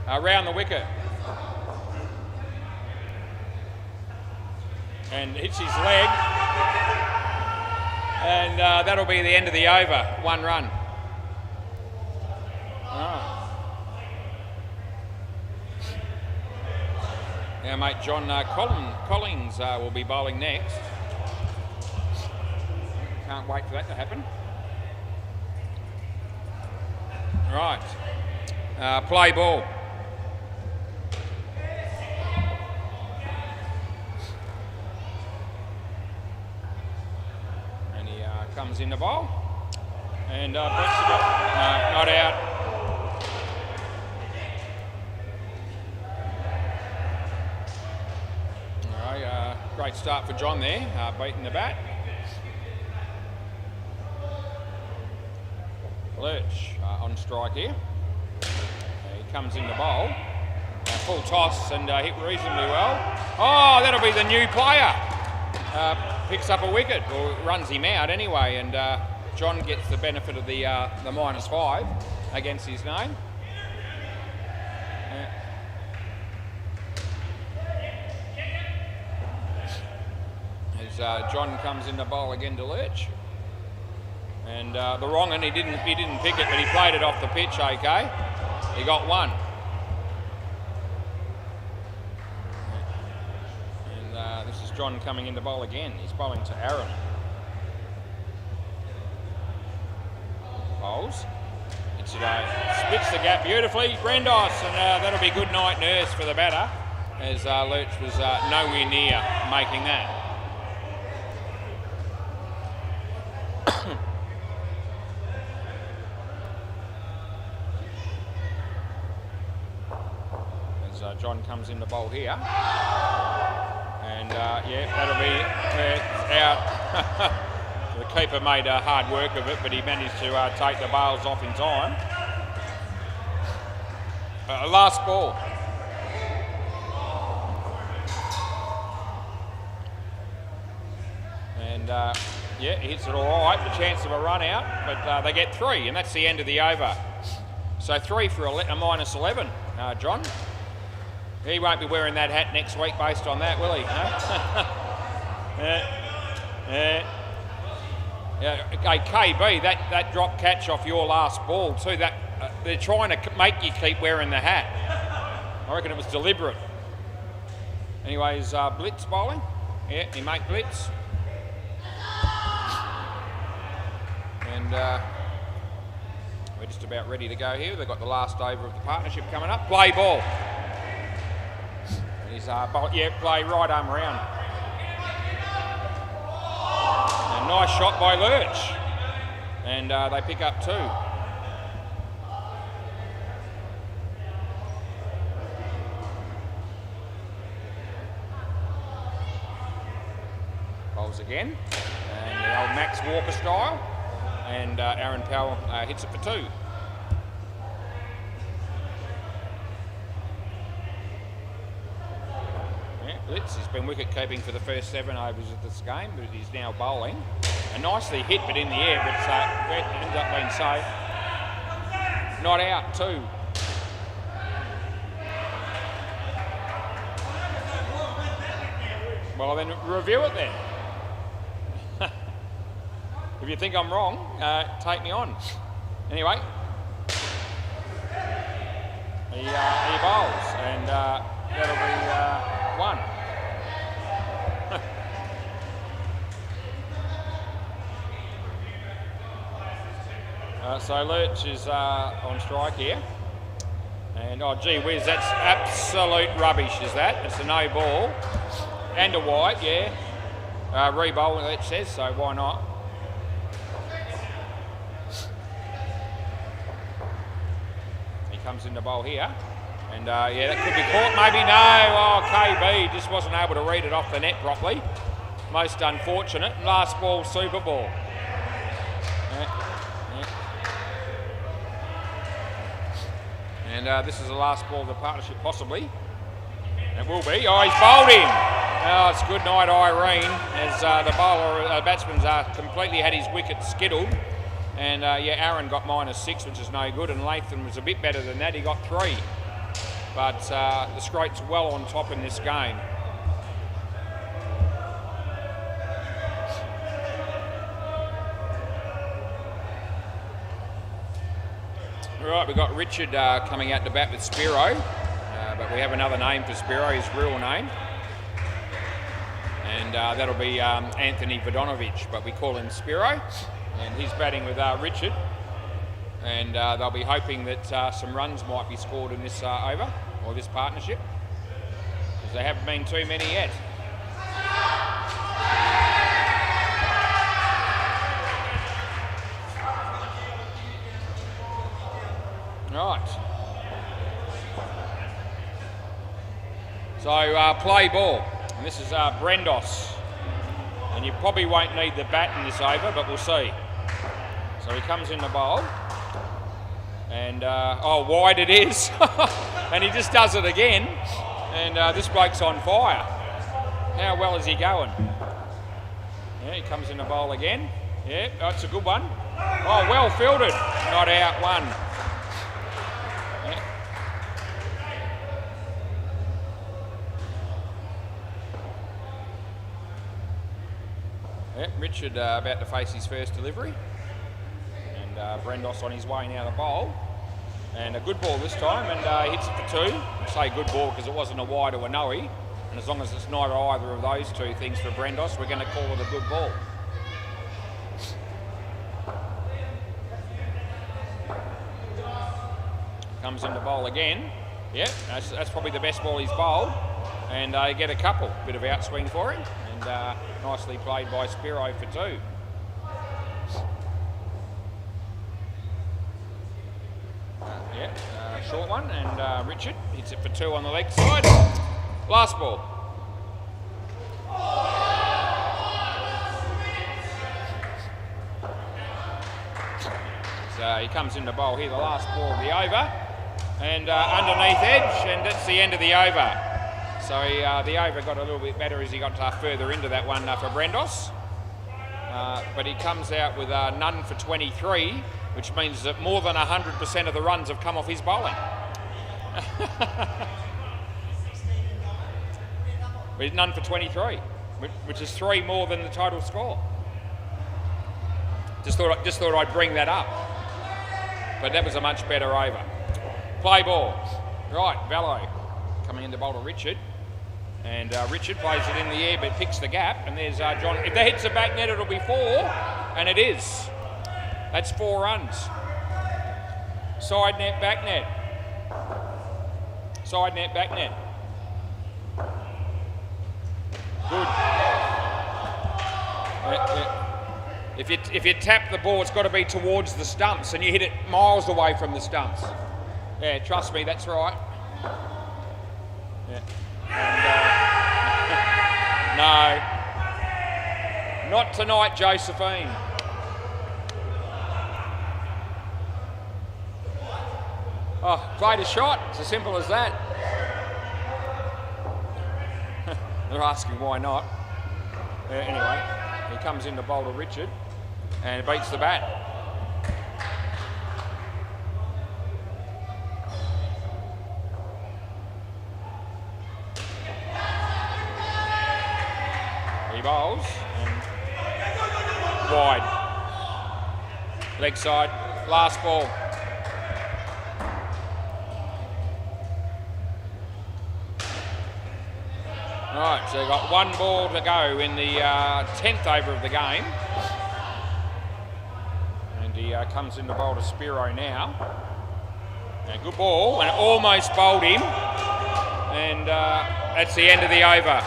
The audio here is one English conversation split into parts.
around the wicket. And hits his leg. And that'll be the end of the over, 1 run. Oh. Now, mate, John Collins will be bowling next. Can't wait for that to happen. Right, play ball. And he comes in the bowl. And Brett's got, no, not out. Great start for John there, beating the bat. Lurch on strike here. He comes in the bowl. Full toss and hit reasonably well. Oh, that'll be the new player. Picks up a wicket, or runs him out anyway, and John gets the benefit of the -5 against his name. As John comes in the bowl again to Lurch. And the wrong one, he didn't pick it, but he played it off the pitch okay. He got 1. And this is John coming in the bowl again. He's bowling to Aaron. Bowls. It's splits the gap beautifully. Brandos, and that'll be good night nurse for the batter, as Lurch was nowhere near making that. John comes in the bowl here, and yeah, that'll be out. The keeper made hard work of it, but he managed to take the bails off in time. Last ball. And yeah, he hits it all right, the chance of a run out, but they get 3, and that's the end of the over. So 3 for a -11, John. He won't be wearing that hat next week based on that, will he? Yeah. Okay, KB, that drop catch off your last ball too, that they're trying to make you keep wearing the hat. I reckon it was deliberate. Anyways, Blitz bowling. Yeah, he make Blitz. And we're just about ready to go here. They've got the last over of the partnership coming up. Play ball. He's play right arm round. And nice shot by Lurch. And they pick up 2. Bowls again. And the old Max Walker style. And Aaron Powell hits it for 2. Blitz, he's been wicket keeping for the first 7 overs of this game, but he's now bowling. A nicely hit, but in the air, but it ends up being safe. Not out, 2. Well, then review it then. If you think I'm wrong, take me on. Anyway, he bowls, and that'll be 1. So Lurch is on strike here. And oh gee whiz, that's absolute rubbish, is that? It's a no ball. And a wide, yeah. Re-bowl, it says, so why not? He comes in the bowl here. And yeah, that could be caught, maybe. No, oh, KB just wasn't able to read it off the net properly. Most unfortunate. Last ball, super ball. And this is the last ball of the partnership, possibly. It will be. Oh, he's bowled him. Oh, it's good night, Irene, as the batsman's completely had his wicket skittled. And yeah, Aaron got -6, which is no good, and Latham was a bit better than that. He got 3. but the Scroats well on top in this game. Right, we've got Richard coming out to bat with Spiro, but we have another name for Spiro, his real name. And that'll be Anthony Vodonovich, but we call him Spiro. And he's batting with Richard. And they'll be hoping that some runs might be scored in this over, or this partnership, because there haven't been too many yet. Right. So play ball. And this is Brendos. And you probably won't need the bat in this over, but we'll see. So he comes in the bowl. And, oh, wide it is. And he just does it again. And this bloke's on fire. How well is he going? Yeah, he comes in the bowl again. Yeah, that's a good one. Oh, well fielded. Not out, one. Yeah. Yeah, Richard about to face his first delivery. And Brendos on his way now to bowl. And a good ball this time, and hits it for two. I say good ball because it wasn't a wide or a no-y. And as long as it's not either of those two things for Brendos, we're going to call it a good ball. Comes into bowl again. Yep, that's probably the best ball he's bowled. And get a couple. Bit of outswing for him. And nicely played by Spiro for two. Short one, and Richard hits it for two on the leg side. Last ball. So he comes into bowl here, the last ball of the over, and underneath edge, and that's the end of the over. So the over got a little bit better as he got further into that one for Brendos. But he comes out with none for 23, which means that more than 100% of the runs have come off his bowling. With none for 23, which is three more than the total score. Just thought I'd bring that up. But that was a much better over. Play ball. Right, Velo coming into bowl to Richard. And Richard plays it in the air but picks the gap. And there's John. If that hits the back net, it'll be four. And it is. That's 4 runs. Side net, back net. Side net, back net. Good. If you tap the ball, it's got to be towards the stumps, and you hit it miles away from the stumps. Yeah, trust me, that's right. Yeah. And, no. Not tonight, Josephine. Oh, played a shot. It's as simple as that. They're asking why not. Anyway, he comes in to bowl to Richard and beats the bat. He bowls and wide. Leg side, last ball. Right, so you've got 1 ball to go in the 10th over of the game. And he comes in to bowl to Spiro now. And good ball, and almost bowled him. And that's the end of the over.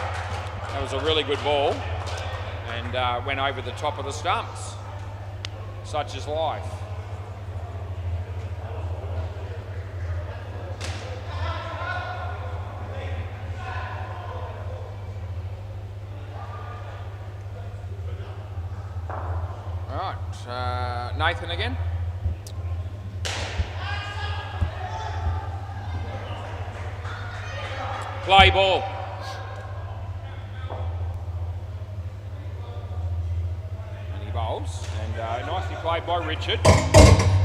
That was a really good ball. And went over the top of the stumps. Such is life. Nathan again. Play ball. And he bowls. And nicely played by Richard.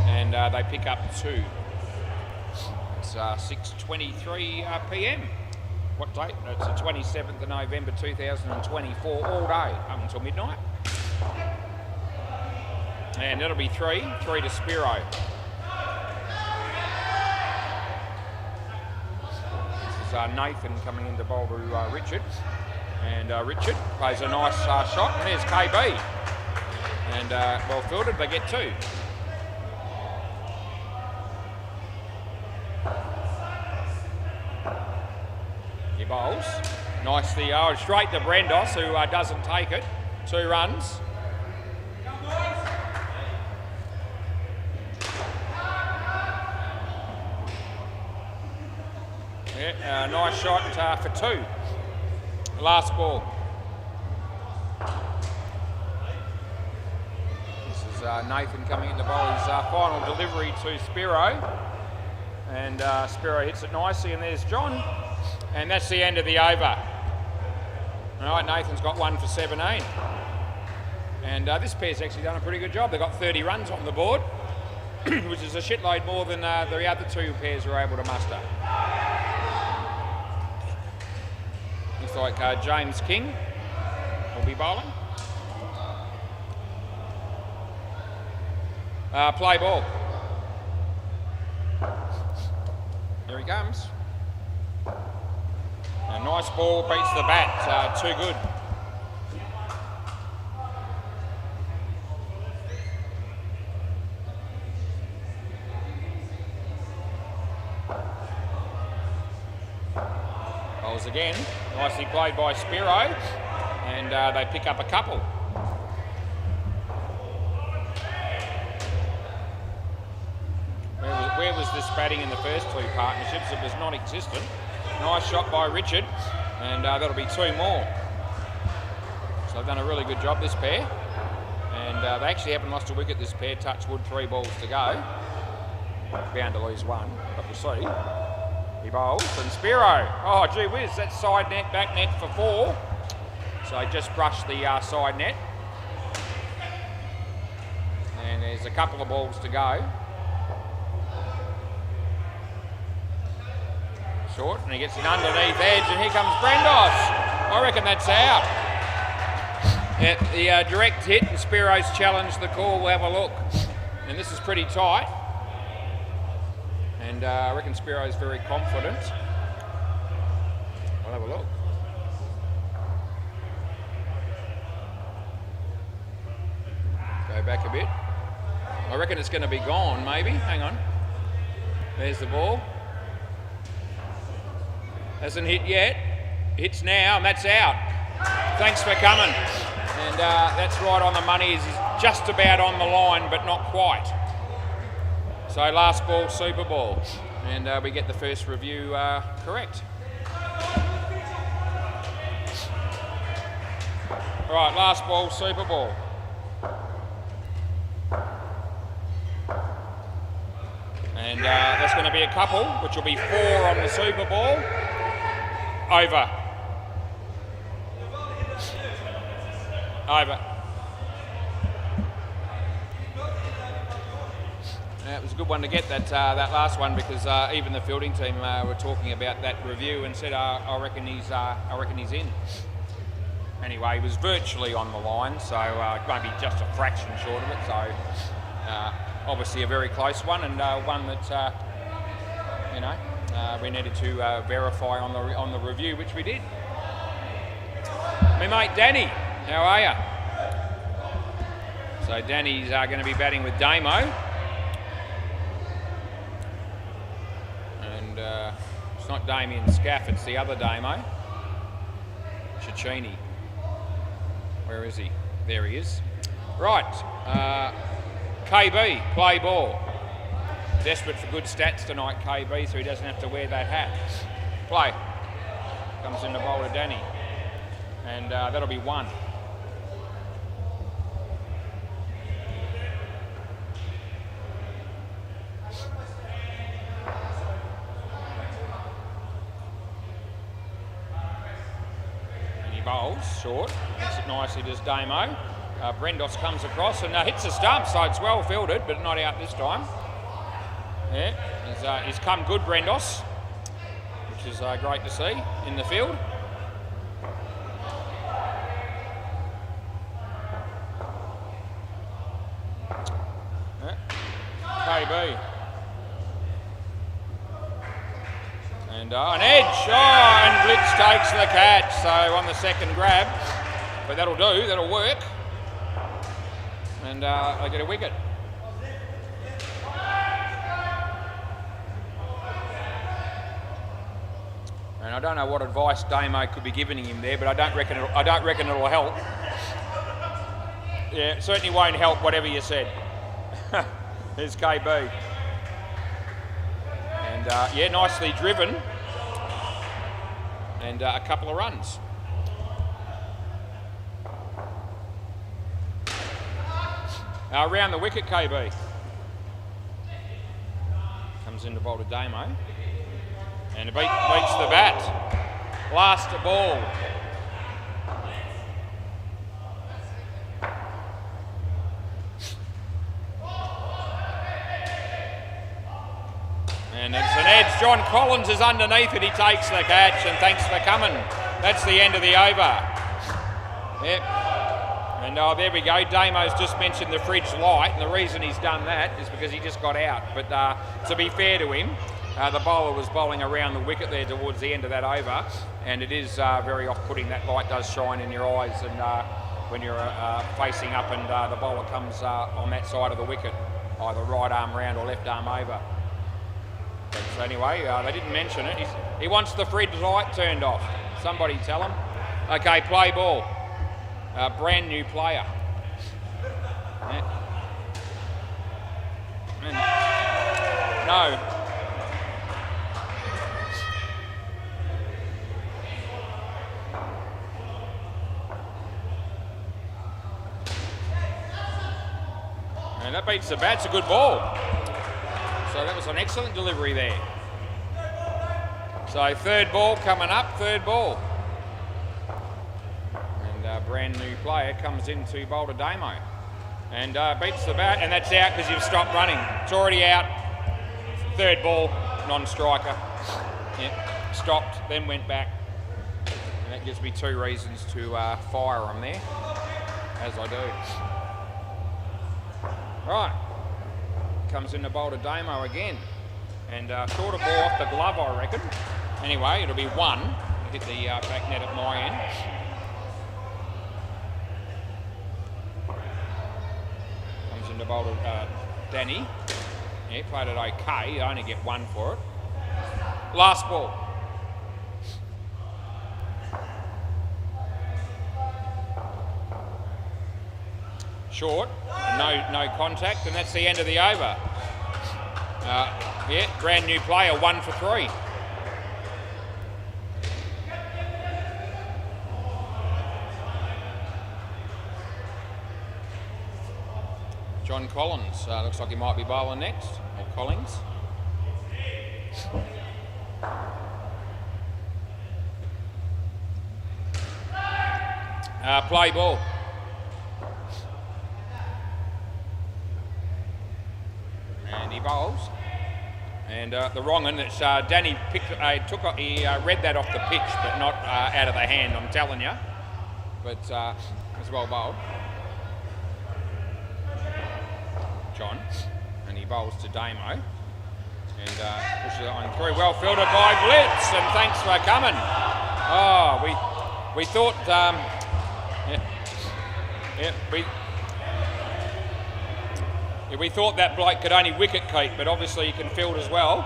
And they pick up 2. It's 6:23 p.m. What date? It's the 27th of November 2024, all day up until midnight. And it'll be 3 to Spiro. This is Nathan coming in to bowl to Richard. And Richard plays a nice shot, and there's KB. And well fielded, they get 2. He bowls nicely, straight to Brandos, who doesn't take it. 2 runs. Yeah, nice shot for 2. Last ball. This is Nathan coming in to bowl his final delivery to Spiro. And Spiro hits it nicely, and there's John. And that's the end of the over. All right, Nathan's got 1 for 17. And this pair's actually done a pretty good job. They've got 30 runs on the board, which is a shitload more than the other 2 pairs were able to muster. Looks like James King will be bowling. Play ball. Here he comes. A nice ball, beats the bat, too good. Bowls again, nicely played by Spiro, and they pick up a couple. Where was this batting in the first 2 partnerships? It was non-existent. Nice shot by Richard, and that'll be 2 more. So they've done a really good job, this pair. And they actually haven't lost a wicket, this pair. Touch wood, 3 balls to go. Bound to lose 1, but we'll see. He bowls, and Spiro. Oh, gee whiz, that's side net, back net for 4. So he just brushed the side net. And there's a couple of balls to go. Short, and he gets an underneath edge, and here comes Brandos. I reckon that's out. Yeah, the direct hit, and Spiro's challenged the call. We'll have a look. And this is pretty tight. And I reckon Spiro's very confident. We'll have a look. Go back a bit. I reckon it's going to be gone, maybe. Hang on. There's the ball. Hasn't hit yet. Hits now, and that's out. Thanks for coming. And that's right on the money. He's just about on the line, but not quite. So last ball, super ball. And we get the first review correct. All right, last ball, super ball. And that's going to be a couple, which will be 4 on the super ball. Over. Over. It was a good one to get that last one, because even the fielding team were talking about that review and said, I reckon he's in. Anyway, he was virtually on the line, so it won't be just a fraction short of it. So obviously a very close one, and one that we needed to verify on the review, which we did. My mate Danny, how are you? So Danny's going to be batting with Damo. And it's not Damien Scaff, it's the other Damo. Cicchini. Where is he? There he is. Right. KB, play ball. Desperate for good stats tonight, KB, so he doesn't have to wear that hat. Play. Comes in the bowl to Danny. And that'll be 1. And he bowls short. Hits it nicely, does Damo. Brandos comes across and hits the stump, so it's well fielded, but not out this time. Yeah, he's come good, Brendos, which is great to see in the field. KB. And an edge, and Blitz takes the catch, so on the second grab. But that'll do, that'll work. And they get a wicket. And I don't know what advice Damo could be giving him there, but I don't reckon it'll help. Yeah, it certainly won't help whatever you said. There's KB. And yeah, nicely driven. And a couple of runs. Around the wicket, KB. Comes in to bowl to Damo. And it beats the bat. Last ball. And it's an edge. John Collins is underneath it. He takes the catch, and thanks for coming. That's the end of the over. Yep. And there we go. Damo's just mentioned the fridge light, and the reason he's done that is because he just got out. But to be fair to him, the bowler was bowling around the wicket there towards the end of that over, and it is very off-putting. That light does shine in your eyes, and when you're facing up and the bowler comes on that side of the wicket, either right arm round or left arm over. But so anyway, they didn't mention it. He wants the fridge light turned off. Somebody tell him. Okay, play ball. Brand new player. Yeah. No. And that beats the bat. It's a good ball. So that was an excellent delivery there. So third ball coming up, third ball. And a brand new player comes in to bowl to Damo. And beats the bat, and that's out because you've stopped running. It's already out. Third ball, non-striker. Yep. Stopped, then went back. And that gives me two reasons to fire him there, as I do. Right. Comes in the bowl to Damo again. And short of ball off the glove, I reckon. Anyway, it'll be one. Hit the back net at my end. Comes in the bowl to Danny. Yeah, played it okay. I only get one for it. Last ball. Short, no contact, and that's the end of the over. Yeah, brand new player, 1 for 3. John Collins, looks like he might be bowling next, or Collins. Play ball. And he bowls. And the wrong one, it's Danny picked, he read that off the pitch, but not out of the hand, I'm telling you. But it's well bowled. John, and he bowls to Damo. And pushes it on through. Well fielded by Blitz, and thanks for coming. Oh, we thought, we thought that bloke could only wicket keep, but obviously he can field as well,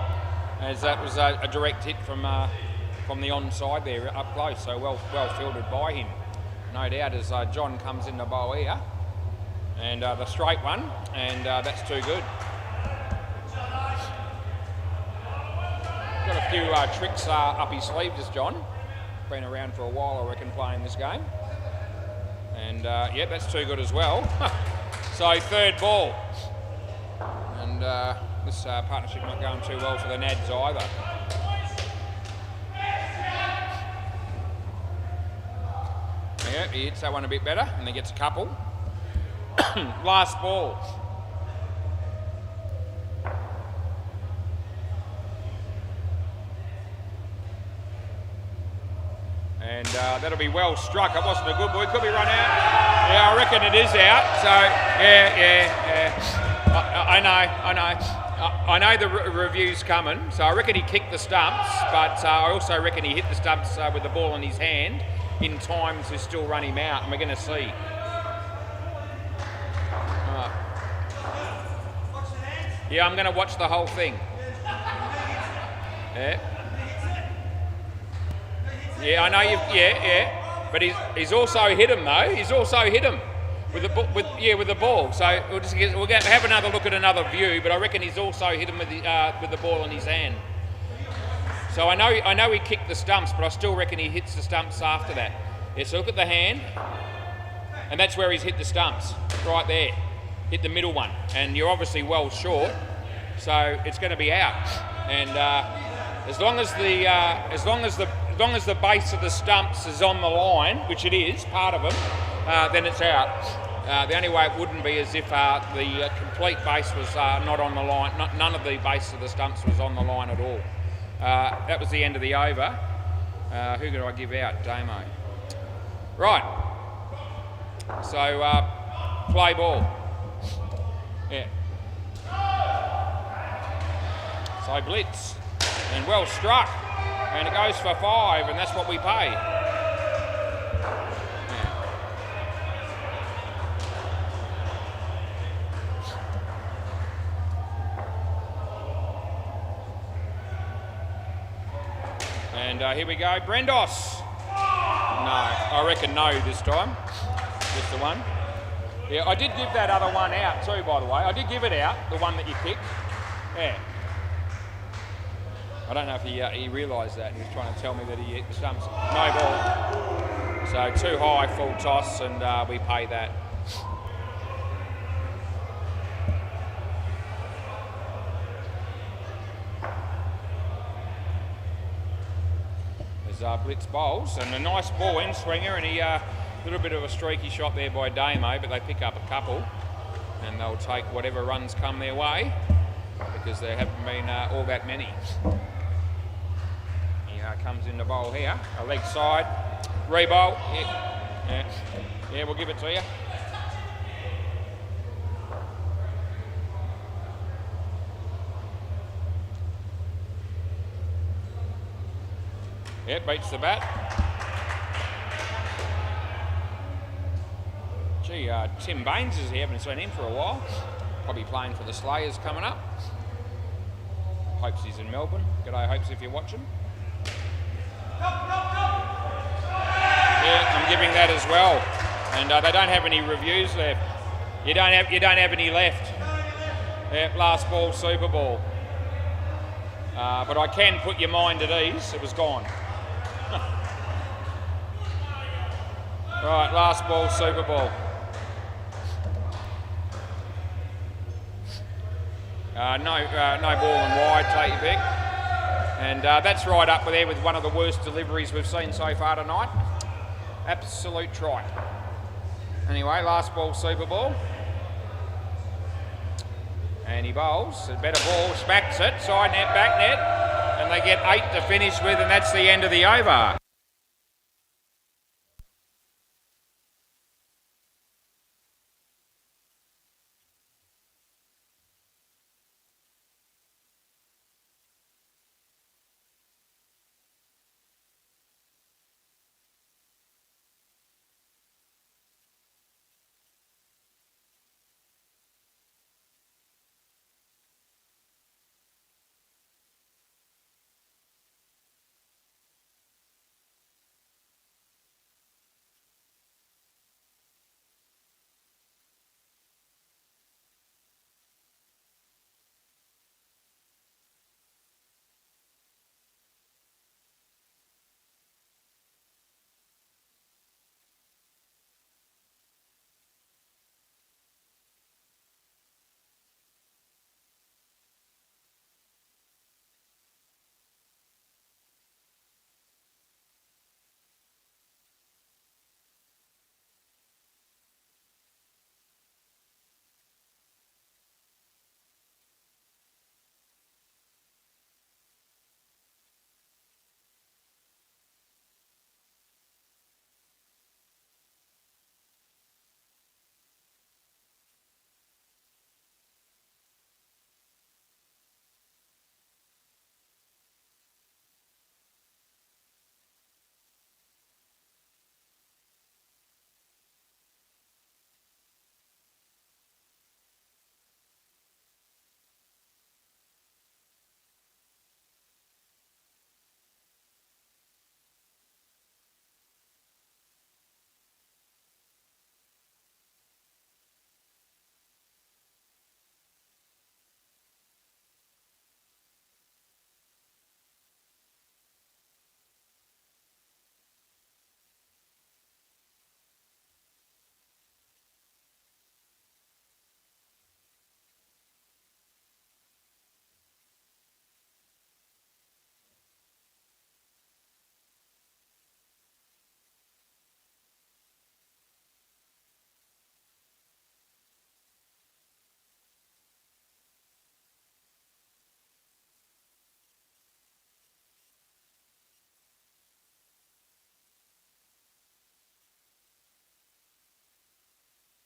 as that was a direct hit from the onside there up close. So well fielded by him, no doubt, as John comes in the bowl here, and the straight one, and that's too good. Got a few tricks up his sleeve, just John. Been around for a while, I reckon, playing this game. And yeah, that's too good as well. So third ball. And this partnership not going too well for the Nads either. Yeah, he hits that one a bit better, and he gets a couple. Last ball. And that'll be well struck. It wasn't a good ball. It could be run out. Yeah, I reckon it is out. So, yeah. I know the review's coming. So I reckon he kicked the stumps, but I also reckon he hit the stumps with the ball in his hand in time to still run him out. And we're going to see. Yeah, I'm going to watch the whole thing. Yeah. Yeah, I know you've. Yeah. But he's also hit him though. He's also hit him with the ball. So we'll have another look at another view. But I reckon he's also hit him with the ball in his hand. So I know he kicked the stumps, but I still reckon he hits the stumps after that. Yeah. So look at the hand, and that's where he's hit the stumps, right there. Hit the middle one, and you're obviously well short, so it's going to be out. And as long as the base of the stumps is on the line, which it is, part of them, then it's out. The only way it wouldn't be is if the complete base was not on the line. None of the base of the stumps was on the line at all. That was the end of the over. Who did I give out? Damo. Right. So play ball. Yeah. So blitz, and well struck, and it goes for 5, and that's what we pay. And here we go, Brendos. No, I reckon no this time. Just the one. Yeah, I did give that other one out too, by the way. I did give it out, the one that you picked. Yeah. I don't know if he realised that. He was trying to tell me that he hit the stumps. No ball. So too high, full toss, and we pay that. There's blitz bowls, and a nice ball in swinger, and he little bit of a streaky shot there by Damo, but they pick up a couple, and they'll take whatever runs come their way, because there haven't been all that many. He comes in the bowl here, a leg side, re-bowl, yeah, we'll give it to you. Yeah, beats the bat. Gee, Tim Baines is here, haven't seen him for a while. Probably playing for the Slayers coming up. Hopes he's in Melbourne. G'day, Hopes, if you're watching. Yeah, I'm giving that as well. And they don't have any reviews left. You don't have any left. Yeah, last ball, Super Ball. But I can put your mind at ease. It was gone. Right, last ball, Super Ball. No ball and wide, take your pick. And that's right up there with one of the worst deliveries we've seen so far tonight. Absolute try. Anyway, last ball, Super Ball. And he bowls, a better ball, smacks it, side net, back net, and they get 8 to finish with, and that's the end of the over.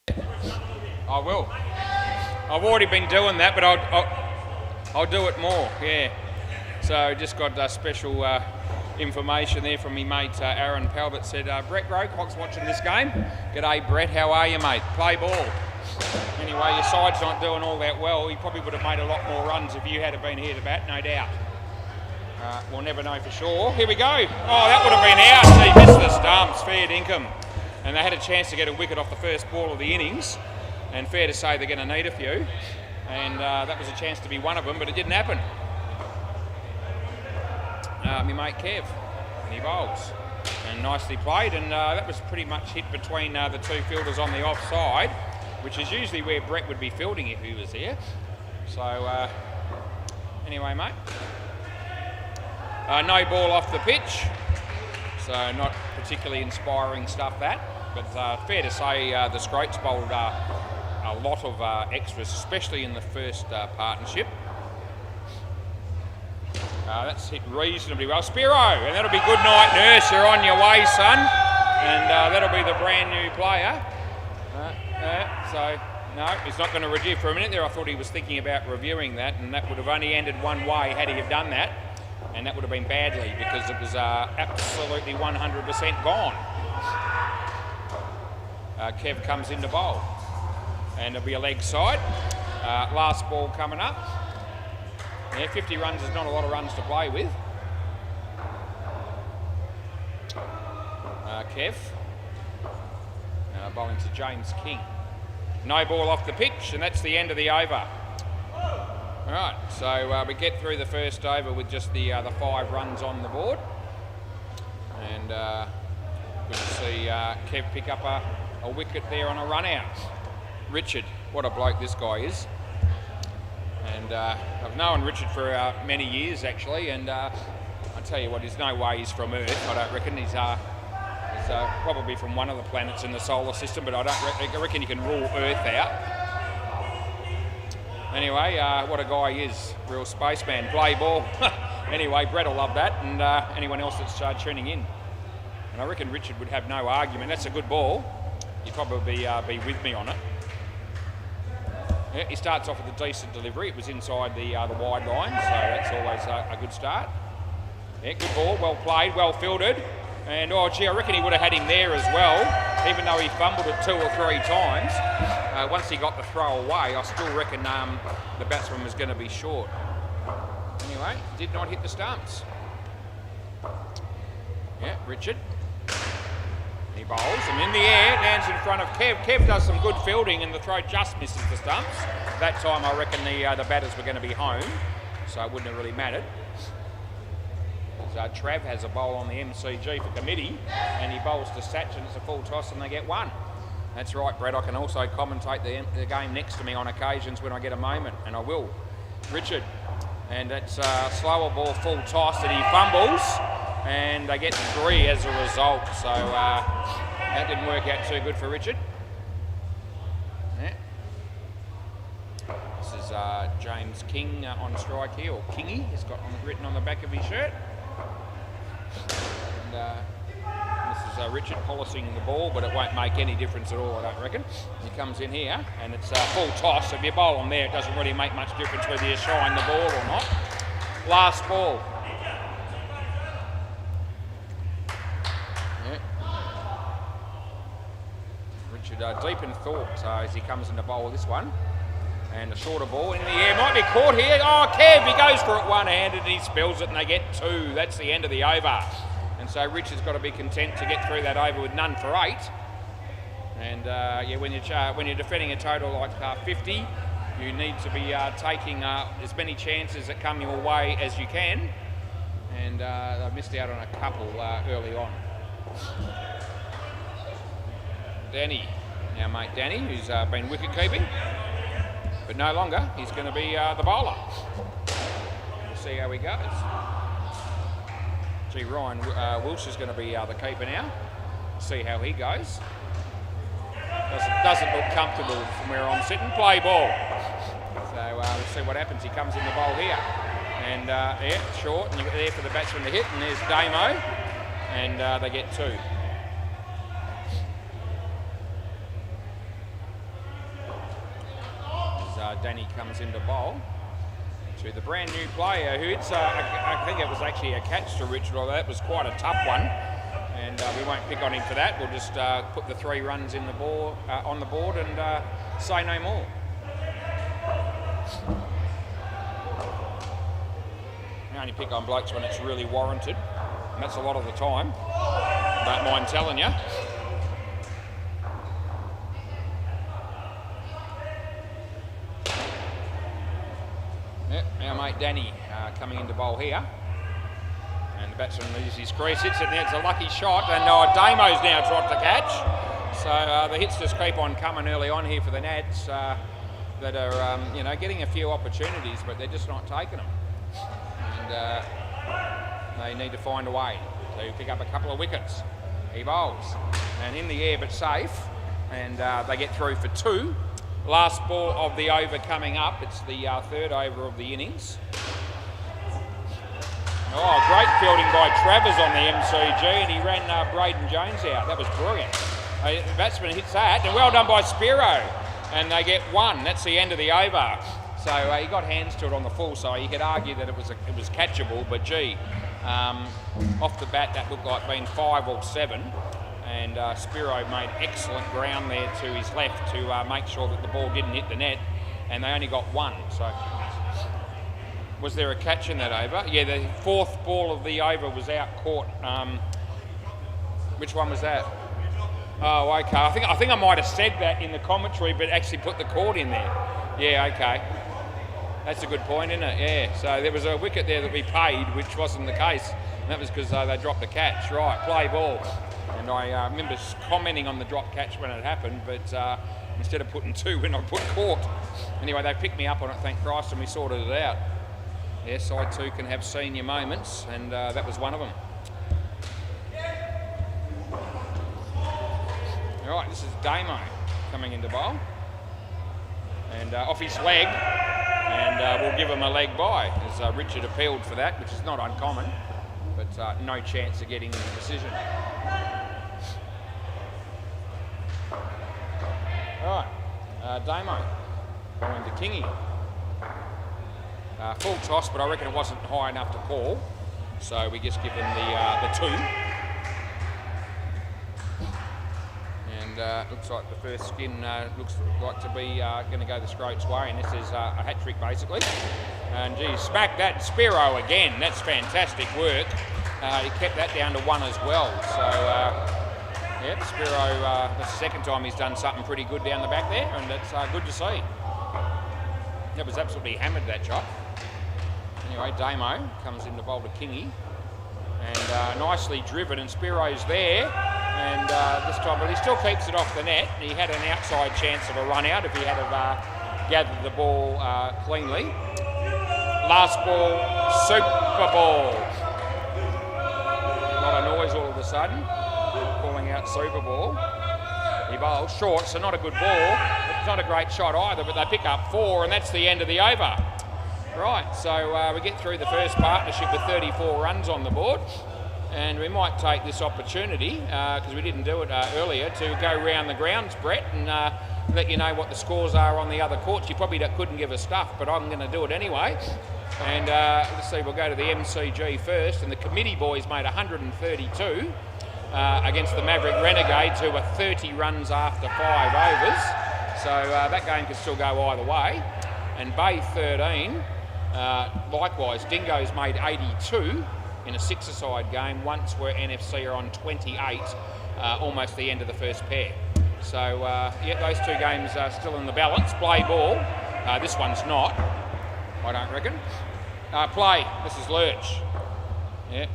I will. I've already been doing that, but I'll do it more. Yeah. So just got special information there from me mate Aaron Palbert. Said Brett Grocock's watching this game. G'day Brett, how are you mate? Play ball. Anyway, your side's not doing all that well. You probably would have made a lot more runs if you had been here to bat, no doubt. We'll never know for sure. Here we go. Oh, that would have been out. He missed the stumps. Fair dinkum. And they had a chance to get a wicket off the first ball of the innings. And fair to say they're going to need a few. And that was a chance to be one of them, but it didn't happen. My mate Kev, and he bowls. And nicely played. And that was pretty much hit between the two fielders on the offside, which is usually where Brett would be fielding if he was here. So, anyway, mate. No ball off the pitch, so not particularly inspiring stuff that, but fair to say the Scroats bowled a lot of extras, especially in the first partnership. That's hit reasonably well. Spiro, and that'll be good night nurse, you're on your way son, and that'll be the brand new player. So, no, he's not going to review for a minute there. I thought he was thinking about reviewing that, and that would have only ended one way had he have done that. And that would have been badly because it was absolutely 100% gone. Kev comes into bowl. And it'll be a leg side. Last ball coming up. Yeah, 50 runs is not a lot of runs to play with. Kev. Bowling to James King. No ball off the pitch, and that's the end of the over. All right, so we get through the first over with just the 5 runs on the board, and we can see Kev pick up a wicket there on a run out. Richard, what a bloke this guy is, and I've known Richard for many years actually, and I tell you what, there's no way he's from Earth. I don't reckon he's probably from one of the planets in the solar system, but I reckon you can rule Earth out. Anyway, what a guy he is. Real spaceman. Play ball. Anyway, Brett will love that, and anyone else that's tuning in. And I reckon Richard would have no argument. That's a good ball. He'd probably be with me on it. Yeah, he starts off with a decent delivery. It was inside the wide line, so that's always a good start. Yeah, good ball. Well played, well fielded. And, oh, gee, I reckon he would have had him there as well, even though he fumbled it 2 or 3 times. Once he got the throw away, I still reckon the batsman was going to be short. Anyway, did not hit the stumps. Yeah, Richard. He bowls, and in the air, lands in front of Kev. Kev does some good fielding, and the throw just misses the stumps. That time, I reckon the batters were going to be home, so it wouldn't have really mattered. Trav has a bowl on the MCG for committee, and he bowls to Satch, and it's a full toss, and they get 1. That's right, Brett. I can also commentate the game next to me on occasions when I get a moment, and I will. Richard, and it's a slower ball, full toss, and he fumbles, and they get 3 as a result. So that didn't work out too good for Richard. Yeah. This is James King on strike here, or Kingy. He's got written on the back of his shirt. And this is Richard polishing the ball, but it won't make any difference at all, I don't reckon. He comes in here, and it's a full toss. If you bowl him there, it doesn't really make much difference whether you shine the ball or not. Last ball. Yeah. Richard deep in thought as he comes in to bowl this one. And a shorter ball in the air, might be caught here. Oh, Kev, he goes for it one-handed and he spills it, and they get 2. That's the end of the over. And so Richard's got to be content to get through that over with none for 8. And yeah, when you're defending a total like 50, you need to be taking as many chances that come your way as you can. And they've missed out on a couple early on. Danny, our mate Danny, who's been wicket-keeping. But no longer, he's going to be the bowler. We'll see how he goes. Gee, Ryan Wilsh is going to be the keeper now. See how he goes. Doesn't look comfortable from where I'm sitting. Play ball. So we'll see what happens. He comes in the bowl here. And yeah, short, and there for the batsman to hit. And there's Damo. And they get 2. Danny comes into bowl to the brand new player who hits, I think it was actually a catch to Richard, although that was quite a tough one. And we won't pick on him for that. We'll just put the 3 runs in the ball, on the board and say no more. I only pick on blokes when it's really warranted. And that's a lot of the time. Don't mind telling you. Yep, our mate Danny coming into bowl here. And the batsman leaves his crease, hits it there, it's a lucky shot, and Damo's now tried to catch. So the hits just keep on coming early on here for the Nads that are, getting a few opportunities, but they're just not taking them. And they need to find a way to pick up a couple of wickets. He bowls, and in the air but safe, and they get through for 2. Last ball of the over coming up, it's the 3rd over of the innings. Oh, great fielding by Travers on the MCG, and he ran Braden Jones out. That was brilliant. The batsman hits that, and well done by Spiro. And they get 1. That's the end of the over. So he got hands to it on the full, so you could argue that it was catchable. But gee, off the bat that looked like being 5 or 7. And Spiro made excellent ground there to his left to make sure that the ball didn't hit the net. And they only got 1. So. Was there a catch in that over? Yeah, the 4th ball of the over was out caught. Which one was that? Oh, okay. I think I might have said that in the commentary, but actually put the court in there. Yeah, okay. That's a good point, isn't it? Yeah. So there was a wicket there that we paid, which wasn't the case. And that was because they dropped the catch. Right, play ball. And I remember commenting on the drop catch when it happened, but instead of putting 2 in, I put court. Anyway, they picked me up on it, thank Christ, and we sorted it out. Yeah, side 2 can have senior moments, and that was one of them. All right, this is Damo coming into bowl. And off his leg, and we'll give him a leg by, as Richard appealed for that, which is not uncommon, but no chance of getting the decision. All right, Damo going to Kingy. Full toss, but I reckon it wasn't high enough to call, so we just give them the 2. And looks like the first skin looks like to be going to go the Scroats' way, and this is a hat trick basically. And gee, smack that Spiro again. That's fantastic work. He kept that down to 1 as well. So yep, Spiro. That's the 2nd time he's done something pretty good down the back there, and that's good to see. That was absolutely hammered, that shot. Anyway, Damo comes in to bowl to Kingy, and nicely driven, and Spiro's there, and this time, but he still keeps it off the net. He had an outside chance of a run out if he had have gathered the ball cleanly. Last ball, super ball. A lot of noise all of a sudden, calling out super ball. He bowls short, so not a good ball. It's not a great shot either, but they pick up 4, and that's the end of the over. Right, so we get through the first partnership with 34 runs on the board, and we might take this opportunity, because we didn't do it earlier, to go round the grounds, Brett, and let you know what the scores are on the other courts. You probably couldn't give us stuff, but I'm going to do it anyway. And let's see, we'll go to the MCG first, and the committee boys made 132 against the Maverick Renegades, who were 30 runs after 5 overs. So that game could still go either way. And Bay 13, likewise, Dingoes made 82 in a 6-a-side game. Once where NFC are on 28, almost the end of the first pair. So yeah, those 2 games are still in the balance. Play ball. This one's not, I don't reckon. Play. This is Lurch. Yeah.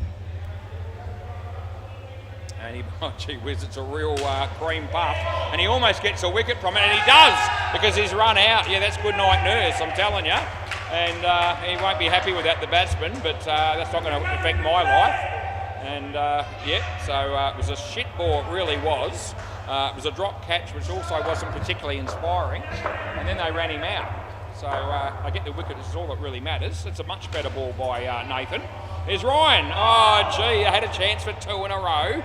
And he, oh gee whiz, it's a real cream puff. And he almost gets a wicket from it, and he does, because he's run out. Yeah, that's good night nurse, I'm telling you. And he won't be happy with that, the batsman, but that's not going to affect my life. And yeah, so it was a shit ball, it really was. It was a drop catch, which also wasn't particularly inspiring. And then they ran him out. So I get the wicket, this is all that really matters. It's a much better ball by Nathan. Here's Ryan. Oh gee, I had a chance for 2 in a row.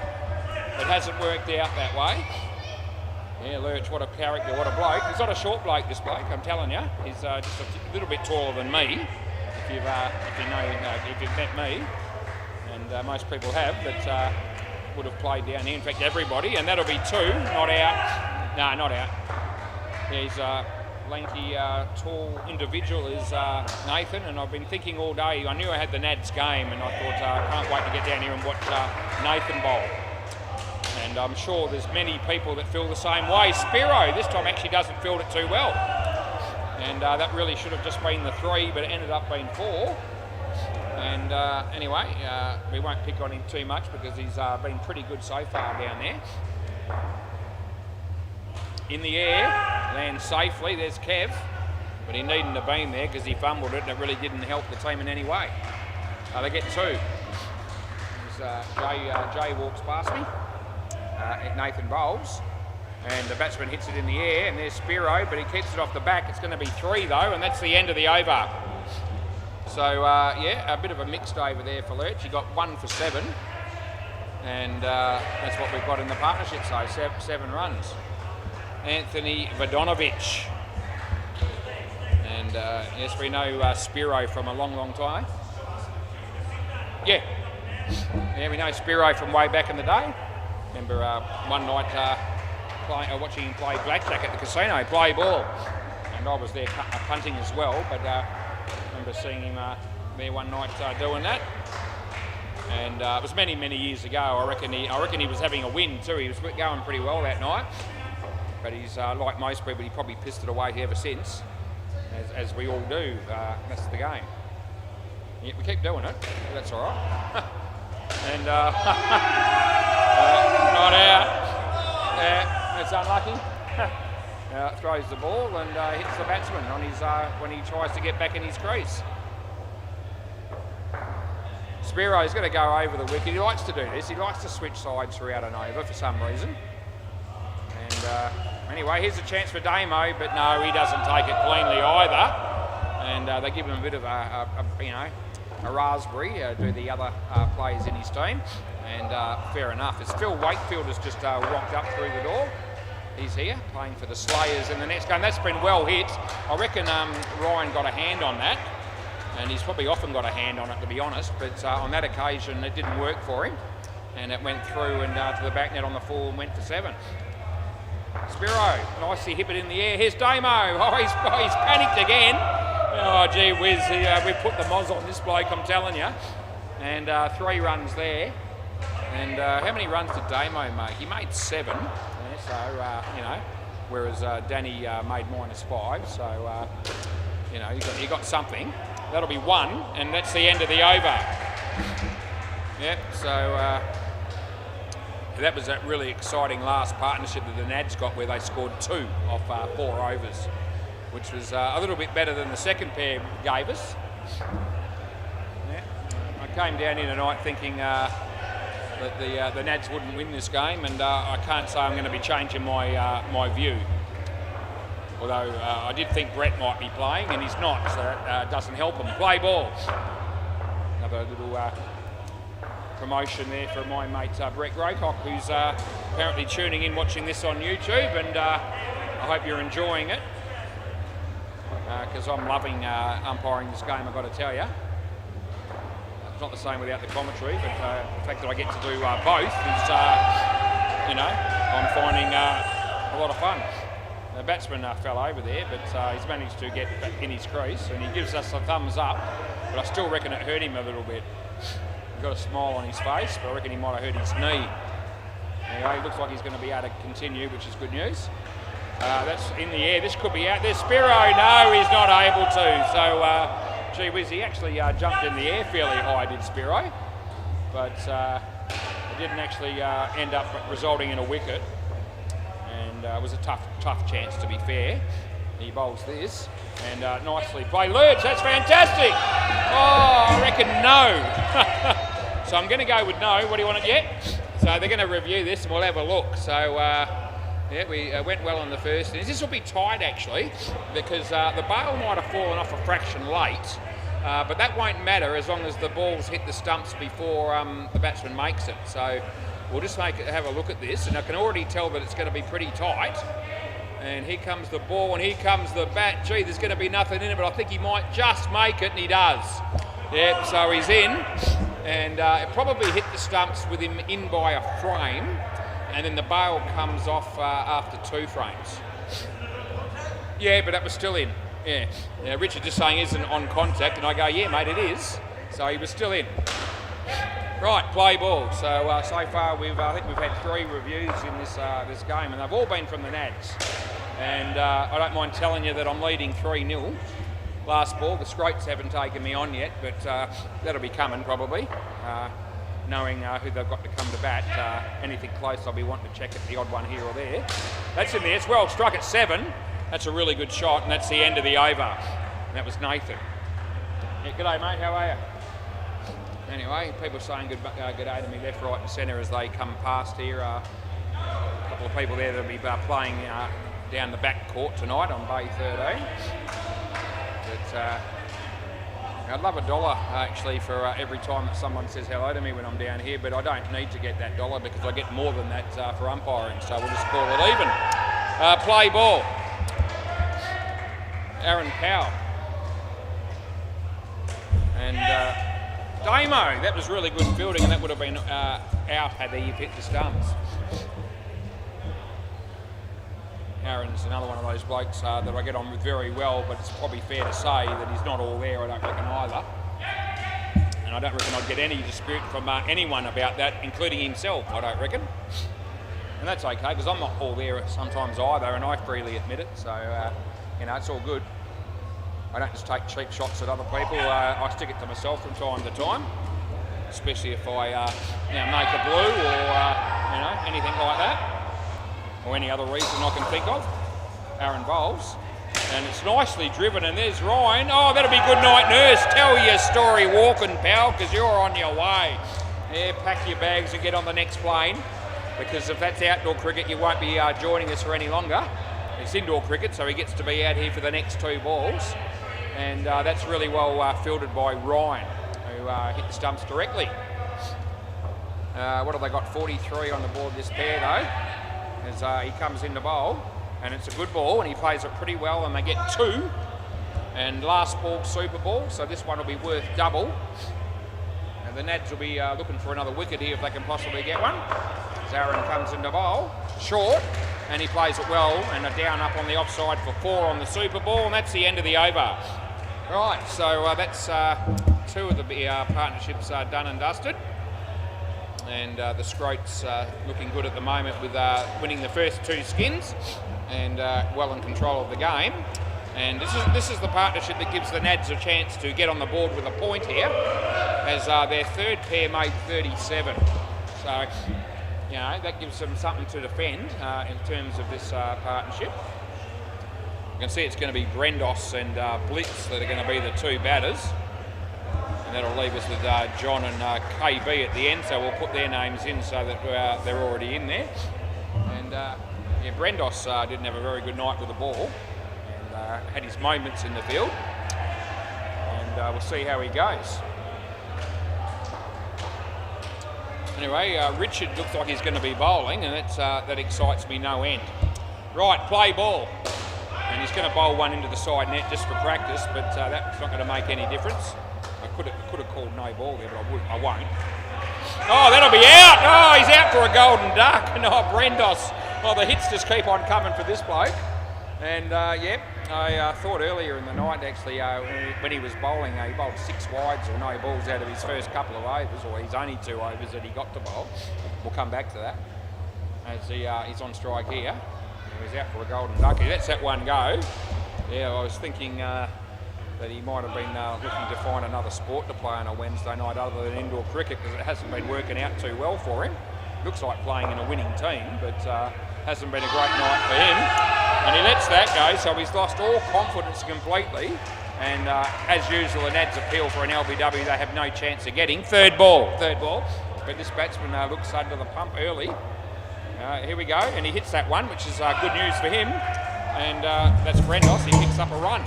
It hasn't worked out that way. Yeah, Lurch, what a character, what a bloke. He's not a short bloke, this bloke, I'm telling you. He's just a little bit taller than me, if you've met me. And most people have, but would have played down here. In fact, everybody, and that'll be 2, not out. No, not out. Yeah, he's a lanky, tall individual is Nathan, and I've been thinking all day. I knew I had the Nads game, and I thought, I can't wait to get down here and watch Nathan bowl. And I'm sure there's many people that feel the same way. Spiro, this time actually doesn't field it too well. And that really should have just been the 3, but it ended up being 4. And anyway, we won't pick on him too much because he's been pretty good so far down there. In the air, lands safely, there's Kev. But he needn't have been there because he fumbled it and it really didn't help the team in any way. They get 2. Jay walks past me. Nathan bowls, and the batsman hits it in the air, and there's Spiro, but he keeps it off the back. It's going to be 3 though, and that's the end of the over. So yeah, a bit of a mixed over there for Lurch. He got 1 for 7, and that's what we've got in the partnership, so 7 runs. Anthony Vodonovich, and yes, we know Spiro from a long time. Yeah, we know Spiro from way back in the day. Remember one night watching him play blackjack at the casino, play ball, and I was there punting as well. But I remember seeing him there one night doing that, and it was many years ago. I reckon he was having a win too. He was going pretty well that night, but he's like most people, he probably pissed it away ever since, as we all do. That's the game. Yeah, we keep doing it. That's all right. And not out. Yeah, it's unlucky. Throws the ball and hits the batsman on his when he tries to get back in his crease. Spiro's going to go over the wicket. He likes to do this. He likes to switch sides throughout an over for some reason. And anyway, here's a chance for Damo, but no, he doesn't take it cleanly either. And they give him a bit of a raspberry, do the other players in his team, and fair enough. As Phil Wakefield has just rocked up through the door. He's here playing for the Slayers in the next game. That's been well hit. I reckon Ryan got a hand on that, and he's probably often got a hand on it, to be honest, but on that occasion it didn't work for him, and it went through and to the back net on the full and went for 7. Spiro, nicely hit it in the air. Here's Damo. Oh, he's panicked again. Oh, gee whiz, we put the moz on this bloke, I'm telling you. And 3 runs there. And how many runs did Damo make? He made 7. Yeah, so, whereas Danny made -5. So, he got something. That'll be 1, and that's the end of the over. Yeah, so that was that really exciting last partnership that the Nads got where they scored 2 off 4 overs. Which was a little bit better than the second pair gave us. Yeah. I came down here tonight thinking that the Nads wouldn't win this game, and I can't say I'm going to be changing my view. Although I did think Brett might be playing, and he's not, so that doesn't help him. Play ball. Another little promotion there for my mate Brett Graycock, who's apparently tuning in watching this on YouTube, and I hope you're enjoying it. Because I'm loving umpiring this game, I've got to tell you. It's not the same without the commentary, but the fact that I get to do both is, I'm finding a lot of fun. The batsman fell over there, but he's managed to get back in his crease, and he gives us a thumbs up, but I still reckon it hurt him a little bit. He's got a smile on his face, but I reckon he might have hurt his knee. Anyway, it looks like he's going to be able to continue, which is good news. That's in the air. This could be out. There's Spiro. No, he's not able to. So, gee whiz, he actually jumped in the air fairly high, did Spiro. But it didn't actually end up resulting in a wicket. And it was a tough chance, to be fair. He bowls this. And nicely played. Lurch, that's fantastic. Oh, I reckon no. So I'm going to go with no. What do you want to get? So they're going to review this and we'll have a look. So, yeah, we went well on the first innings. This will be tight, actually, because the bail might have fallen off a fraction late, but that won't matter as long as the balls hit the stumps before the batsman makes it. So we'll just have a look at this, and I can already tell that it's going to be pretty tight. And here comes the ball, and here comes the bat. Gee, there's going to be nothing in it, but I think he might just make it, and he does. Yep, so he's in, and it probably hit the stumps with him in by a frame, and then the bail comes off after 2 frames. Yeah, but that was still in. Yeah. Richard just saying isn't on contact, and I go, yeah, mate, it is. So he was still in. Right, play ball. So so far I think we've had 3 reviews in this this game, and they've all been from the Nads. And I don't mind telling you that I'm leading 3-0. Last ball, the Scroats haven't taken me on yet, but that'll be coming probably. Knowing who they've got to come to bat, anything close I'll be wanting to check at the odd one here or there. That's in there. It's well struck at 7. That's a really good shot, and that's the end of the over. And that was Nathan. Yeah, g'day mate, how are you? Anyway, people saying good day to me left, right and centre as they come past here. A couple of people there that'll be playing down the back court tonight on Bay 13. But I'd love $1 actually for every time that someone says hello to me when I'm down here, but I don't need to get that $1 because I get more than that for umpiring, so we'll just call it even. Play ball. Aaron Powell. And Damo, that was really good fielding, and that would have been out had he hit the stumps. Aaron's another one of those blokes that I get on with very well, but it's probably fair to say that he's not all there, I don't reckon either. And I don't reckon I'd get any dispute from anyone about that, including himself, I don't reckon. And that's okay, because I'm not all there sometimes either, and I freely admit it, so you know, it's all good. I don't just take cheap shots at other people. I stick it to myself from time to time, especially if I make a blue or anything like that, or any other reason I can think of. Aaron bowls, and it's nicely driven, and there's Ryan. Oh, that'll be good night, nurse. Tell your story walking, pal, because you're on your way. Yeah, pack your bags and get on the next plane, because if that's outdoor cricket, you won't be joining us for any longer. It's indoor cricket, so he gets to be out here for the next 2 balls. And that's really well fielded by Ryan, who hit the stumps directly. What have they got? 43 on the board this pair, though, as he comes in to bowl. And it's a good ball, and he plays it pretty well, and they get 2. And last ball, super ball, so this one will be worth double. And the Nads will be looking for another wicket here if they can possibly get one. As Aaron comes in to bowl, short. And he plays it well, and a down up on the offside for 4 on the super ball, and that's the end of the over. Right, so that's 2 of the partnerships done and dusted. And the Scroats looking good at the moment with winning the first 2 skins and well in control of the game. And this is the partnership that gives the Nads a chance to get on the board with a point here, as their 3rd pair made 37. So, you know, that gives them something to defend in terms of this partnership. You can see it's going to be Brendos and Blitz that are going to be the 2 batters. And that'll leave us with John and KB at the end, so we'll put their names in so that they're already in there. And yeah, Brendos didn't have a very good night with the ball, and had his moments in the field. And we'll see how he goes. Anyway, Richard looks like he's going to be bowling, and that excites me no end. Right, play ball. And he's going to bowl one into the side net just for practice, but that's not going to make any difference. I could have called no ball there, but I won't. Oh, that'll be out. Oh, he's out for a golden duck. No, Brendos. Well, the hits just keep on coming for this bloke. And, yeah, I thought earlier in the night, actually, when he was bowling, he bowled 6 wides or no balls out of his first couple of overs, or his only 2 overs that he got to bowl. We'll come back to that as he's on strike here. He's out for a golden duck. He lets that one go. Yeah, I was thinking that he might have been looking to find another sport to play on a Wednesday night other than indoor cricket, because it hasn't been working out too well for him. Looks like playing in a winning team, but hasn't been a great night for him. And he lets that go, so he's lost all confidence completely. And as usual, the Nads appeal for an LBW they have no chance of getting. Third ball. But this batsman looks under the pump early. Here we go, and he hits that one, which is good news for him. And that's Brendos, he picks up a run.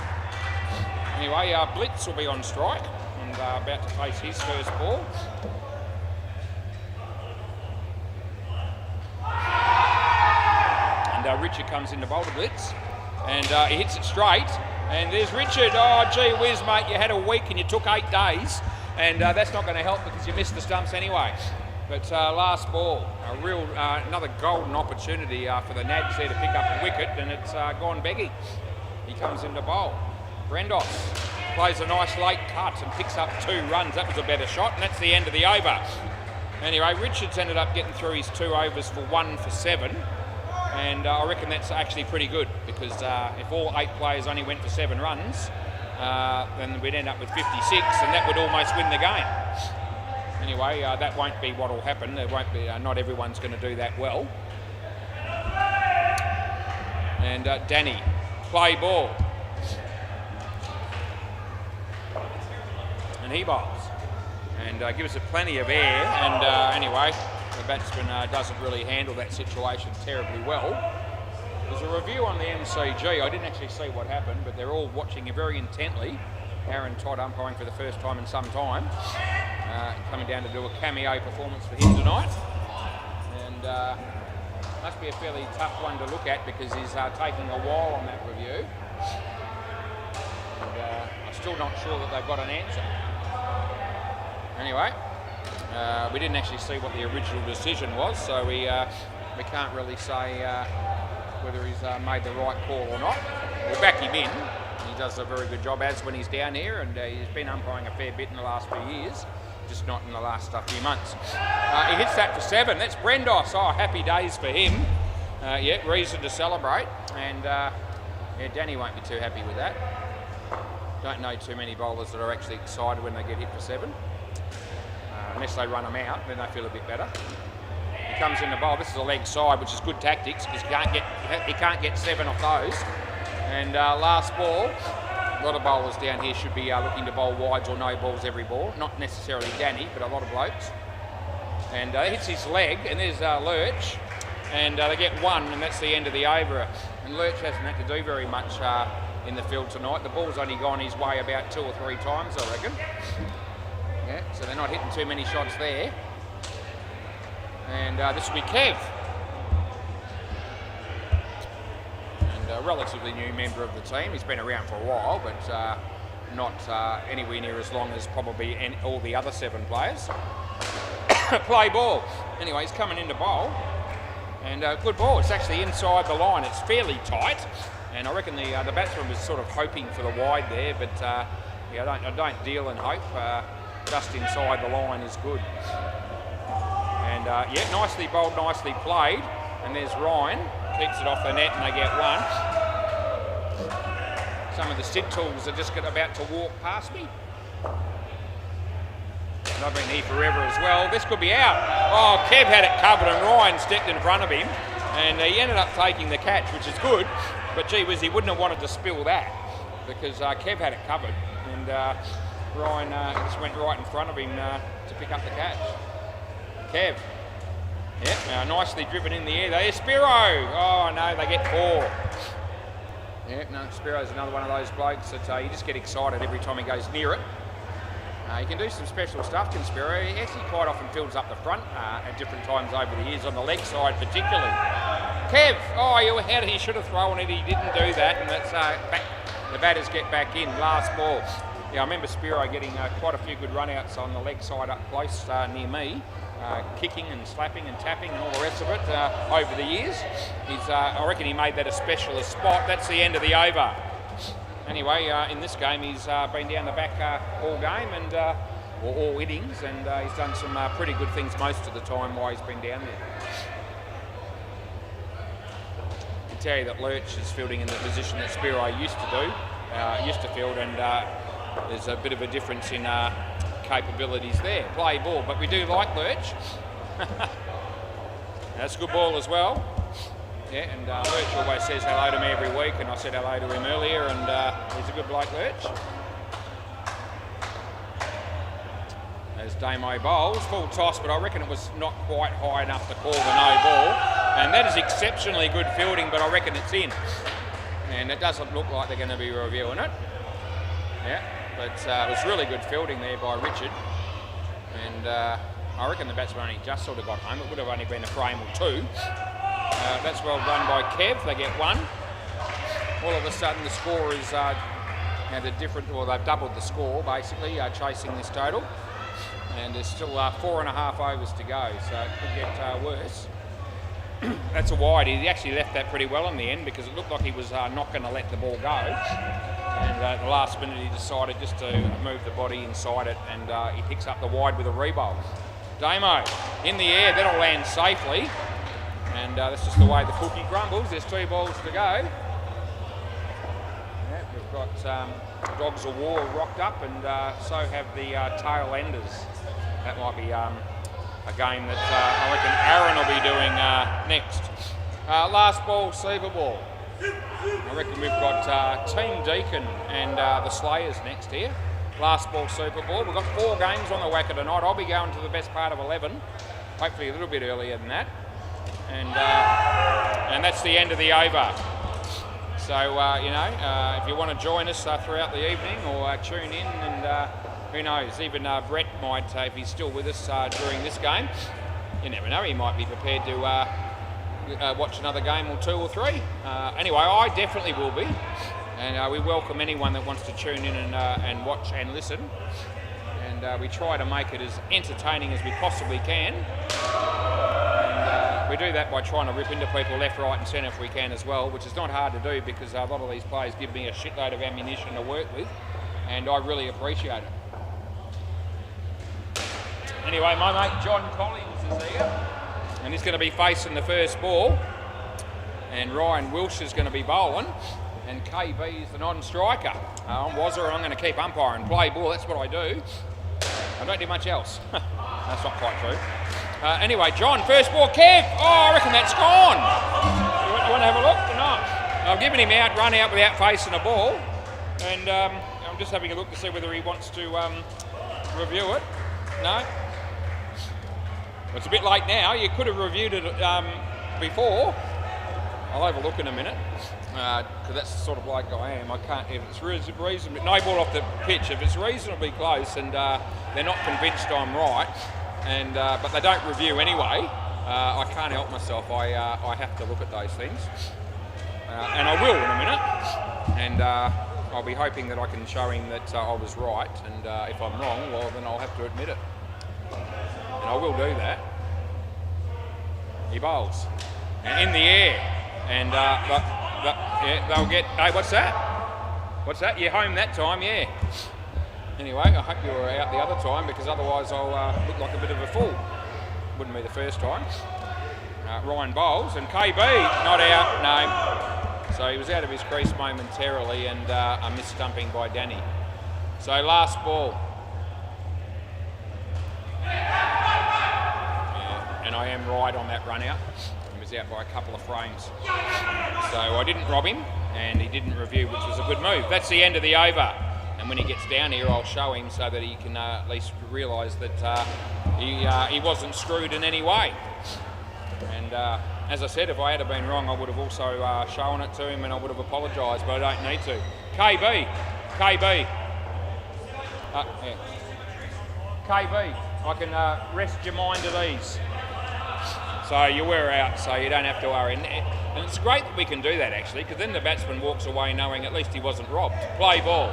Anyway, Blitz will be on strike and about to face his first ball. Richard comes in to bowl the blitz, and he hits it straight. And there's Richard. Oh, gee whiz, mate, you had a week and you took 8 days, and that's not going to help because you missed the stumps anyway. But last ball, another golden opportunity for the Nads there to pick up a wicket, and it's gone beggy. He comes in to bowl. Brendos plays a nice late cut and picks up 2 runs. That was a better shot, and that's the end of the over. Anyway, Richards ended up getting through his 2 overs for 1 for 7. And I reckon that's actually pretty good, because if all 8 players only went for 7 runs, then we'd end up with 56, and that would almost win the game. Anyway, that won't be what will happen. There won't be. Not everyone's going to do that well. And Danny, play ball, and he bowls, and gives it plenty of air. And anyway, the batsman doesn't really handle that situation terribly well. There's a review on the MCG. I didn't actually see what happened, but they're all watching it very intently. Aaron Todd umpiring for the first time in some time, coming down to do a cameo performance for him tonight. And must be a fairly tough one to look at, because he's taking a while on that review. And I'm still not sure that they've got an answer. Anyway, we didn't actually see what the original decision was, so we can't really say whether he's made the right call or not. We'll back him in. He does a very good job as when he's down here, and he's been umpiring a fair bit in the last few years, just not in the last few months. He hits that for 7. That's Brendos. Oh, happy days for him. Yeah, reason to celebrate. And yeah, Danny won't be too happy with that. Don't know too many bowlers that are actually excited when they get hit for 7. Unless they run them out, then they feel a bit better. He comes in the bowl. This is a leg side, which is good tactics, because he can't get 7 off those. And last ball, a lot of bowlers down here should be looking to bowl wides or no balls every ball. Not necessarily Danny, but a lot of blokes. And hits his leg, and there's Lurch, and they get 1, and that's the end of the over. And Lurch hasn't had to do very much in the field tonight. The ball's only gone his way about 2 or 3 times, I reckon. Yeah, so they're not hitting too many shots there. And this will be Kev. And a relatively new member of the team. He's been around for a while, but not anywhere near as long as probably all the other 7 players. Play ball. Anyway, he's coming in to bowl. And good ball. It's actually inside the line. It's fairly tight. And I reckon the batsman was sort of hoping for the wide there, but yeah, I don't deal in hope. Just inside the line is good. And yeah, nicely bowled, nicely played. And there's Ryan, keeps it off the net, and they get 1. Some of the sit tools are just about to walk past me. And I've been here forever as well. This could be out. Oh, Kev had it covered, and Ryan stepped in front of him, and he ended up taking the catch, which is good. But gee whiz, he wouldn't have wanted to spill that, because Kev had it covered, and Ryan just went right in front of him to pick up the catch. Kev. Yeah, nicely driven in the air. There's Spiro. Oh no, they get 4. Yeah, no, Spiro's another one of those blokes that you just get excited every time he goes near it. He can do some special stuff, can Spiro. He actually quite often fields up the front at different times over the years, on the leg side particularly. Kev, oh, he should have thrown it. He didn't do that, and that's back. The batters get back in. Last ball. Yeah, I remember Spiro getting quite a few good run-outs on the leg side up close near me, kicking and slapping and tapping and all the rest of it over the years. I reckon he made that a specialist spot. That's the end of the over. Anyway, in this game, he's been down the back all game, and or all innings, and he's done some pretty good things most of the time while he's been down there. I can tell you that Lurch is fielding in the position that Spiro used to field, and there's a bit of a difference in capabilities there. Play ball, but we do like Lurch. That's a good ball as well. Yeah, and Lurch always says hello to me every week, and I said hello to him earlier, and he's a good bloke, Lurch. As Damo bowls, full toss, but I reckon it was not quite high enough to call the no ball. And that is exceptionally good fielding, but I reckon it's in. And it doesn't look like they're going to be reviewing it. Yeah, but it was really good fielding there by Richard. And I reckon the batsman only just sort of got home. It would have only been a frame or 2. That's well done by Kev. They get 1. All of a sudden the score is they've doubled the score basically, chasing this total. And there's still 4.5 overs to go, so it could get worse. That's a wide. He actually left that pretty well in the end because it looked like he was not going to let the ball go. And at the last minute he decided just to move the body inside it, and he picks up the wide with a rebowl. Damo in the air, that'll land safely. And that's just the way the cookie crumbles. There's 2 balls to go. Yeah, we've got Dogs of War rocked up, and so have the tail enders. That might be a game that I reckon Aaron will be doing next. Last ball, Super Ball. I reckon we've got Team Deacon and the Slayers next here. Last ball, Super Ball. We've got 4 games on the WACA tonight. I'll be going to the best part of 11, hopefully a little bit earlier than that. And that's the end of the over. So, if you want to join us throughout the evening or tune in, and who knows, even Brett might, if he's still with us during this game, you never know, he might be prepared to watch another game or 2 or 3. Anyway, I definitely will be, and we welcome anyone that wants to tune in and watch and listen. And we try to make it as entertaining as we possibly can. We do that by trying to rip into people left, right and centre if we can as well, which is not hard to do because a lot of these players give me a shitload of ammunition to work with, and I really appreciate it. Anyway, my mate John Collins is here, and he's going to be facing the first ball, and Ryan Wilsh is going to be bowling, and KB is the non-striker. I'm Wazza, and I'm going to keep umpiring, play ball, that's what I do. I don't do much else. That's not quite true. Anyway, John, first ball, Kev. Oh, I reckon that's gone. You want to have a look or not? I've given him out, run out without facing a ball. And I'm just having a look to see whether he wants to review it. No? It's a bit late now. You could have reviewed it before. I'll have a look in a minute. Because that's the sort of bloke I am. I can't, if it's reasonably, no ball off the pitch, if it's reasonably close and they're not convinced I'm right, and but they don't review anyway, I can't help myself. I have to look at those things, and I will in a minute, and I'll be hoping that I can show him that I was right, and if I'm wrong, well then I'll have to admit it, and I will do that. He bowls, and in the air, and yeah, they'll get. Hey, what's that? What's that? You're home that time, yeah. Anyway, I hope you were out the other time because otherwise I'll look like a bit of a fool. Wouldn't be the first time. Ryan bowls and KB not out, no. So he was out of his crease momentarily and a mis-stumping by Danny. So last ball. Yeah, and I am right on that run out. He was out by a couple of frames. So I didn't rob him and he didn't review, which was a good move. That's the end of the over. And when he gets down here, I'll show him so that he can at least realise that he wasn't screwed in any way. And as I said, if I had been wrong, I would have also shown it to him and I would have apologised, but I don't need to. KB. Yeah. KB, I can rest your mind at ease. So you were out, so you don't have to worry. And it's great that we can do that actually, because then the batsman walks away knowing at least he wasn't robbed. Play ball.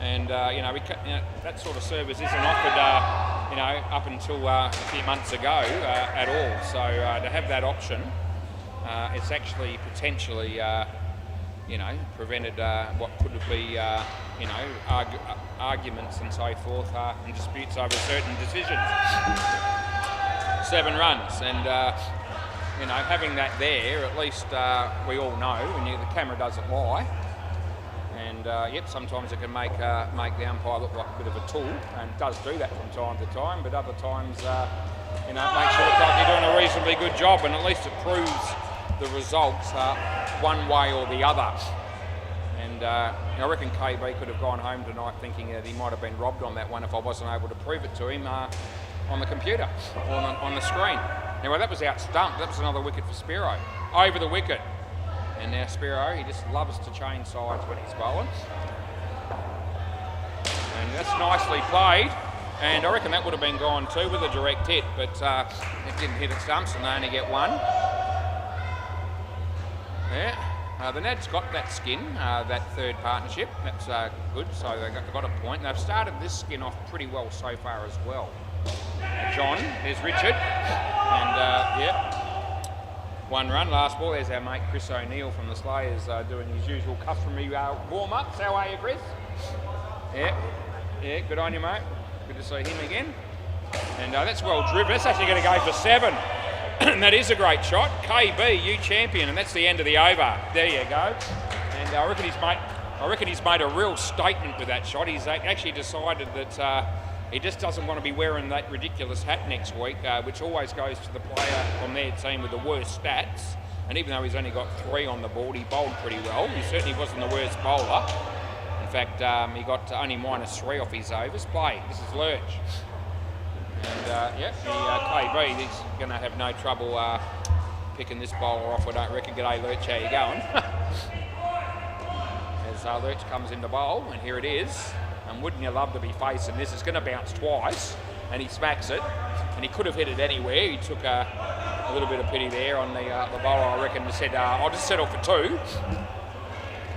And that sort of service isn't offered, up until a few months ago at all. So to have that option, it's actually potentially, prevented what could be, arguments and so forth and disputes over certain decisions. 7 runs, and having that there, at least we all know, and the camera doesn't lie. And sometimes it can make the umpire look like a bit of a tool, and it does do that from time to time. But other times, it makes you look like you're doing a reasonably good job, and at least it proves the results one way or the other. And I reckon KB could have gone home tonight thinking that he might have been robbed on that one if I wasn't able to prove it to him on the computer or on the screen. Anyway, that was out stumped. That was another wicket for Spiro. Over the wicket. And now Spiro, he just loves to change sides when he's bowling. And that's nicely played. And I reckon that would have been gone too with a direct hit, but it didn't hit at stumps and they only get 1. Yeah, the Nads got that skin, that third partnership. That's good, so they got a point. They've started this skin off pretty well so far as well. John, there's Richard, and one run, last ball. There's our mate Chris O'Neill from the Slayers doing his usual customary warm-ups. How are you, Chris? Yeah, good on you, mate. Good to see him again. And that's well driven. That's actually going to go for 7. And that is a great shot. KB, you champion, and that's the end of the over. There you go. And I reckon he's made a real statement with that shot. He's actually decided that he just doesn't want to be wearing that ridiculous hat next week, which always goes to the player on their team with the worst stats. And even though he's only got 3 on the board, he bowled pretty well. He certainly wasn't the worst bowler. In fact, he got only -3 off his overs. Play. This is Lurch. And KB, he's going to have no trouble picking this bowler off, I don't reckon. G'day, Lurch, how you going? As Lurch comes into bowl, and here it is. And wouldn't you love to be facing this? It's going to bounce twice, and he smacks it. And he could have hit it anywhere. He took a little bit of pity there on the bowler, I reckon, and said, I'll just settle for 2.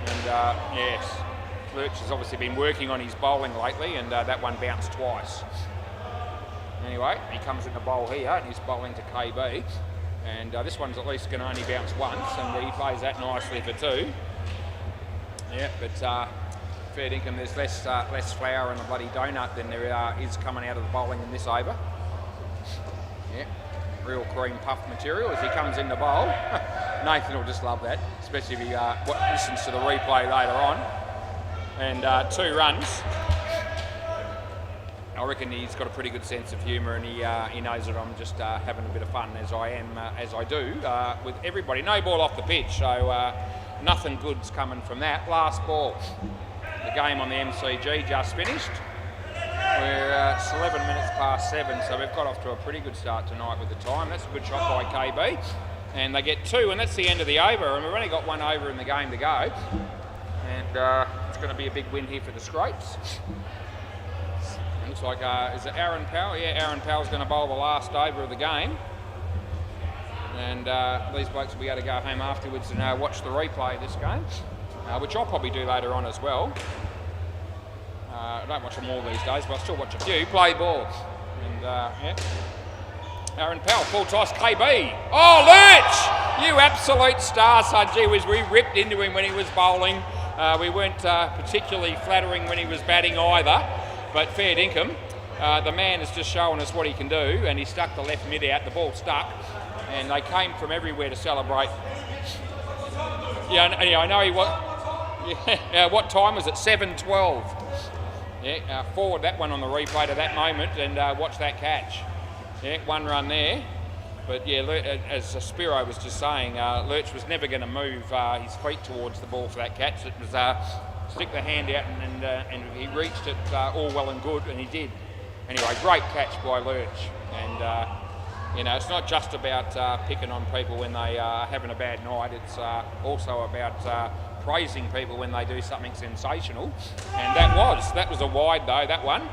And yes, Lurch has obviously been working on his bowling lately, and that one bounced twice. Anyway, he comes in the bowl here, and he's bowling to KB. And this one's at least going to only bounce once, and he plays that nicely for 2. Yeah, but fair dinkum, there's less flour in a bloody donut than there is coming out of the bowling in this over. Yeah, real cream puff material as he comes in the bowl. Nathan will just love that, especially if he listens to the replay later on. And 2 runs. I reckon he's got a pretty good sense of humour, and he knows that I'm just having a bit of fun as I do with everybody. No ball off the pitch, so nothing good's coming from that. Last ball. The game on the MCG just finished. We're 11 minutes past 7, so we've got off to a pretty good start tonight with the time. That's a good shot by KB. And they get 2, and that's the end of the over. And we've only got 1 over in the game to go. And it's going to be a big win here for the Scrapes. Looks like, is it Aaron Powell? Yeah, Aaron Powell's going to bowl the last over of the game. And these blokes will be able to go home afterwards and watch the replay of this game, which I'll probably do later on as well. I don't watch them all these days, but I still watch a few. Play ball. And, yeah. Aaron Powell, full toss, KB. Oh, Lurch! You absolute star, son. Gee whiz, we ripped into him when he was bowling. We weren't particularly flattering when he was batting either. But fair dinkum, the man has just shown us what he can do, and he stuck the left mid out, the ball stuck, and they came from everywhere to celebrate. Yeah, I know he was. Yeah, what time was it? 7:12. Yeah, forward that one on the replay to that moment, and watch that catch. Yeah, 1 run there. But yeah, as Spiro was just saying, Lurch was never going to move his feet towards the ball for that catch. It was stick the hand out, and he reached it all well and good, and he did. Anyway, great catch by Lurch. And it's not just about picking on people when they are having a bad night. It's also about praising people when they do something sensational. And that was a wide though, that one.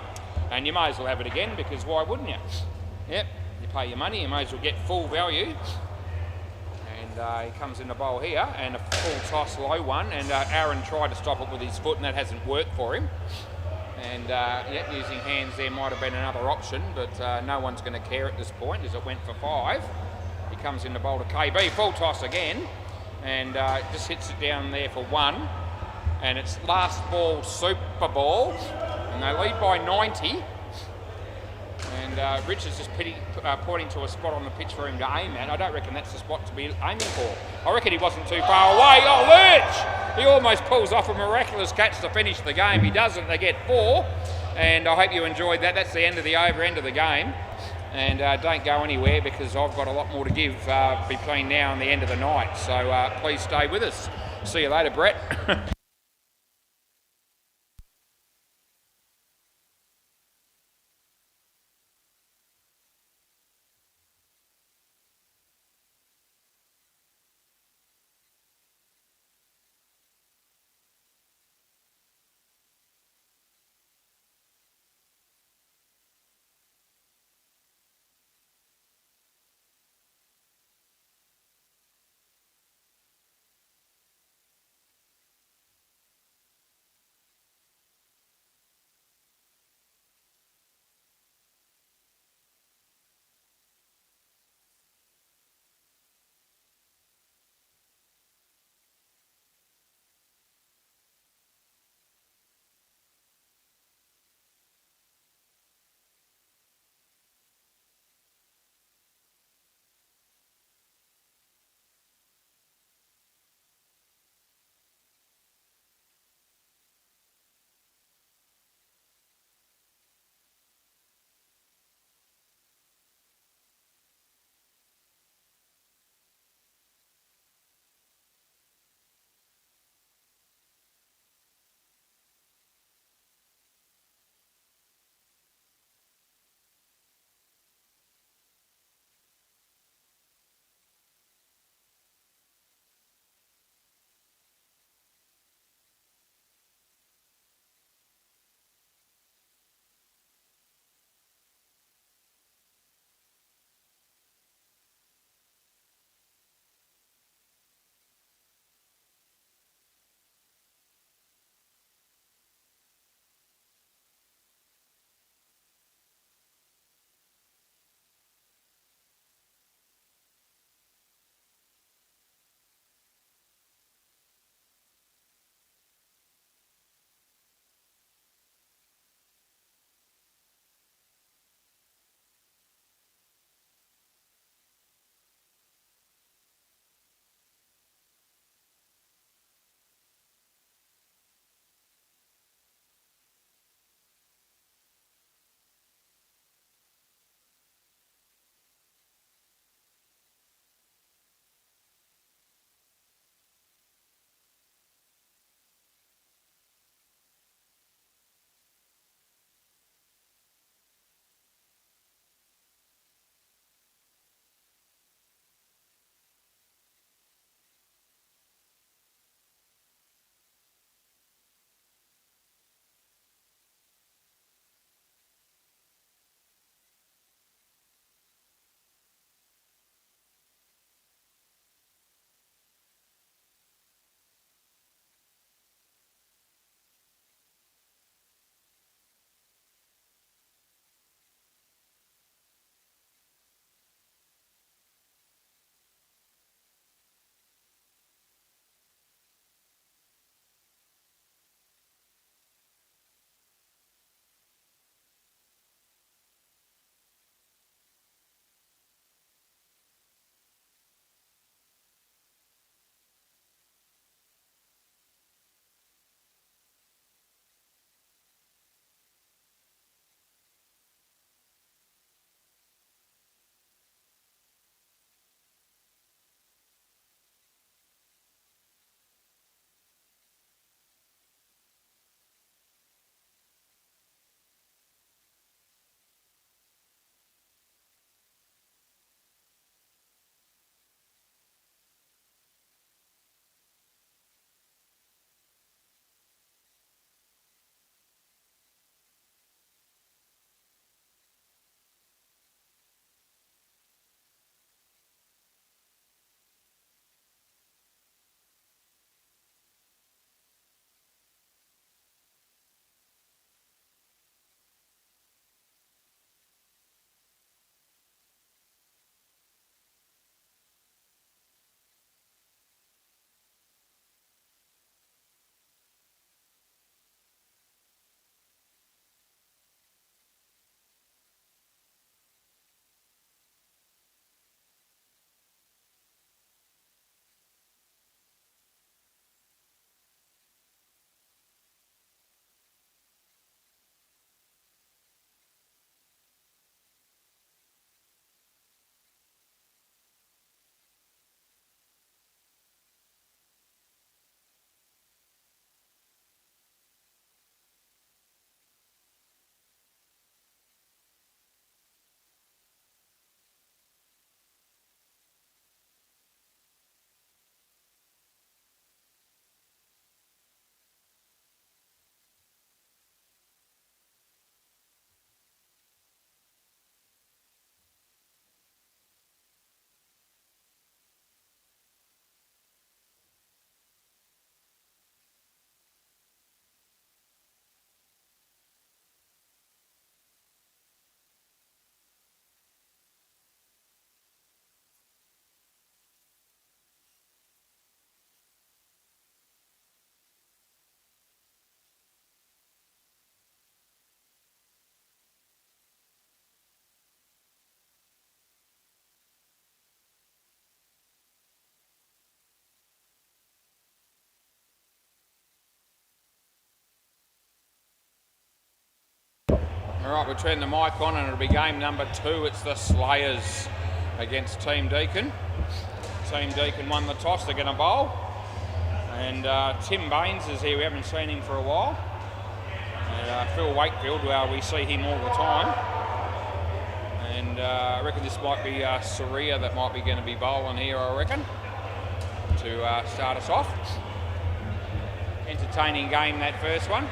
And you may as well have it again, because why wouldn't you? Yep, you pay your money, you may as well get full value. And he comes in the bowl here, and a full toss low one, and Aaron tried to stop it with his foot, and that hasn't worked for him. And using hands there might have been another option, but no one's going to care at this point as it went for 5. He comes in the bowl to KB, full toss again, and just hits it down there for 1. And it's last ball, super ball, and they lead by 90. And Rich is just pointing to a spot on the pitch for him to aim at. I don't reckon that's the spot to be aiming for. I reckon he wasn't too far away. Oh, Lurch! He almost pulls off a miraculous catch to finish the game. He doesn't. They get 4. And I hope you enjoyed that. That's the end of the over, end of the game. And don't go anywhere, because I've got a lot more to give between now and the end of the night. So please stay with us. See you later, Brett. All right, we'll turn the mic on and it'll be game number 2. It's the Slayers against Team Deacon. Team Deacon won the toss. They're going to bowl. And Tim Baines is here. We haven't seen him for a while. And Phil Wakefield, well, we see him all the time. And I reckon this might be Saria that might be going to be bowling here, I reckon, to start us off. Entertaining game, that first one.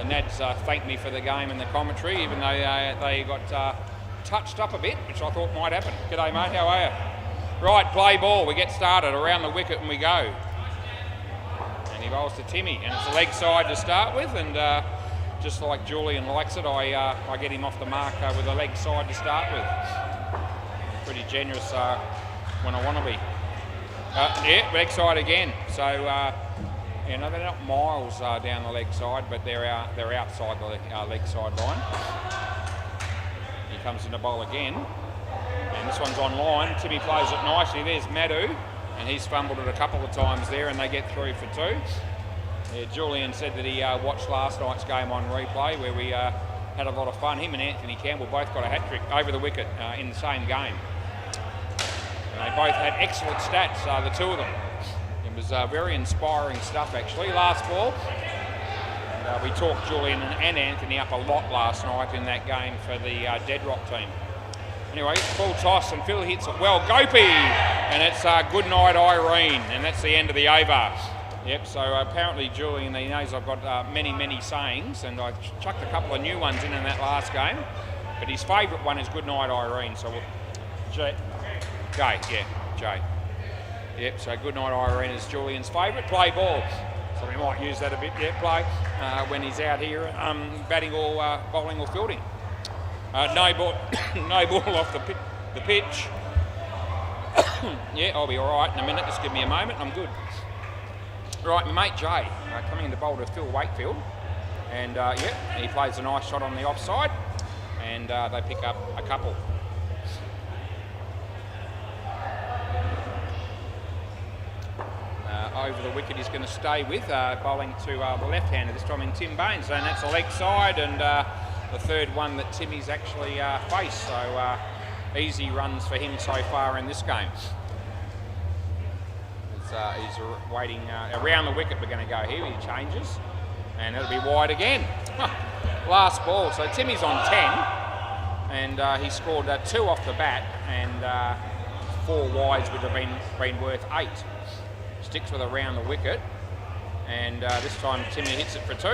Nad's thanked me for the game and the commentary, even though they got touched up a bit, which I thought might happen. G'day, mate, how are you? Right, play ball. We get started. Around the wicket and we go. And he bowls to Timmy, and it's a leg side to start with, and just like Julian likes it, I get him off the mark with a leg side to start with. Pretty generous when I want to be. Yeah, leg side again. So, you know, they're not miles down the leg side, but they're outside the leg side line. He comes in the bowl again, and this one's on line. Timmy plays it nicely. There's Madhu, and he's fumbled it a couple of times there, and they get through for 2. Yeah, Julian said that he watched last night's game on replay, where we had a lot of fun. Him and Anthony Campbell both got a hat-trick over the wicket in the same game. And they both had excellent stats, the two of them. It was very inspiring stuff, actually. Last ball. And, we talked Julian and Anthony up a lot last night in that game for the Dead Rock team. Anyway, full toss, and Phil hits it well. Gopi! And it's good night, Irene. And that's the end of the over. Yep, so apparently Julian, he knows I've got many sayings, and I chucked a couple of new ones in that last game. But his favourite one is good night, Irene. So Jay. Yep, so good night, Irene is Julian's favourite. Play ball. So we might use that a bit, play, when he's out here batting or bowling or fielding. No ball, no ball off the pitch. Yeah, I'll be all right in a minute. Just give me a moment. I'm good. Right, my mate Jay coming in to bowl to Phil Wakefield, and he plays a nice shot on the offside, and they pick up a couple. Over the wicket he's going to stay with, bowling to the left-hander, this time in Tim Baines, and that's a leg side, and the third one that Timmy's actually faced, so easy runs for him so far in this game. He's waiting around the wicket. We're going to go here. He changes, and it'll be wide again. Last ball. So Timmy's on 10, and he scored 2 off the bat, and 4 wides would have been worth 8. Sticks with around the wicket, and this time Timmy hits it for 2,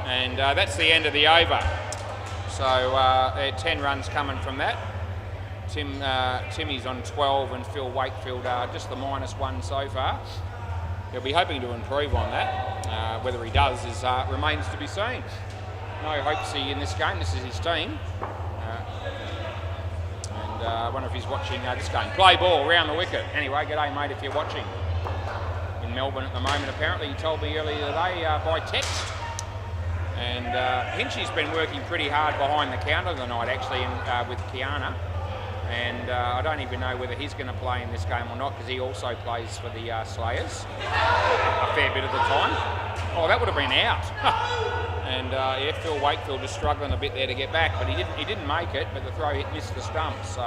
and that's the end of the over. So 10 runs coming from that. Timmy's on 12, and Phil Wakefield just the -1 so far. He'll be hoping to improve on that. Whether he does remains to be seen. No hopesy in this game. This is his team. And I wonder if he's watching this game. Play ball around the wicket. Anyway, g'day mate if you're watching. In Melbourne at the moment, apparently. He told me earlier today by text. And Hinchy's been working pretty hard behind the counter tonight, actually, with Kiana. And I don't even know whether he's going to play in this game or not, because he also plays for the Slayers a fair bit of the time. Oh, that would have been out. And Phil Wakefield just struggling a bit there to get back, but he didn't make it, but the throw missed the stump, so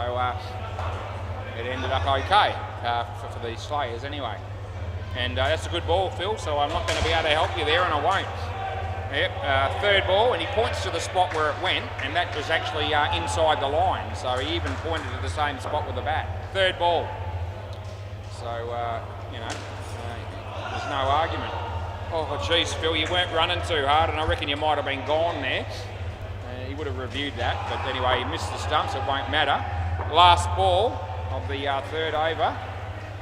it ended up okay for the Slayers anyway. And that's a good ball, Phil, so I'm not going to be able to help you there, and I won't. Yep, third ball, and he points to the spot where it went, and that was actually inside the line, so he even pointed to the same spot with the bat. Third ball. So, there's no argument. Oh, geez, Phil, you weren't running too hard, and I reckon you might have been gone there. He would have reviewed that, but anyway, he missed the stumps, it won't matter. Last ball of the third over.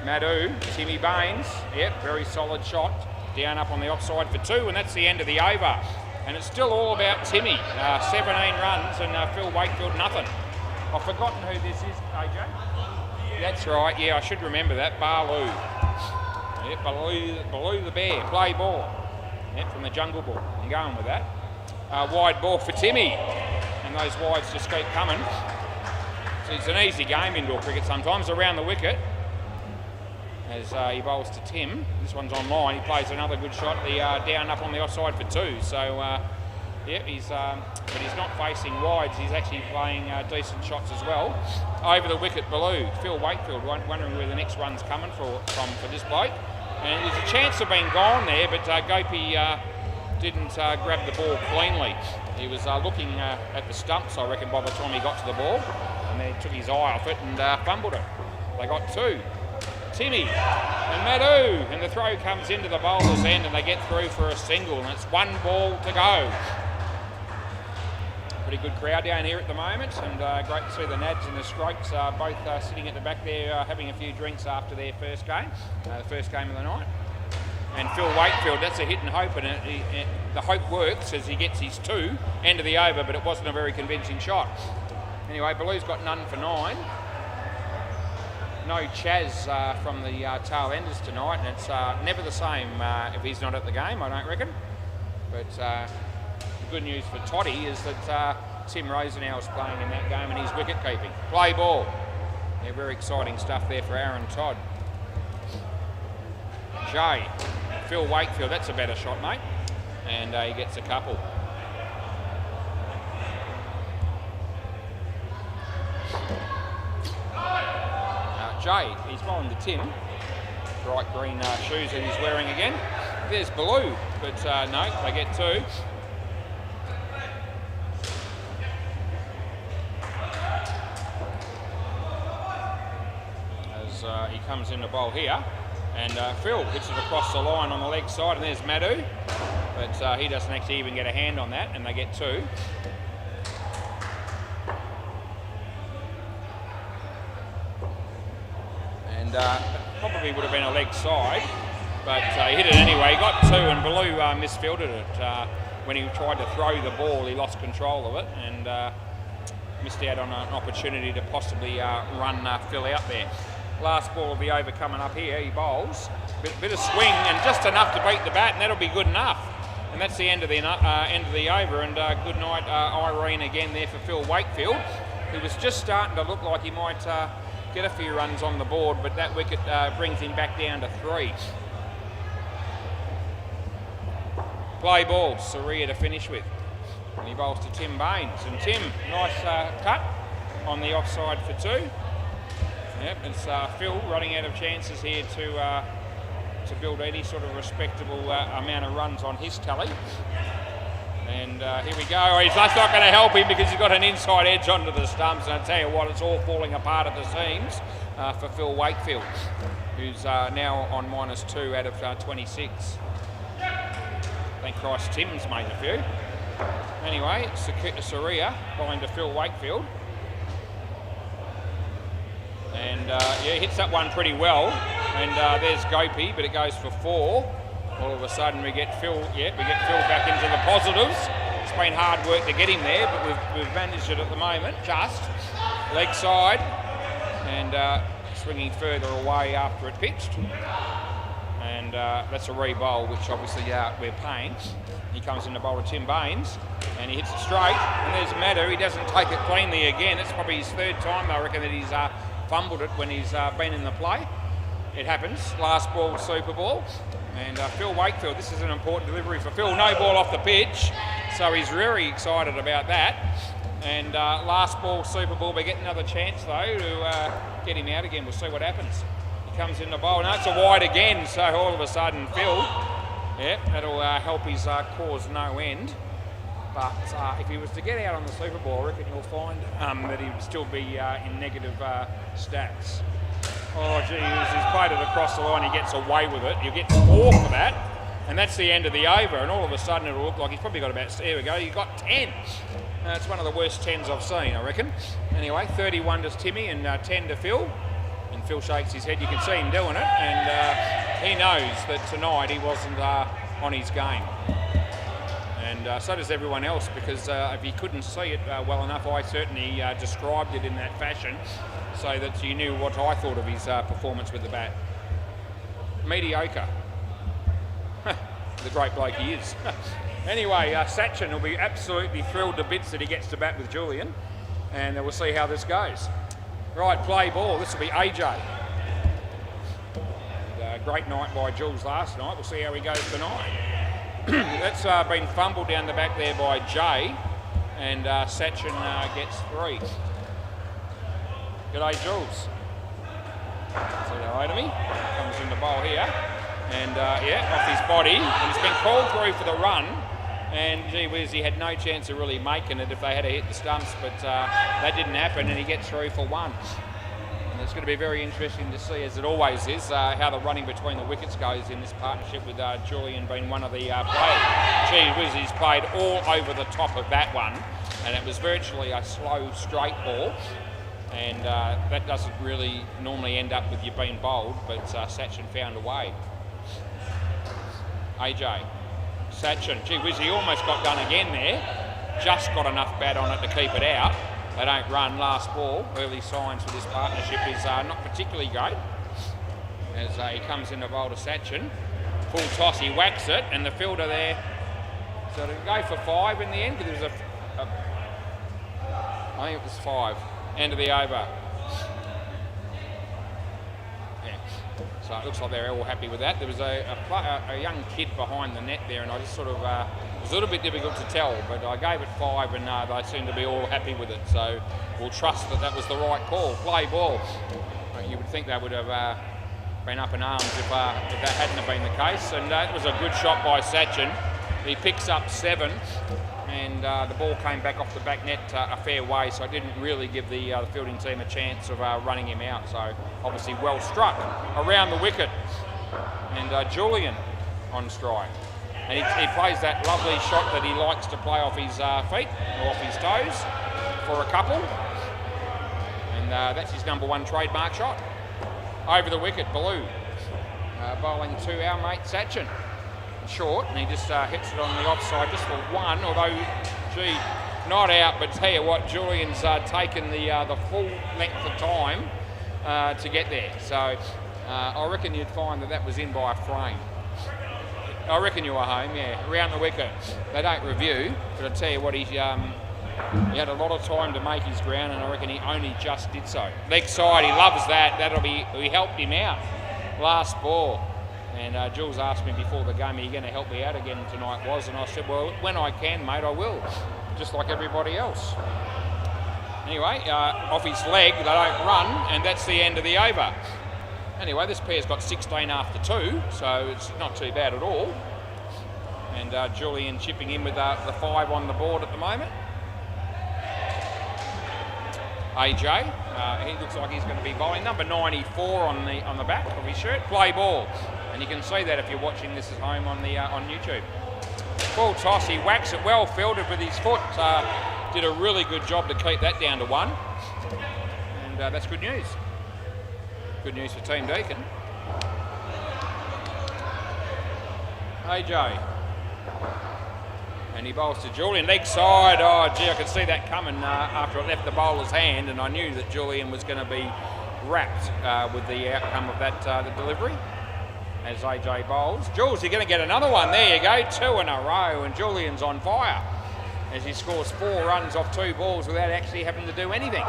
Madhu, Timmy Baines, yep, very solid shot. Down up on the offside for 2, and that's the end of the over. And it's still all about Timmy. 17 runs, and Phil Wakefield, nothing. I've forgotten who this is, AJ. That's right, yeah, I should remember that. Baloo. Yep, Baloo the bear. Play ball. Yep, from the Jungle Ball. I'm going with that. Wide ball for Timmy. And those wides just keep coming. So it's an easy game, indoor cricket sometimes, around the wicket. As he bowls to Tim. This one's on line. He plays another good shot. The down up on the offside for 2. So Yep, but he's not facing wides. He's actually playing decent shots as well. Over the wicket, Baloo. Phil Wakefield wondering where the next run's coming from for this bloke. And there's a chance of being gone there, but Gopi didn't grab the ball cleanly. He was looking at the stumps, I reckon, by the time he got to the ball, and then he took his eye off it and fumbled it. They got two. Timmy and Madhu, and the throw comes into the bowler's end, and they get through for a single, and it's 1 ball to go. Pretty good crowd down here at the moment, and great to see the Nads and the Strokes both sitting at the back there having a few drinks after their first game, the first game of the night. And Phil Wakefield, that's a hit and hope, and the hope works as he gets his 2, end of the over, but it wasn't a very convincing shot. Anyway, Baloo's got none for 9. No Chaz from the tail enders tonight, and it's never the same if he's not at the game, I don't reckon. But the good news for Toddy is that Tim Rosenau's playing in that game and he's wicket keeping. Play ball. Yeah, very exciting stuff there for Aaron Todd. Jay, Phil Wakefield, that's a better shot, mate. And he gets a couple. Jay, he's bowling to Tim. Bright green shoes that he's wearing again. There's Baloo, but no, they get 2. As he comes in to bowl here, and Phil hits it across the line on the leg side, and there's Madhu, but he doesn't actually even get a hand on that, and they get 2. Probably would have been a leg side, but he hit it anyway. He got 2, and Baloo misfielded it. When he tried to throw the ball, he lost control of it and missed out on an opportunity to possibly run Phil out there. Last ball of the over coming up here. He bowls, bit of swing, and just enough to beat the bat, and that'll be good enough. And that's the end of the over. And good night, Irene again there for Phil Wakefield, who was just starting to look like he might get a few runs on the board, but that wicket brings him back down to 3. Play ball, Saria to finish with. And he bowls to Tim Baines. And Tim, nice cut on the offside for 2. Yep, it's Phil running out of chances here to build any sort of respectable amount of runs on his tally. And here we go. That's not going to help him because he's got an inside edge onto the stumps. And I tell you what, it's all falling apart at the seams for Phil Wakefield, who's now on -2 out of 26. Thank Christ Tim's made a few. Anyway, Saria bowling to Phil Wakefield. And yeah, hits that one pretty well. And there's Gopi, but it goes for 4. All of a sudden we get Phil back into the positives. It's been hard work to get him there, but we've managed it at the moment. Just leg side and swinging further away after it pitched. And that's a re-bowl, which obviously we're paying. He comes in to bowl to Tim Baines, and he hits it straight. And there's Madhu. He doesn't take it cleanly again. It's probably his 3rd time, I reckon, that he's fumbled it when he's been in the play. It happens. Last ball, super ball. And Phil Wakefield, this is an important delivery for Phil. No ball off the pitch, so he's very excited about that. And last ball, super ball. We get another chance, though, to get him out again. We'll see what happens. He comes in the bowl. No, it's a wide again, so all of a sudden, Phil, that'll help his cause no end. But if he was to get out on the super ball, I reckon you'll find that he would still be in negative stats. Oh, geez, he's played it across the line, he gets away with it. You get 4 for that, and that's the end of the over, and all of a sudden it'll look like he's probably got about, there we go, he got 10. It's one of the worst 10s I've seen, I reckon. Anyway, 31 to Timmy and 10 to Phil, and Phil shakes his head, you can see him doing it, and he knows that tonight he wasn't on his game. And so does everyone else, because if he couldn't see it well enough, I certainly described it in that fashion, so that you knew what I thought of his performance with the bat. Mediocre. The great bloke he is. Anyway, Sachin will be absolutely thrilled to bits that he gets to bat with Julian, and we'll see how this goes. Right, play ball. This will be AJ. And, great night by Jules last night. We'll see how he goes tonight. That's been fumbled down the back there by Jay, and Sachin gets 3. G'day, Jules. Say hello to me. Comes in the bowl here, and off his body, and he's been called through for the run. And gee whiz, he had no chance of really making it if they had to hit the stumps, but that didn't happen, and he gets through for 1. And it's going to be very interesting to see, as it always is, how the running between the wickets goes in this partnership, with Julian being one of the players. Gee whiz, he's played all over the top of that one, and it was virtually a slow, straight ball. And that doesn't really normally end up with you being bowled, but Sachin found a way. AJ. Sachin, gee whiz, he almost got done again there. Just got enough bat on it to keep it out. They don't run last ball. Early signs for this partnership is not particularly great. As he comes in the bowl to Sachin. Full toss, he whacks it, and the fielder there. So to go for 5 in the end, because there was I think it was 5. End of the over. So it looks like they're all happy with that. There was a young kid behind the net there, and I just sort of, it was a little bit difficult to tell, but I gave it 5, and they seem to be all happy with it. So we'll trust that that was the right call. Play ball. You would think they would have been up in arms if that hadn't have been the case. And that was a good shot by Sachin. He picks up 7. And the ball came back off the back net a fair way, so it didn't really give the fielding team a chance of running him out. So obviously well struck around the wicket. And Julian on strike. And he plays that lovely shot that he likes to play off his feet, or off his toes, for a couple. And that's his number 1 trademark shot. Over the wicket, Blue. Bowling to our mate Sachin. Short, and he just hits it on the offside just for 1, although, gee, not out, but tell you what, Julian's taken the full length of time to get there. So I reckon you'd find that was in by a frame. I reckon you were home, yeah, around the wicket. They don't review, but I tell you what, he had a lot of time to make his ground, and I reckon he only just did so. Leg side, he loves that. We helped him out. Last ball. And Jules asked me before the game, are you going to help me out again tonight, and I said, well, when I can, mate, I will, just like everybody else. Anyway, off his leg, they don't run, and that's the end of the over. Anyway, this pair's got 16 after 2, so it's not too bad at all. And Julian chipping in with the 5 on the board at the moment. AJ, he looks like he's going to be bowling. Number 94 on the back of his shirt. Play ball. And you can see that if you're watching this at home on YouTube. Full toss, he whacks it well, fielded with his foot. Did a really good job to keep that down to 1. And that's good news. Good news for Team Deakin. AJ. And he bowls to Julian, leg side. Oh, gee, I could see that coming after it left the bowler's hand, and I knew that Julian was going to be wrapped with the outcome of that the delivery. As AJ bowls. Jules, you're going to get another one. There you go, 2 in a row, and Julian's on fire as he scores 4 runs off 2 balls without actually having to do anything.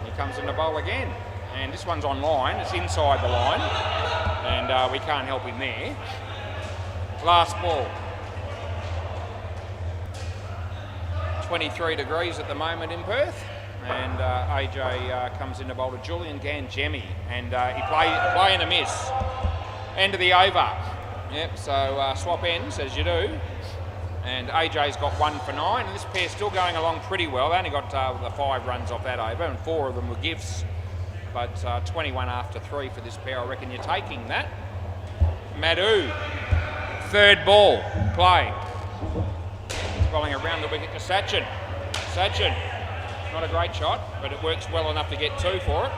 He comes in the bowl again, and this one's on line. It's inside the line, and we can't help him there. Last ball. 23 degrees at the moment in Perth. And AJ comes in to bowl to Julian Ganjemi, and he play and a miss. End of the over. Yep, so swap ends as you do. And AJ's got 1 for 9, and this pair's still going along pretty well. They only got the 5 runs off that over, and 4 of them were gifts. But 21 after 3 for this pair. I reckon you're taking that. Madhu, 3rd ball, play. He's bowling around the wicket to Sachin. Sachin. Not a great shot, but it works well enough to get 2 for it.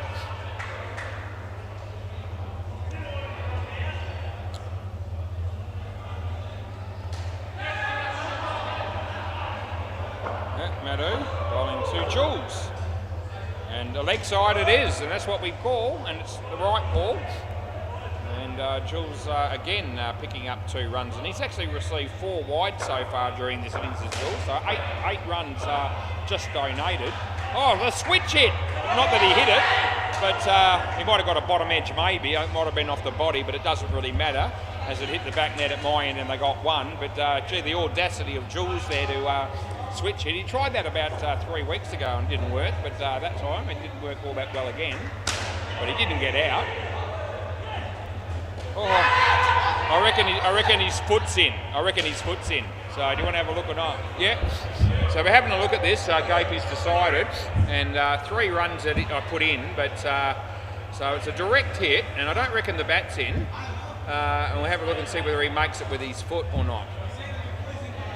Madhu bowling to Jules. And a leg side it is, and that's what we call, and it's the right call. And Jules again picking up 2 runs, and he's actually received 4 wide so far during this innings as Jules. So 8 runs just donated. Oh, the switch hit. Not that he hit it, but he might have got a bottom edge maybe. It might have been off the body, but it doesn't really matter. as it hit the back net at my end and they got one. But gee, the audacity of Jules there to switch it. He tried that about 3 weeks ago and didn't work, but that time it didn't work all that well again. But he didn't get out. Oh, I reckon his foot's in. So do you want to have a look or not? Yeah. So we're having a look at this. Gapey's decided, and 3 runs that I put in, but so it's a direct hit, and I don't reckon the bat's in. And we'll have a look and see whether he makes it with his foot or not.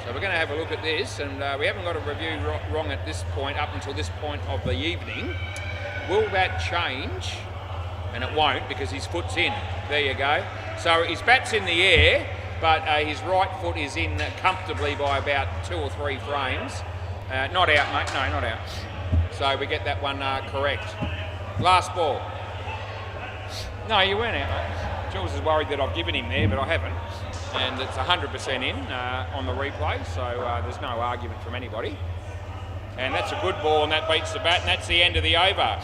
So we're going to have a look at this, and we haven't got a review wrong at this point, up until this point of the evening. Will that change? And it won't, because his foot's in. There you go. So his bat's in the air, but his right foot is in comfortably by about 2 or 3 frames. Not out, mate. No, not out. So we get that one correct. Last ball. No, you weren't out, mate. Jules is worried that I've given him there, but I haven't. And it's 100% in on the replay, so there's no argument from anybody. And that's a good ball, and that beats the bat, and that's the end of the over.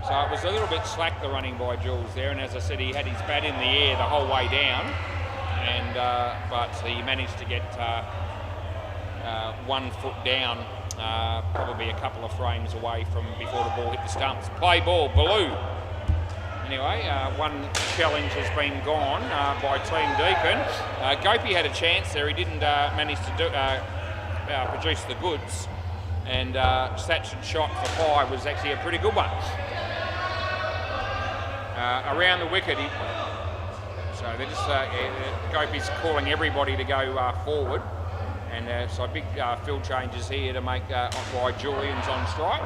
So it was a little bit slack, the running by Jules there, and as I said, he had his bat in the air the whole way down, and but he managed to get 1 foot down, probably a couple of frames away from before the ball hit the stumps. Play ball, Baloo. Anyway, one challenge has been gone by Team Deacon. Gopey had a chance there. He didn't manage to do, produce the goods, and Satchin's shot for 5 was actually a pretty good one. Around the wicket, so they're just Gopey's calling everybody to go forward, and so big field changes here to make why Julian's on strike.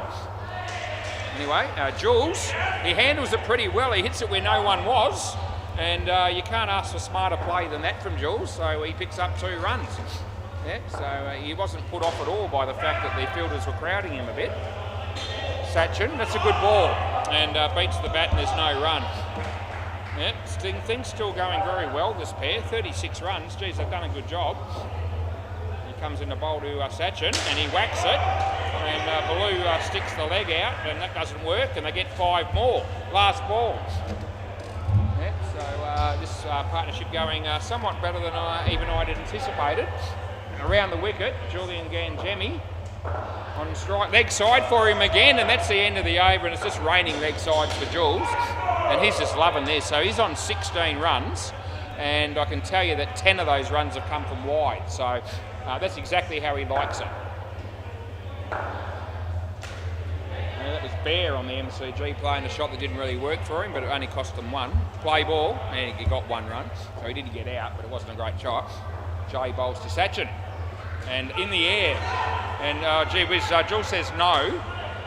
Anyway, Jules, he handles it pretty well. He hits it where no one was, and you can't ask for smarter play than that from Jules. So he picks up 2 runs. Yeah, so he wasn't put off at all by the fact that the fielders were crowding him a bit. Satchin, that's a good ball, and beats the bat, and there's no run. Yeah, things still going very well, this pair. 36 runs. Geez, they've done a good job. He comes in the bowl to Satchin, and he whacks it, and Baloo sticks the leg out, and that doesn't work, and they get 5 more. Last ball. Yeah, so this partnership going somewhat better than even I'd anticipated. Around the wicket, Julian Gangemi on strike, leg side for him again, and that's the end of the over, and it's just raining leg sides for Jules, and he's just loving this. So he's on 16 runs, and I can tell you that 10 of those runs have come from wide, so that's exactly how he likes it. That was Bear on the MCG playing a shot that didn't really work for him, but it only cost them 1. Play ball, and he got 1 run, so he didn't get out, but it wasn't a great shot. Jay bowls to Satchin, and in the air, and gee whiz, Jules says no,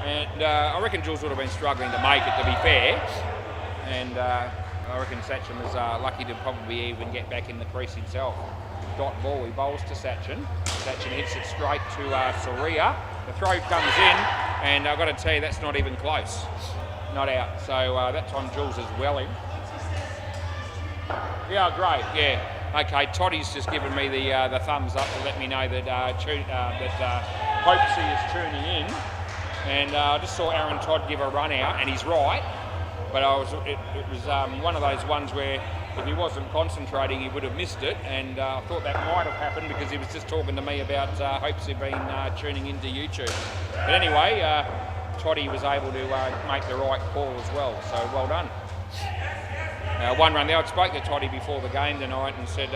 and I reckon Jules would have been struggling to make it, to be fair, and I reckon Satchin was lucky to probably even get back in the crease himself. Dot ball, he bowls to Satchin. Satchin hits it straight to Saria. The throw comes in, and I've got to tell you, that's not even close. Not out. So that time Jules is welling. Yeah, great, yeah. Okay, Toddy's just given me the thumbs up to let me know that Hopesy is tuning in. And I just saw Aaron Todd give a run out, and he's right. But it was one of those ones where if he wasn't concentrating, he would have missed it. And I thought that might have happened because he was just talking to me about Hopesy being tuning into YouTube. But anyway, Toddy was able to make the right call as well. So well done. 1 run there. I spoke to Toddy before the game tonight and said,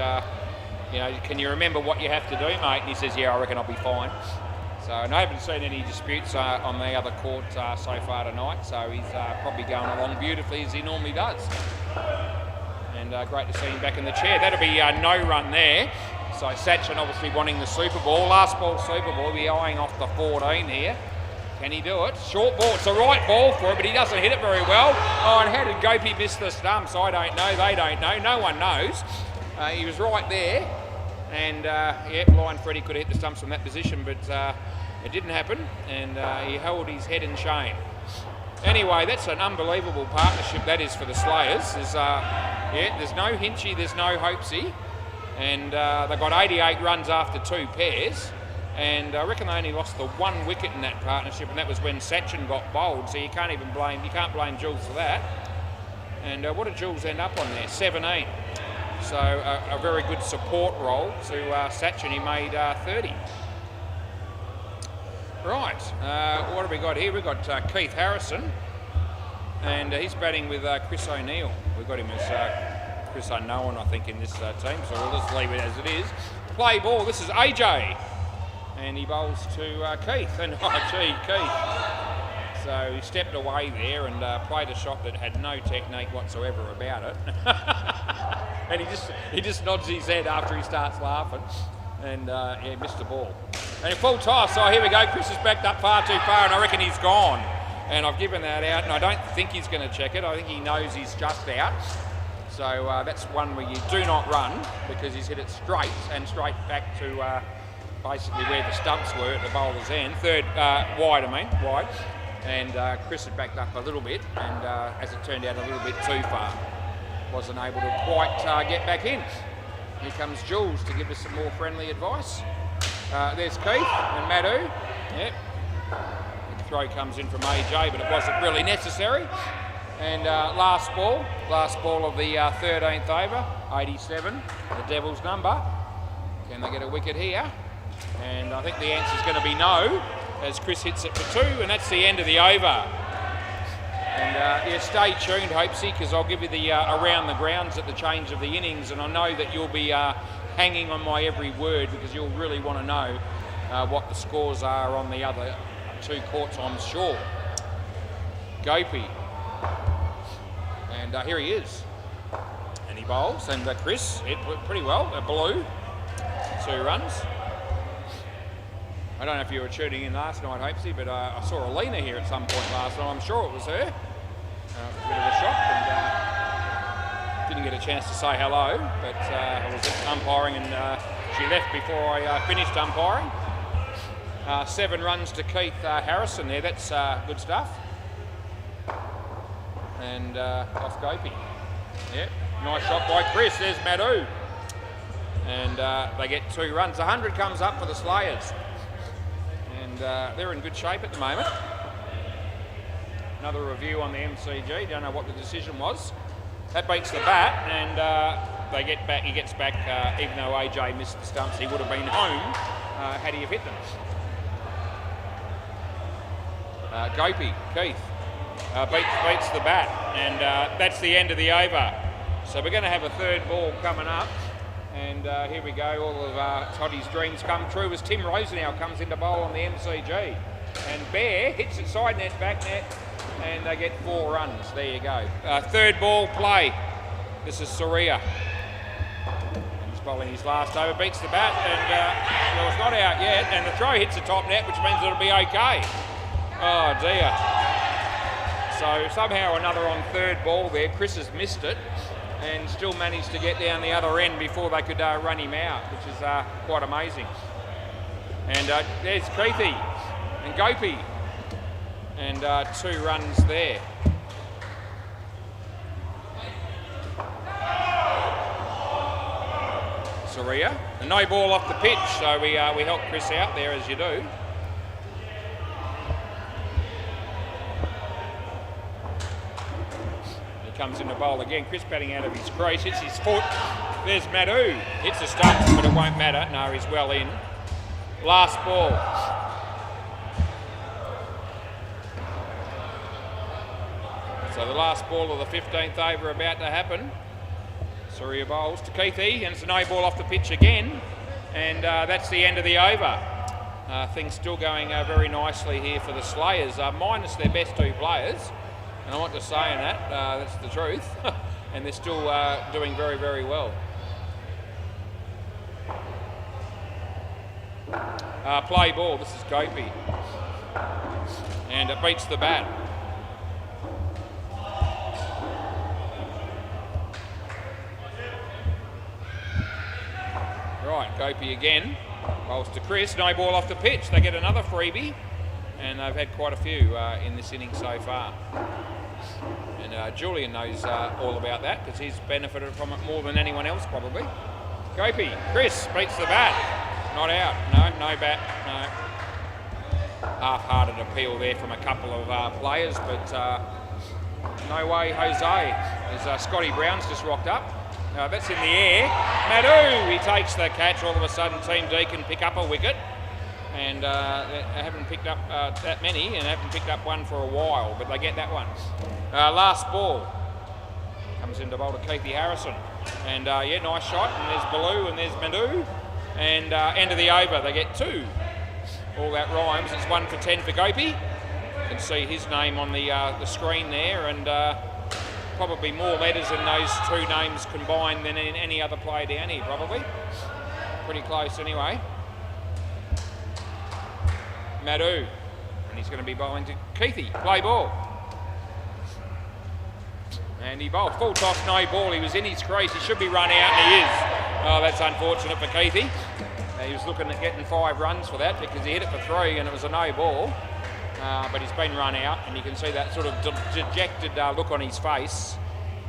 can you remember what you have to do, mate? And he says, yeah, I reckon I'll be fine. So, and I haven't seen any disputes on the other court so far tonight, so he's probably going along beautifully as he normally does. And great to see him back in the chair. That'll be no run there. So Satchin obviously wanting the Super Ball. Last ball Super Ball, we're eyeing off the 14 here. Can he do it? Short ball, it's the right ball for him, but he doesn't hit it very well. Oh, and how did Gopey miss the stumps? I don't know, they don't know, no one knows. He was right there, and Lion Freddie could have hit the stumps from that position, but it didn't happen, and he held his head in shame. Anyway, that's an unbelievable partnership that is for the Slayers. There's no Hinchy, there's no Hopesy, and they got 88 runs after 2 pairs. And I reckon they only lost the 1 wicket in that partnership, and that was when Satchin got bowled. So you can't blame Jules for that. And what did Jules end up on there? 17. So a very good support role to Sachin. He made 30. Right, what have we got here? We've got Keith Harrison, and he's batting with Chris O'Neill. We've got him as Chris Unknown, I think, in this team, so we'll just leave it as it is. Play ball, this is AJ, and he bowls to Keith, and oh gee, Keith. So he stepped away there and played a shot that had no technique whatsoever about it. And he just nods his head after he starts laughing, and yeah, missed the ball. And full toss, oh here we go, Chris has backed up far too far, and I reckon he's gone. And I've given that out, and I don't think he's going to check it. I think he knows he's just out. So that's one where you do not run, because he's hit it straight back to basically where the stumps were at the bowler's end. Third, wide. And Chris had backed up a little bit, and as it turned out, a little bit too far. Wasn't able to quite get back in. Here comes Jules to give us some more friendly advice. There's Keith and Madhu. Yep. The throw comes in from AJ, but it wasn't really necessary. And last ball of the 13th over, 87, the Devils' number. Can they get a wicket here? And I think the answer is going to be no, as Chris hits it for 2, and that's the end of the over. And yeah, stay tuned, Hopesy, because I'll give you the around the grounds at the change of the innings, and I know that you'll be hanging on my every word, because you'll really want to know what the scores are on the other 2 courts, I'm sure. Gopi. And here he is. And he bowls, and Chris hit pretty well, blue, 2 runs. I don't know if you were tuning in last night, Hopesy, but I saw Alina here at some point last night. I'm sure it was her. A bit of a shock, and didn't get a chance to say hello, but I was umpiring, and she left before I finished umpiring. 7 runs to Keith Harrison there. That's good stuff. And off Gopi. Yep, nice shot by Chris. There's Madhu. And they get 2 runs. 100 comes up for the Slayers. And they're in good shape at the moment. Another review on the MCG. Don't know what the decision was. That beats the bat, and they get back. He gets back, even though AJ missed the stumps. He would have been home had he have hit them. Gopi, Keith, beats the bat, and that's the end of the over. So we're going to have a 3rd ball coming up, and here we go. All of Toddy's dreams come true as Tim Rosenau comes into bowl on the MCG, and Bear hits it side net, back net, and they get 4 runs. There you go. 3rd ball play. This is Surya. He's bowling his last over, beats the bat, and well, it's not out yet, and the throw hits the top net, which means it'll be okay. Oh dear. So somehow or another on 3rd ball there, Chris has missed it and still managed to get down the other end before they could run him out, which is quite amazing. And there's Keithy and Gopi, and 2 runs there. Surya, and no ball off the pitch, so we help Chris out there, as you do. Comes in the bowl again. Chris batting out of his crease, hits his foot. There's Madhu, hits the stumps, but it won't matter. No, he's well in. Last ball. So the last ball of the 15th over about to happen. Surya bowls to Keithy, and it's a no ball off the pitch again. And that's the end of the over. Things still going very nicely here for the Slayers, minus their best 2 players. And I'm not just saying that, that's the truth. And they're still doing very, very well. Play ball, this is Gopi. And it beats the bat. Right, Gopi again. Bowls to Chris, no ball off the pitch. They get another freebie. And they've had quite a few in this inning so far. And Julian knows all about that, because he's benefited from it more than anyone else probably. Gopi, Chris beats the bat. Not out, no bat, no. Half-hearted appeal there from a couple of players, but no way Jose. As Scotty Brown's just rocked up. That's in the air. Madu, he takes the catch. All of a sudden, Team D can pick up a wicket. And they haven't picked up that many and haven't picked up one for a while, but they get that one. Last ball comes into bowl to Keithy Harrison. And yeah, nice shot. And there's Baloo and there's Madu. And end of the over, they get 2. All that rhymes. It's 1 for 10 for Gopi. You can see his name on the screen there, and probably more letters in those 2 names combined than in any other player down here, probably. Pretty close anyway. Madu, and he's going to be bowling to Keithy. Play ball. And he bowled full toss, no ball. He was in his crease. He should be run out, and he is. Oh, that's unfortunate for Keithy. He was looking at getting 5 runs for that because he hit it for 3 and it was a no ball. But he's been run out, and you can see that sort of dejected look on his face,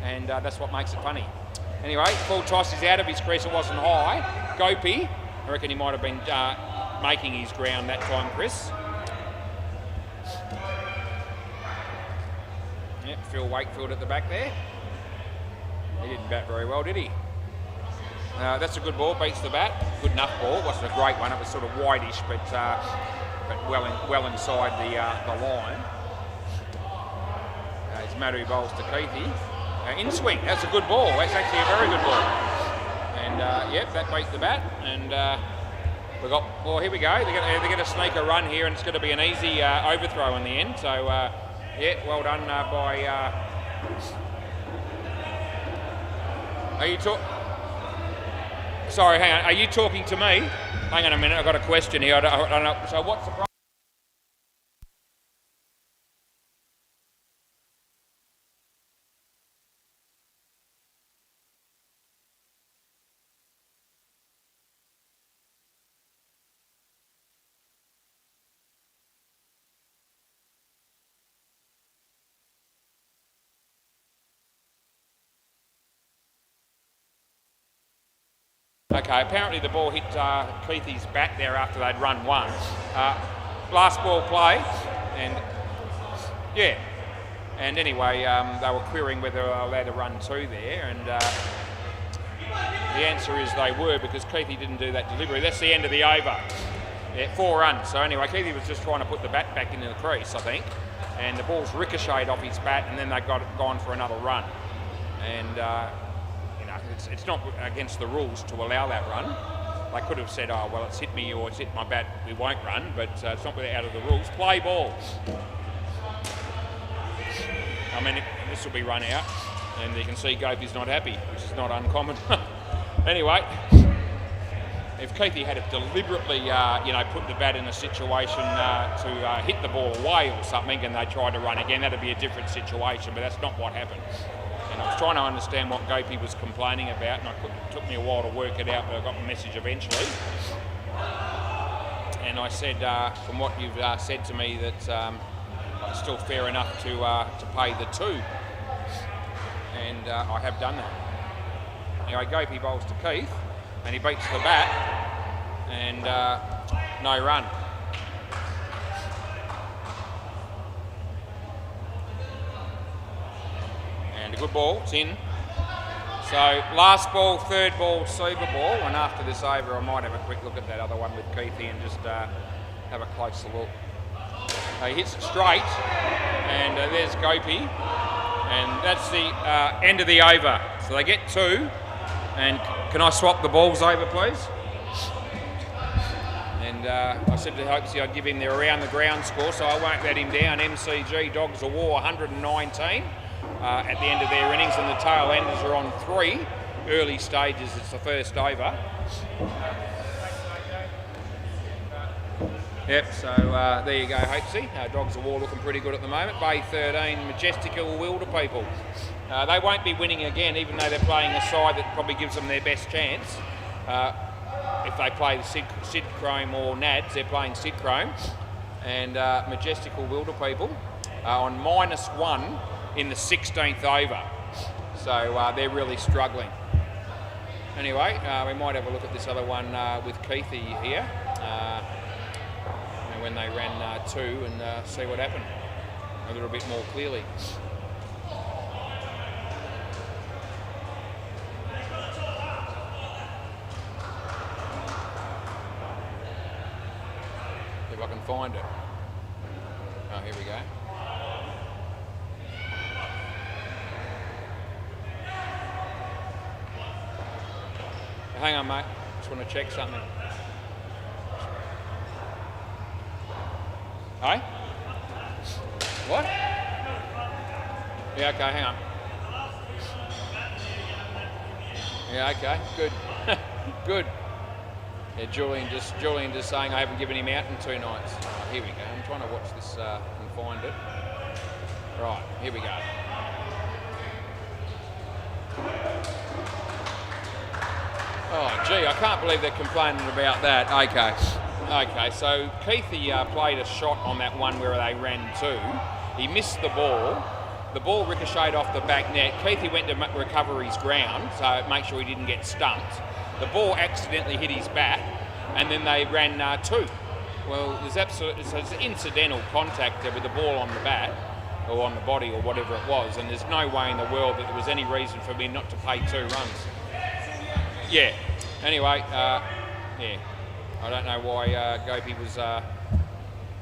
and that's what makes it funny. Anyway, full toss is out of his crease. It wasn't high. Gopi, I reckon he might have been making his ground that time, Chris. Yep, Phil Wakefield at the back there. He didn't bat very well, did he? That's a good ball, beats the bat. Good enough ball. It wasn't a great one. It was sort of wideish, but well inside the line. It's Madu bowls to Keithy. In swing. That's a good ball. That's actually a very good ball. And yep, that beats the bat. And we got. Well, here we go. They're going to sneak a run here, and it's going to be an easy overthrow in the end. So yeah, well done by. Are you Sorry, hang on. Are you talking to me? Hang on a minute. I've got a question here. I don't know. So what's the problem? Okay, apparently the ball hit Keithy's bat there after they'd run one. Last ball play, and yeah. And anyway, they were querying whether they were allowed to run 2 there, and the answer is they were, because Keithy didn't do that delivery. That's the end of the over. Yeah, 4 runs. So anyway, Keithy was just trying to put the bat back into the crease, I think, and the ball's ricocheted off his bat, and then they gone for another run. And it's not against the rules to allow that run. They could have said, oh, well, it's hit me or it's hit my bat, we won't run, but it's not out of the rules. Play ball. I mean, this will be run out, and you can see Gopi's not happy, which is not uncommon. Anyway, if Keithy had deliberately, put the bat in a situation to hit the ball away or something, and they tried to run again, that'd be a different situation, but that's not what happened. And I was trying to understand what Gopi was complaining about, and it took me a while to work it out, but I got the message eventually. And I said, from what you've said to me, that it's still fair enough to pay the 2. And I have done that. Anyway, Gopi bowls to Keith, and he beats the bat, and no run. And a good ball, it's in. So last ball, 3rd ball, super ball, and after this over I might have a quick look at that other one with Keithy and just have a closer look. He hits it straight, and there's Gopi, and that's the end of the over. So they get 2, and can I swap the balls over, please? And I said to Hopesy I'd give him the around the ground score, so I won't let him down. MCG Dogs of War 119 at the end of their innings, and the tail enders are on 3. Early stages, it's the first over. Yep, so there you go, Hopesy. Dogs of War looking pretty good at the moment. Bay 13, Majestical Wilder People. They won't be winning again, even though they're playing a side that probably gives them their best chance. If they play the Sid Chrome or Nads, they're playing Sid Chrome. And Majestical Wilder People on -1 in the 16th over. So they're really struggling. Anyway, we might have a look at this other one with Keithy here. When they ran 2 and see what happened a little bit more clearly. find it. Oh, here we go. Hang on, mate. Just want to check something. Hey? What? Yeah, okay, hang on. Yeah, okay, good. Good. Yeah, Julian just saying I haven't given him out in 2 nights. Oh, here we go. I'm trying to watch this and find it. Right, here we go. Oh, gee, I can't believe they're complaining about that. Okay, so Keithy played a shot on that one where they ran 2. He missed the ball. The ball ricocheted off the back net. Keithy went to recover his ground, so make sure he didn't get stumped. The ball accidentally hit his bat, and then they ran 2. Well, there's incidental contact there with the ball on the bat, or on the body, or whatever it was, and there's no way in the world that there was any reason for me not to pay 2 runs. Yeah. Anyway, yeah. I don't know why Gopi was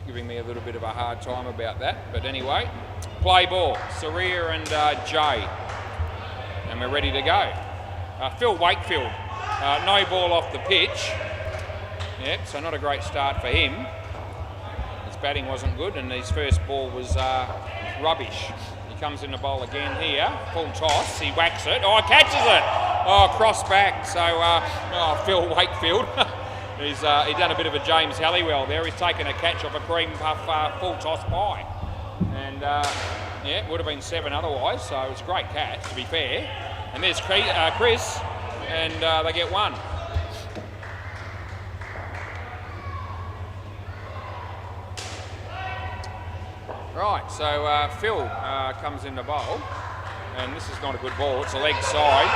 giving me a little bit of a hard time about that, but anyway, play ball, Saria and Jay, and we're ready to go. Phil Wakefield, no ball off the pitch. Yep, so not a great start for him. His batting wasn't good, and his first ball was rubbish. He comes in the bowl again here, full toss, he whacks it, oh, catches it! Oh, cross back, so Phil Wakefield. He's done a bit of a James Halliwell there. He's taken a catch off a cream puff full toss pie. And yeah, it would have been 7 otherwise, so it's a great catch, to be fair. And there's Chris, and they get 1. Right, so Phil comes in the bowl, and this is not a good ball. It's a leg side,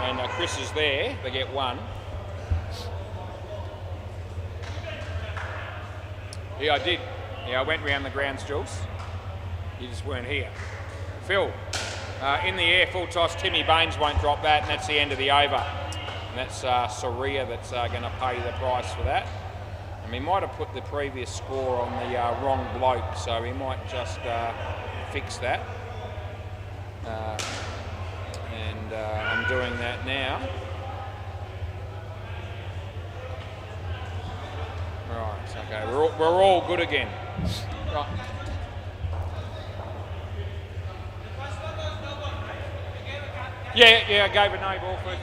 and Chris is there. They get 1. Yeah, I did. Yeah, I went round the grounds, Jules. You just weren't here. Phil, in the air, full toss. Timmy Baines won't drop that, and that's the end of the over. And that's Saria that's going to pay the price for that. And he might have put the previous score on the wrong bloke, so he might just fix that. And I'm doing that now. Right, okay, we're all good again. Right. Yeah, I gave a no ball first.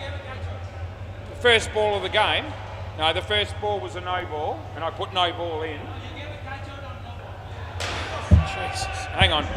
The first ball of the game. No, the first ball was a no ball, and I put no ball in. Jesus, hang on.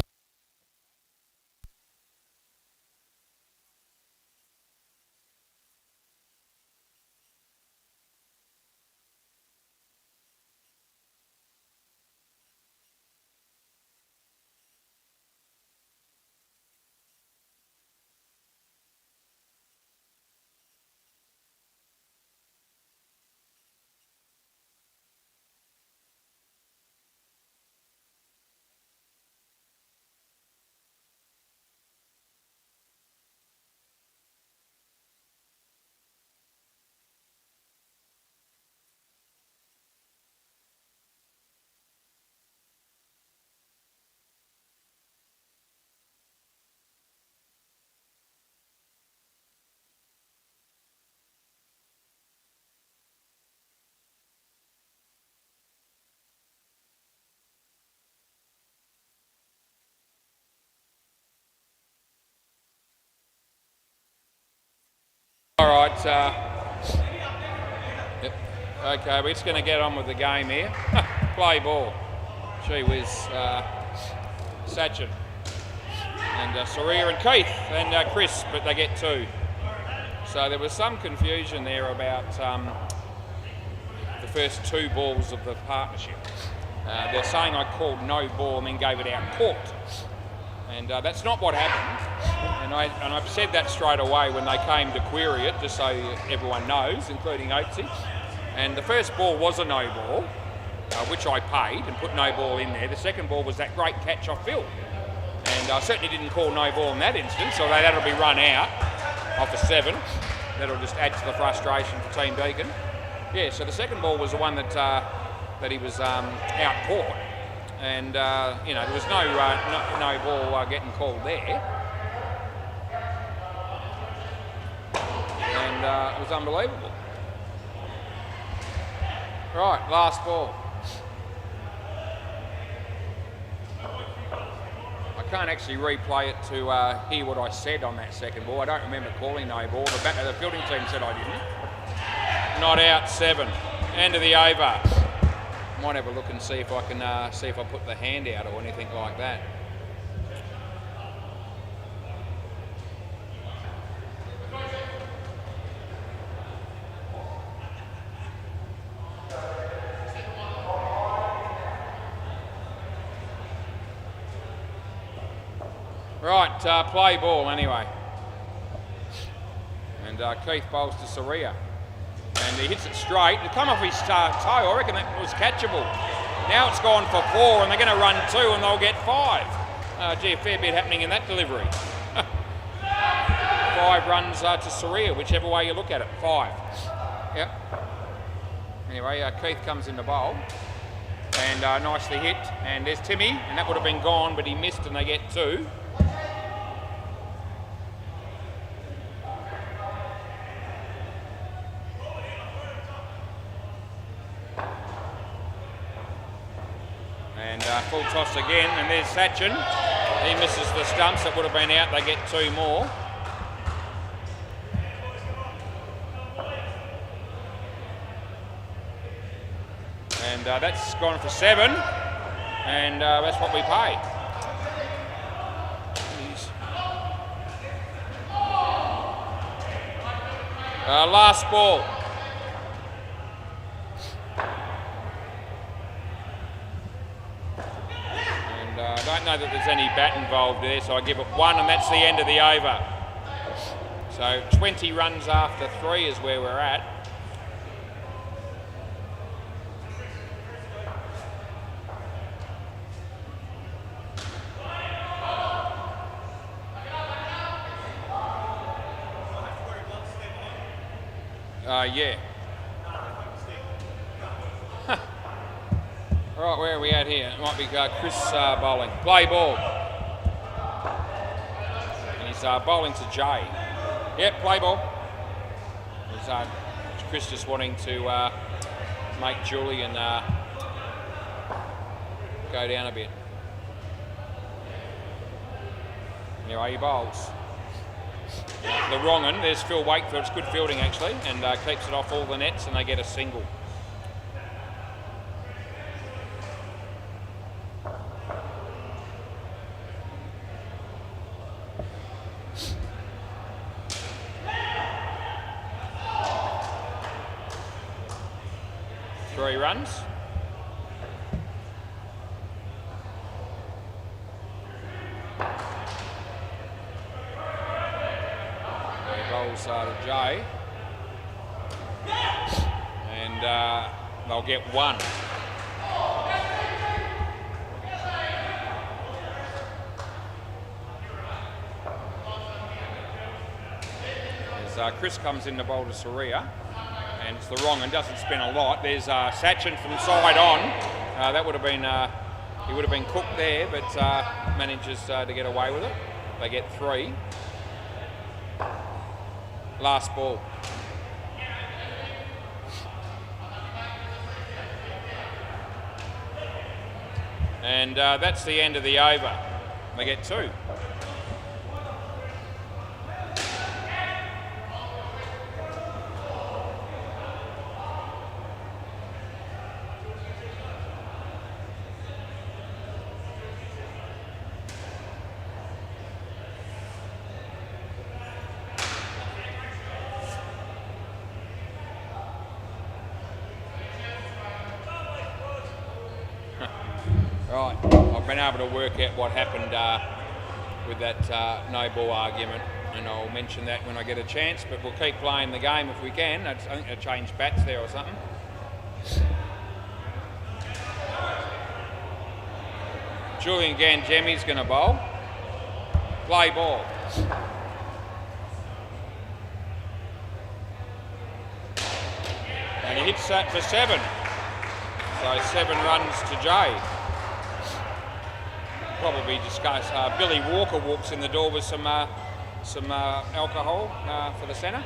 All right, yep. Okay, we're just going to get on with the game here. Play ball. Gee whiz, Sachin and Saria and Keith and Chris, but they get 2. So there was some confusion there about the first 2 balls of the partnership. They're saying I called no ball and then gave it out court. And that's not what happened. And I've said that straight away when they came to query it, just so everyone knows, including Oatsy. And the first ball was a no ball, which I paid and put no ball in there. The second ball was that great catch off Phil. And I certainly didn't call no ball in that instance, so that'll be run out off a 7. That'll just add to the frustration for Team Deacon. Yeah, so the second ball was the one that that he was out caught, and you know, there was no ball getting called there, and it was unbelievable. Right, last ball. I can't actually replay it to hear what I said on that second ball. I don't remember calling no ball. The fielding team said I didn't. Not out, 7. End of the over. Might have a look and see if I can see if I put the hand out or anything like that. Right, play ball anyway. And Keith bowls to Soria. And he hits it straight. It come off his toe. I reckon that was catchable. Now it's gone for 4 and they're going to run 2 and they'll get 5. Gee, a fair bit happening in that delivery. 5 runs to Soria, whichever way you look at it. 5. Yep. Anyway, Keith comes in the bowl. And nicely hit. And there's Timmy. And that would have been gone, but he missed and they get 2. And full toss again, and there's Sachin. He misses the stumps. It would have been out. They get 2 more. And that's gone for 7. And that's what we pay. Last ball. I don't know that there's any bat involved there, so I give it 1, and that's the end of the over. So 20 runs after 3 is where we're at. Yeah. Right, where are we at here? It might be Chris bowling. Play ball. And he's bowling to Jay. Yep, play ball. He's, Chris just wanting to make Julian go down a bit. Anyway, he bowls. The wrong one, there's Phil Wakefield. It's good fielding actually, and keeps it off all the nets and they get a single. Three runs. Bowls to Jay. And they'll get 1. As Chris comes in to bowl to Soria. And it's the wrong and doesn't spin a lot. There's Sachin from side on. That would have been, he would have been cooked there, but manages to get away with it. They get 3. Last ball. And that's the end of the over. They get 2. Right, I've been able to work out what happened with that no ball argument, and I'll mention that when I get a chance, but we'll keep playing the game if we can. I think they changed bats there or something. Julian Gangemi's going to bowl. Play ball. And he hits that for 7. So 7 runs to Jay. Probably discuss. Billy Walker walks in the door with some alcohol for the centre.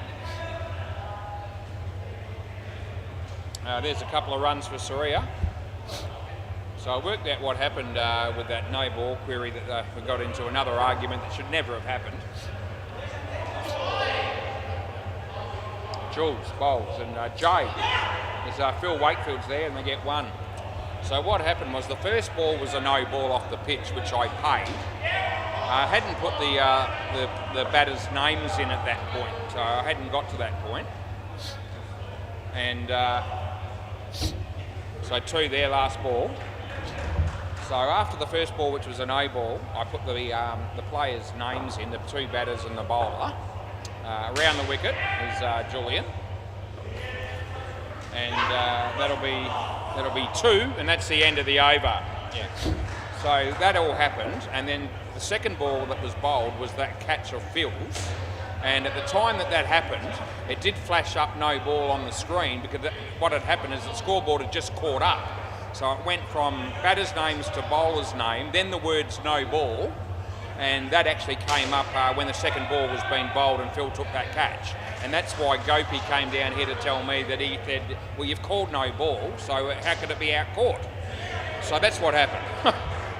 There's a couple of runs for Soria. So I worked out what happened with that no ball query that we got into another argument that should never have happened. Jules bowls and Jay. There's Phil Wakefield's there and they get 1. So what happened was the first ball was a no ball off the pitch, which I paid. I hadn't put the batters' names in at that point, so I hadn't got to that point. And so 2 there, last ball. So after the first ball, which was a no ball, I put the players' names in, the 2 batters and the bowler. Around the wicket is Julian, and that'll be 2, and that's the end of the over. Yeah. So that all happened, and then the second ball that was bowled was that catch of Phil's. And at the time that happened, it did flash up no ball on the screen because what had happened is the scoreboard had just caught up. So it went from batter's names to bowler's name, then the words no ball, and that actually came up when the second ball was being bowled and Phil took that catch. And that's why Gopi came down here to tell me that he said, well, you've called no ball, so how could it be out caught? So that's what happened.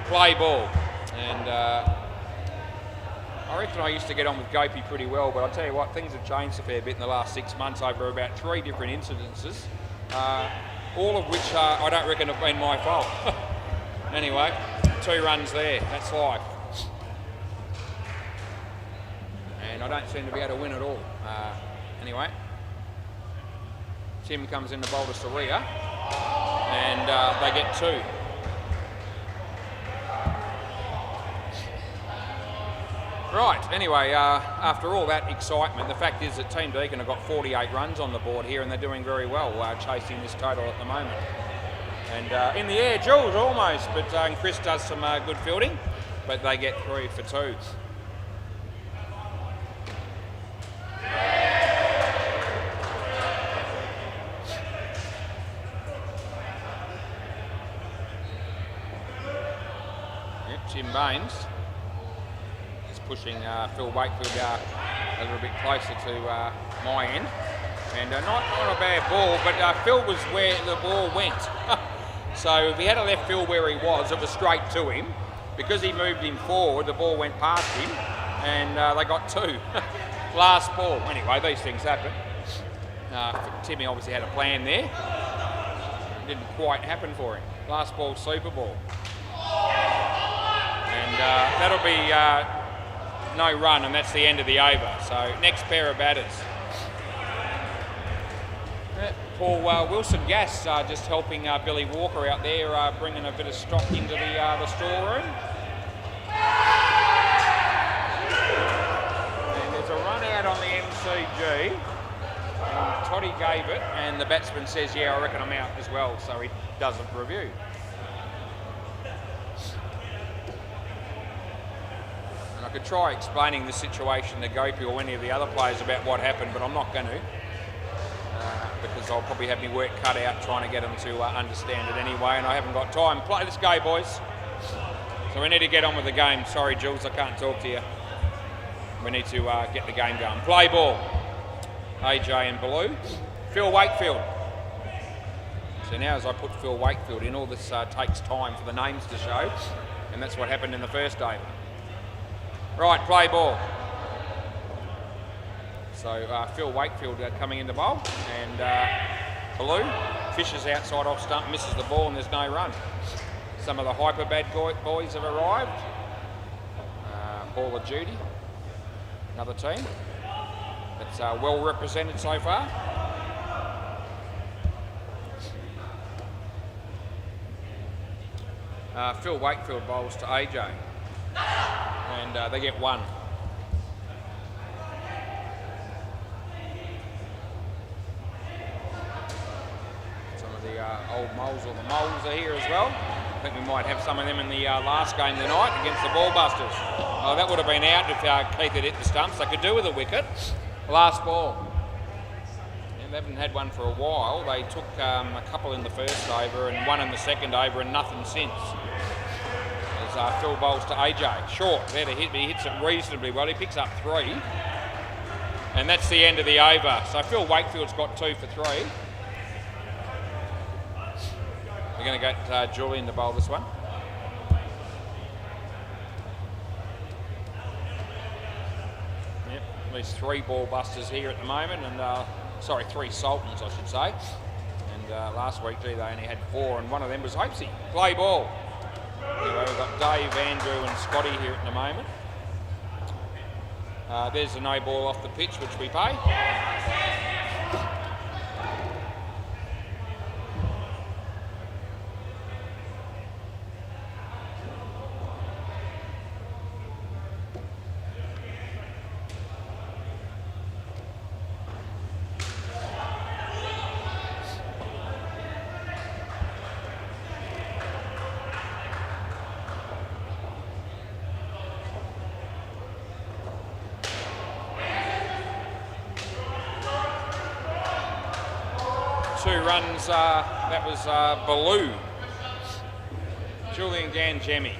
Play ball. And I reckon I used to get on with Gopi pretty well, but I'll tell you what, things have changed a fair bit in the last 6 months over about 3 different incidences, all of which I don't reckon have been my fault. Anyway, 2 runs there, that's life. And I don't seem to be able to win at all. Anyway, Tim comes in to bowl to Soria, and they get 2. Right, anyway, after all that excitement, the fact is that Team Deakin have got 48 runs on the board here and they're doing very well chasing this total at the moment. And in the air, Jules almost, but Chris does some good fielding, but they get 3 for 2. Yep, Jim Baines pushing Phil Wakefield a little bit closer to my end. And not a bad ball, but Phil was where the ball went. So if he had left Phil where he was, it was straight to him. Because he moved him forward, the ball went past him, and they got 2. Last ball. Anyway, these things happen. Timmy obviously had a plan there. It didn't quite happen for him. Last ball, super ball. And that'll be no run, and that's the end of the over. So next pair of batters. Paul Wilson Gas just helping Billy Walker out there, bringing a bit of stock into the storeroom. And there's a run out on the MCG. Toddy gave it, and the batsman says, yeah, I reckon I'm out as well, so he doesn't review. I could try explaining the situation to Gopi or any of the other players about what happened, but I'm not going to, because I'll probably have my work cut out trying to get them to understand it anyway, and I haven't got time. Let's go, boys. So we need to get on with the game. Sorry, Jules, I can't talk to you. We need to get the game going. Play ball. AJ in blue. Phil Wakefield. So now as I put Phil Wakefield in, all this takes time for the names to show, and that's what happened in the first over. Right, play ball. So Phil Wakefield coming in the bowl, and Blue fishes outside off stump, misses the ball, and there's no run. Some of the hyper bad boys have arrived. Ball of Judy, another team that's well represented so far. Phil Wakefield bowls to AJ. And they get 1. Some of the old moles or the moles are here as well. I think we might have some of them in the last game tonight against the Ballbusters. Oh, that would have been out if Keith had hit the stumps. They could do with a wicket. Last ball. And haven't had one for a while. They took a couple in the first over and one in the second over and nothing since. As Phil bowls to AJ. Short, there to hit, but he hits it reasonably well. He picks up 3. And that's the end of the over. So Phil Wakefield's got 2 for 3. We're going to get Julian to bowl this one. Yep, at least 3 ball busters here at the moment, and 3 Sultans, I should say. And last week, they only had 4, and one of them was Hopesy. Play ball. Anyway, we've got Dave, Andrew, and Scotty here at the moment. There's a no ball off the pitch, which we pay. Runs, that was Baloo, Julian Ganjemi,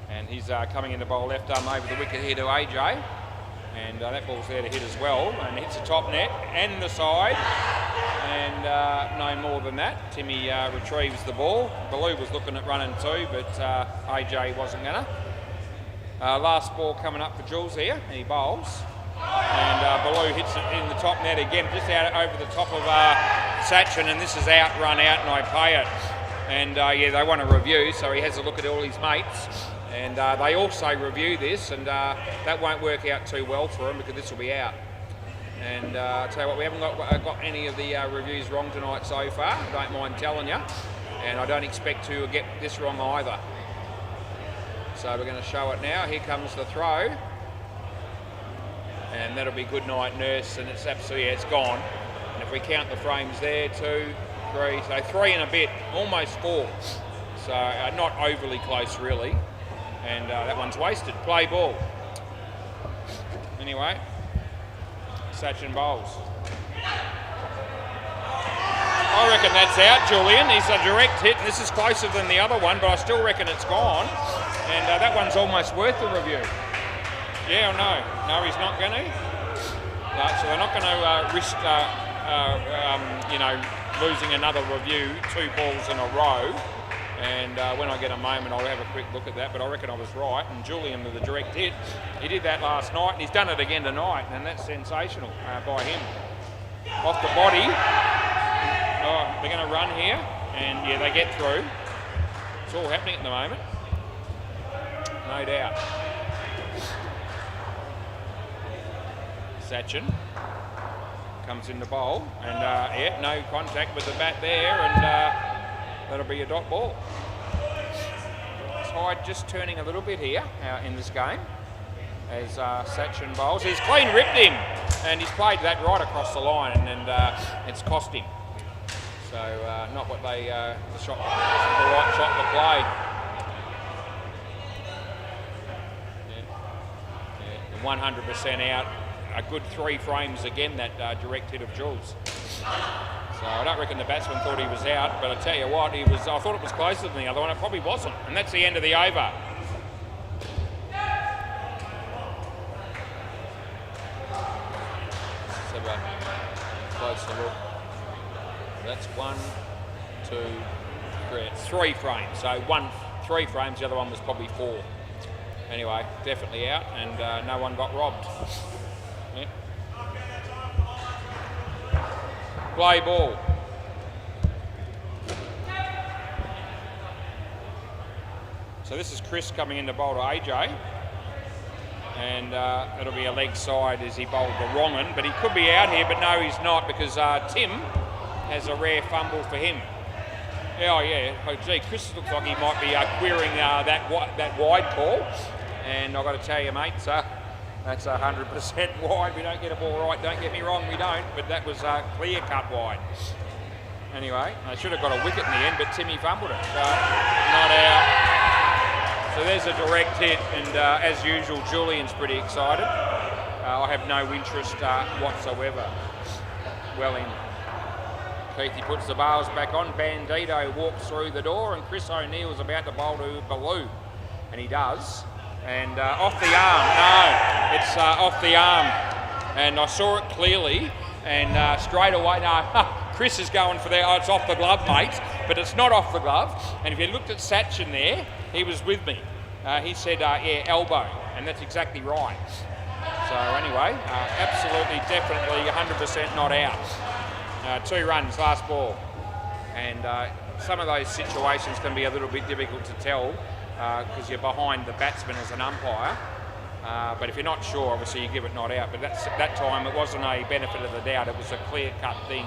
and he's coming in to bowl left arm over the wicket here to AJ, and that ball's there to hit as well, and hits the top net and the side, and no more than that. Timmy retrieves the ball. Baloo was looking at running too, but AJ wasn't gonna. Last ball coming up for Jules here, and he bowls. And Baloo hits it in the top net again, just out over the top of Sachin, and this is out, run out, and I pay it. And yeah, they want a review, so he has a look at all his mates, and they also review this, and that won't work out too well for him because this will be out. And I'll tell you what, we haven't got any of the reviews wrong tonight so far, I don't mind telling you, and I don't expect to get this wrong either. So we're going to show it now. Here comes the throw. And that'll be good night nurse, and it's absolutely, it's gone. And if we count the frames there, 2, 3, so 3 and a bit, almost 4. So not overly close really. And that one's wasted. Play ball. Anyway, Sachin bowls. I reckon that's out, Julian. He's a direct hit, and this is closer than the other one, but I still reckon it's gone. And that one's almost worth the review. Yeah or no? No, he's not going to. So they're not going to risk, losing another review, 2 balls in a row. And when I get a moment, I'll have a quick look at that. But I reckon I was right. And Julian with the direct hit, he did that last night, and he's done it again tonight. And that's sensational by him. Off the body. Oh, they're going to run here, and yeah, they get through. It's all happening at the moment. No doubt. Sachin comes in the bowl, and yeah, no contact with the bat there, and that'll be a dot ball. Tide just turning a little bit here in this game as Sachin bowls. He's clean ripped him, and he's played that right across the line, and it's cost him. So not what they the right shot to play. Yeah. 100% out. A good 3 frames again, that direct hit of Jules. So I don't reckon the batsman thought he was out, but I tell you what, I thought it was closer than the other one. It probably wasn't, and that's the end of the over. Let's have a closer look. That's 1, 2, 3. It's 3 frames. So 3 frames. The other one was probably 4. Anyway, definitely out, and no one got robbed. Yeah. Play ball. So this is Chris coming in to bowl to AJ, and it'll be a leg side as he bowled the wrong one, but he could be out here, but no, he's not, because Tim has a rare fumble for him. Oh yeah, oh gee, Chris looks like he might be querying that wide call, and I've got to tell you, mate, that's 100% wide. We don't get a ball right, don't get me wrong, we don't, but that was clear cut wide. Anyway, I should have got a wicket in the end, but Timmy fumbled it, so not out. So there's a direct hit, and as usual, Julian's pretty excited. I have no interest whatsoever. well in. Keithy puts the bales back on. Bandito walks through the door, and Chris O'Neill's about to bowl to Baloo, and he does. And off the arm. No, it's off the arm, and I saw it clearly. And straight away, no, Chris is going for that. Oh, it's off the glove, mate, but it's not off the glove. And if you looked at Sachin there, he was with me. He said, yeah, elbow, and that's exactly right. So anyway, absolutely, definitely 100% not out. 2 runs, last ball. And some of those situations can be a little bit difficult to tell because you're behind the batsman as an umpire. But if you're not sure, obviously you give it not out. But that time it wasn't a benefit of the doubt. It was a clear-cut thing.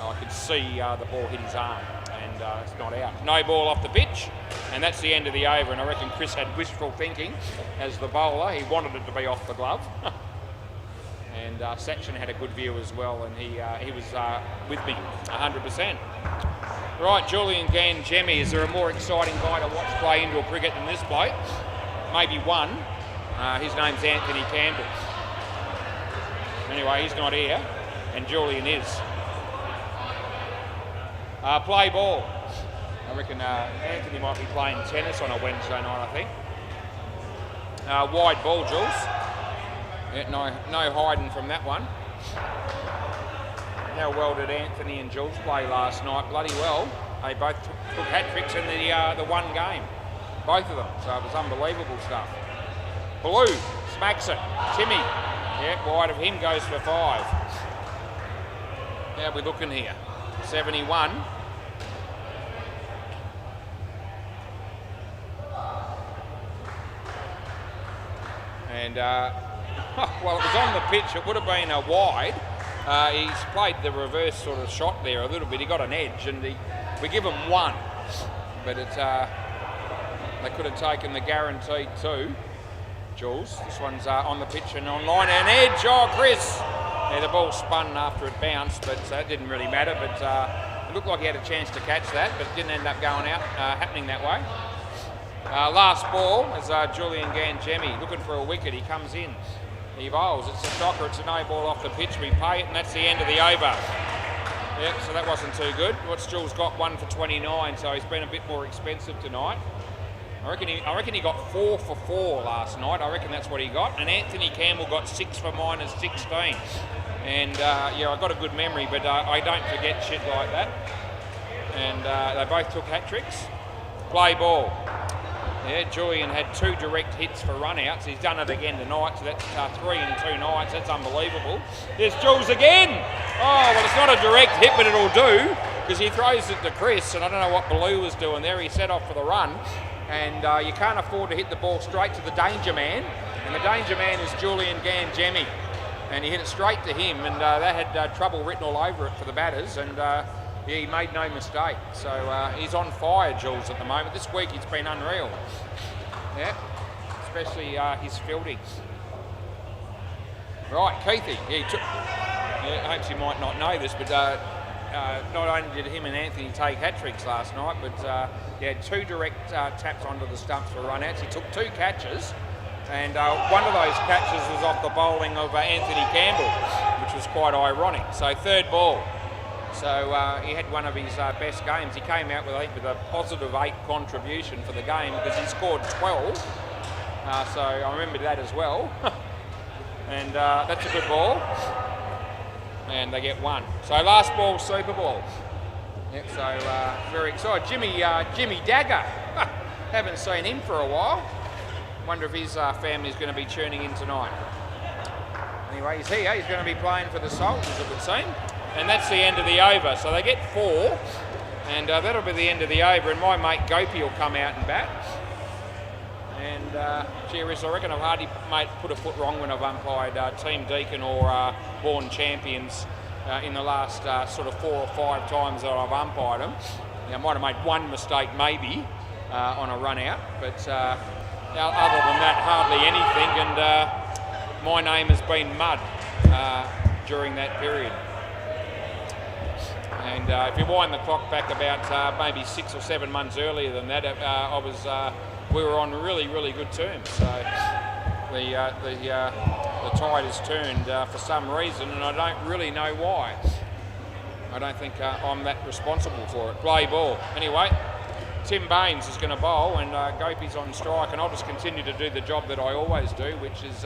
I could see the ball hit his arm, and it's not out. No ball off the pitch, and that's the end of the over. And I reckon Chris had wishful thinking as the bowler. He wanted it to be off the glove. And Sachin had a good view as well, and he was with me 100%. Right, Julian Gangemi. Is there a more exciting guy to watch play indoor cricket than this bloke? Maybe one. His name's Anthony Campbell. Anyway, he's not here, and Julian is. Play ball. I reckon Anthony might be playing tennis on a Wednesday night, I think. Wide ball, Jules. Yeah, no hiding from that one. How well did Anthony and Jules play last night? Bloody well. They both took hat-tricks in the one game. Both of them. So it was unbelievable stuff. Blue smacks it. Timmy, yeah, wide of him, goes for 5. How are we looking here? 71. And, well, it was on the pitch. It would have been a wide. He's played the reverse sort of shot there a little bit. He got an edge, and we give him 1. But they could have taken the guaranteed 2. Jules, this one's on the pitch and online, and edge. Oh, Chris! Yeah, the ball spun after it bounced, but it didn't really matter. But it looked like he had a chance to catch that, but it didn't end up going out, happening that way. Last ball is Julian Gangemi looking for a wicket. He comes in, he bowls. It's a shocker. It's a no ball off the pitch. We pay it, and that's the end of the over. Yep, so that wasn't too good. What's Jules got? 1 for 29, so he's been a bit more expensive tonight. I reckon he got 4 for 4 last night. I reckon that's what he got. And Anthony Campbell got 6 for -16. And yeah, I got a good memory, but I don't forget shit like that. And they both took hat-tricks. Play ball. Yeah, Julian had 2 direct hits for run-outs. He's done it again tonight, so that's 3 in 2 nights. That's unbelievable. There's Jules again. Oh, well, it's not a direct hit, but it'll do, because he throws it to Chris, and I don't know what Baloo was doing there. He set off for the run. And you can't afford to hit the ball straight to the danger man. And the danger man is Julian Gangemi. And he hit it straight to him, and that had trouble written all over it for the batters. And yeah, he made no mistake. So he's on fire, Jules, at the moment. This week he's been unreal. Yeah, especially his fielding. Right, Keithy. Yeah, I hope you might not know this, but not only did him and Anthony take hat-tricks last night, but he had 2 direct taps onto the stumps for run-outs. He took 2 catches, and one of those catches was off the bowling of Anthony Campbell, which was quite ironic. So 3rd ball. So he had one of his best games. He came out with, I think, with a +8 contribution for the game because he scored 12. So I remember that as well. And that's a good ball. And they get 1. So last ball, Super Ball. Yep, so very excited. Jimmy Dagger. Haven't seen him for a while. Wonder if his family's going to be tuning in tonight. Anyway, he's here. He's going to be playing for the Sultans, it would seem. And that's the end of the over. So they get 4. And that'll be the end of the over. And my mate Gopi will come out and bat. And cheers, I reckon I've hardly put a foot wrong when I've umpired Team Deakin or Born Champions in the last sort of 4 or 5 times that I've umpired them. Now, I might have made one mistake maybe on a run out, but other than that, hardly anything. And my name has been Mud during that period. And if you wind the clock back about maybe 6 or 7 months earlier than that, we were on really, really good terms. So the tide has turned for some reason, and I don't really know why. I don't think I'm that responsible for it. Play ball. Anyway, Tim Baines is going to bowl and Gopi's on strike, and I'll just continue to do the job that I always do, which is,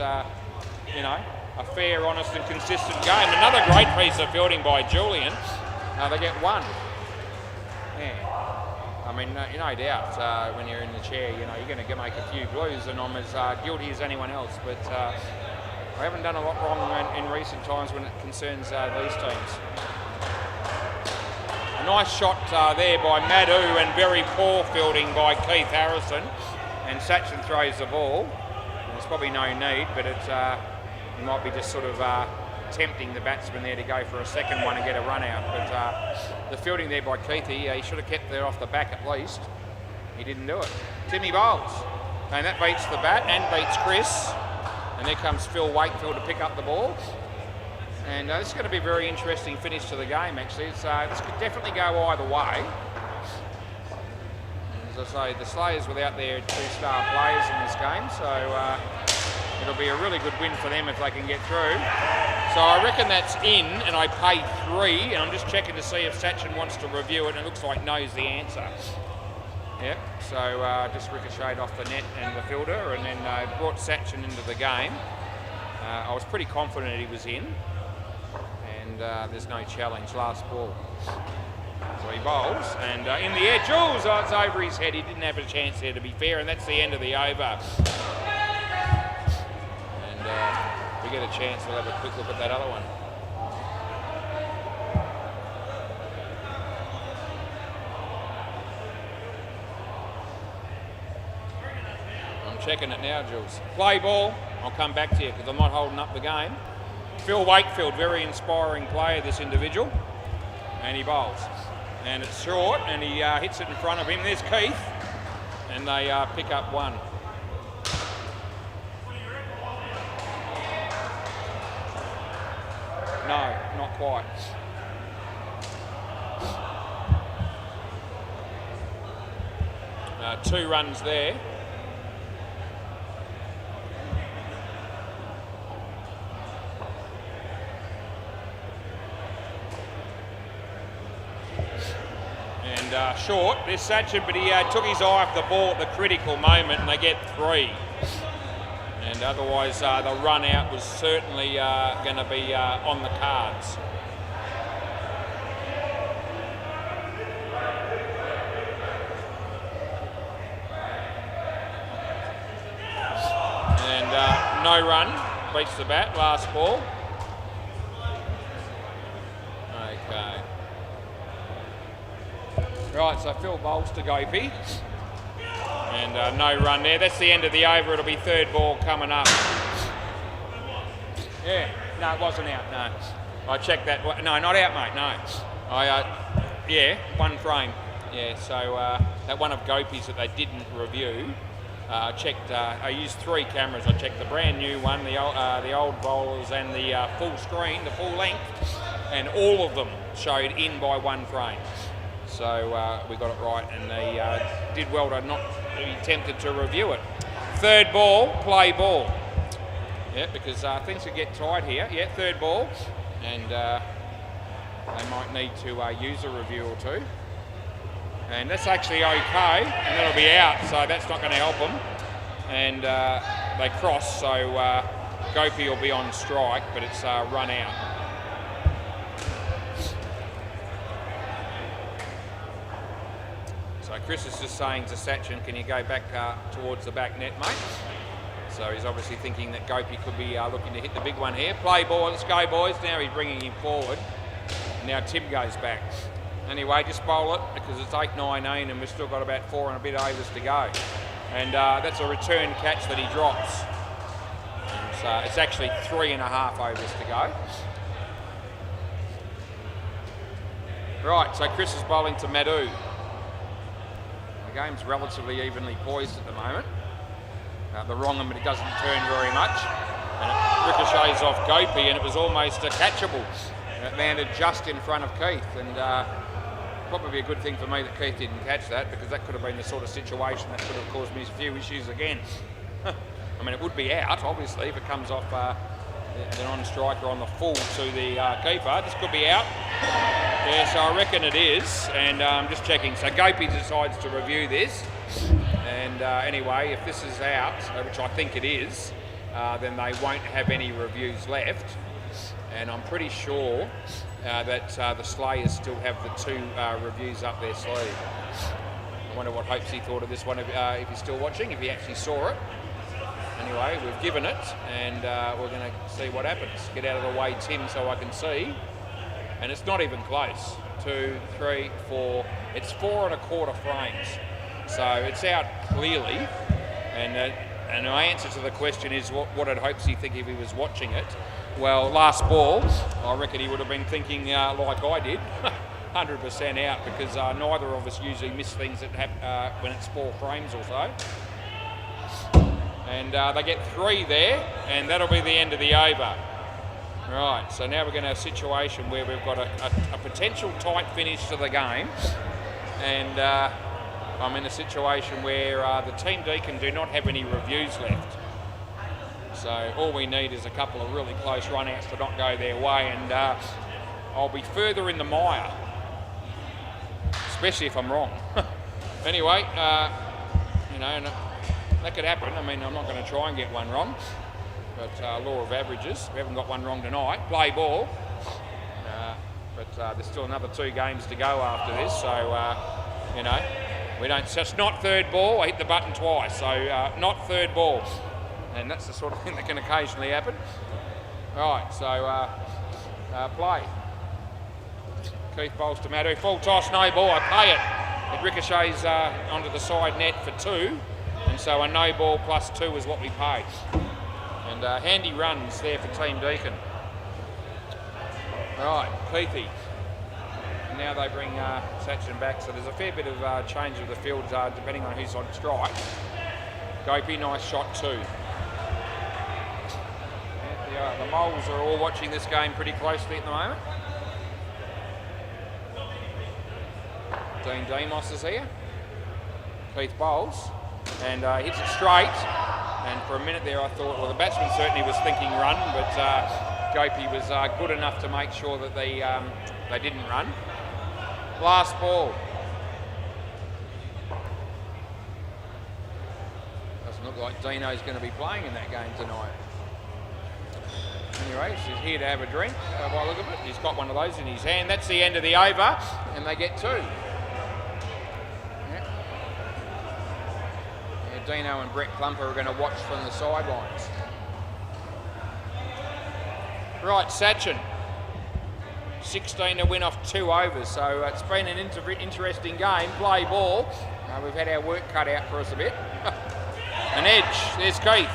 you know, a fair, honest and consistent game. Another great piece of fielding by Julian. They get one. Yeah. I mean, no doubt, when you're in the chair, you know, you're going to make a few blues, and I'm as guilty as anyone else, but I haven't done a lot wrong in recent times when it concerns these teams. A nice shot there by Madhu, and very poor fielding by Keith Harrison, and Sachin throws the ball. There's probably no need, but it might be just sort of tempting the batsman there to go for a second one and get a run out. But the fielding there by Keithy, he should have kept that off the back at least. He didn't do it. Timmy bowls, and that beats the bat and beats Chris. And there comes Phil Wakefield to pick up the ball. And this is going to be a very interesting finish to the game, actually. This could definitely go either way. As I say, the Slayers without their two-star players in this game, so it'll be a really good win for them if they can get through. So I reckon that's in, and I paid 3, and I'm just checking to see if Sachin wants to review it, and it looks like knows the answer. Yep, so just ricocheted off the net and the fielder, and then brought Sachin into the game. I was pretty confident he was in, and there's no challenge. Last ball. So he bowls, and in the air, Jules, it's over his head. He didn't have a chance there, to be fair, and that's the end of the over. And if we get a chance, we'll have a quick look at that other one. Checking it now, Jules. Play ball. I'll come back to you because I'm not holding up the game. Phil Wakefield, very inspiring player, this individual. And he bowls. And it's short, and he hits it in front of him. There's Keith. And they pick up one. No, not quite. Two runs there. Short, there's Sachin, but he took his eye off the ball at the critical moment, and they get 3. And otherwise, the run out was certainly going to be on the cards. And no run, beats the bat, last ball. Okay. Right, so Phil bowls to Gopi, and no run there. That's the end of the over. It'll be third ball coming up. Yeah, no, it wasn't out, no. I checked that. No, not out, mate, no. Yeah, one frame. Yeah, so that one of Gopi's that they didn't review, I checked, I used 3 cameras. I checked the brand new one, the old bowlers, and the full screen, the full length, and all of them showed in by 1 frame. So we got it right, and they did well to not be tempted to review it. Third ball, play ball. Yeah, because things could get tight here. Yeah, third ball, and they might need to use a review or 2. And that's actually okay, and that'll be out, so that's not going to help them. And they cross, so Gopi will be on strike, but it's run out. So Chris is just saying to Sachin, can you go back towards the back net, mate? So he's obviously thinking that Gopi could be looking to hit the big one here. Play ball, let's go boys. Now he's bringing him forward. Now Tim goes back. Anyway, just bowl it because it's 8-9-9 and we've still got about 4 and a bit overs to go. And that's a return catch that he drops. So it's actually 3.5 overs to go. Right, so Chris is bowling to Madhu. The game's relatively evenly poised at the moment. The wrong one, but it doesn't turn very much. And it ricochets off Gopi, and it was almost catchable. And it landed just in front of Keith. And probably a good thing for me that Keith didn't catch that, because that could have been the sort of situation that could have caused me a few issues again. I mean, it would be out, obviously, if it comes off the non-striker on the full to the keeper. This could be out. Yeah, so I reckon it is, and I'm just checking. So Gopi decides to review this, and anyway, if this is out, which I think it is, then they won't have any reviews left, and I'm pretty sure that the Slayers still have the 2 reviews up their sleeve. I wonder what Hopesy thought of this one, if he's still watching, if he actually saw it. Anyway, we've given it, and we're going to see what happens. Get out of the way, Tim, so I can see. And it's not even close. 2, 3, 4. It's 4 1/4 frames. So it's out clearly. And my answer to the question is, what did Hopesy think if he was watching it? Well, last ball, I reckon he would have been thinking like I did. 100% out, because neither of us usually miss things that happen when it's 4 frames or so. And they get 3 there, and that'll be the end of the over. Right, so now we're going to have a situation where we've got a potential tight finish to the game, and I'm in a situation where the Team Deacon do not have any reviews left. So all we need is a couple of really close run-outs to not go their way, and I'll be further in the mire, especially if I'm wrong. Anyway, you know, that could happen. I mean, I'm not going to try and get one wrong, but law of averages, we haven't got one wrong tonight. Play ball, but there's still another 2 games to go after this, so you know, we don't. So it's not third ball. I hit the button twice, so not third ball, and that's the sort of thing that can occasionally happen. Right, so play. Keith bowls to Madhu. Full toss, no ball. I pay it. It ricochets onto the side net for 2. And so a no ball plus 2 is what we paid. And handy runs there for Team Deacon. Right, Keithy. And now they bring Sachin back, so there's a fair bit of change of the field depending on who's on strike. Gopi, nice shot too. The Moles are all watching this game pretty closely at the moment. Dean Demos is here. Keith bowls. And hits it straight, and for a minute there I thought, well, the batsman certainly was thinking run, but Gopi was good enough to make sure that they didn't run. Last ball. Doesn't look like Dino's going to be playing in that game tonight. Anyway, he's here to have a drink by the look of it. He's got one of those in his hand. That's the end of the over, and they get 2. Dino and Brett Plumper are going to watch from the sidelines. Right, Sachin. 16 to win off 2 overs, so it's been an interesting game. Play ball. We've had our work cut out for us a bit. An edge. There's Keith.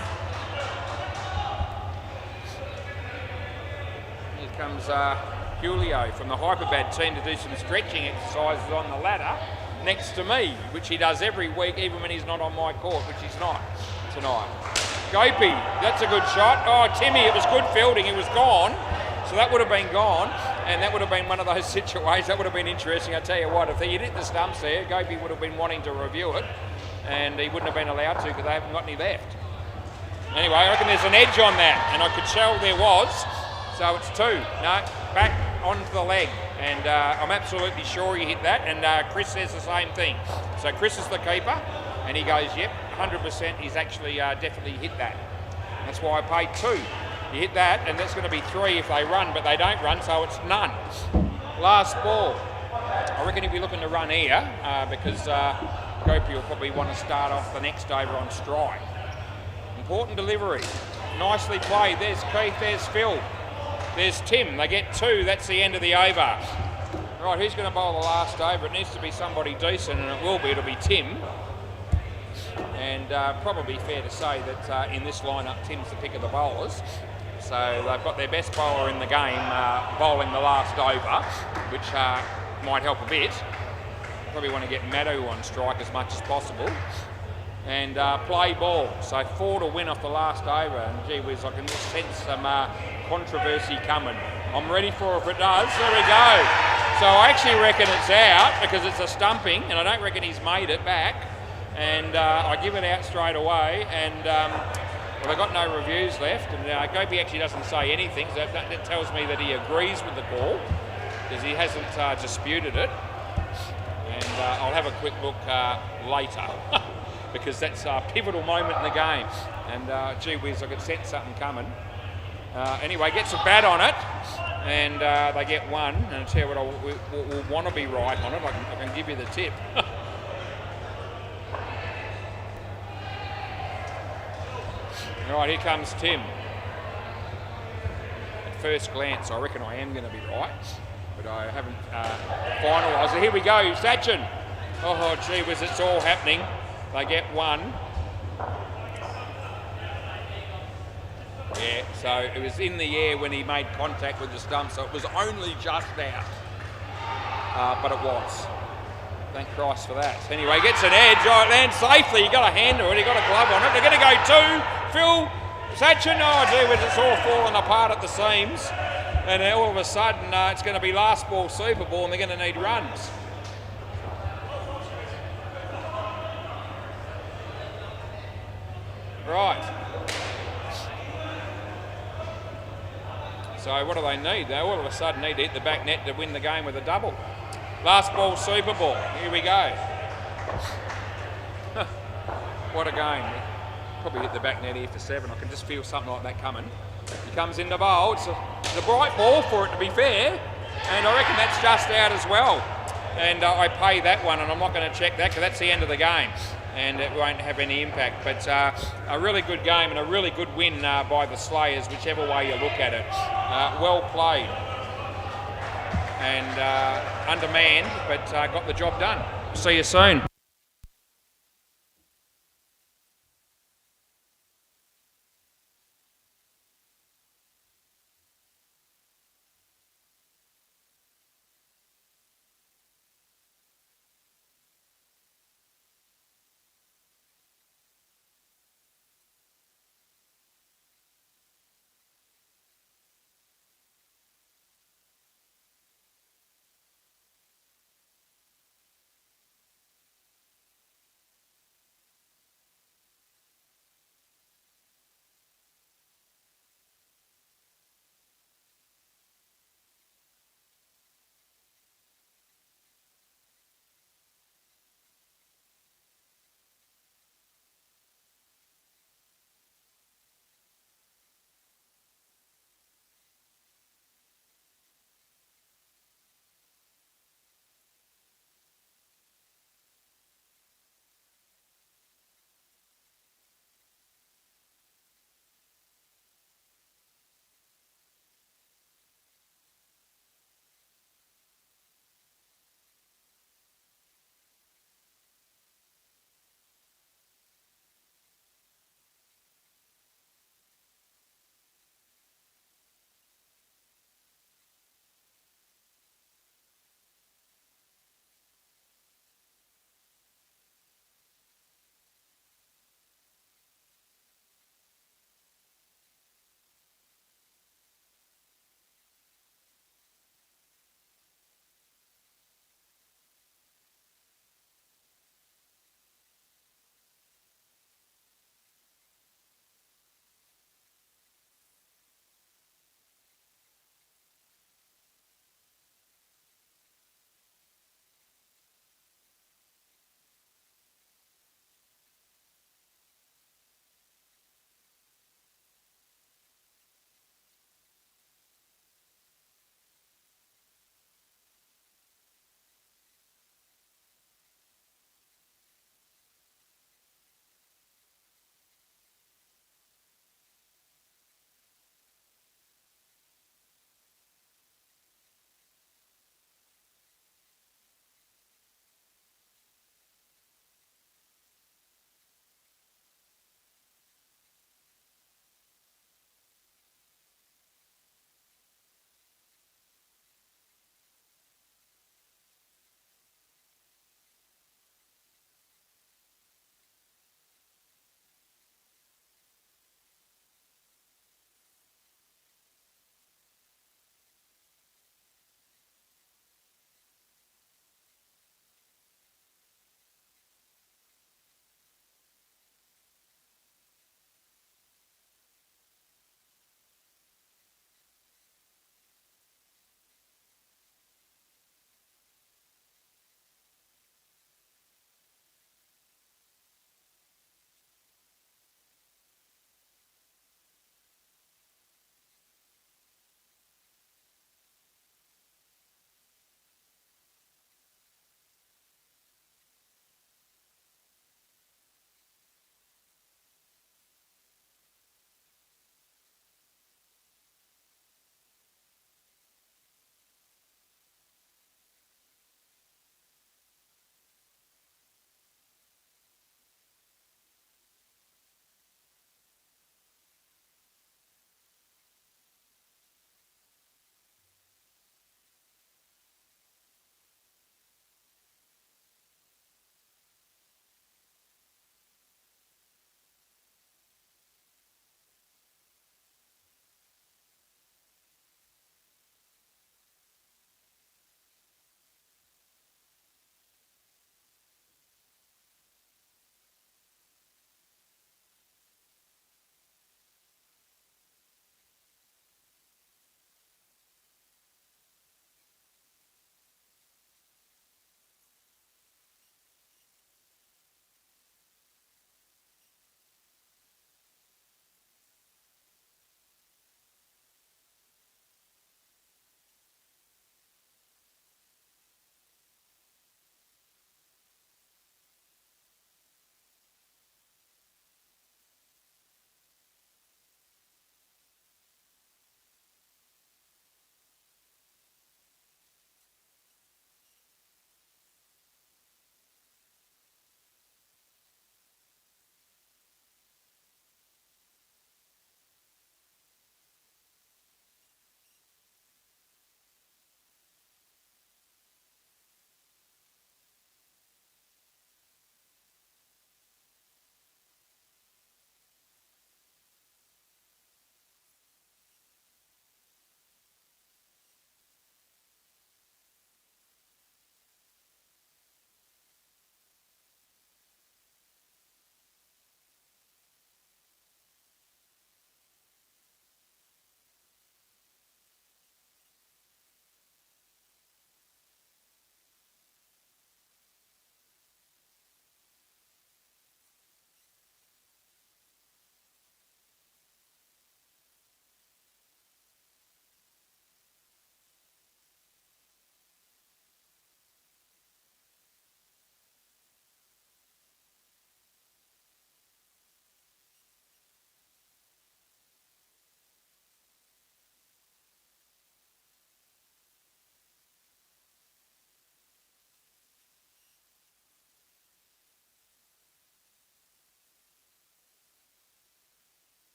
Here comes Julio from the Hyperbad team to do some stretching exercises on the ladder next to me, which he does every week, even when he's not on my court, which he's not tonight. Gopi, that's a good shot. Oh, Timmy, it was good fielding. It was gone. So that would have been gone, and that would have been one of those situations. That would have been interesting. I tell you what, if he hit the stumps there, Gopi would have been wanting to review it, and he wouldn't have been allowed to because they haven't got any left. Anyway, I reckon there's an edge on that, and I could tell there was. So it's 2. No, back onto the leg. And I'm absolutely sure he hit that, and Chris says the same thing. So Chris is the keeper, and he goes, yep, 100% he's actually definitely hit that. That's why I paid 2. You hit that, and that's going to be 3 if they run, but they don't run, so it's none. Last ball. I reckon he'll be looking to run here, because Gopi will probably want to start off the next over on strike. Important delivery. Nicely played. There's Keith, there's Phil. There's Tim. They get 2. That's the end of the over. Right, who's going to bowl the last over? It needs to be somebody decent, and it will be. It'll be Tim. And probably fair to say that in this lineup, Tim's the pick of the bowlers. So they've got their best bowler in the game bowling the last over, which might help a bit. Probably want to get Madhu on strike as much as possible. And play ball. So 4 to win off the last over. And gee whiz, I can just sense some controversy coming. I'm ready for it if it does. There we go. So I actually reckon it's out because it's a stumping, and I don't reckon he's made it back. And I give it out straight away, and Well, they've got no reviews left, and Gopi actually doesn't say anything, so that tells me that he agrees with the call, because he hasn't disputed it. And I'll have a quick look later, because that's a pivotal moment in the game. And gee whiz, I could sense something coming. Anyway, gets a bat on it, and they get one. And I'll tell you what, we'll want to be right on it. I can give you the tip. Right, here comes Tim. At first glance, I reckon I am going to be right, but I haven't finalised it. Here we go, Sachin. Oh, gee whiz, it's all happening. They get one. Yeah, so it was in the air when he made contact with the stump, so it was only just out. But it was. Thank Christ for that. Anyway, gets an edge. Oh, it lands safely. You got a hand to it. You got a glove on it. They're going to go two. Phil Sachin. Oh, gee whiz, it's all falling apart at the seams. And all of a sudden, it's going to be last ball Super Ball, and they're going to need runs. Right. So what do they need? They all of a sudden need to hit the back net to win the game with a double. Last ball Super Ball. Here we go. What a game. Probably hit the back net here for 7. I can just feel something like that coming. He comes in the bowl. It's a bright ball for it, to be fair. And I reckon that's just out as well. And I pay that one, and I'm not going to check that because that's the end of the game. And it won't have any impact. But a really good game and a really good win by the Slayers, whichever way you look at it. Well played. And undermanned, but got the job done. See you soon.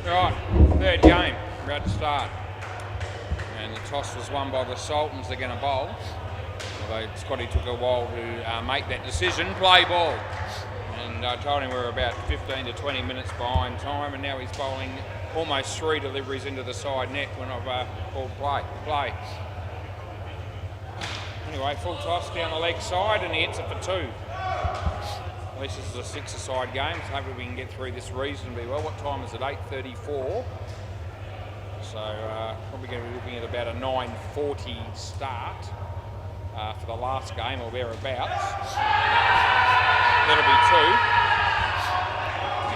Right, third game, about to start. And the toss was won by the Sultans. They're going to bowl. Although Scotty took a while to make that decision. Play ball. And I told him we were about 15 to 20 minutes behind time, and now he's bowling almost 3 deliveries into the side net when I've called play. Anyway, full toss down the leg side, and he hits it for 2. At least this is a 6-a-side game, so hopefully we can get through this reasonably well. What time is it? 8:34. So probably going to be looking at about a 9:40 start for the last game or thereabouts. That'll be 2.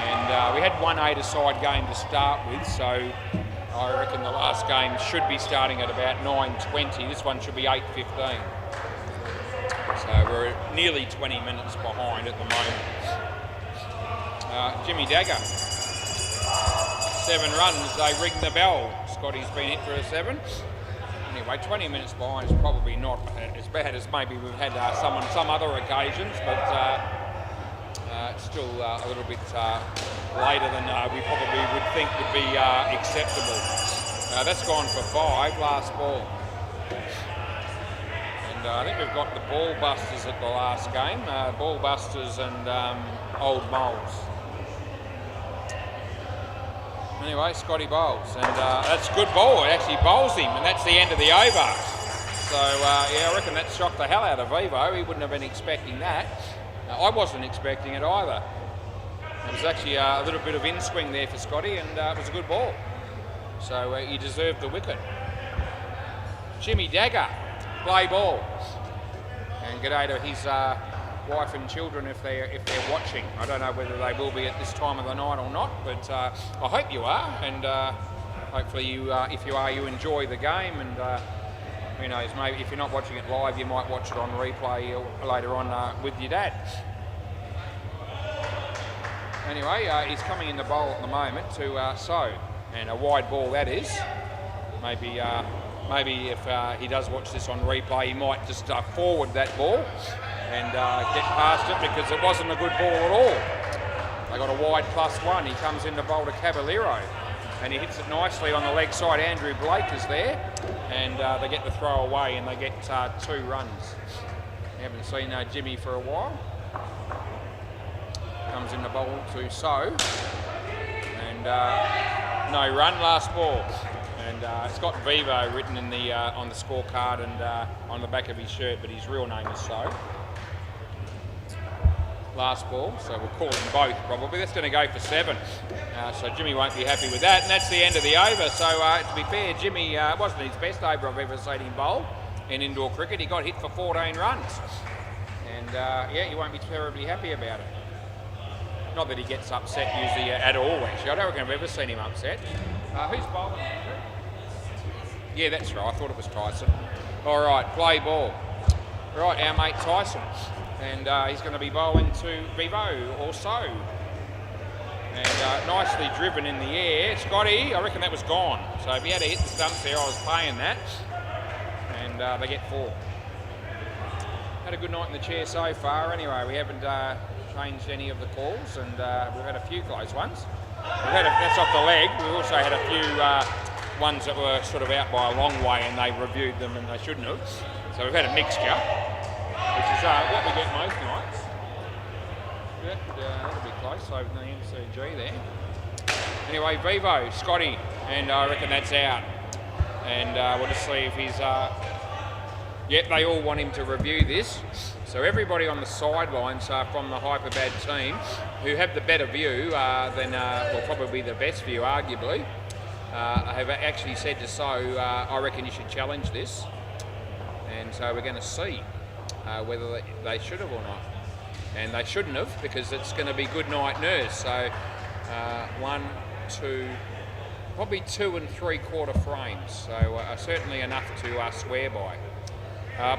And we had one 8-a-side game to start with, so I reckon the last game should be starting at about 9:20. This one should be 8:15. So we're nearly 20 minutes behind at the moment. Jimmy Dagger, 7 runs. They ring the bell. Scotty's been hit for a 7. Anyway, 20 minutes behind is probably not as bad as maybe we've had some other occasions, but it's still a little bit later than we probably would think would be acceptable. That's gone for 5, last ball. And I think we've got the Ball Busters at the last game. Ball Busters and Old Moles. Anyway, Scotty bowls, and that's a good ball. It actually bowls him, and that's the end of the over. So, yeah, I reckon that shocked the hell out of Vivo. He wouldn't have been expecting that. I wasn't expecting it either. It was actually a little bit of in-swing there for Scotty, and it was a good ball. So he deserved the wicket. Jimmy Dagger, play ball. And g'day to his wife and children if they're watching. I don't know whether they will be at this time of the night or not, but I hope you are, and hopefully you, if you are, you enjoy the game, and who knows, maybe if you're not watching it live, you might watch it on replay later on with your dad. Anyway, he's coming in the bowl at the moment to So, and a wide ball that is. Maybe if he does watch this on replay, he might just forward that ball and get past it, because it wasn't a good ball at all. They got a wide +1. He comes in to bowl to Caballero, and he hits it nicely on the leg side. Andrew Blake is there, and they get the throw away, and they get 2 runs. We haven't seen Jimmy for a while. Comes in the bowl to So, and no run, last ball. And it's got Vivo written in the on the scorecard and on the back of his shirt, but his real name is So. Last ball, so we'll call them both probably. That's going to go for 7. So Jimmy won't be happy with that, and that's the end of the over. So to be fair, Jimmy wasn't his best over I've ever seen him bowl in indoor cricket. He got hit for 14 runs, and yeah, you won't be terribly happy about it. Not that he gets upset usually at all, actually. I don't reckon I've ever seen him upset. Who's bowling? Yeah, that's right. I thought it was Tyson. All right, play ball. Right, our mate Tyson. And he's going to be bowling to Vivo or So. And nicely driven in the air. Scotty, I reckon that was gone. So if he had to hit the stumps there, I was paying that. And they get 4. Had a good night in the chair so far. Anyway, we haven't changed any of the calls, and we've had a few close ones. That's off the leg. We've also had a few ones that were sort of out by a long way, and they reviewed them and they shouldn't have. So we've had a mixture, which is what we get most nights. That'll be close over the MCG there. Anyway, Vivo, Scotty, and I reckon that's out. And we'll just see if he's... Yep, they all want him to review this. So everybody on the sidelines from the Hyperbad team, who have the better view than, well, probably the best view, arguably, have actually said to So, I reckon you should challenge this. And so we're going to see whether they should have or not. And they shouldn't have, because it's going to be good night nurse. So 1, 2, probably 2 3/4 frames. So certainly enough to swear by.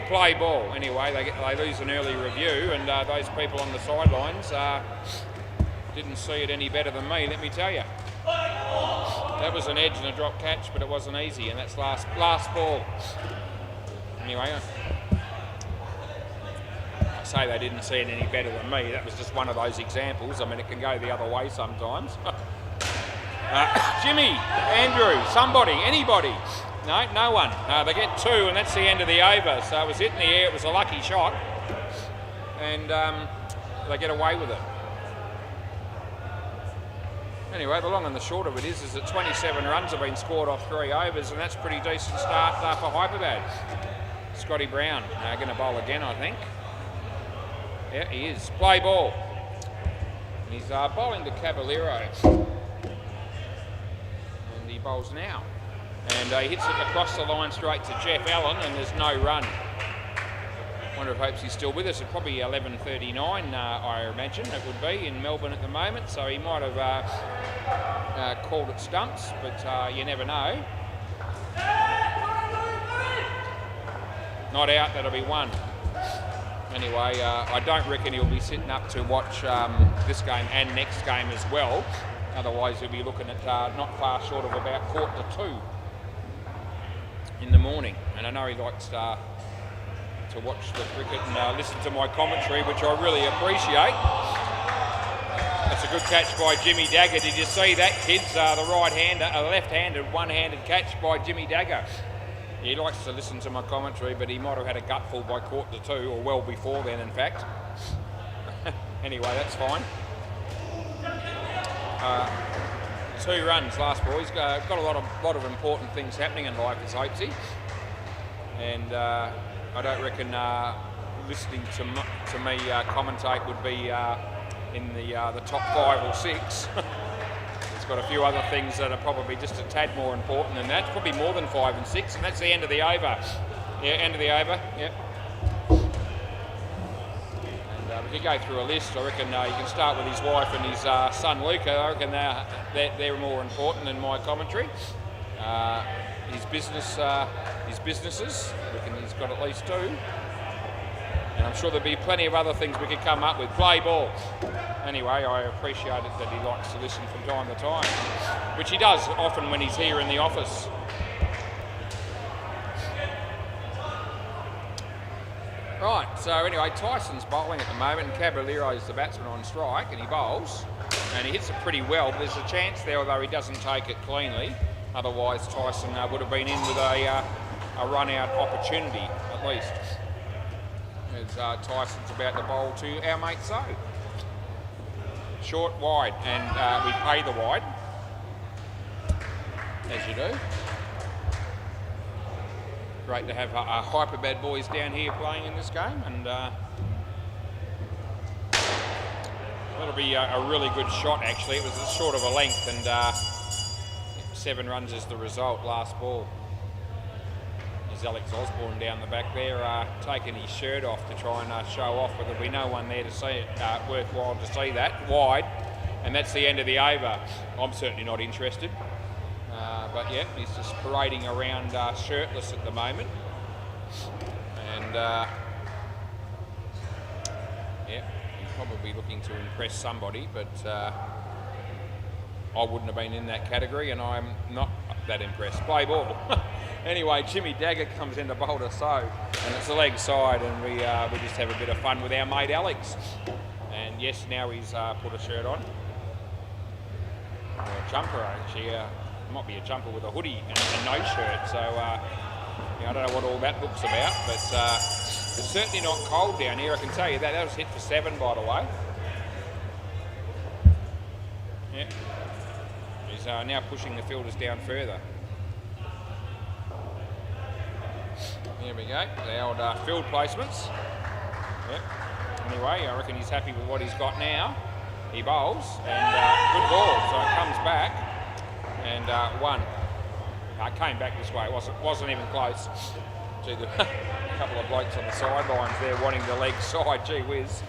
Play ball. Anyway, they lose an early review, and those people on the sidelines didn't see it any better than me, let me tell you. That was an edge and a drop catch, but it wasn't easy, and that's last ball. Anyway, I say they didn't see it any better than me. That was just one of those examples. I mean, it can go the other way sometimes. Jimmy, Andrew, somebody, anybody. No, no one. They get 2 and that's the end of the over. So it was hit in the air, it was a lucky shot. And they get away with it. Anyway, the long and the short of it is that 27 runs have been scored off 3 overs, and that's a pretty decent start for Hyperbad. Scotty Brown going to bowl again, I think. Yeah, he is. Play ball. And he's bowling to Caballero. And he bowls now. And he hits it across the line straight to Jeff Allen, and there's no run. Wonder if hopes he's still with us. It's probably 11:39, I imagine it would be in Melbourne at the moment. So he might have called it stumps, but you never know. Not out, that'll be 1. Anyway, I don't reckon he'll be sitting up to watch this game and next game as well. Otherwise, he'll be looking at not far short of about 1:45 in the morning. And I know he likes to watch the cricket and listen to my commentary, which I really appreciate. That's a good catch by Jimmy Dagger. Did you see that, kids? The right-hander, a left-handed, one-handed catch by Jimmy Dagger. He likes to listen to my commentary, but he might have had a gutful by 1:45, or well before then, in fact. Anyway, that's fine. 2 runs last ball. He's got a lot of important things happening in life, is Hopesy. And I don't reckon listening to me commentate would be in the top 5 or 6. It's got a few other things that are probably just a tad more important than that. Probably more than 5 and 6, and that's the end of the over. Yeah, end of the over. Yep. And if you go through a list, I reckon you can start with his wife and his son Luca. I reckon they're more important than my commentary. His businesses, I reckon he's got at least 2. And I'm sure there'll be plenty of other things we could come up with. Play ball. Anyway, I appreciate it that he likes to listen from time to time, which he does often when he's here in the office. Right, so anyway, Tyson's bowling at the moment, and Caballero's the batsman on strike, and he bowls, and he hits it pretty well. But there's a chance there, although he doesn't take it cleanly. Otherwise, Tyson would have been in with a run-out opportunity, at least. As Tyson's about to bowl to our mate So. Short, wide, and we pay the wide, as you do. Great to have Hyperbad boys down here playing in this game, and that'll be a really good shot, actually. It was short of a length, and 7 runs is the result, last ball. There's Alex Osborne down the back there, taking his shirt off to try and show off, but there'll be no one there to see it, worthwhile to see that. Wide, and that's the end of the over. I'm certainly not interested. But yeah, he's just parading around shirtless at the moment. And yeah, he's probably looking to impress somebody, but I wouldn't have been in that category, and I'm not that impressed. Play ball. Anyway, Jimmy Dagger comes into bowl to So, and it's the leg side, and we just have a bit of fun with our mate Alex. And yes, now he's put a shirt on. Or a jumper, actually. Might be a jumper with a hoodie and no shirt, so yeah, I don't know what all that looks about, but it's certainly not cold down here, I can tell you that. That was hit for 7, by the way. Yeah. He's now pushing the fielders down further. There we go, the old field placements. Yep. Anyway, I reckon he's happy with what he's got now. He bowls, and good ball, so it comes back. And 1. I came back this way. It wasn't even close. Gee, a couple of blokes on the sidelines there wanting the leg side. Gee whiz.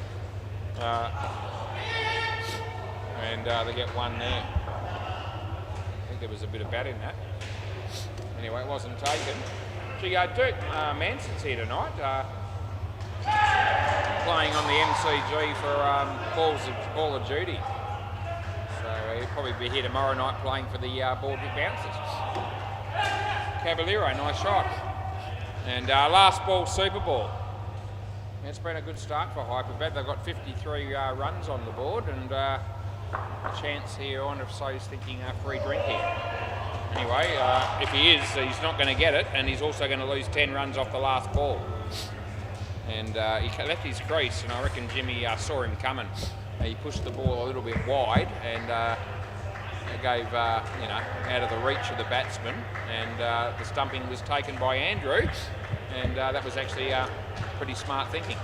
And they get 1 there. I think there was a bit of bat in that. Anyway, it wasn't taken. Gee, Dirk Manson's here tonight. Playing on the MCG for Call of Duty. So he'll probably be here tomorrow night playing for the Boardwick Bouncers. Caballero, nice shot. And last ball, Super Ball. It's been a good start for Hyperbad. They've got 53 runs on the board, and a chance here. I wonder if So's thinking free drink here. Anyway, if he is, he's not going to get it, and he's also going to lose 10 runs off the last ball. And he left his crease, and I reckon Jimmy saw him coming. He pushed the ball a little bit wide, and it gave, out of the reach of the batsman, and the stumping was taken by Andrew, and that was actually pretty smart thinking.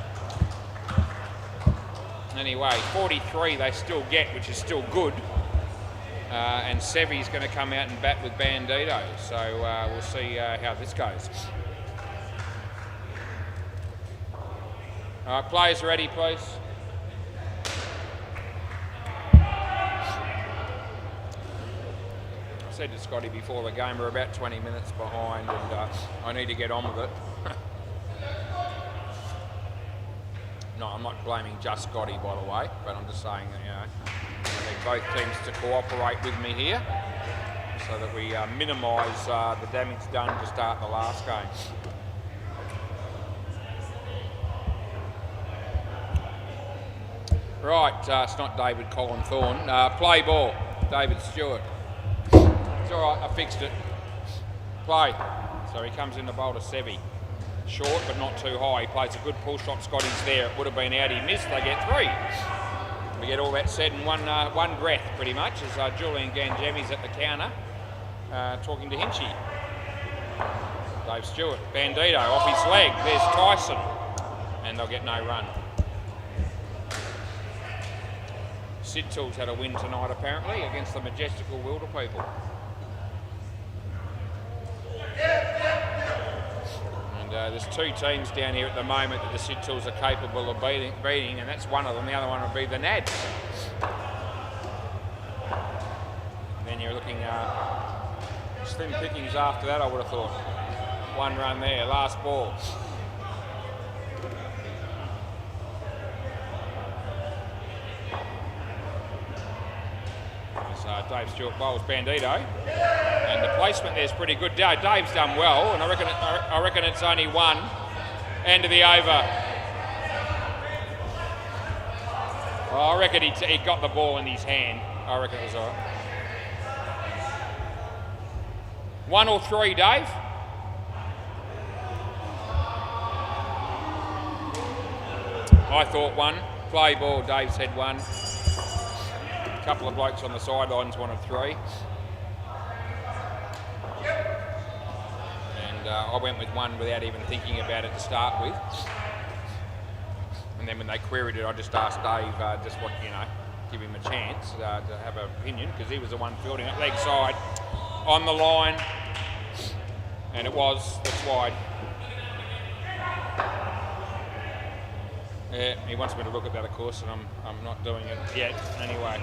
Anyway, 43 they still get, which is still good. And Sevi's going to come out and bat with Bandito, so we'll see how this goes. All right, players ready, please. I said to Scotty before the game, we're about 20 minutes behind, and I need to get on with it. No, I'm not blaming just Scotty, by the way, but I'm just saying that, I need both teams to cooperate with me here so that we minimise the damage done to start the last game. Right, it's not David Colin Thorne. Play ball, David Stewart. It's all right, I fixed it. Play. So he comes in to bowl to Sevi. Short, but not too high. He plays a good pull shot. Scotty's there. It would have been out. He missed. They get 3. We get all that said in one breath, pretty much, as Julian Gangemi's at the counter talking to Hinchy. Dave Stewart, Bandito off his leg. There's Tyson, and they'll get no run. Sid Tools had a win tonight, apparently, against the majestical Wilder people. And there's 2 teams down here at the moment that the Sid Tools are capable of beating, and that's one of them. The other one would be the Nads. And then you're looking slim pickings after that, I would have thought. 1 run there, last ball. Dave Stewart bowls Bandito, and the placement there is pretty good. Dave's done well, and I reckon it's only 1. End of the over. Well, I reckon he got the ball in his hand. I reckon it was all right. 1 or 3, Dave? I thought 1. Play ball, Dave said 1. A couple of blokes on the sidelines wanted 3. And I went with 1 without even thinking about it to start with. And then when they queried it, I just asked Dave, give him a chance to have an opinion, because he was the one fielding it leg side on the line. And that's wide. Yeah, he wants me to look at that, of course, and I'm not doing it yet. Anyway.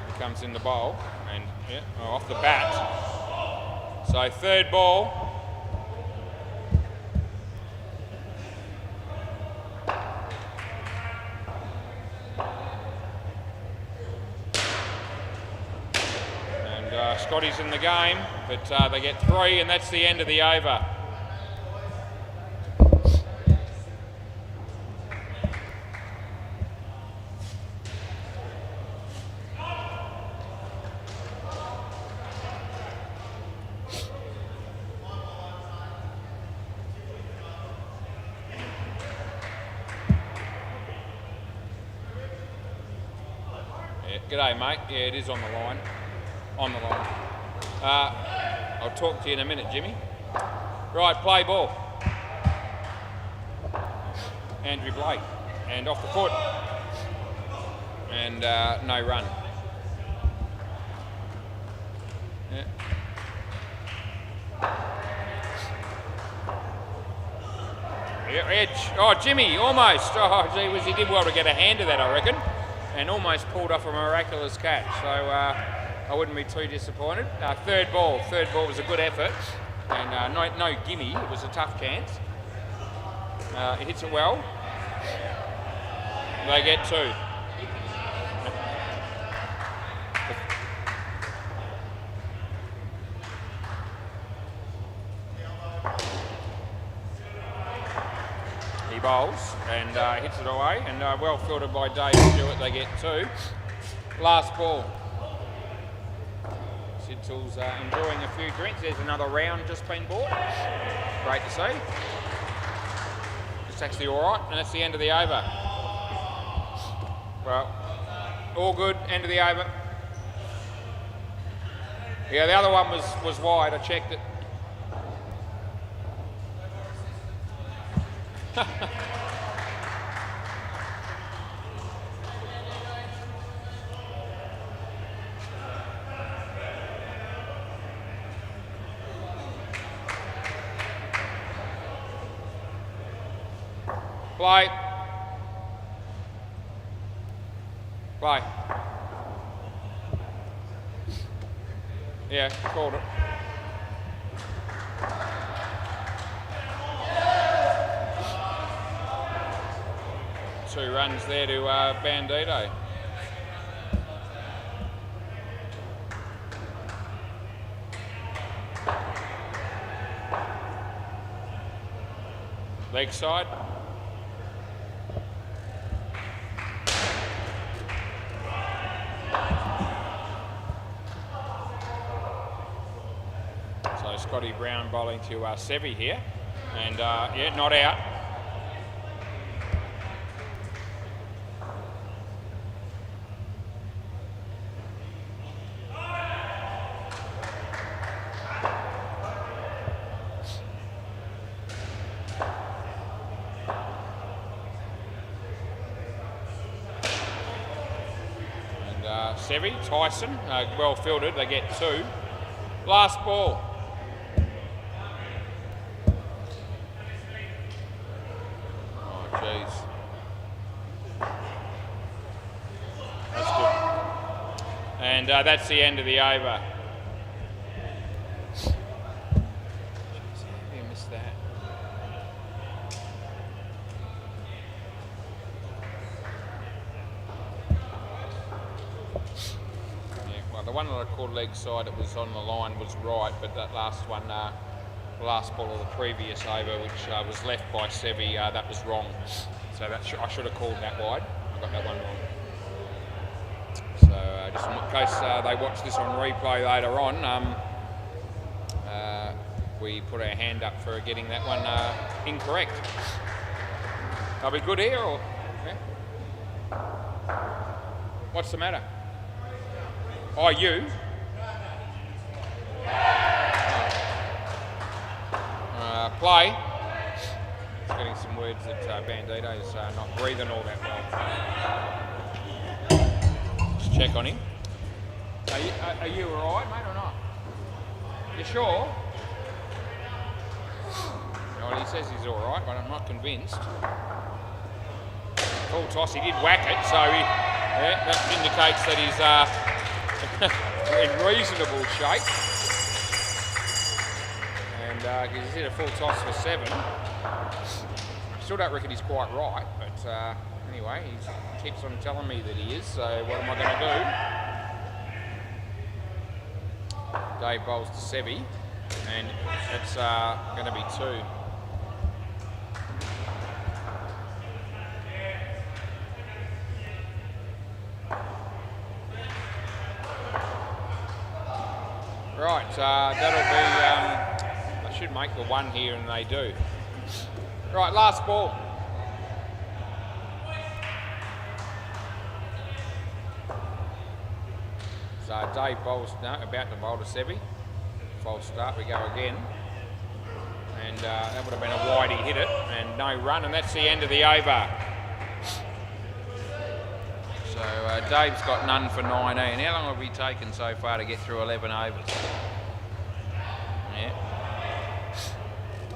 He comes in the bowl, and off the bat. So 3rd ball. Scotty's in the game, but they get 3, and that's the end of the over. G'day, mate. Yeah, it is on the line. On the line. I'll talk to you in a minute, Jimmy. Right, play ball. Andrew Blake. And off the foot. And no run. Yeah. Edge. Oh, Jimmy, almost. Oh, gee whiz, he did well to get a hand of that, I reckon. And almost pulled off a miraculous catch. So I wouldn't be too disappointed. 3rd ball. 3rd ball was a good effort. And no gimme. It was a tough chance. He hits it well. They get 2. He bowls and hits it away, and well fielded by Dave Stewart. They get 2. Last ball. Sidtall's enjoying a few drinks. There's another round just been bought. Great to see. It's actually all right, and that's the end of the over. Well, all good. End of the over. Yeah, the other one was wide. I checked it. Play. Play. Yeah, called it. Two runs there to Bandito. Leg side. So Scotty Brown bowling to Sevi here, and yeah, not out. Sevi, Tyson, well fielded, they get 2. Last ball. Oh, jeez. That's good. And that's the end of the over. Jeez, how you missed that? The one that I called leg side, it was on the line, was right, but that last one, the last ball of the previous over, which was left by Sevi, that was wrong. So that I should have called that wide. I got that one wrong. So just in case they watch this on replay later on, we put our hand up for getting that one incorrect. Are we good here, or? Yeah? What's the matter? Oh, you? Play. Just getting some words that Bandito's not breathing all that well. Just check on him. Are you all right, mate, or not? You sure? Well, he says he's all right, but I'm not convinced. Full toss, he did whack it, so yeah, that indicates that he's in reasonable shape, and he's hit a full toss for 7. Still don't reckon he's quite right, but anyway, he keeps on telling me that he is, so what am I going to do? Dave bowls to Sevi, and it's going to be 2. Right, that'll be, they should make the 1 here, and they do. Right, last ball. So Dave bowls, no, about to bowl to Sevi. False start, we go again. And that would have been a wide, he hit it, and no run, and that's the end of the over. So Dave's got none for 19. How long have we taken so far to get through 11 overs? Yeah.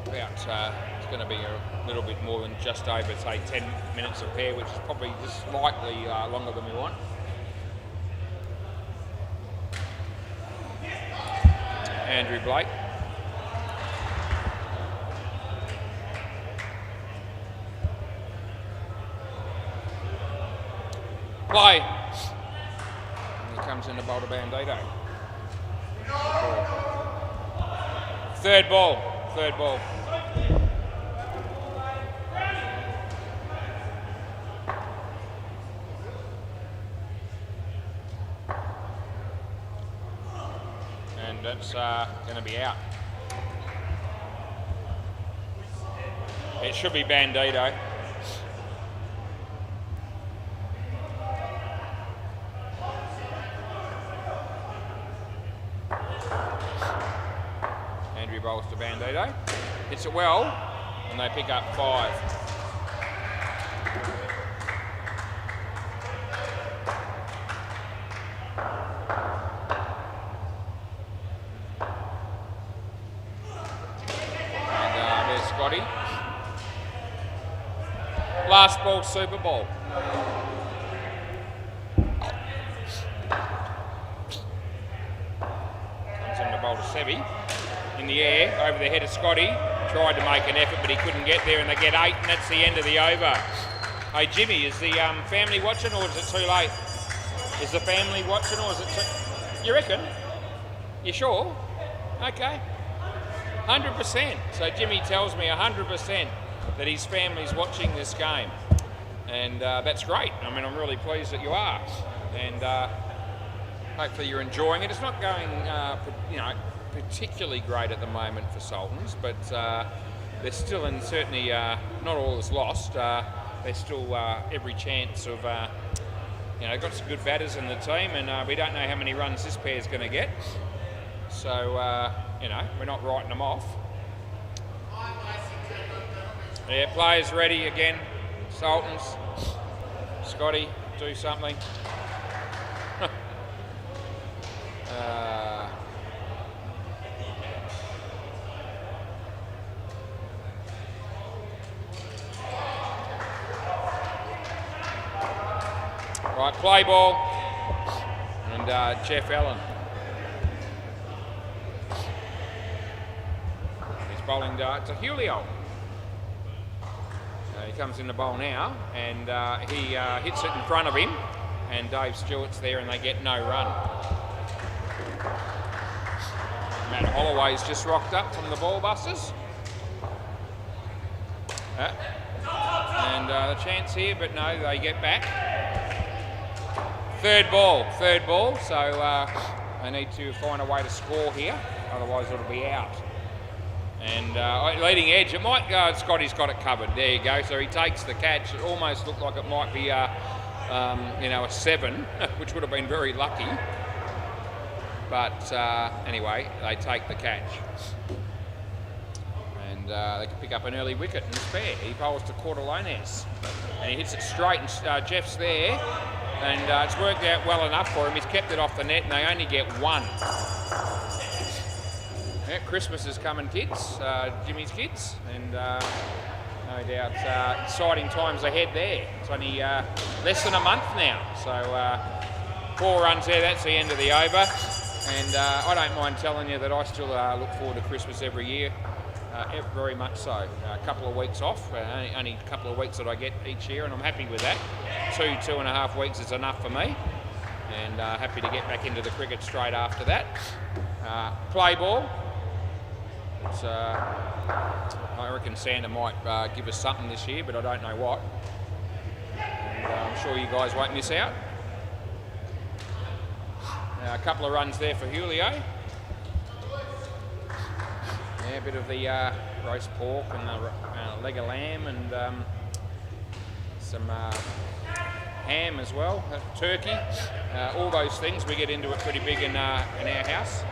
About, it's going to be a little bit more than just over, say, 10 minutes a pair, which is probably just slightly longer than we want. Andrew Blake. Play. And he comes in to bowl to Bandito. Third ball. it's going to be out. It should be Bandito. Andrew bowls to Bandito. Hits it well, and they pick up 5. And there's Scotty. Last ball, Super Bowl. Comes in the bowl to Sevi. In the air, over the head of Scotty. Tried to make an effort, but he couldn't get there, and they get 8, and that's the end of the over. Hey, Jimmy, is the family watching, or is it too late? Is the family watching, or is it too... You reckon? You sure? Okay. 100%. So Jimmy tells me 100% that his family's watching this game. And that's great. I mean, I'm really pleased that you are. And hopefully you're enjoying it. It's not going, particularly great at the moment for Sultans, but they're still, and certainly not all is lost. There's still every chance of, got some good batters in the team, and we don't know how many runs this pair's going to get. So, we're not writing them off. Yeah, players ready again. Sultans. Scotty, do something. Right, play ball. And Jeff Allen. He's bowling to Julio. He comes in the bowl now, and he hits it in front of him, and Dave Stewart's there, and they get no run. Matt Holloway's just rocked up from the ball busters. And the chance here, but no, they get back. Third ball, so they need to find a way to score here, otherwise it'll be out. And leading edge, it might go, Scotty's got it covered. There you go, so he takes the catch. It almost looked like it might be a 7, which would have been very lucky. But anyway, they take the catch. And they can pick up an early wicket and spare. He bowls to Cortalones, and he hits it straight, and Jeff's there. And it's worked out well enough for him. He's kept it off the net, and they only get 1. Yeah, Christmas is coming, kids, Jimmy's kids, and no doubt exciting times ahead there. It's only less than a month now, so 4 runs there, that's the end of the over. And I don't mind telling you that I still look forward to Christmas every year, very much so. A couple of weeks off, only a couple of weeks that I get each year, and I'm happy with that. 2.5 weeks is enough for me, and happy to get back into the cricket straight after that. Play ball. It's, I reckon Santa might give us something this year, but I don't know what. And I'm sure you guys won't miss out. A couple of runs there for Julio. Yeah, a bit of the roast pork and the leg of lamb, and some ham as well, turkey. All those things, we get into it pretty big in our house.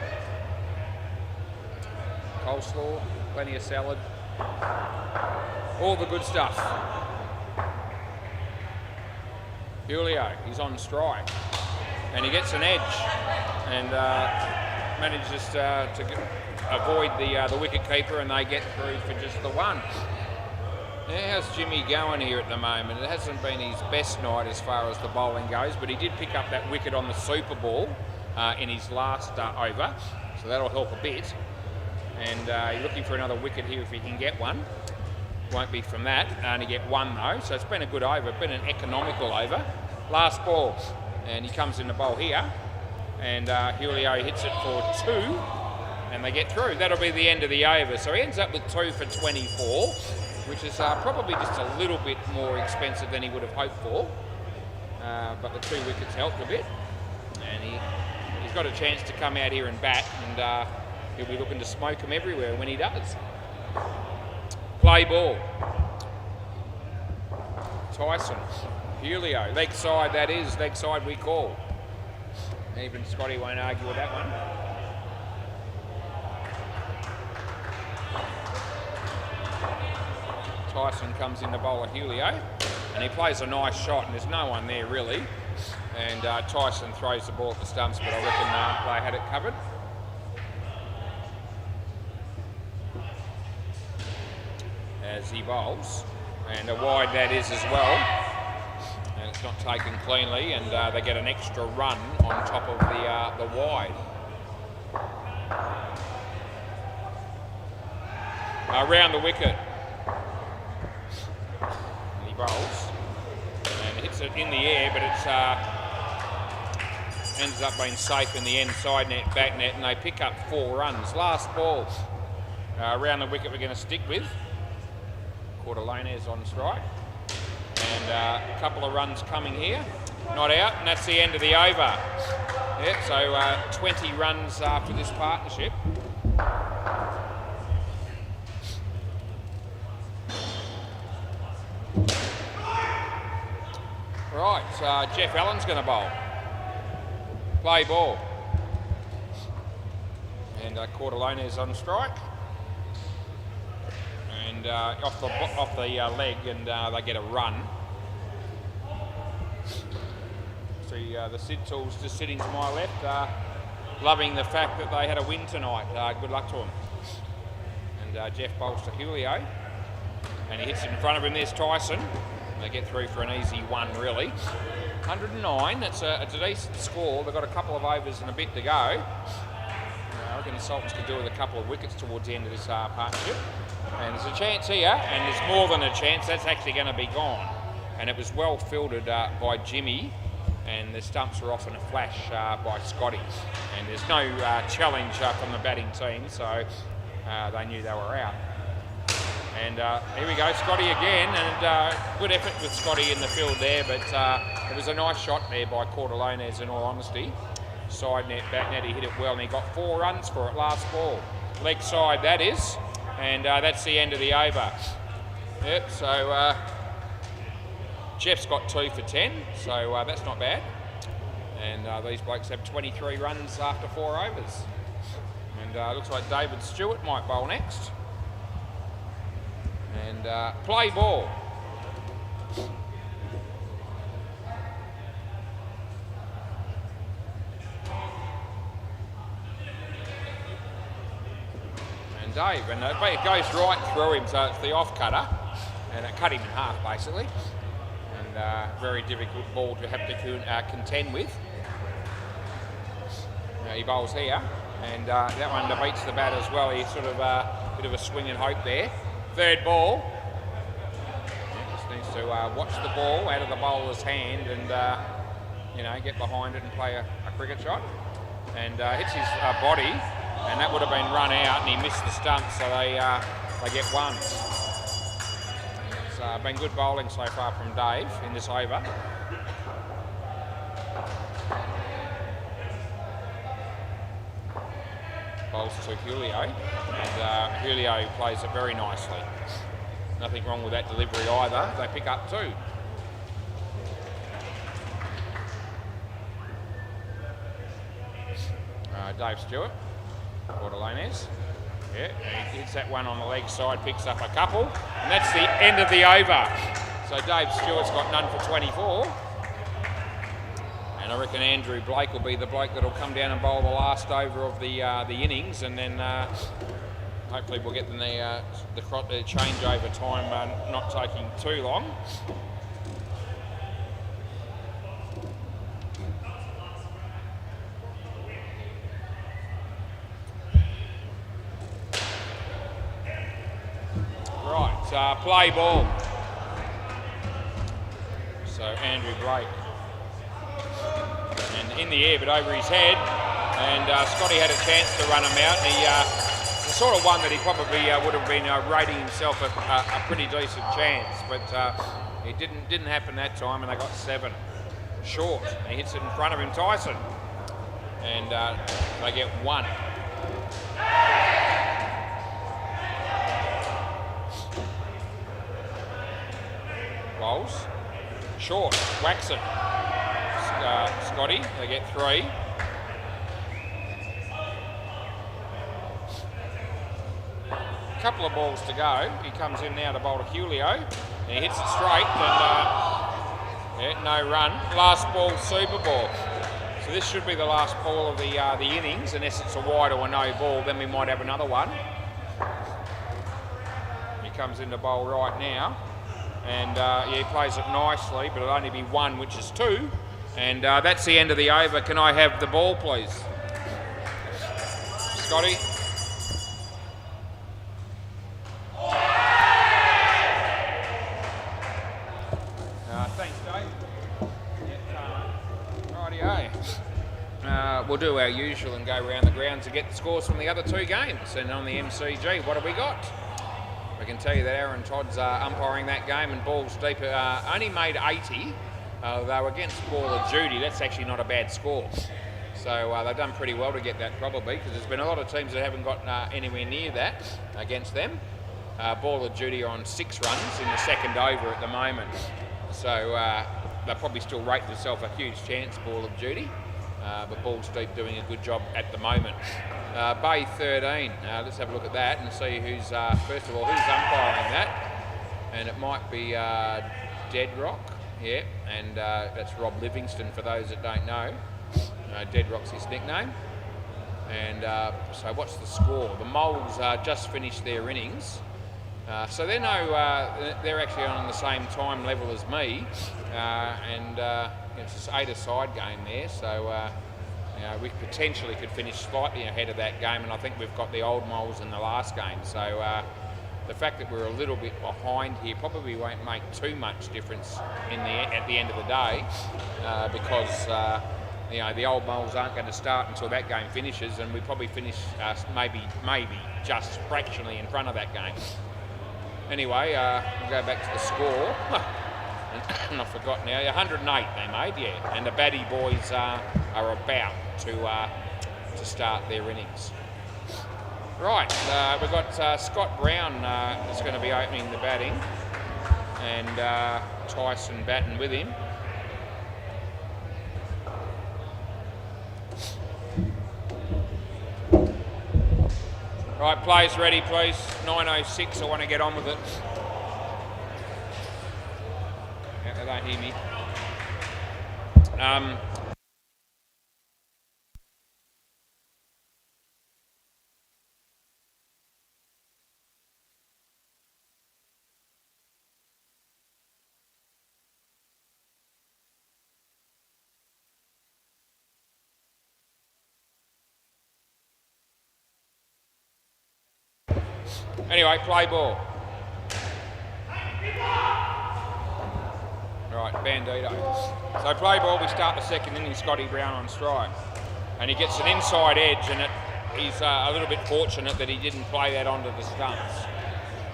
Coleslaw, plenty of salad, all the good stuff. Julio, he's on strike, and he gets an edge, and manages to avoid the wicket keeper, and they get through for just the 1. Now, how's Jimmy going here at the moment? It hasn't been his best night as far as the bowling goes, but he did pick up that wicket on the Super Bowl in his last over, so that'll help a bit. And he's looking for another wicket here if he can get one. Won't be from that, only get 1 though, so it's been a good over, been an economical over. Last ball, and he comes in the bowl here, and Julio hits it for 2, and they get through. That'll be the end of the over, so he ends up with 2 for 24, which is probably just a little bit more expensive than he would have hoped for, but the 2 wickets helped a bit, and he's got a chance to come out here and bat, and he'll be looking to smoke them everywhere when he does. Play ball. Tyson. Julio. Leg side, that is. Leg side we call. Even Scotty won't argue with that one. Tyson comes in to bowl at Julio, and he plays a nice shot, and there's no one there really. And Tyson throws the ball at the stumps, but I reckon they had it covered. As he bowls, and a wide that is as well, and it's not taken cleanly, and they get an extra run on top of the wide. Around the wicket, and he bowls and hits it in the air, but it's ends up being safe in the end side net, back net, and they pick up 4 runs. Last ball around the wicket we're going to stick with. Cortalones on strike, and a couple of runs coming here, not out, and that's the end of the over. Yeah, so 20 runs after this partnership. Right, Jeff Allen's going to bowl. Play ball, and Cortalones on strike. And off the leg, and they get a run. See the Sid Tools just sitting to my left, loving the fact that they had a win tonight. Good luck to them. And Jeff bowls to Julio, and he hits it in front of him. There's Tyson. They get through for an easy one, really. 109. It's a decent score. They've got a couple of overs and a bit to go. I reckon the Sultans could do with a couple of wickets towards the end of this partnership. And there's a chance here, and there's more than a chance. That's actually going to be gone. And it was well fielded by Jimmy, and the stumps were off in a flash by Scotty. And there's no challenge from the batting team, so they knew they were out. And here we go, Scotty again, and good effort with Scotty in the field there, but it was a nice shot there by Cortalones, in all honesty. Side net, back net, he hit it well, and he got 4 runs for it last ball. Leg side, that is. And that's the end of the over. Yep, so Jeff's got 2 for 10, so that's not bad. And these blokes have 23 runs after 4 overs. And looks like David Stewart might bowl next. And play ball. Dave, and it goes right through him, so it's the off cutter, and it cut him in half basically, and very difficult ball to have to contend with. He bowls here, and that one beats the bat as well. He's sort of a bit of a swing and hope there. Third ball, just needs to watch the ball out of the bowler's hand and you know, get behind it and play a cricket shot, and hits his body. And that would have been run out, and he missed the stump, so they get 1. It's been good bowling so far from Dave in this over. Bowls to Julio, and Julio plays it very nicely. Nothing wrong with that delivery either. They pick up 2. Dave Stewart. Cortalones, yeah, he hits that one on the leg side, picks up a couple, and that's the end of the over. So Dave Stewart's got none for 24, and I reckon Andrew Blake will be the bloke that'll come down and bowl the last over of the innings, and then hopefully we'll get the changeover time not taking too long. Play ball. So Andrew Blake, and in the air but over his head, and Scotty had a chance to run him out, and he the sort of one that he probably would have been rating himself a pretty decent chance, but it didn't happen that time, and they got 7 short. And he hits it in front of him, Tyson, and they get 1. Bowls. Short. Whacks it. Scotty, they get 3. Couple of balls to go. He comes in now to bowl to Julio. And he hits it straight and no run. Last ball, super ball. So this should be the last ball of the innings, unless it's a wide or a no ball, then we might have another one. He comes in to bowl right now. And he plays it nicely, but it'll only be 1, which is 2. And that's the end of the over. Can I have the ball, please? Scotty? Thanks, Dave. Rightio. We'll do our usual and go around the grounds and get the scores from the other 2 games. And on the MCG, what have we got? I can tell you that Aaron Todd's umpiring that game, and balls deep only made 80. They were against Ball of Duty. That's actually not a bad score. So they've done pretty well to get that, probably, because there's been a lot of teams that haven't got anywhere near that against them. Ball of Duty are on 6 runs in the second over at the moment. So they'll probably still rate themselves a huge chance, Ball of Duty. But Balls Deep doing a good job at the moment. Bay 13, let's have a look at that and see who's, first of all, who's umpiring that. And it might be Dead Rock, yeah, and that's Rob Livingston for those that don't know. Dead Rock's his nickname. And so what's the score? The Moles just finished their innings. So they're they're actually on the same time level as me, and it's an 8-a-side game there. So we potentially could finish slightly ahead of that game, and I think we've got the old Moles in the last game. So the fact that we're a little bit behind here probably won't make too much difference at the end of the day, because the old Moles aren't going to start until that game finishes, and we probably finish maybe just fractionally in front of that game. Anyway, we'll go back to the score. And I forgot now, 108 they made, yeah. And the Batty boys are about to start their innings. Right, we've got Scott Brown is going to be opening the batting, and Tyson batting with him. Right, players ready, please. 9:06, I want to get on with it. Yeah, they don't hear me. Anyway, play ball. Right, Bandito. So play ball, we start the second inning, Scotty Brown on strike. And he gets an inside edge, and he's a little bit fortunate that he didn't play that onto the stumps.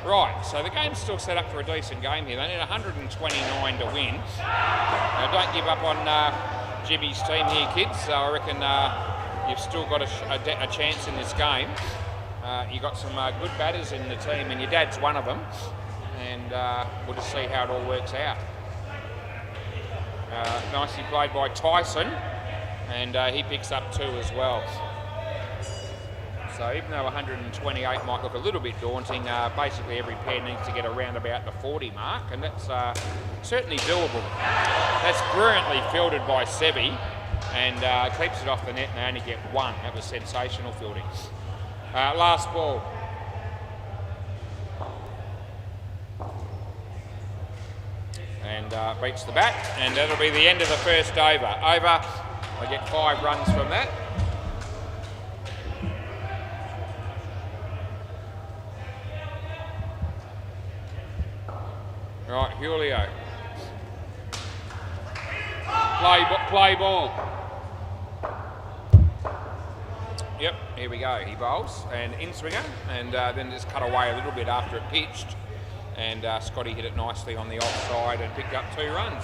Right, so the game's still set up for a decent game here. They need 129 to win. Now, don't give up on Jimmy's team here, kids. So I reckon you've still got a chance in this game. You've got some good batters in the team, and your dad's one of them. And we'll just see how it all works out. Nicely played by Tyson, and he picks up 2 as well. So even though 128 might look a little bit daunting, basically every pair needs to get around about the 40 mark, and that's certainly doable. That's brilliantly fielded by Sebi, and keeps it off the net, and they only get 1. That was sensational fielding. Last ball. And beats the bat, and that'll be the end of the first over. I get 5 runs from that. Right, Julio. Play ball. Yep, here we go. He bowls and in swinger, and then just cut away a little bit after it pitched. And Scotty hit it nicely on the offside and picked up 2 runs.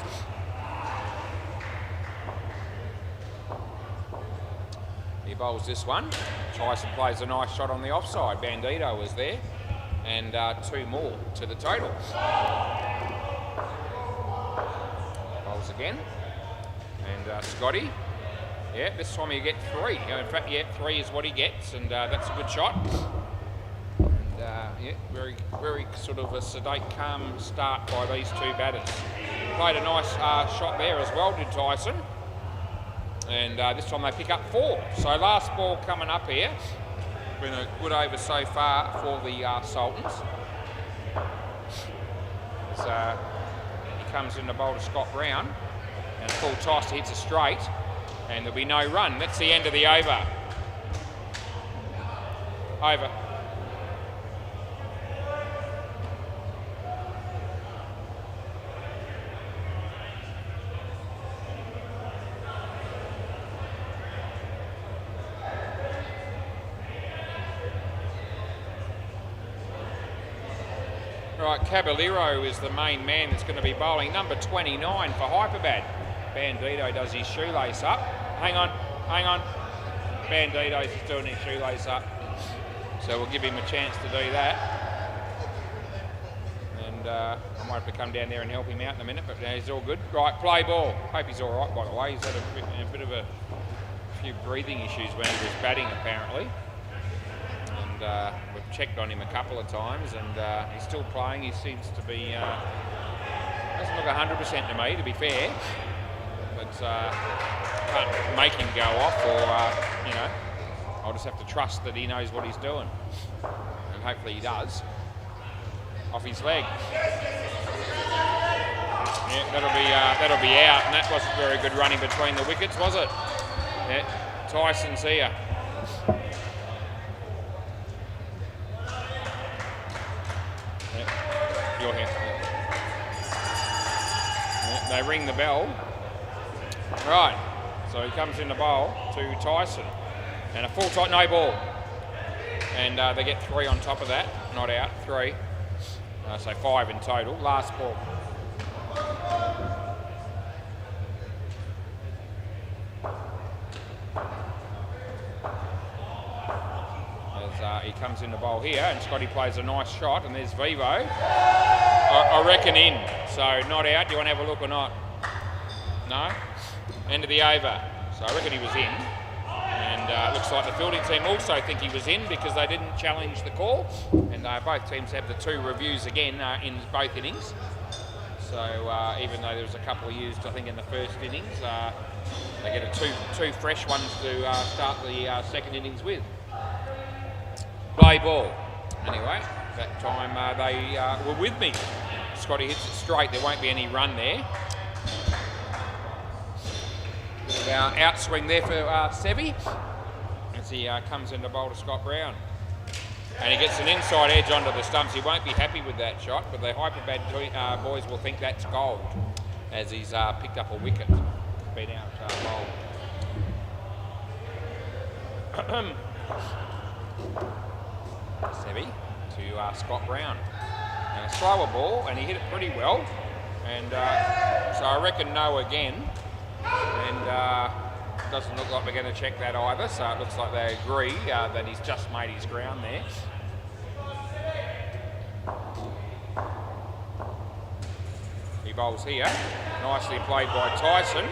He bowls this one. Tyson plays a nice shot on the offside. Bandito was there. And 2 more to the total. Bowls again. And Scotty. Yeah, this time you get 3. In fact, yeah, 3 is what he gets, and that's a good shot. And yeah, very, very sort of a sedate, calm start by these 2 batters. Played a nice shot there as well, did Tyson. And this time they pick up 4. So last ball coming up here. Been a good over so far for the Sultans. As, he comes in the bowl to Scott Brown, and full toss, hits a straight. And there'll be no run. That's the end of the over. Over. Right, Caballero is the main man that's going to be bowling. Number 29 for Hyperbad. Bandito does his shoelace up. Hang on. Bandito's just doing his shoelace up. So we'll give him a chance to do that. And I might have to come down there and help him out in a minute, but he's all good. Right, play ball. Hope he's all right, by the way. He's had a bit of a few breathing issues when he was batting, apparently. And we've checked on him a couple of times, and he's still playing. He seems to be, doesn't look 100% to me, to be fair. But can't make him go off, or you know, I'll just have to trust that he knows what he's doing, and hopefully he does. Off his leg. Yeah, that'll be out, and that wasn't very good running between the wickets, was it? Yeah, Tyson's here. Yeah, you're here. Yeah, they ring the bell. Right, so he comes in the bowl to Tyson, and a full tight no ball, and they get 3 on top of that, not out, 3, so 5 in total. Last ball. As he comes in the bowl here, and Scotty plays a nice shot, and there's Vivo. I reckon in, so not out. Do you want to have a look or not? No? End of the over. So I reckon he was in. And looks like the fielding team also think he was in because they didn't challenge the call. And both teams have the 2 reviews again in both innings. So even though there was a couple used, I think, in the first innings, they get two fresh ones to start the second innings with. Play ball. Anyway, that time they were with me. Scotty hits it straight. There won't be any run there. Bit of outswing there for Sevi as he comes in to bowl to Scott Brown. And he gets an inside edge onto the stumps. He won't be happy with that shot, but the Hyperbad boys will think that's gold as he's picked up a wicket. Been out bowl. Sevi to Scott Brown. And a slower ball, and he hit it pretty well. And so I reckon no again. And doesn't look like we're going to check that either, so it looks like they agree that he's just made his ground there. He bowls here, nicely played by Tyson,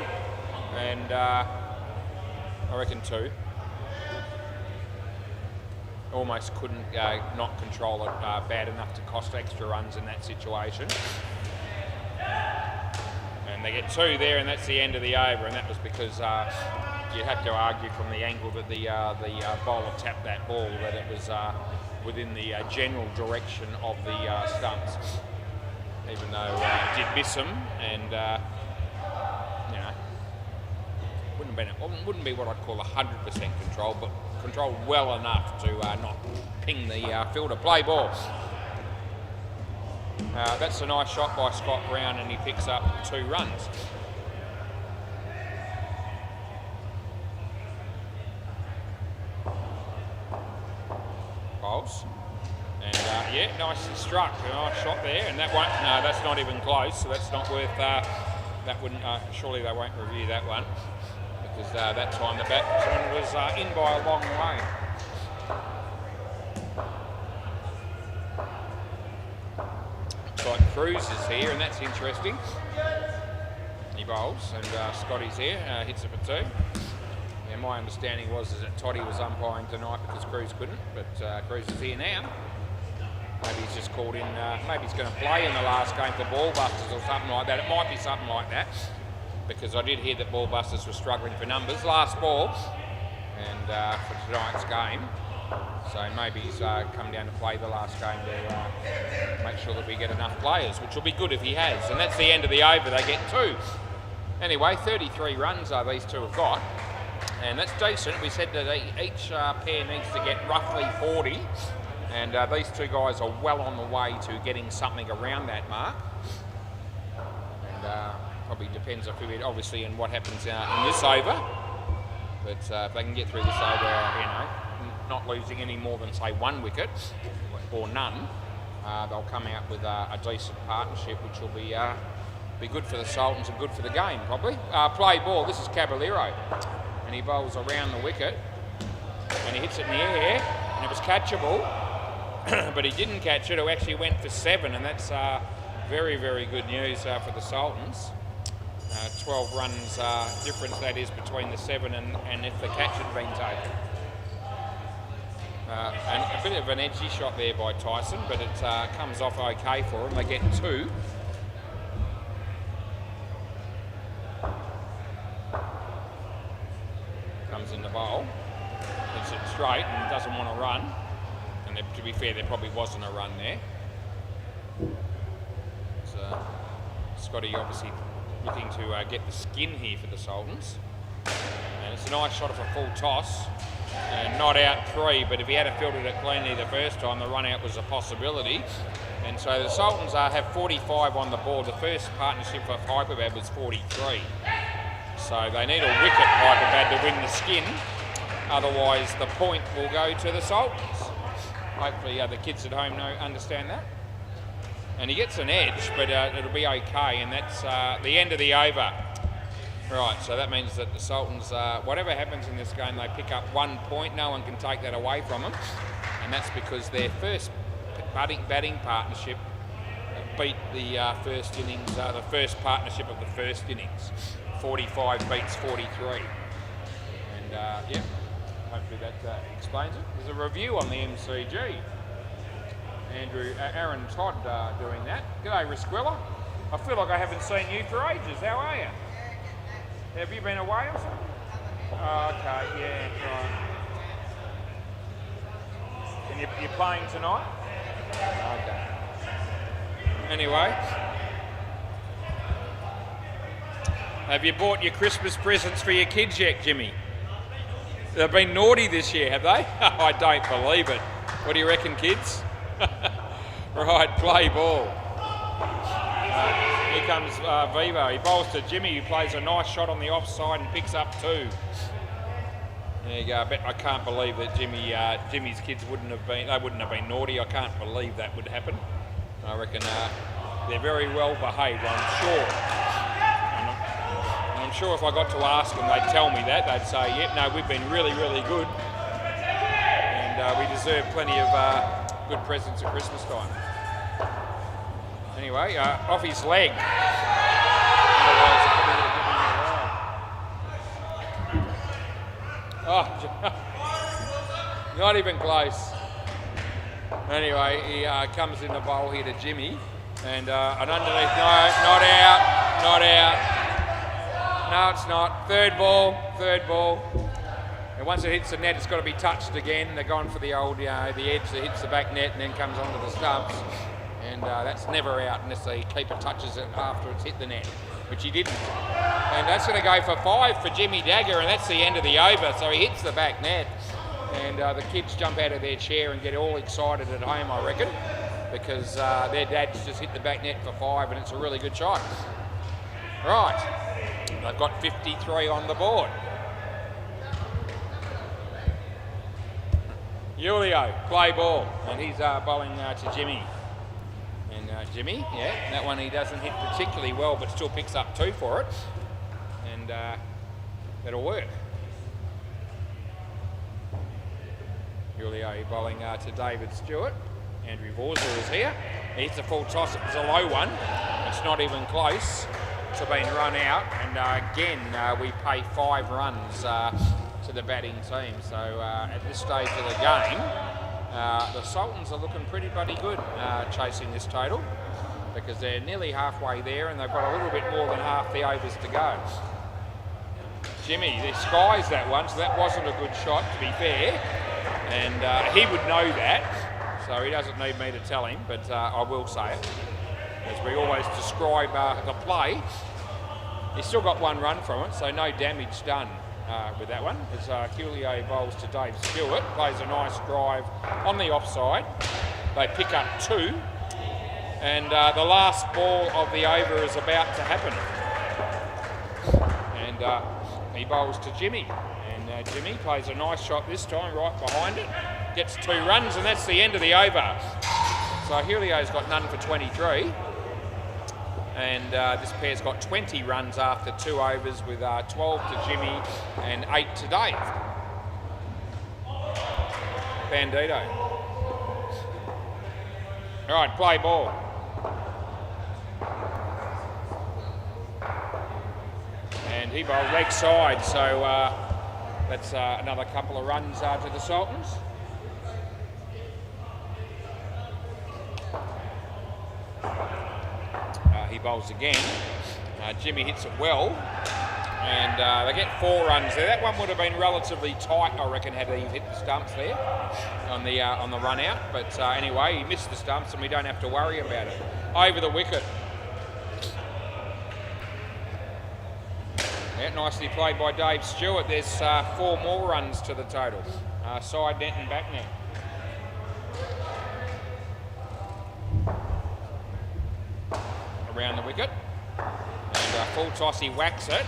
and I reckon 2. Almost couldn't not control it bad enough to cost extra runs in that situation. And they get 2 there, and that's the end of the over, and that was because you have to argue from the angle that the bowler tapped that ball that it was within the general direction of the stumps, even though it did miss them, and you know, wouldn't be what I'd call 100% control, but controlled well enough to not ping the fielder. Play ball. That's a nice shot by Scott Brown, and he picks up 2 runs. Bowls. And yeah, nicely struck. A nice shot there, and that won't, no, that's not even close, so that's not worth, that wouldn't, surely they won't review that one, because that time the batsman was in by a long way. Looks like Cruz is here, and that's interesting. He bowls, and Scotty's here, hits it for 2. Yeah, my understanding was that Toddy was umpiring tonight because Cruz couldn't, but Cruz is here now. Maybe he's just called in, maybe he's going to play in the last game for Ball Busters or something like that. It might be something like that, because I did hear that Ball Busters were struggling for numbers. Last ball, and for tonight's game. So maybe he's come down to play the last game to make sure that we get enough players, which will be good if he has. And that's the end of the over, they get 2. Anyway, 33 runs these two have got, and that's decent. We said that each pair needs to get roughly 40. And these two guys are well on the way to getting something around that mark. And probably depends obviously on what happens in this over. But if they can get through this over, not losing any more than say 1 wicket or none, they'll come out with a decent partnership, which will be good for the Sultans and good for the game probably. Play ball. This is Caballero, and he bowls around the wicket, and he hits it in the air, and it was catchable. But he didn't catch it, it actually went for 7, and that's very, very good news for the Sultans. 12 runs difference that is between the 7 and if the catch had been taken. And a bit of an edgy shot there by Tyson, but it comes off okay for them. They get 2. Comes in the bowl, hits it straight and doesn't want to run. And to be fair, there probably wasn't a run there. So Scotty obviously looking to get the skin here for the Sultans. And it's a nice shot of a full toss. And not out 3, but if he had fielded it cleanly the first time, the run out was a possibility. And so the Sultans have 45 on the board. The first partnership for Hyperbad was 43. So they need a wicket, Hyperbad, to win the skin. Otherwise, the point will go to the Sultans. Hopefully the kids at home understand that. And he gets an edge, but it'll be okay, and that's the end of the over. Right, so that means that the Sultans, whatever happens in this game, they pick up 1 point. No one can take that away from them. And that's because their first batting partnership beat the first innings, the first partnership of the first innings. 45 beats 43. And yeah. Hopefully that explains it. There's a review on the MCG. Aaron Todd doing that. G'day, Risquilla. I feel like I haven't seen you for ages. How are you? Have you been away or something? Oh, okay, yeah, right. And you're playing tonight? Okay. Anyway. Have you bought your Christmas presents for your kids yet, Jimmy? They've been naughty this year, have they? I don't believe it. What do you reckon, kids? Right, play ball. Here comes Vivo. He bowls to Jimmy, who plays a nice shot on the offside and picks up 2. There you go. I can't believe that Jimmy's kids wouldn't have been naughty. I can't believe that would happen. I reckon they're very well behaved, I'm sure. I'm sure if I got to ask them, they'd tell me that. They'd say, yep, no, we've been really, really good. And we deserve plenty of good presents at Christmas time. Anyway, off his leg. Oh, not even close. Anyway, he comes in the bowl here to Jimmy. And an underneath, no, not out, not out. No, it's not. Third ball. And once it hits the net, it's got to be touched again. They're going for the old, the edge that hits the back net and then comes onto the stumps. And that's never out unless the keeper touches it after it's hit the net, which he didn't. And that's going to go for 5 for Jimmy Dagger, and that's the end of the over. So he hits the back net. And the kids jump out of their chair and get all excited at home, I reckon, because their dad's just hit the back net for 5, and it's a really good shot. Right. They've got 53 on the board. Julio, play ball, and he's bowling to Jimmy. And Jimmy, yeah, that one he doesn't hit particularly well, but still picks up 2 for it. And that'll work. Julio bowling to David Stewart. Andrew Vorsall is here. He hits a full toss. It was a low one. It's not even close to being run out. And again, we pay 5 runs to the batting team. So at this stage of the game, the Sultans are looking pretty bloody good chasing this total, because they're nearly halfway there and they've got a little bit more than half the overs to go. Jimmy, they skies that one, so that wasn't a good shot, to be fair. And he would know that, so he doesn't need me to tell him, but I will say it. As we always describe the play, he's still got 1 run from it, so no damage done with that one. As Julio bowls to Dave Stewart, plays a nice drive on the offside. They pick up 2, and the last ball of the over is about to happen. And he bowls to Jimmy. Jimmy plays a nice shot this time, right behind it. Gets 2 runs, and that's the end of the over. So Julio's got none for 23. And this pair's got 20 runs after 2 overs, with 12 to Jimmy and 8 to Dave. Bandito. All right, play ball. And he bowled leg side, so that's another couple of runs to the Sultans. He bowls again. Jimmy hits it well, and they get 4 runs there. That one would have been relatively tight, I reckon, had he hit the stumps there on the run out. But anyway, he missed the stumps, and we don't have to worry about it. Over the wicket. Yeah, nicely played by Dave Stewart. There's 4 more runs to the total. Side net and back net. Around the wicket. And full toss, he whacks it.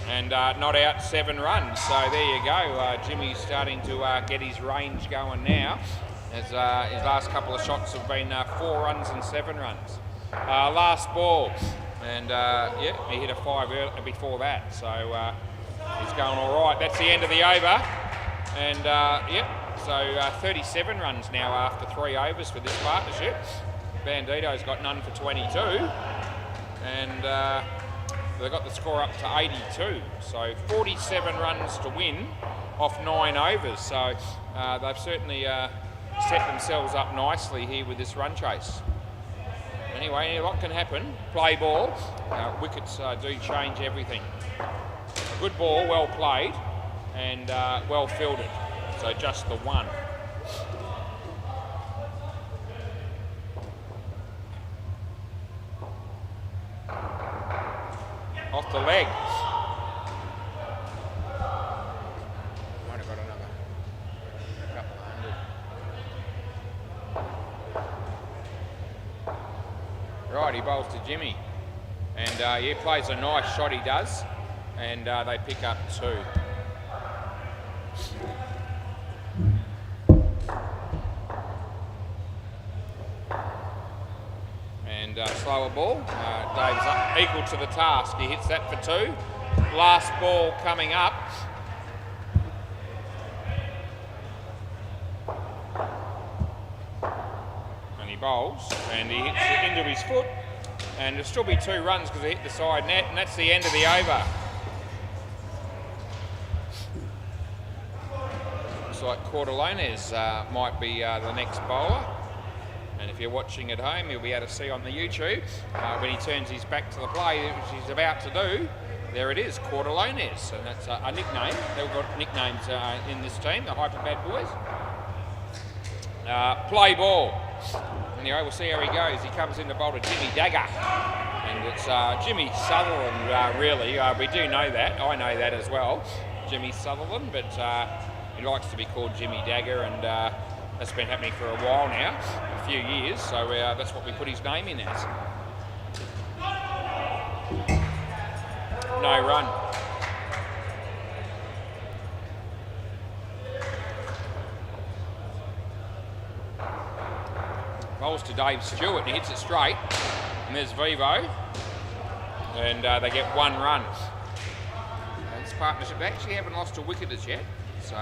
And not out, 7 runs. So there you go. Jimmy's starting to get his range going now, as his last couple of shots have been 4 runs and 7 runs. Last ball. And yeah, he hit a 5 before that, so he's going all right. That's the end of the over, and yeah, so 37 runs now after 3 overs for this partnership. Bandito's got none for 22, and they've got the score up to 82. So 47 runs to win off 9 overs. So they've certainly set themselves up nicely here with this run chase. Anyway, a lot can happen. Play ball. Wickets do change everything. A good ball, well played, and well fielded. So just the 1. Off the leg. Might have got another couple of hundred. Right, he bowls to Jimmy, and he plays a nice shot, he does, and they pick up 2. And slower ball, Dave's up, equal to the task, he hits that for 2. Last ball coming up. Bowls, and he hits it into his foot, and it'll still be 2 runs because he hit the side net, and that's the end of the over. Looks like Cortalones might be the next bowler, and if you're watching at home, you'll be able to see on the YouTube when he turns his back to the play, which he's about to do. There it is, Cortalones, and that's a nickname. They've got nicknames in this team, the Hyper Bad Boys. Play ball. Anyway, we'll see how he goes. He comes in to bowl to Jimmy Dagger. And it's Jimmy Sutherland, really. We do know that. I know that as well. Jimmy Sutherland, but he likes to be called Jimmy Dagger, and that's been happening for a while now, a few years. So that's what we put his name in as. No run. Bowls to Dave Stewart, and he hits it straight. And there's Vivo. And they get 1 run. It's partnership. They actually haven't lost a wicket as yet. So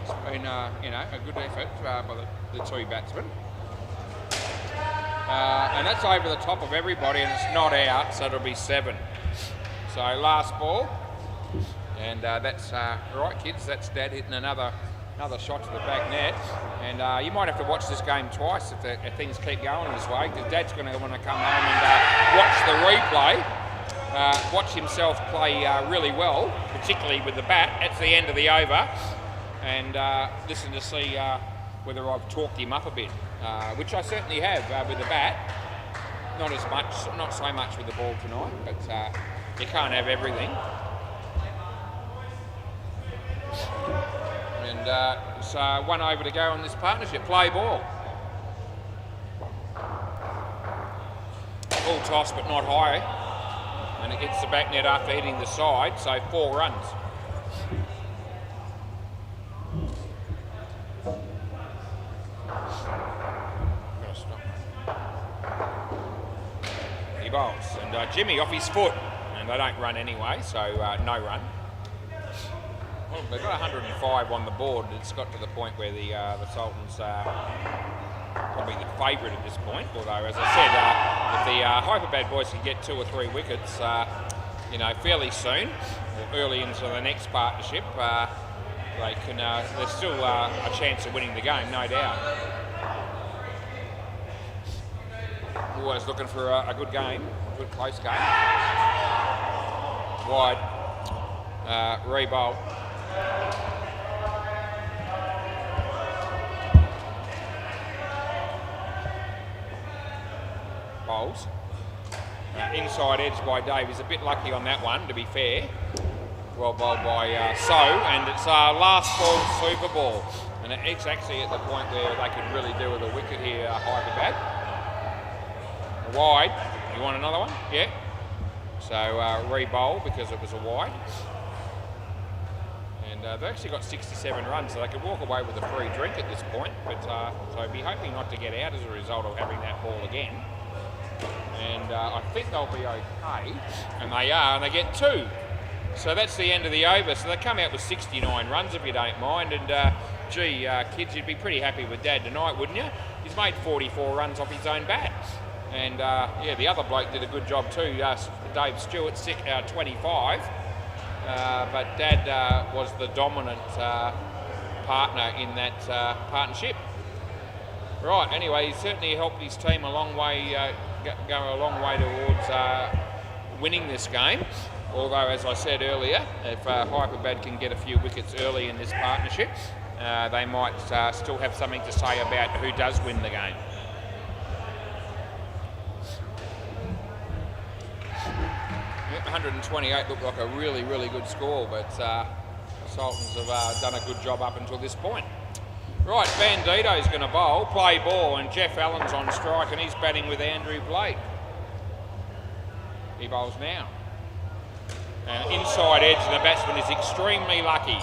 it's been, you know, a good effort by the two batsmen. And that's over the top of everybody, and it's not out, so it'll be 7. So last ball, and that's right, kids. That's Dad hitting another shot to the back net, and you might have to watch this game twice if things keep going this way, because Dad's going to want to come home and watch the replay, watch himself play really well, particularly with the bat. That's the end of the over, and listen to see whether I've talked him up a bit, which I certainly have with the bat. Not as much, not so much with the ball tonight, but you can't have everything. And it's 1 over to go on this partnership. Play ball. Full toss, but not high. And it hits the back net after hitting the side, so 4 runs. He bowls, and Jimmy off his foot, and they don't run anyway, so no run. Well, they've got 105 on the board. It's got to the point where the Sultans are probably the favourite at this point. Although, as I said, if the Hyperbad boys can get 2 or 3 wickets, you know, fairly soon or early into the next partnership, they can. There's still a chance of winning the game, no doubt. Always looking for a good game, a good close game. Wide, re-bowl. Bowls. Inside edge by Dave. He's a bit lucky on that one, to be fair. Well bowled by So, and it's last ball super ball. And it's actually at the point where they could really do with a wicket here, Hyperbad. Wide. You want another one? Yeah. So re-bowl because it was a wide. And they've actually got 67 runs, so they could walk away with a free drink at this point. But so I'd be hoping not to get out as a result of having that ball again. And I think they'll be okay, and they are, and they get 2. So that's the end of the over. So they come out with 69 runs, if you don't mind. And gee, kids, you'd be pretty happy with Dad tonight, wouldn't you? He's made 44 runs off his own bat. And yeah, the other bloke did a good job too. Dave Stewart, 25. But Dad was the dominant partner in that partnership. Right, anyway, he certainly helped his team a long way, go a long way towards winning this game. Although, as I said earlier, if Hyperbad can get a few wickets early in this partnership, they might still have something to say about who does win the game. Yep, 128 looked like a really, really good score, but Sultans have done a good job up until this point. Right, Bandito's going to bowl, play ball, and Jeff Allen's on strike, and he's batting with Andrew Blake. He bowls now. Inside edge, and the batsman is extremely lucky.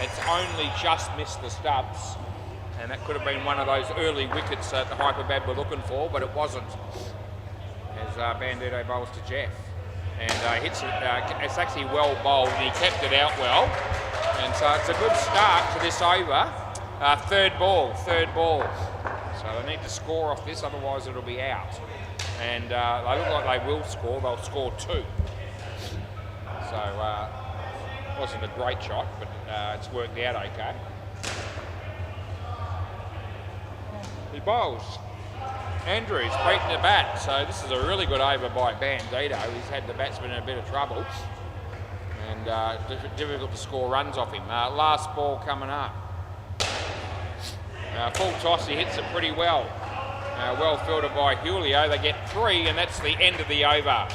It's only just missed the stubs, and that could have been one of those early wickets that the Hyperbad were looking for, but it wasn't. As Bandito bowls to Jeff. And hits it, it's actually well bowled, and he kept it out well. And so it's a good start to this over. Third ball. So they need to score off this, otherwise it'll be out. And they look like they will score. They'll score 2. So it wasn't a great shot, but it's worked out okay. He bowls. Andrews beating the bat, so this is a really good over by Bandito. He's had the batsman in a bit of trouble, and difficult to score runs off him. Last ball coming up. Full toss, he hits it pretty well. Well fielded by Julio. They get 3, and that's the end of the over.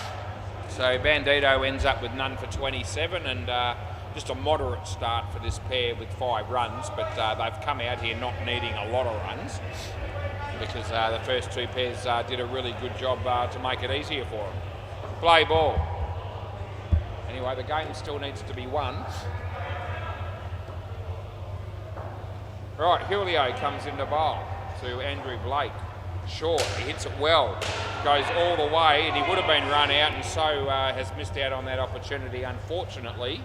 So Bandito ends up with none for 27, and just a moderate start for this pair with 5 runs, but they've come out here not needing a lot of runs, because the first 2 pairs did a really good job to make it easier for them. Play ball. Anyway, the game still needs to be won. Right, Julio comes into bowl to Andrew Blake. Short, he hits it well. goes all the way, and he would have been run out, and so has missed out on that opportunity, unfortunately,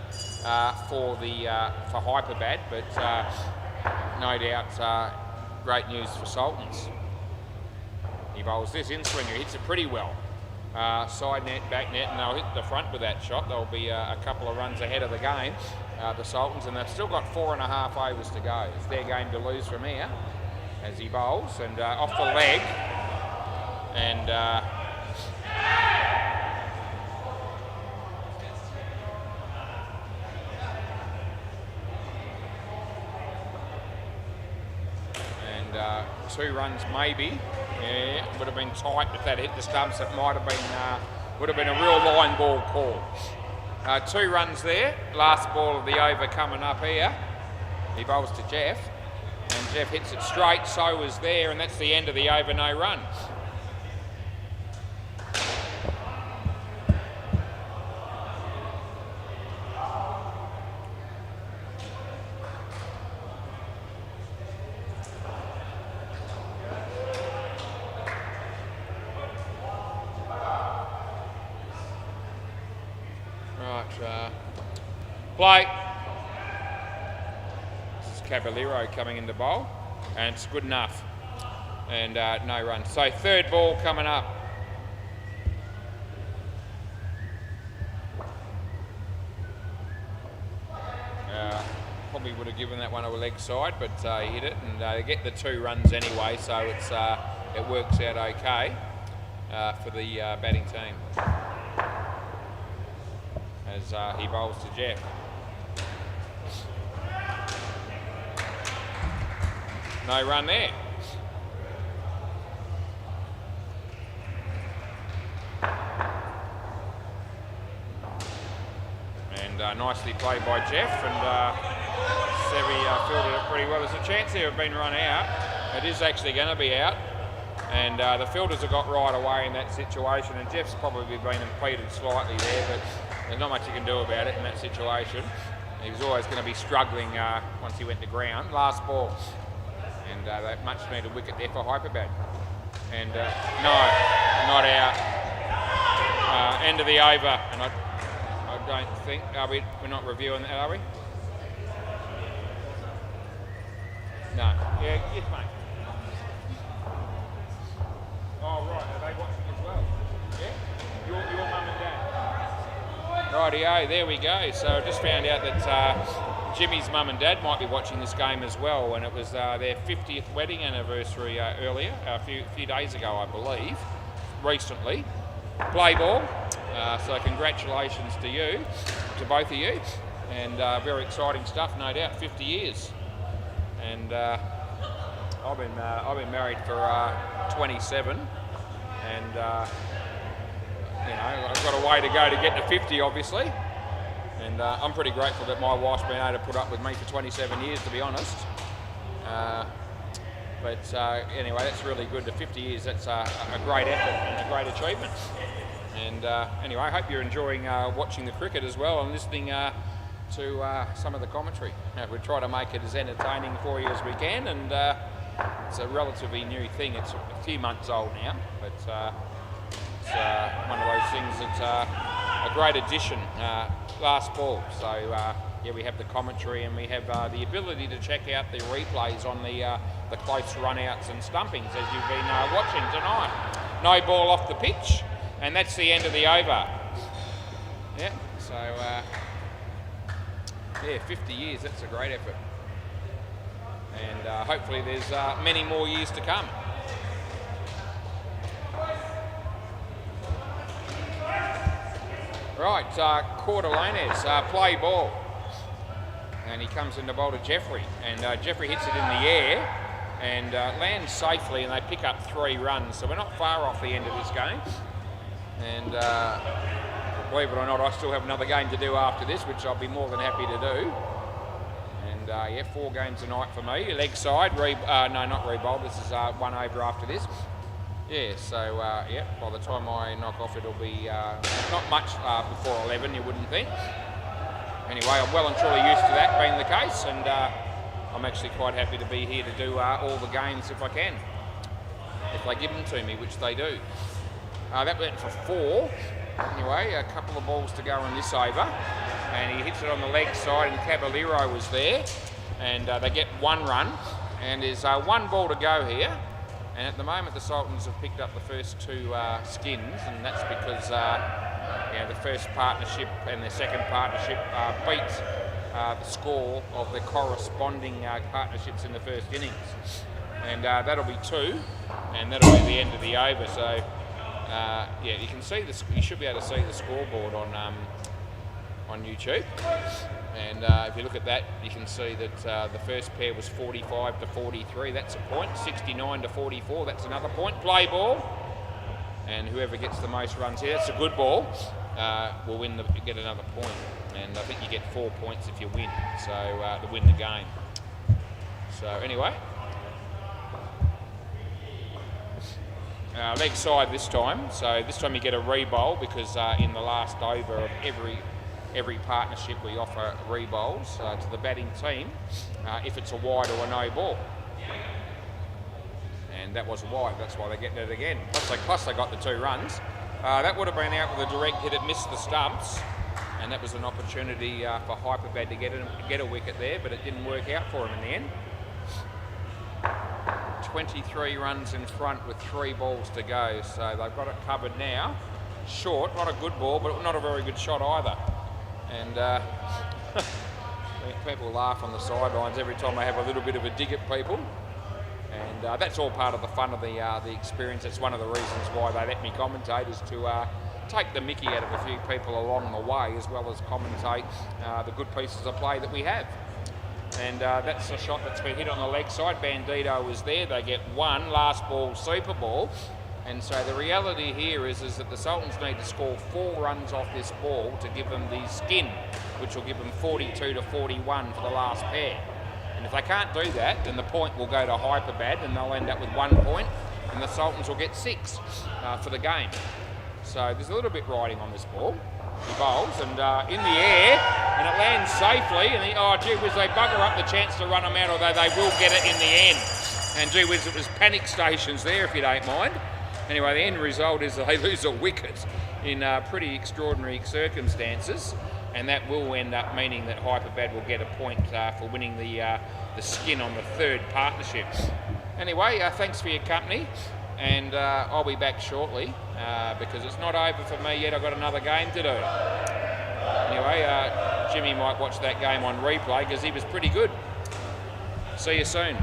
for Hyperbad. But no doubt, great news for Sultans. He bowls this in-swinger, hits it pretty well. Side net, back net, and they'll hit the front with that shot. They'll be a couple of runs ahead of the game, the Sultans, and they've still got 4.5 overs to go. It's their game to lose from here as he bowls, and off the leg, and two runs maybe. Yeah, would have been tight if that hit the stumps. It might have been would have been a real line ball call. 2 runs there. Last ball of the over coming up here. He bowls to Jeff, and Jeff hits it straight. So was there, and that's the end of the over. No runs. Play. This is Caballero coming into bowl, and it's good enough, and no run. So third ball coming up. Probably would have given that one a leg side, but he hit it, and they get the 2 runs anyway, so it's it works out okay for the batting team as he bowls to Jeff. No run there. And nicely played by Jeff, and Sevi fielded it pretty well. There's a chance there of being run out. It is actually going to be out, and the fielders have got right away in that situation, and Jeff's probably been impeded slightly there, but there's not much you can do about it in that situation. He was always going to be struggling once he went to ground. Last ball. And that much needed wicket there for Hyperbad. And no, not out. End of the over. And I don't think, we're not reviewing that, are we? No. Yeah, yes, mate. Oh, right. Are they watching as well? Yeah? Your mum and dad? Rightio, there we go. So I just found out that Jimmy's mum and dad might be watching this game as well, and it was their 50th wedding anniversary earlier, a few days ago, I believe, recently. Play ball, so congratulations to you, to both of you, and very exciting stuff, no doubt. 50 years, and I've been married for 27, and you know, I've got a way to go to get to 50, obviously. And I'm pretty grateful that my wife's been able to put up with me for 27 years, to be honest. But anyway, that's really good. To 50 years, that's a great effort and a great achievement. And anyway, I hope you're enjoying watching the cricket as well and listening to some of the commentary. We try to make it as entertaining for you as we can, and it's a relatively new thing. It's a few months old now, but it's one of those things that's a great addition. Last ball, so yeah, we have the commentary, and we have the ability to check out the replays on the close run-outs and stumpings as you've been watching tonight. No ball off the pitch, and that's the end of the over. Yeah, so yeah, 50 years, that's a great effort, and hopefully there's many more years to come. Right, Cortalones, play ball, and he comes in the bowl to Jeffrey, and Jeffrey hits it in the air and lands safely, and they pick up 3 runs, so we're not far off the end of this game. And believe it or not, I still have another game to do after this, which I'll be more than happy to do. And yeah, 4 games tonight for me. Leg side, no, not re-bowl, this is 1 over after this. Yeah, so yeah, by the time I knock off, it'll be not much before 11, you wouldn't think. Anyway, I'm well and truly used to that being the case, and I'm actually quite happy to be here to do all the games if I can, if they give them to me, which they do. That went for 4. Anyway, a couple of balls to go in this over. And he hits it on the leg side, and Caballero was there. And they get 1 run. And there's 1 ball to go here. And at the moment, the Sultans have picked up the first 2 skins, and that's because the first partnership and the second partnership beat the score of the corresponding partnerships in the first innings. And that'll be 2, and that'll be the end of the over. So, you can see this. You should be able to see the scoreboard on YouTube. And if you look at that, you can see that the first pair was 45 to 43. That's a point. 69 to 44. That's another point. Play ball, and whoever gets the most runs here, that's a good ball, will get another point. And I think you get 4 points if you win. So to win the game. So anyway, leg side this time. So this time you get a re-bowl because in the last over of every partnership we offer re-bowls to the batting team if it's a wide or a no ball. And that was a wide, that's why they're getting it again. Plus they got the 2 runs. That would have been out with a direct hit. It missed the stumps, and that was an opportunity for Hyperbad to get a wicket there, but it didn't work out for him in the end. 23 runs in front with 3 balls to go, so they've got it covered now. Short, not a good ball, but not a very good shot either. And people laugh on the sidelines every time they have a little bit of a dig at people. And that's all part of the fun of the experience. That's one of the reasons why they let me commentate, is to take the mickey out of a few people along the way, as well as commentate the good pieces of play that we have. And that's a shot that's been hit on the leg side. Bandito was there. They get 1 last ball, super ball. And so the reality here is that the Sultans need to score 4 runs off this ball to give them the skin, which will give them 42 to 41 for the last pair. And if they can't do that, then the point will go to Hyperbad, and they'll end up with 1 point, and the Sultans will get 6 for the game. So there's a little bit riding on this ball. He bowls, and in the air, and it lands safely, and gee whiz, they bugger up the chance to run them out, although they will get it in the end. And gee whiz, it was panic stations there, if you don't mind. Anyway, the end result is they lose a wicket in pretty extraordinary circumstances, and that will end up meaning that Hyperbad will get a point for winning the skin on the 3rd partnership. Anyway, thanks for your company, and I'll be back shortly because it's not over for me yet. I've got another game to do. Anyway, Jimmy might watch that game on replay because he was pretty good. See you soon.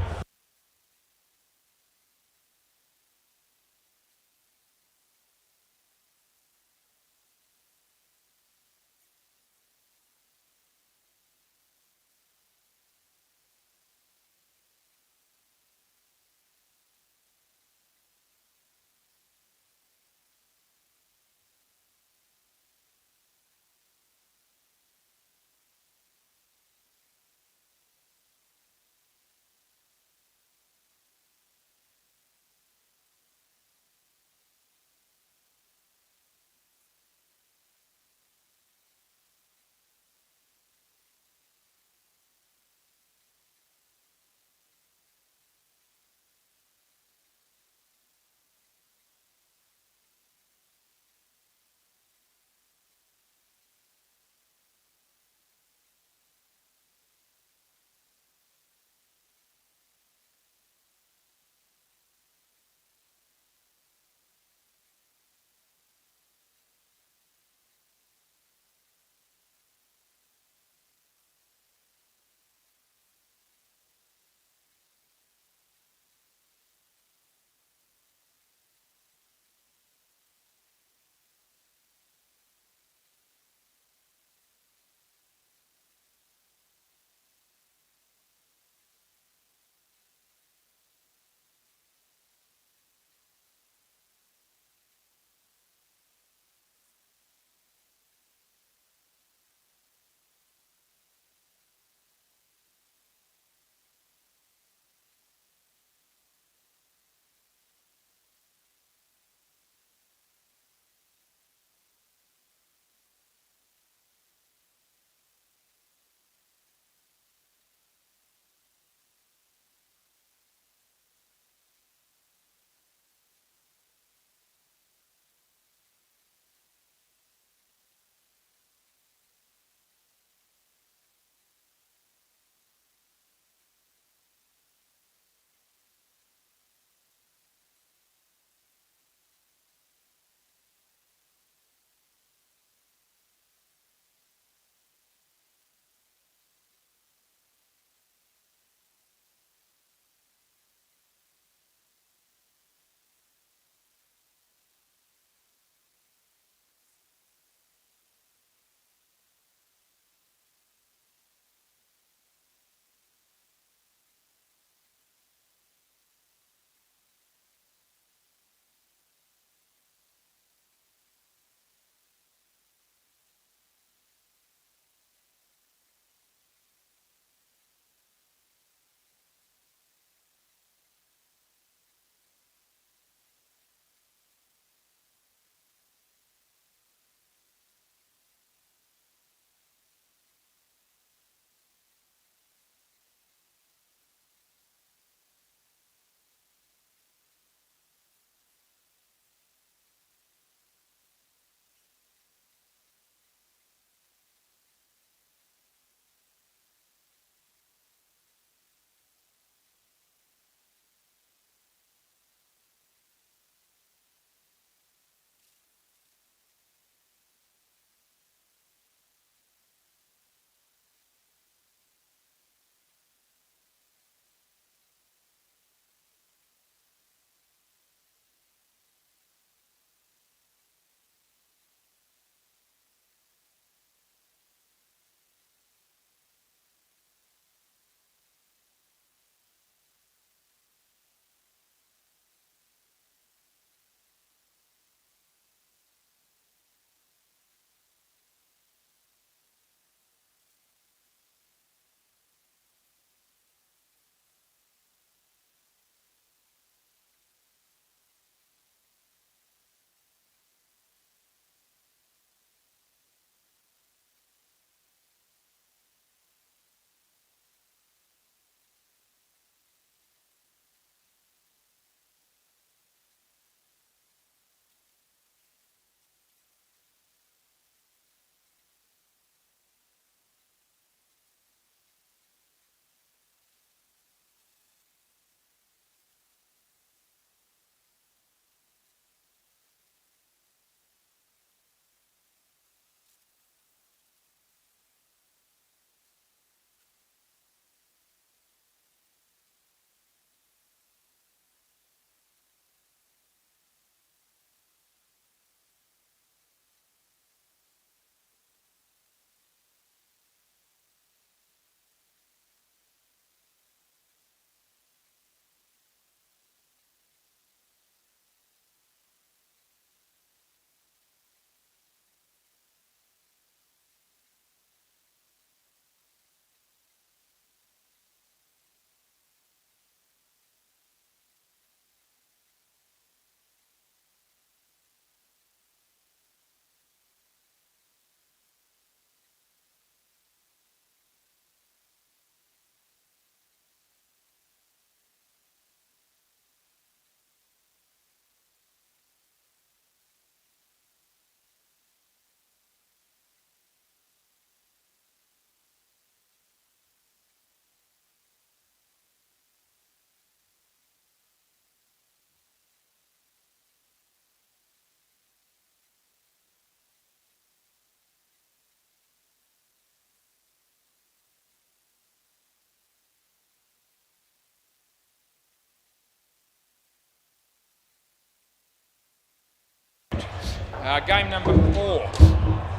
Game number 4.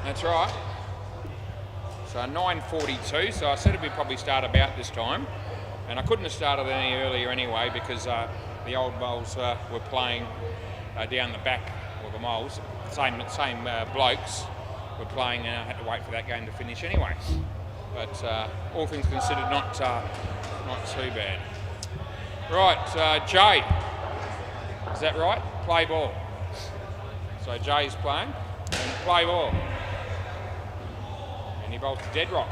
That's right. So 9:42. So I said we'd probably start about this time, and I couldn't have started any earlier anyway because the old moles were playing down the back, or the moles, same blokes were playing, and I had to wait for that game to finish anyway. But all things considered, not too bad. Right, Jay. Is that right? Play ball. So Jay's playing, and play ball. And he bowls to Deadrock.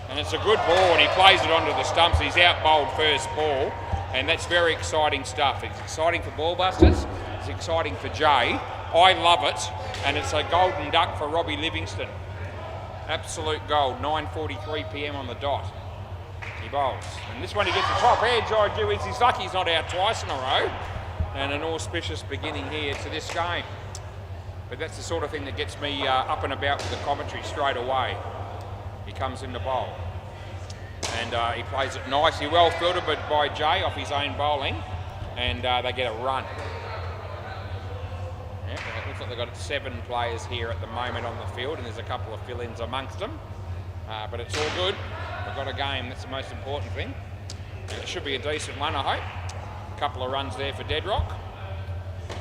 And it's a good ball, and he plays it onto the stumps. He's out bowled first ball, and that's very exciting stuff. It's exciting for ball busters. It's exciting for Jay. I love it, and it's a golden duck for Robbie Livingston. Absolute gold, 9:43 p.m. on the dot. He bowls. And this one he gets the top edge. He's lucky he's not out twice in a row. And an auspicious beginning here to this game. But that's the sort of thing that gets me up and about with the commentary straight away. He comes in the bowl. And he plays it nicely, well fielded by Jay off his own bowling. And they get a run. Yeah, it looks like they've got 7 players here at the moment on the field, and there's a couple of fill-ins amongst them. But it's all good. We've got a game, that's the most important thing. And it should be a decent one, I hope. A couple of runs there for Deadrock,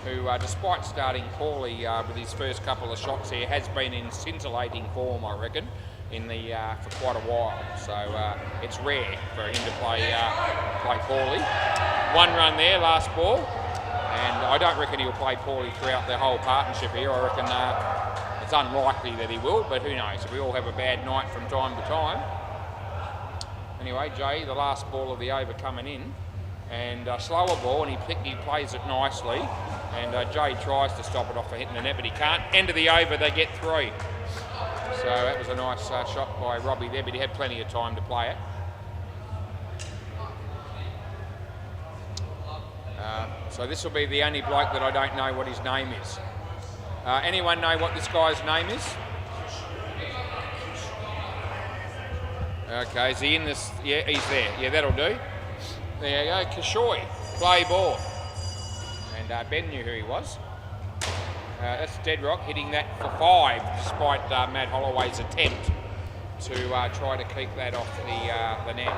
who, despite starting poorly with his first couple of shots here, has been in scintillating form, I reckon, for quite a while. So it's rare for him to play poorly. 1 run there, last ball, and I don't reckon he'll play poorly throughout the whole partnership here. I reckon it's unlikely that he will, but who knows? We all have a bad night from time to time. Anyway, Jay, the last ball of the over coming in, and a slower ball, and he plays it nicely, and Jay tries to stop it off for hitting the net, but he can't. End of the over, they get 3. So that was a nice shot by Robbie there, but he had plenty of time to play it. So this will be the only bloke that I don't know what his name is. Anyone know what this guy's name is? Okay, is he in this? Yeah, he's there. Yeah, that'll do. There you go, Kashoy, play ball. And Ben knew who he was. That's Deadrock hitting that for 5, despite Matt Holloway's attempt to try to keep that off the net.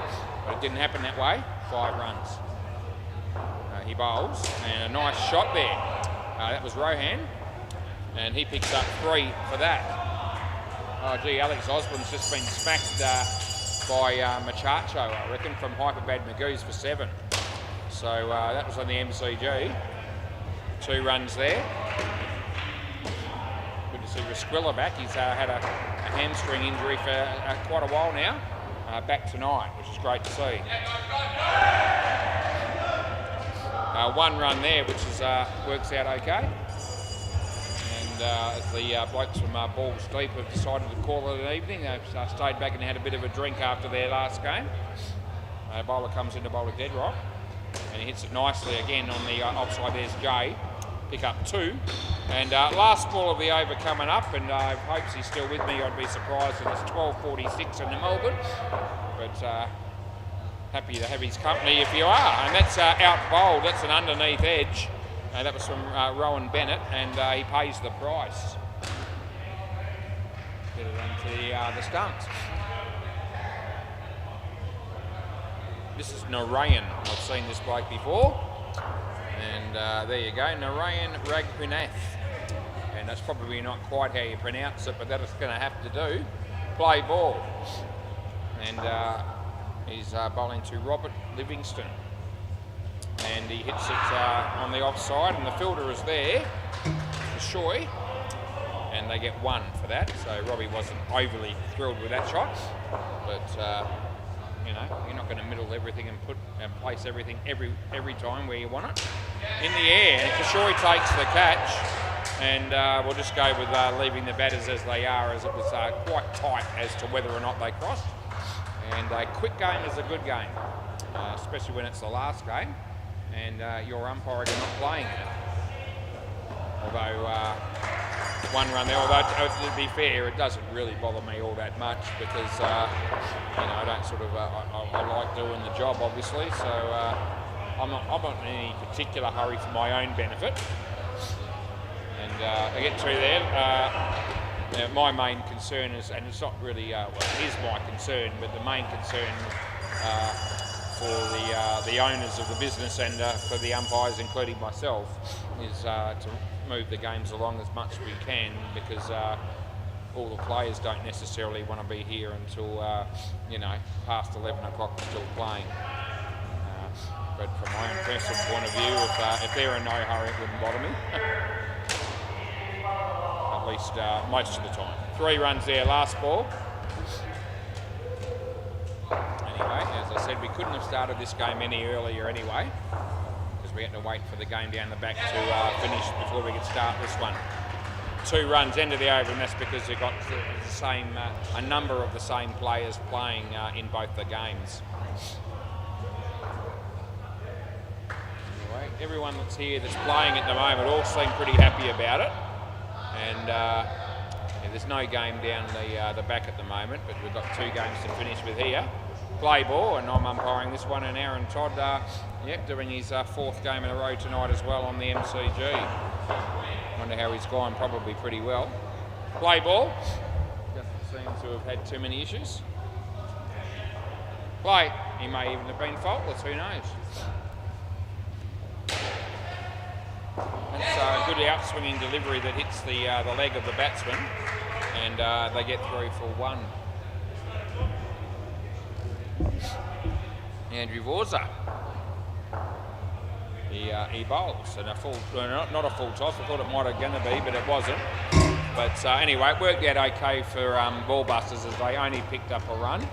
But it didn't happen that way. 5 runs. He bowls, and a nice shot there. That was Rohan, and he picks up 3 for that. Oh gee, Alex Osborne's just been smacked by Machacho, I reckon, from Hyperbad Magoo's for 7. So that was on the MCG. 2 runs there. Good to see Rasquilla back. He's had a hamstring injury for quite a while now. Back tonight, which is great to see. 1 run there, which is works out okay. And as the blokes from Balls Deep have decided to call it an evening, they've stayed back and had a bit of a drink after their last game. Bowler comes in to bowl a Deadrock, and he hits it nicely again on the offside. There's Jay, pick up 2. And last ball of the over coming up, and I hope he's still with me. I'd be surprised if it's 12:46 in the Melbourne. But happy to have his company if you are. And that's out bowled. That's an underneath edge. That was from Rowan Bennett, and he pays the price. Get it onto the stumps. This is Narayan. I've seen this bloke before. And there you go, Narayan Raghunath. And that's probably not quite how you pronounce it, but that is going to have to do. Play ball. And he's bowling to Robert Livingston. And he hits it on the offside, and the fielder is there, Shoy, and they get 1 for that. So Robbie wasn't overly thrilled with that shot, but you know, you're not going to middle everything and place everything every time where you want it. In the air, and Kashoy takes the catch, and we'll just go with leaving the batters as they are, as it was quite tight as to whether or not they crossed. And a quick game is a good game, especially when it's the last game and your umpiring are not playing it. Although 1 run there, although to be fair, it doesn't really bother me all that much because you know, I don't sort of I like doing the job, obviously, so I'm not in any particular hurry for my own benefit. And And I get through there. My main concern is, and it's not really, well, it is my concern, but the main concern for the owners of the business and for the umpires, including myself, is to move the games along as much as we can, because all the players don't necessarily want to be here until past 11 o'clock still playing. But from my own personal point of view, if they're in no hurry, it wouldn't bother me. At least most of the time. 3 runs there, last ball. Anyway, as I said, we couldn't have started this game any earlier anyway, because we had to wait for the game down the back to finish before we could start this one. 2 runs, end of the over, and that's because they've got the same, a number of the same players playing in both the games. Anyway, everyone that's here that's playing at the moment all seem pretty happy about it. And there's no game down the back at the moment, but we've got 2 games to finish with here. Play ball, and I'm umpiring this one, and Aaron Todd, doing his 4th game in a row tonight as well on the MCG. Wonder how he's gone, probably pretty well. Play ball, doesn't seem to have had too many issues. Play, he may even have been faultless, who knows. It's a good outswinging delivery that hits the leg of the batsman, and they get through for 1. Andrew Vorza, he bowls, and a full, not a full toss. I thought it might have going to be, but it wasn't. But anyway, it worked out okay for ball busters, as they only picked up a run.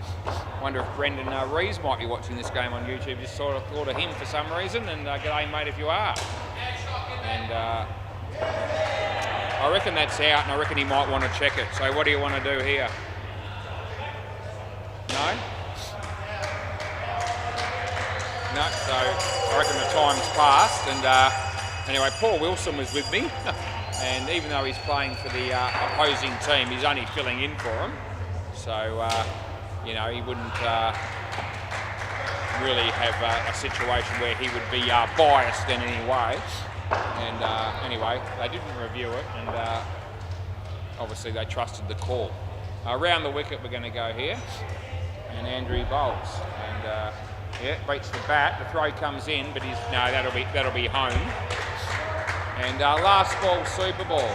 Wonder if Brendan Rees might be watching this game on YouTube. Just sort of thought of him for some reason, and g'day mate if you are. And I reckon that's out, and I reckon he might want to check it. So what do you want to do here? No? No, so I reckon the time's passed. And anyway, Paul Wilson was with me. And even though he's playing for the opposing team, he's only filling in for them. So, he wouldn't really have a situation where he would be biased in any way. And anyway, they didn't review it, and obviously they trusted the call. Around the wicket we're going to go here, and Andrew bowls, and beats the bat. The throw comes in, but that'll be home. And last ball, super ball.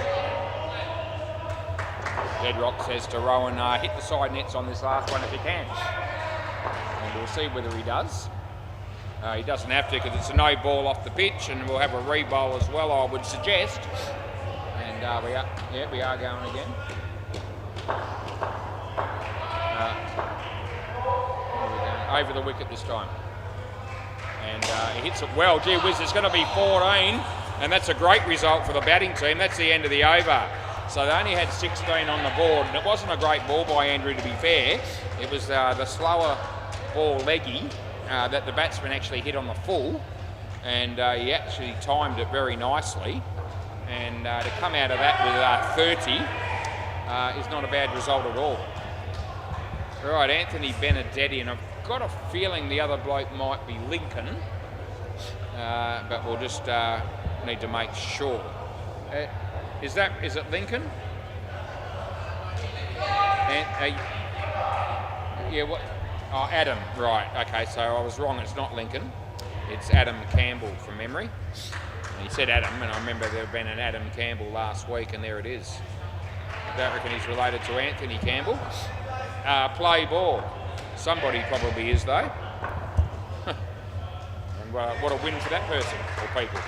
Deadrock says to Rowan, hit the side nets on this last one if you can, and we'll see whether he does. He doesn't have to, because it's a no ball off the pitch, and we'll have a re-bowl as well, I would suggest. And we are going again. Over the wicket this time. And he hits it well. Gee whiz, it's going to be 14, and that's a great result for the batting team. That's the end of the over. So they only had 16 on the board, and it wasn't a great ball by Andrew, to be fair. It was the slower ball leggy that the batsman actually hit on the full, and he actually timed it very nicely. And to come out of that with 30 is not a bad result at all. Right, Anthony Benedetti, and I've got a feeling the other bloke might be Lincoln, but we'll just need to make sure. Is it Lincoln? What? Oh, Adam, right, okay, so I was wrong, it's not Lincoln. It's Adam Campbell from memory. And he said Adam, and I remember there had been an Adam Campbell last week, and there it is. I don't reckon he's related to Anthony Campbell. Play ball. Somebody probably is, though. And what a win for that person, or people.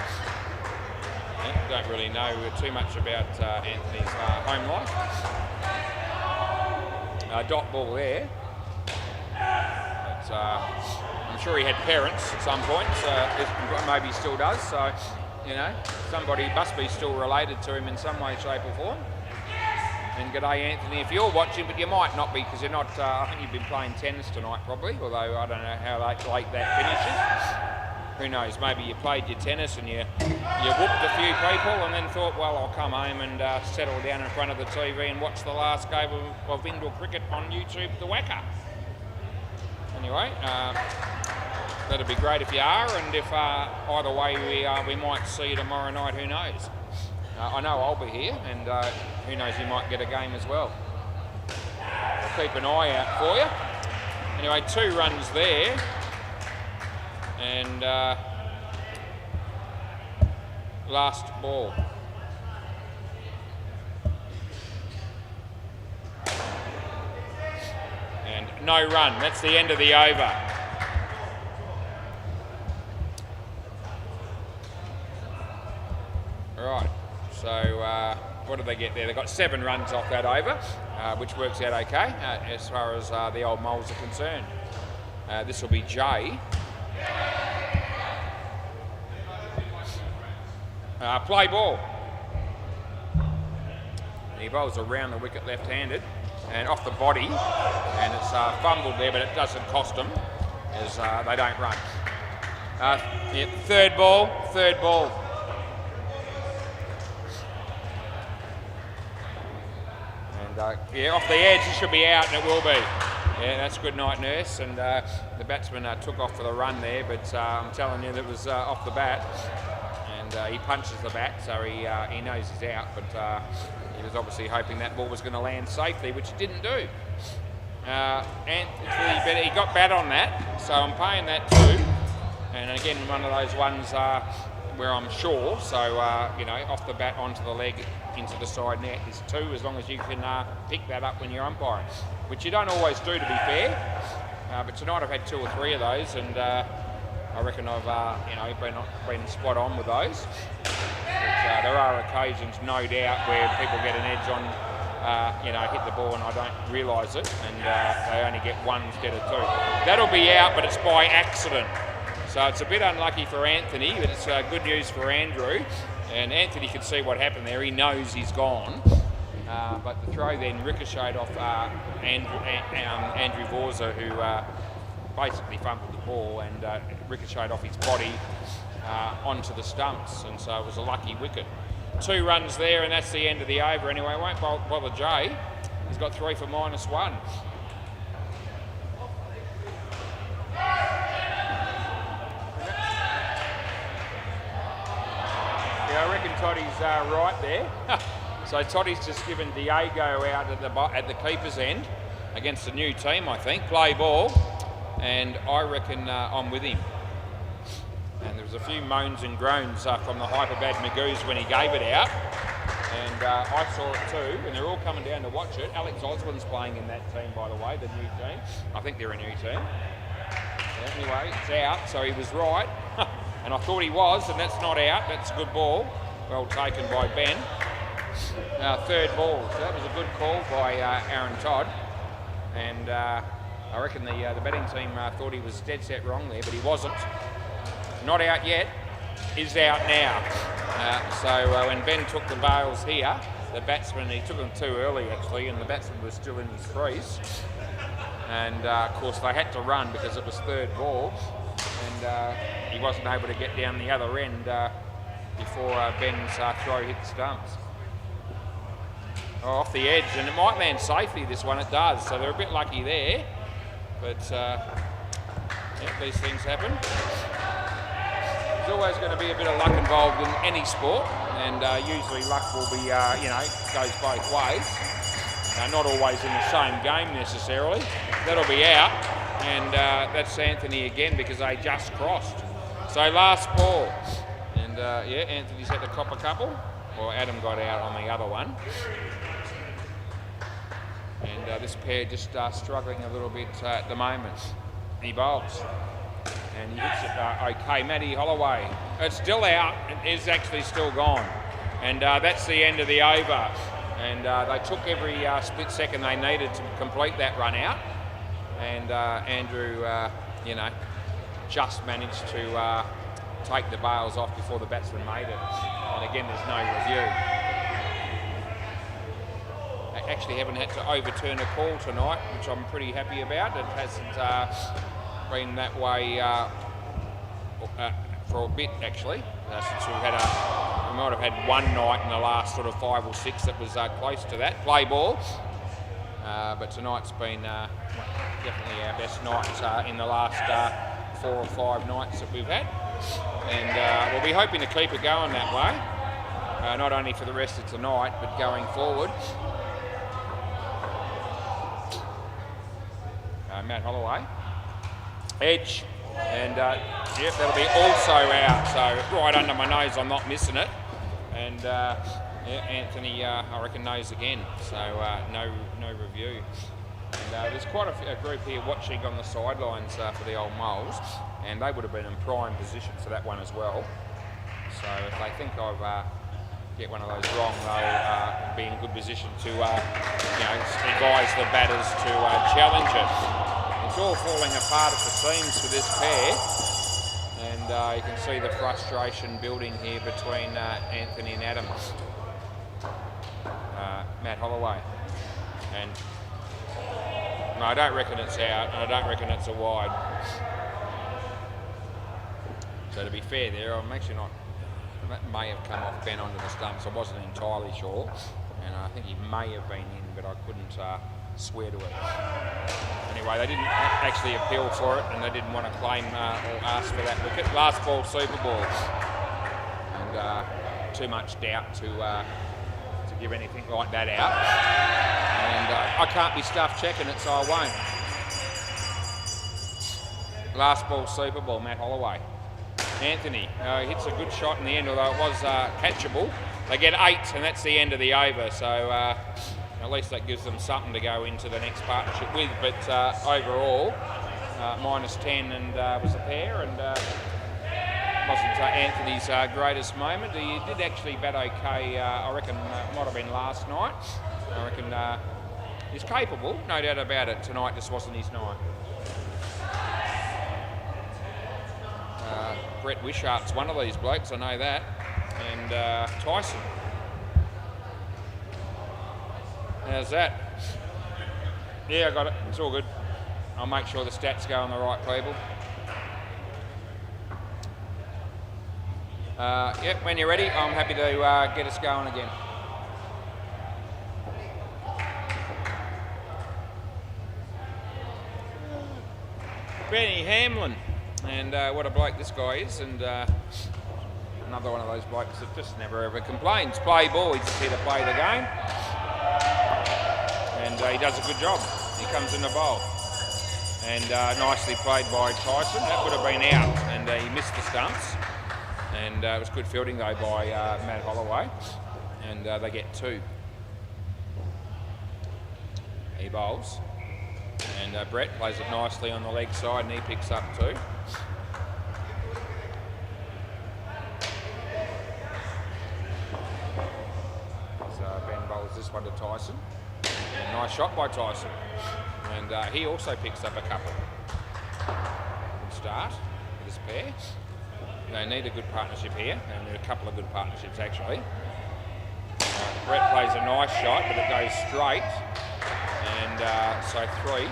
Don't really know too much about Anthony's home life. Dot ball there. But, I'm sure he had parents at some point, maybe he still does, so, somebody must be still related to him in some way, shape or form. And g'day Anthony, if you're watching, but you might not be, because you're not, I think you've been playing tennis tonight probably, although I don't know how late that finishes. Who knows, maybe you played your tennis and you whooped a few people and then thought, well, I'll come home and settle down in front of the TV and watch the last game of indoor cricket on YouTube, the WACA. Anyway, that'd be great if you are, and if either way we might see you tomorrow night, who knows. I know I'll be here, and who knows, you might get a game as well. I'll keep an eye out for you. Anyway, 2 runs there, and last ball. And no run, that's the end of the over. Right, so what did they get there? They got 7 runs off that over, which works out okay as far as the old moles are concerned. This will be Jay. Play ball. He bowls around the wicket left-handed and off the body, and it's fumbled there, but it doesn't cost them as they don't run. Yeah, third ball. And yeah, off the edge, it should be out, and it will be. Yeah, that's good night, nurse. And the batsman took off for the run there, but I'm telling you, that was off the bat. And he punches the bat, so he knows he's out, but he was obviously hoping that ball was going to land safely, which it didn't do. But he got bat on that, so I'm paying that too. And again, one of those ones where I'm sure, so you know, off the bat onto the leg into the side net is 2, as long as you can pick that up when you're umpiring, which you don't always do, to be fair. But tonight I've had 2 or 3 of those, and I reckon I've you know, been spot on with those. But, there are occasions, no doubt, where people get an edge on, you know, hit the ball and I don't realise it, and they only get 1 instead of 2. That'll be out, but it's by accident. So it's a bit unlucky for Anthony, but it's good news for Andrew. And Anthony can see what happened there. He knows he's gone. But the throw then ricocheted off Andrew Vorza, who basically fumbled the ball, and ricocheted off his body onto the stumps. And so it was a lucky wicket. 2 runs there, and that's the end of the over anyway. Won't bother Jay. He's got 3 for -1. Yeah, I reckon Toddy's right there. So Toddy's just given Diego out at the keeper's end against a new team, I think. Play ball, and I reckon I'm with him. And there was a few moans and groans from the hyperbad Magoos when he gave it out, and I saw it too, and they're all coming down to watch it. Alex Osborne's playing in that team, by the way, the new team. I think they're a new team. Yeah, anyway, it's out, so he was right. And I thought he was, and that's not out. That's a good ball. Well taken by Ben. Third ball. So that was a good call by Aaron Todd. And I reckon the batting team thought he was dead set wrong there, but he wasn't. Not out yet. Is out now. So when Ben took the bails here, the batsman, he took them too early actually, and the batsman was still in his crease. And of course they had to run because it was third ball. And he wasn't able to get down the other end before Ben's throw hit the stumps. Off the edge, and it might land safely, this one. It does, so they're a bit lucky there. But yeah, these things happen. There's always going to be a bit of luck involved in any sport, and usually luck will be, you know, goes both ways. Not always in the same game necessarily. That'll be out. And that's Anthony again, because they just crossed. So last ball. And yeah, Anthony's had to cop a couple. Well, Adam got out on the other one. And this pair just struggling a little bit at the moment. He bowls. And he hits it okay. Matty Holloway. It's still out. It is actually still gone. And that's the end of the over. And they took every split second they needed to complete that run out. And Andrew, you know, just managed to take the bails off before the batsman made it. And again, there's no review. They actually haven't had to overturn a call tonight, which I'm pretty happy about. It hasn't been that way for a bit, actually. Since we might have had one night in the last sort of 5 or 6 that was close to that. Play ball. But tonight's been definitely our best night in the last 4 or 5 nights that we've had. And we'll be hoping to keep it going that way. not only for the rest of tonight, but going forward. Matt Holloway. Edge. And yep, that'll be also out. So right under my nose, I'm not missing it. And yeah, Anthony, I reckon, knows again. So no review. And there's quite a group here watching on the sidelines for the old Moles, and they would have been in prime position for that one as well. So if they think I've get one of those wrong, they'll be in good position to advise the batters to challenge it. It's all falling apart at the seams for this pair, and you can see the frustration building here between Anthony and Adams. Matt Holloway, and no, I don't reckon it's out, and I don't reckon it's a wide. So to be fair there, I'm actually not, that may have come off Ben onto the stumps, I wasn't entirely sure, and I think he may have been in, but I couldn't swear to it. Anyway, they didn't actually appeal for it, and they didn't want to claim or ask for that wicket. Last ball, Super Ball, and too much doubt to give anything like that out. And I can't be stuffed checking it, so I won't. Last ball, Super Ball, Matt Holloway. Anthony hits a good shot in the end, although it was catchable. They get 8, and that's the end of the over, so at least that gives them something to go into the next partnership with. But overall, -10 and was a pair, and wasn't Anthony's greatest moment. He did actually bat okay, I reckon, might have been last night. I reckon he's capable, no doubt about it. Tonight just wasn't his night. Brett Wishart's one of these blokes, I know that. And Tyson. How's that? Yeah, I got it. It's all good. I'll make sure the stats go on the right people. Yep, when you're ready, I'm happy to get us going again. Benny Hamlin, and what a bloke this guy is, and another one of those blokes that just never ever complains. Play ball, he's here to play the game, and he does a good job. He comes in the bowl, and nicely played by Tyson. That would have been out, and he missed the stumps, and it was good fielding though by Matt Holloway, and they get 2. He bowls. And Brett plays it nicely on the leg side, and he picks up 2. So Ben bowls this one to Tyson. And nice shot by Tyson. And he also picks up a couple. Good start for this pair. They need a good partnership here. They need a couple of good partnerships actually. Brett plays a nice shot, but it goes straight. And so 3.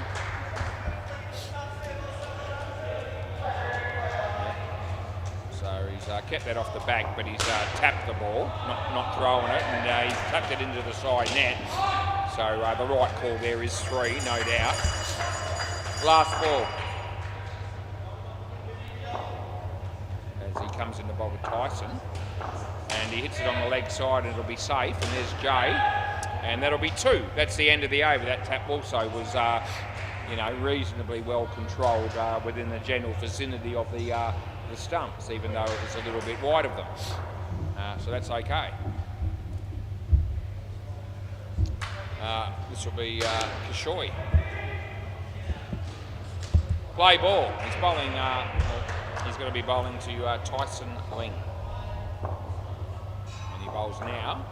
So he's kept that off the back, but he's tapped the ball, not throwing it, and he's tucked it into the side net. So the right call there is 3, no doubt. Last ball. As he comes in the bowl with Tyson, and he hits it on the leg side, and it'll be safe. And there's Jay. And that'll be 2. That's the end of the over. That tap also was, reasonably well controlled within the general vicinity of the stumps, even though it was a little wide of them. So that's okay. This will be Kishoy. Play ball. He's bowling. He's going to be bowling to Tyson Ling, and he bowls now.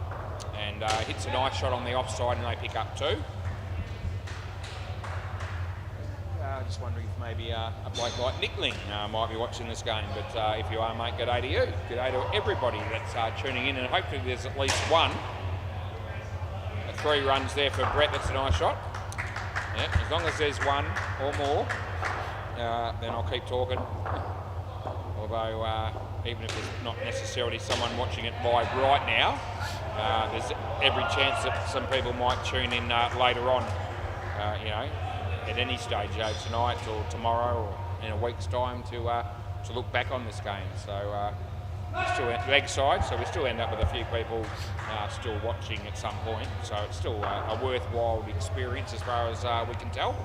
And hits a nice shot on the offside, and they pick up 2. Just wondering if maybe a bloke like Nickling might be watching this game. But if you are, mate, good day to you. Good day to everybody that's tuning in, and hopefully there's at least one. 3 runs there for Brett. That's a nice shot. Yeah, as long as there's 1 or more, then I'll keep talking. Although, even if there's not necessarily someone watching it live right now, there's every chance that some people might tune in later on, at any stage, tonight or tomorrow or in a week's time to look back on this game. So still leg side, so we still end up with a few people still watching at some point. So it's still a worthwhile experience as far as we can tell.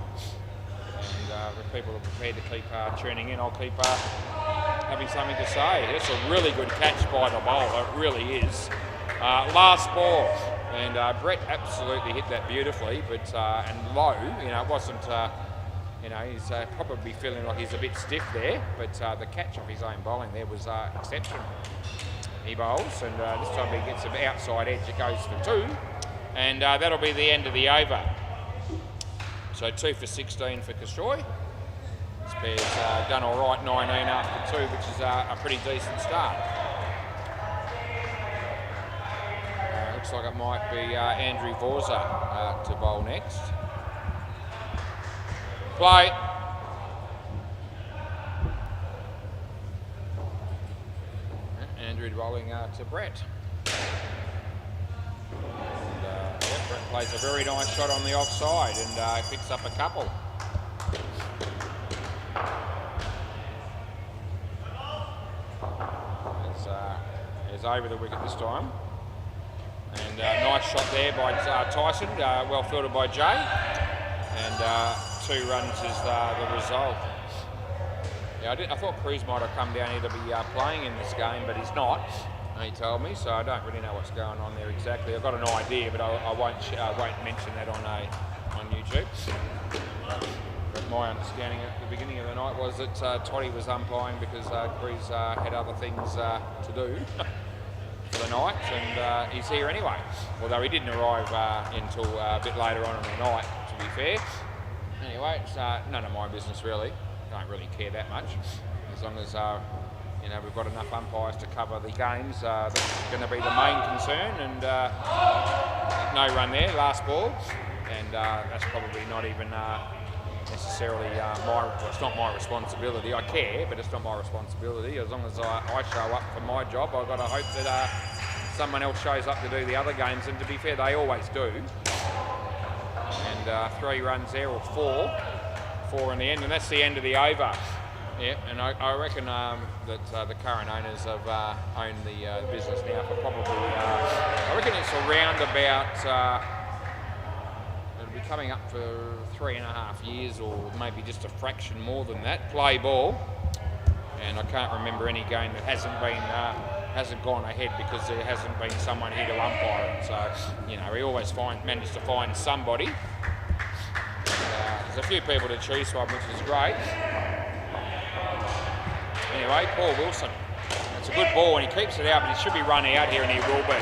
And if people are prepared to keep tuning in, I'll keep having something to say. It's a really good catch by the bowler, it really is. Last ball, and Brett absolutely hit that beautifully, but and low. It wasn't. He's probably feeling like he's a bit stiff there, but the catch off his own bowling there was exceptional. He bowls, and this time he gets an outside edge. It goes for 2, and that'll be the end of the over. So 2 for 16 for Kashoy. This pair's done all right, 19 after 2, which is a pretty decent start. Looks like it might be Andrew Vorza to bowl next. Play. Andrew bowling to Brett. Brett plays a very nice shot on the offside and picks up a couple. It's over the wicket this time. And nice shot there by Tyson, well fielded by Jay. And 2 runs is the result. Yeah, I thought Cruz might have come down here to be playing in this game, but he's not. He told me, so I don't really know what's going on there exactly. I've got an idea, but I won't mention that on YouTube. But my understanding at the beginning of the night was that Toddy was umpiring because Cruz had other things to do for the night, and he's here anyway. Although he didn't arrive until a bit later on in the night, to be fair. Anyway, it's none of my business really. Don't really care that much, as long as we've got enough umpires to cover the games. That's going to be the main concern. And no run there, last ball, and that's probably not even necessarily it's not my responsibility. I care, but it's not my responsibility. As long as I show up for my job, I've got to hope that someone else shows up to do the other games. And to be fair, they always do. And 3 runs there, or 4 in the end, and that's the end of the over. Yeah, and I reckon that the current owners have owned the business now for probably, I reckon it's around about, it'll be coming up for 3.5 years, or maybe just a fraction more than that. Play ball, and I can't remember any game that hasn't gone ahead because there hasn't been someone here to umpire it. So, we always manage to find somebody. There's a few people to choose from, which is great. Anyway, Paul Wilson. It's a good ball and he keeps it out, but he should be run out here, and he will be.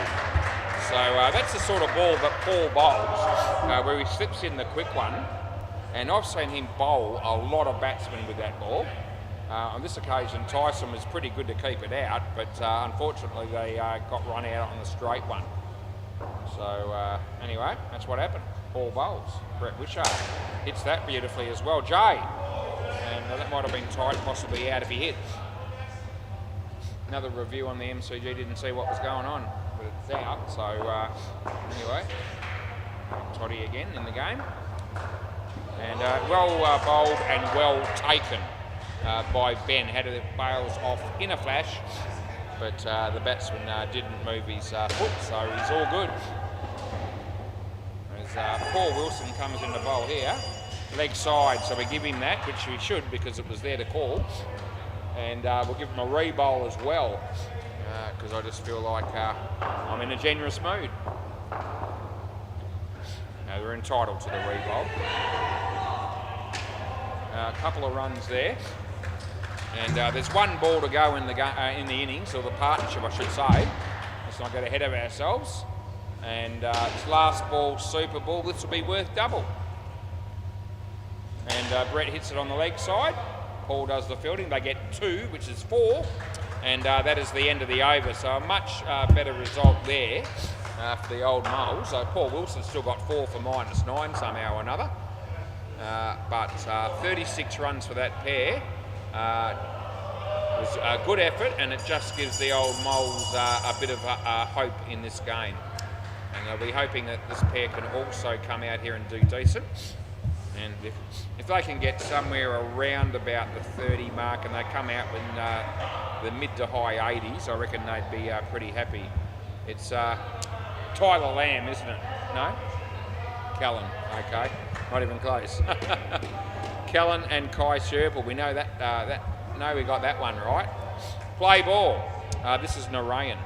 So that's the sort of ball that Paul bowls, where he slips in the quick one. And I've seen him bowl a lot of batsmen with that ball. On this occasion, Tyson was pretty good to keep it out, but unfortunately they got run out on the straight one. So anyway, that's what happened. Paul bowls. Brett Wishart hits that beautifully as well. Jay. And that might have been tight, possibly out if he hit. Another review on the MCG, didn't see what was going on, but it's out. So anyway, Toddy again in the game. And well bowled and well taken by Ben. Had it bails off in a flash, but the batsman didn't move his foot, so he's all good. As Paul Wilson comes in the bowl here. Leg side, so we give him that, which we should because it was there to call. And we'll give him a re-bowl as well, because I just feel like I'm in a generous mood. They're entitled to the re-bowl. A couple of runs there. And there's 1 ball to go in the innings, or the partnership I should say. Let's not get ahead of ourselves. And it's last ball, super ball. This will be worth double. And Brett hits it on the leg side. Paul does the fielding. They get 2, which is 4. And that is the end of the over. So a much better result there for the old Moles. So Paul Wilson still got 4 for -9 somehow or another. But 36 runs for that pair was a good effort, and it just gives the old Moles a bit of hope in this game. And they'll be hoping that this pair can also come out here and do decent. And if they can get somewhere around about the 30 mark and they come out in the mid to high 80s, I reckon they'd be pretty happy. It's Tyler Lamb, isn't it? No? Callan, okay. Not even close. Callan and Kai Sherple, we know that. No, we got that one right. Play ball. This is Narayan.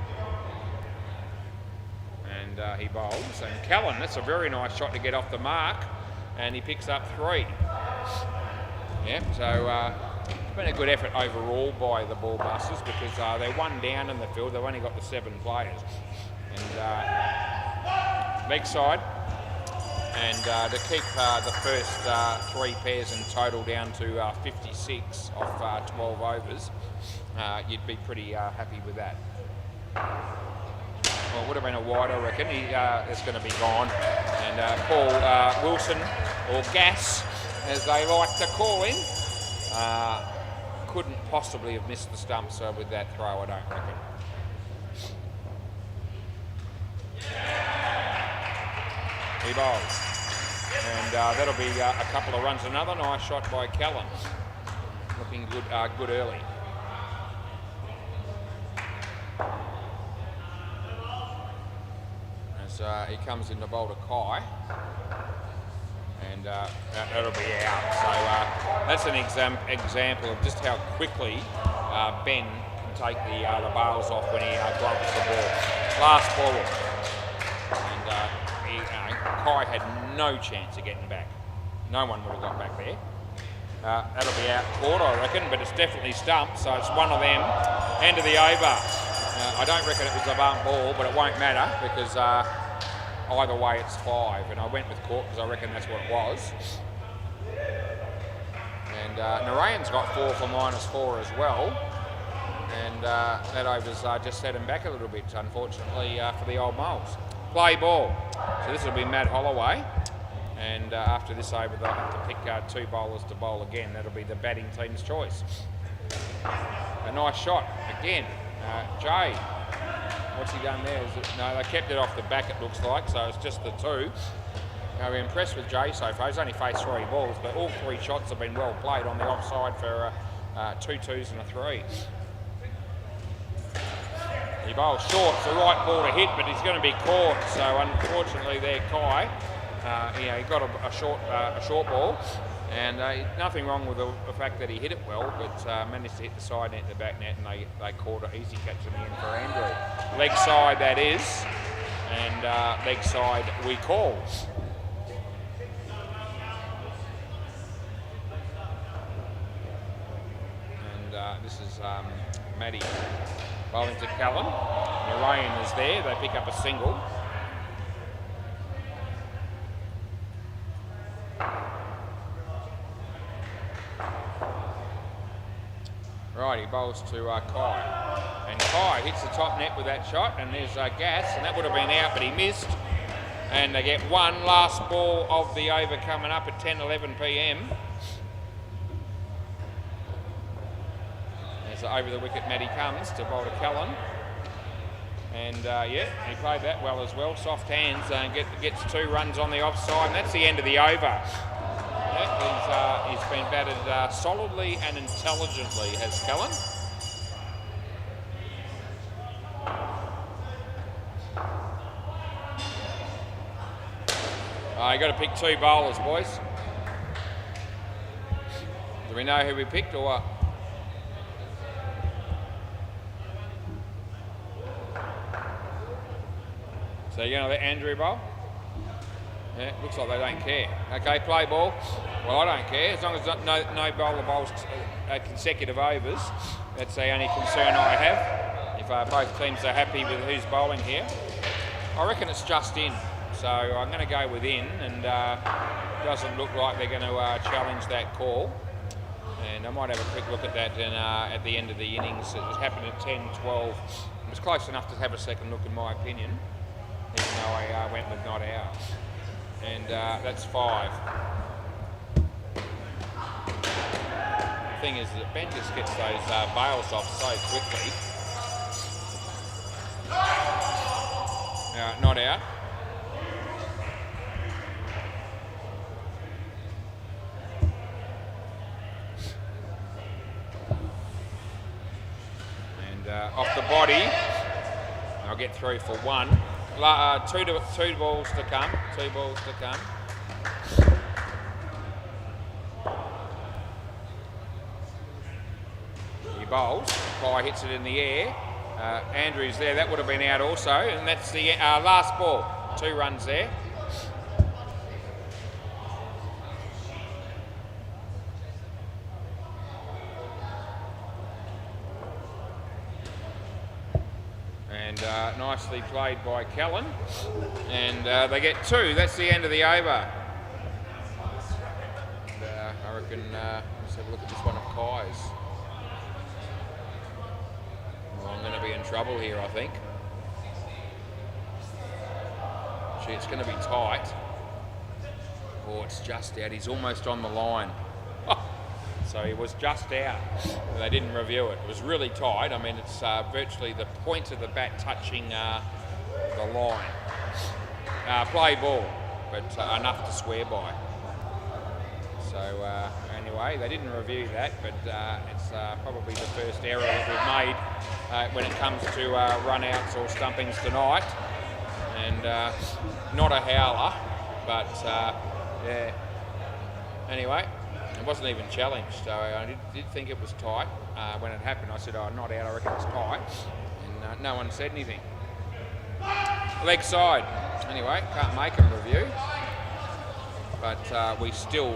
And he bowls. And Callan, that's a very nice shot to get off the mark. And he picks up 3. Yeah, so it's been a good effort overall by the Ball Busters because they're 1 down in the field. They've only got the 7 players. And leg side. And to keep the first 3 pairs in total down to 56 off 12 overs, you'd be pretty happy with that. Well, it would have been a wide, I reckon. It's going to be gone. And Paul Wilson, or Gas, as they like to call him, couldn't possibly have missed the stumps with that throw, I don't reckon. He bowls. And that'll be a couple of runs. Another nice shot by Callan. Looking good, good early. As he comes in to bowl to Kai. And that'll be out. So that's an example of just how quickly Ben can take the bails off when he grubs the ball. Last ball. And Kai had no chance of getting back. No one would have got back there. That'll be out court, I reckon, but it's definitely stumped, so it's one of them. End of the over. I don't reckon it was a bump ball, but it won't matter because either way it's 5, and I went with court because I reckon that's what it was. And Narayan's got 4 for -4 as well, and that over's just set him back a little bit, unfortunately, for the old Moles. Play ball. So this will be Matt Holloway, and after this over they'll have to pick 2 bowlers to bowl again. That'll be the batting team's choice. A nice shot again. Jay, what's he done there? No, they kept it off the back, it looks like, so it's just the 2. We're impressed with Jay so far. He's only faced 3 balls, but all 3 shots have been well played on the offside for 2 2s and a 3. He bowls short. It's the right ball to hit, but he's going to be caught. So unfortunately, there, Kai, he got a short ball, and nothing wrong with the fact that he hit it well, but managed to hit the side net, the back net, and they caught it easy catch in the end for Andrew. Leg side that is, and leg side we call. And this is Matty bowling to Callan. Narayan is there. They pick up a single. Right, he bowls to Kai. And Kai hits the top net with that shot, and there's Gas, and that would have been out, but he missed. And they get 1 last ball of the over coming up at 10:11 p.m. Over the wicket, Matty comes to bowl to Callan. And yeah, he played that well as well. Soft hands, gets 2 runs on the offside, and that's the end of the over. Yeah, he's been batted solidly and intelligently, has Callan. You got to pick 2 bowlers, boys. Do we know who we picked or what? So you're going to let Andrew bowl? Yeah, looks like they don't care. Okay, play ball. Well, I don't care. As long as no bowler bowls consecutive overs, that's the only concern I have. If both teams are happy with who's bowling here. I reckon it's just in. So I'm going to go with in, and doesn't look like they're going to challenge that call. And I might have a quick look at that at the end of the innings. It was happening at 10-12. It was close enough to have a second look in my opinion, even though I went with not out. And that's 5. The thing is that Ben just gets those bails off so quickly. Not out. body. I'll get through for one. Two balls to come. 2 balls to come. He bowls. Pye hits it in the air. Andrews there. That would have been out also. And that's the last ball. 2 runs there. And nicely played by Callan. And they get 2. That's the end of the over. And, I reckon, let's have a look at this one of Kai's. Well, I'm going to be in trouble here, I think. Gee, it's going to be tight. Oh, it's just out. He's almost on the line. So he was just out. They didn't review it. It was really tight. I mean, it's virtually the point of the bat touching the line. Play ball, but enough to swear by. So anyway, they didn't review that, but it's probably the first error that we've made when it comes to run-outs or stumpings tonight. And not a howler, but yeah. Anyway. It wasn't even challenged, so I did think it was tight. When it happened, I said, oh, not out, I reckon it's tight. And no one said anything. Leg side. Anyway, can't make them review. But we still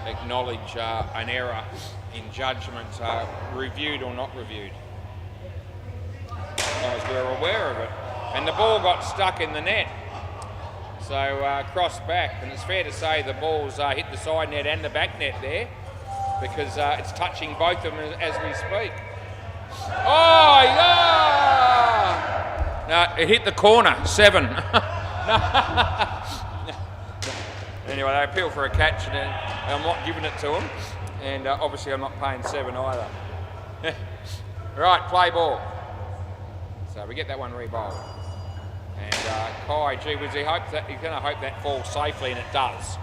acknowledge an error in judgment, reviewed or not reviewed. As we were aware of it. And the ball got stuck in the net. So cross back, and it's fair to say the ball's hit the side net and the back net there, because it's touching both of them as we speak. Oh, yeah! No, it hit the corner, 7. Anyway, they appeal for a catch, and I'm not giving it to them, and obviously I'm not paying 7 either. Right, play ball. So we get that one re-bowled. And Kai, gee whiz, he's going to hope that falls safely, and it does.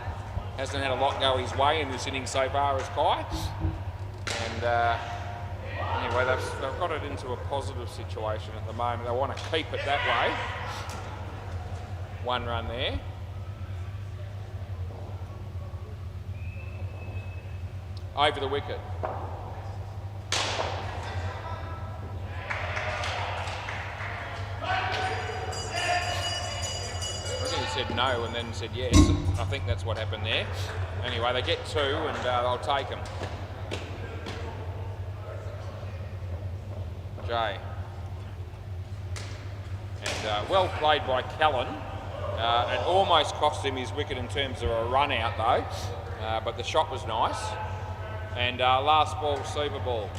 Hasn't had a lot go his way in this inning so far as Kai. And anyway, they've got it into a positive situation at the moment. They want to keep it that way. 1 run there. Over the wicket. Said no and then said yes. I think that's what happened there. Anyway, they get 2 and they'll take them. Jay. And well played by Callan. It almost cost him his wicket in terms of a run out though, but the shot was nice. And last ball, super ball.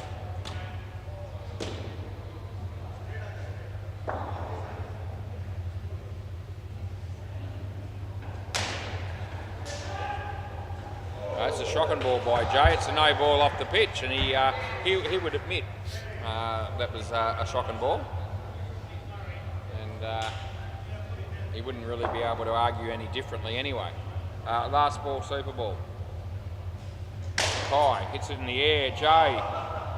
It's a shocking ball by Jay. It's a no ball off the pitch, and he would admit that was a shocking ball, and he wouldn't really be able to argue any differently anyway. Last ball, super ball. Kai hits it in the air. Jay,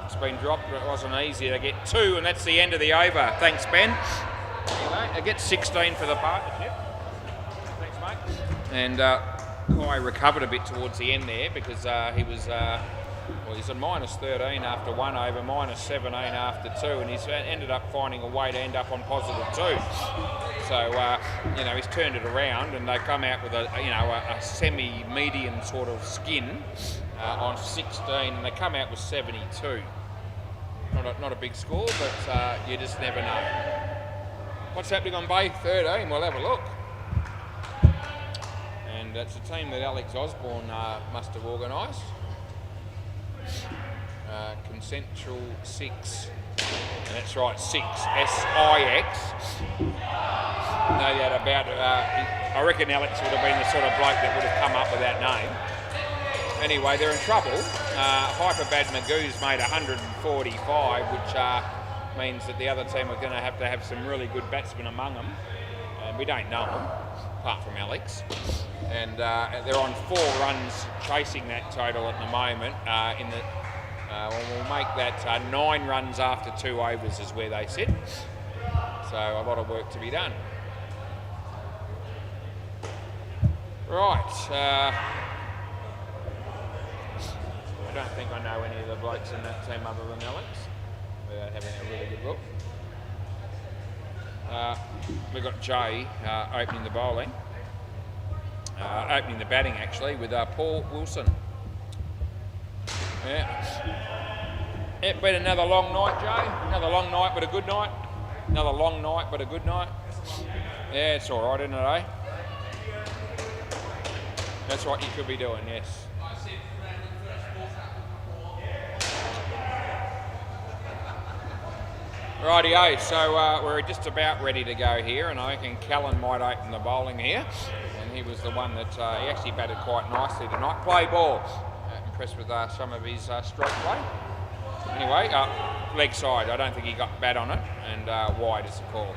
it's been dropped, but it wasn't easy. They get 2, and that's the end of the over. Thanks, Ben. Anyway, they get 16 for the partnership. Thanks, mate. And Kai recovered a bit towards the end there because he was he's on -13 after 1 over, -17 after 2, and he's ended up finding a way to end up on +2. So he's turned it around, and they come out with a semi-medium sort of skin on 16, and they come out with 72. Not a big score, but you just never know. What's happening on Bay 13? We'll have a look. And it's a team that Alex Osborne must have organised. Consensual 6. And that's right, 6. S-I-X. No doubt about it. I reckon Alex would have been the sort of bloke that would have come up with that name. Anyway, they're in trouble. Hyperbad Magoo's made 145, which means that the other team are going to have some really good batsmen among them. And we don't know them, apart from Alex. And they're on 4 runs chasing that total at the moment. we'll make that 9 runs after 2 overs is where they sit. So a lot of work to be done. Right. I don't think I know any of the blokes in that team other than Alex, without having a really good look. We've got Jay opening the bowling, opening the batting actually with Paul Wilson. Yeah. It's been another long night, Jay. Another long night but a good night. Another long night but a good night. Yeah, it's all right, isn't it, eh? That's what you could be doing, yes. Rightio, so we're just about ready to go here, and I reckon Callan might open the bowling here. And he was the one that he actually batted quite nicely tonight. Play ball. Impressed with some of his stroke play. Anyway, leg side. I don't think he got bad on it, and wide is the call.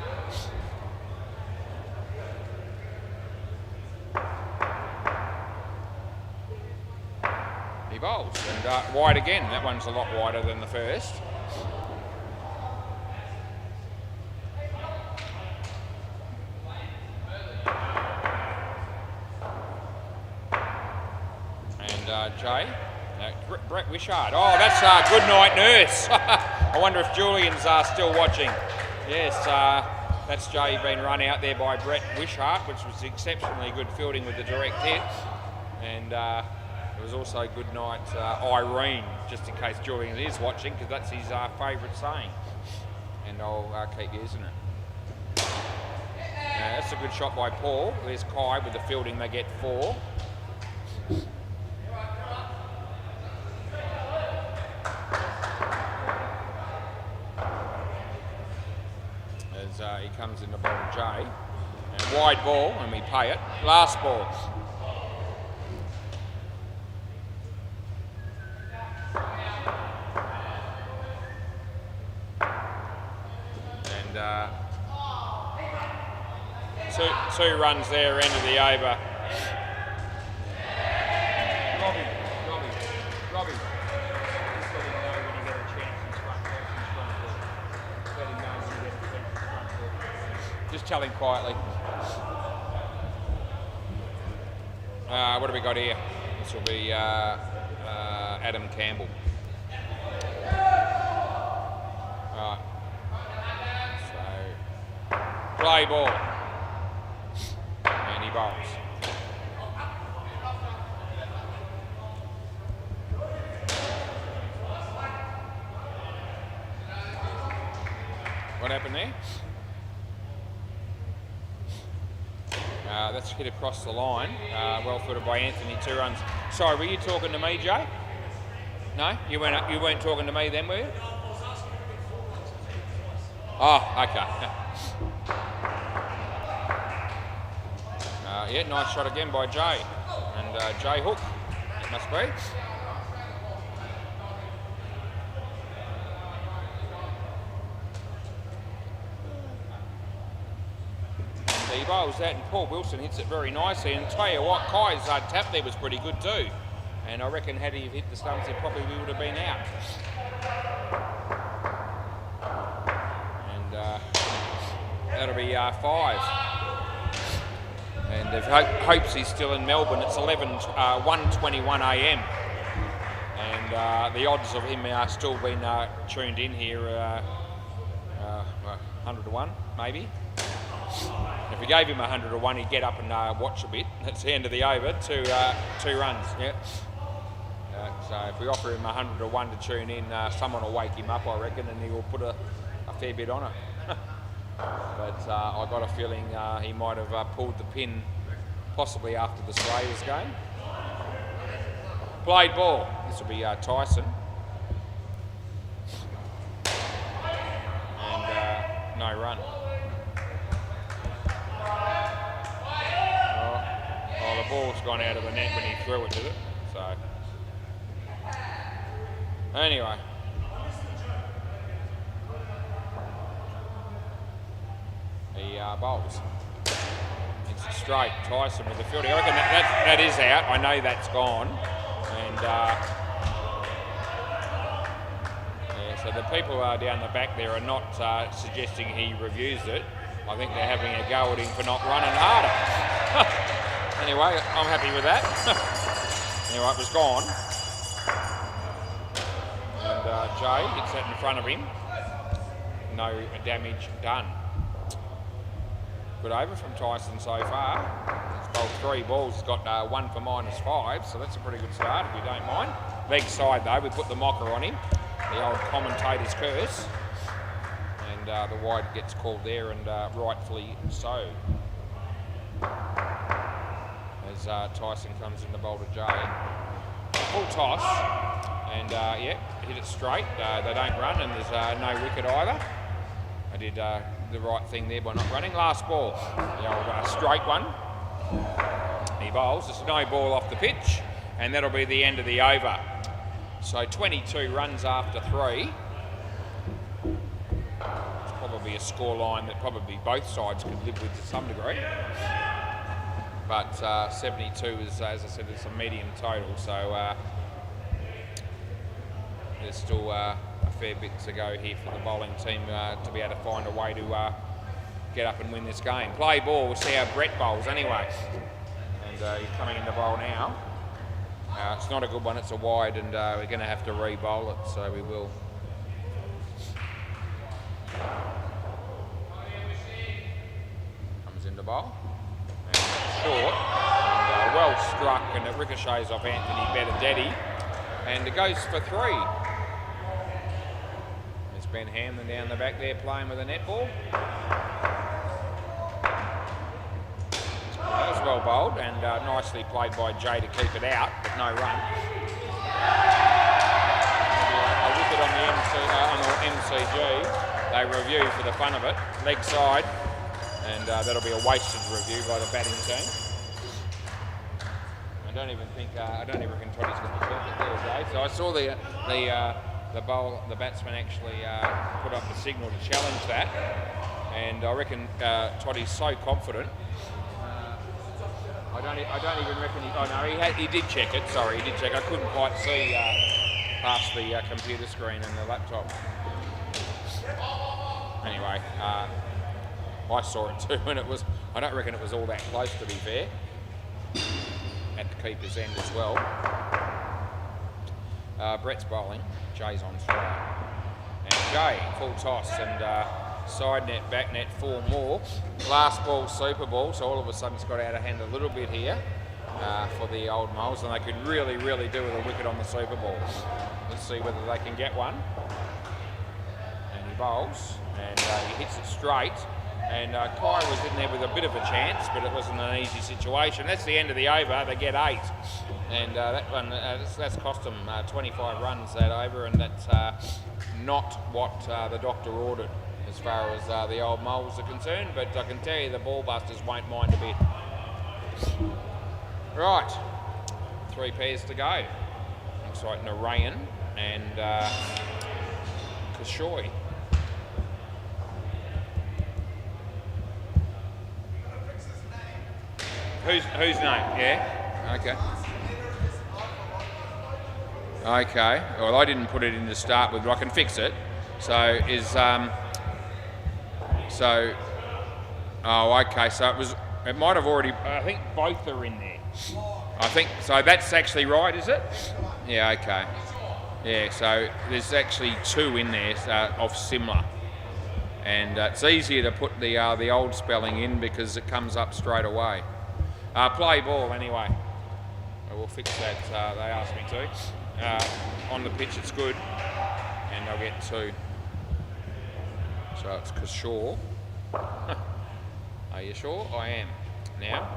He bowls, and wide again. That one's a lot wider than the first. Jay, Brett Wishart. Oh, that's good night, nurse. I wonder if Julian's still watching. Yes, that's Jay being run out there by Brett Wishart, which was exceptionally good fielding with the direct hit. And it was also good night, Irene, just in case Julian is watching, because that's his favourite saying. And I'll keep using it. That's a good shot by Paul. There's Kai with the fielding, they get 4. He comes in the ball to Jay. And wide ball, and we pay it. Last ball. And two runs there, end of the over. Robbie. Just let him know when you get a chance in front foot. Let him know when you get a chance in front foot. Just tell him quietly. What do we got here? This will be Adam Campbell. Right. So, play ball. And he bowls. What happened there? That's hit across the line. Well footed by Anthony, 2 runs. Sorry, were you talking to me, Jay? No? You weren't talking to me then, were you? Oh, okay. Yeah, nice shot again by Jay. And Jay Hook, it must be. He bowls that, and Paul Wilson hits it very nicely. And tell you what, Kai's tap there was pretty good too. And I reckon had he hit the stumps, he probably would have been out. And that'll be 5. And if hopes he's still in Melbourne, it's 1:21 a.m. And the odds of him still being tuned in here, 100 to 1 maybe. If we gave him 100 to 1, he'd get up and watch a bit. That's the end of the over. 2 runs. Yeah. So if we offer him 100 to 1 to tune in, someone will wake him up, I reckon, and he will put a fair bit on it. But I got a feeling he might have pulled the pin possibly after the Australia's game. Played ball. This will be Tyson. And no run. Oh, the ball's gone out of the net when he threw it, did it? So, anyway. He bowls. It's straight. Tyson with the fielding. I reckon that is out. I know that's gone. And So the people down the back there are not suggesting he reviews it. I think they're having a go at him for not running harder. Anyway, I'm happy with that. Anyway, it was gone. And Jay hits that in front of him. No damage done. Good over from Tyson so far. He's bowled 3 balls. He's got 1 for -5, so that's a pretty good start if you don't mind. Leg side though, we put the mocker on him. The old commentator's curse. And the wide gets called there, and rightfully so. As Tyson comes in the bowl to Jay. Full toss, and yeah, hit it straight. They don't run, and there's no wicket either. I did the right thing there by not running. Last ball, the old straight one. He bowls. There's no ball off the pitch, and that'll be the end of the over. So 22 runs after 3. It's probably a score line that probably both sides could live with to some degree. But 72 is, as I said, it's a medium total, so there's still a fair bit to go here for the bowling team to be able to find a way to get up and win this game. Play ball, we'll see how Brett bowls anyway. And he's coming in the bowl now. It's not a good one, it's a wide, and we're going to have to re-bowl it, so we will. Comes into bowl. And short. And, well struck, and it ricochets off Anthony Benedetti. And it goes for 3. There's Ben Hamlin down the back there playing with a netball. That was well bowled, and nicely played by Jay to keep it out, but no run. A wicket on the MCG. They review for the fun of it. Leg side, and that'll be a wasted review by the batting team. I don't even reckon Toddy's going to talk it there, Jay. So I saw the batsman actually put up the signal to challenge that, and I reckon Toddy's so confident. I don't even reckon he. Oh no, he did check it. Sorry, he did check. I couldn't quite see past the computer screen and the laptop. Anyway, I saw it too, and it was. I don't reckon it was all that close, to be fair. At the keeper's end as well. Brett's bowling. Jay's on strike, and Jay full toss and. Side net, back net, 4 more. Last ball, super ball, so all of a sudden it's got out of hand a little bit here for the old Moles, and they could really, really do with a wicket on the super ball. Let's see whether they can get one. And he bowls, and he hits it straight. And Kai was in there with a bit of a chance, but it wasn't an easy situation. That's the end of the over. They get 8. And that one, that's cost them 25 runs, that over, and that's not what the doctor ordered as far as the old Moles are concerned, but I can tell you the ball busters won't mind a bit. Right, 3 pairs to go. Looks like Narayan and Kashoy. Whose name? Yeah? Okay. Okay, well I didn't put it in to start with, but I can fix it. So is, oh okay, so it might have already, I think both are in there. I think, so that's actually right, is it? Yeah, okay. Yeah, so there's actually 2 in there of similar. And it's easier to put the old spelling in because it comes up straight away. Play ball anyway. We'll fix that, they asked me to. On the pitch it's good, and I'll get 2. So it's Kashaw. Are you sure? I am. Now,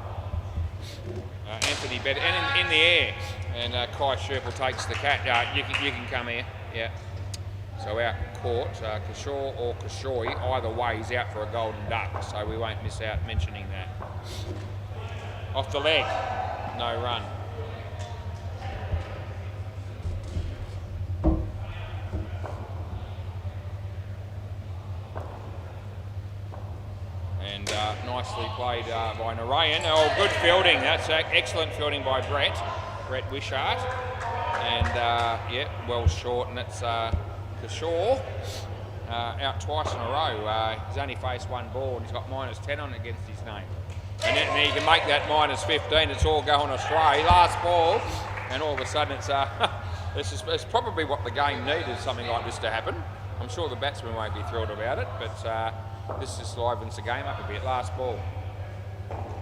Anthony Bed, and in the air, and Kai Sherple takes the catch. You can come here. Yeah. So out court, Kashaw or Kashoy, either way, he's out for a golden duck, so we won't miss out mentioning that. Off the leg, no run. And nicely played by Narayan. Oh, good fielding. That's excellent fielding by Brett Wishart. And yeah, well short, and that's Kashaw out twice in a row. He's only faced one ball and he's got -10 on it against his name. And then he can make that -15. It's all going astray. Last ball, and all of a sudden it's it's probably what the game needed, something like this to happen. I'm sure the batsmen won't be thrilled about it, but this just livens the game up a bit. Last ball,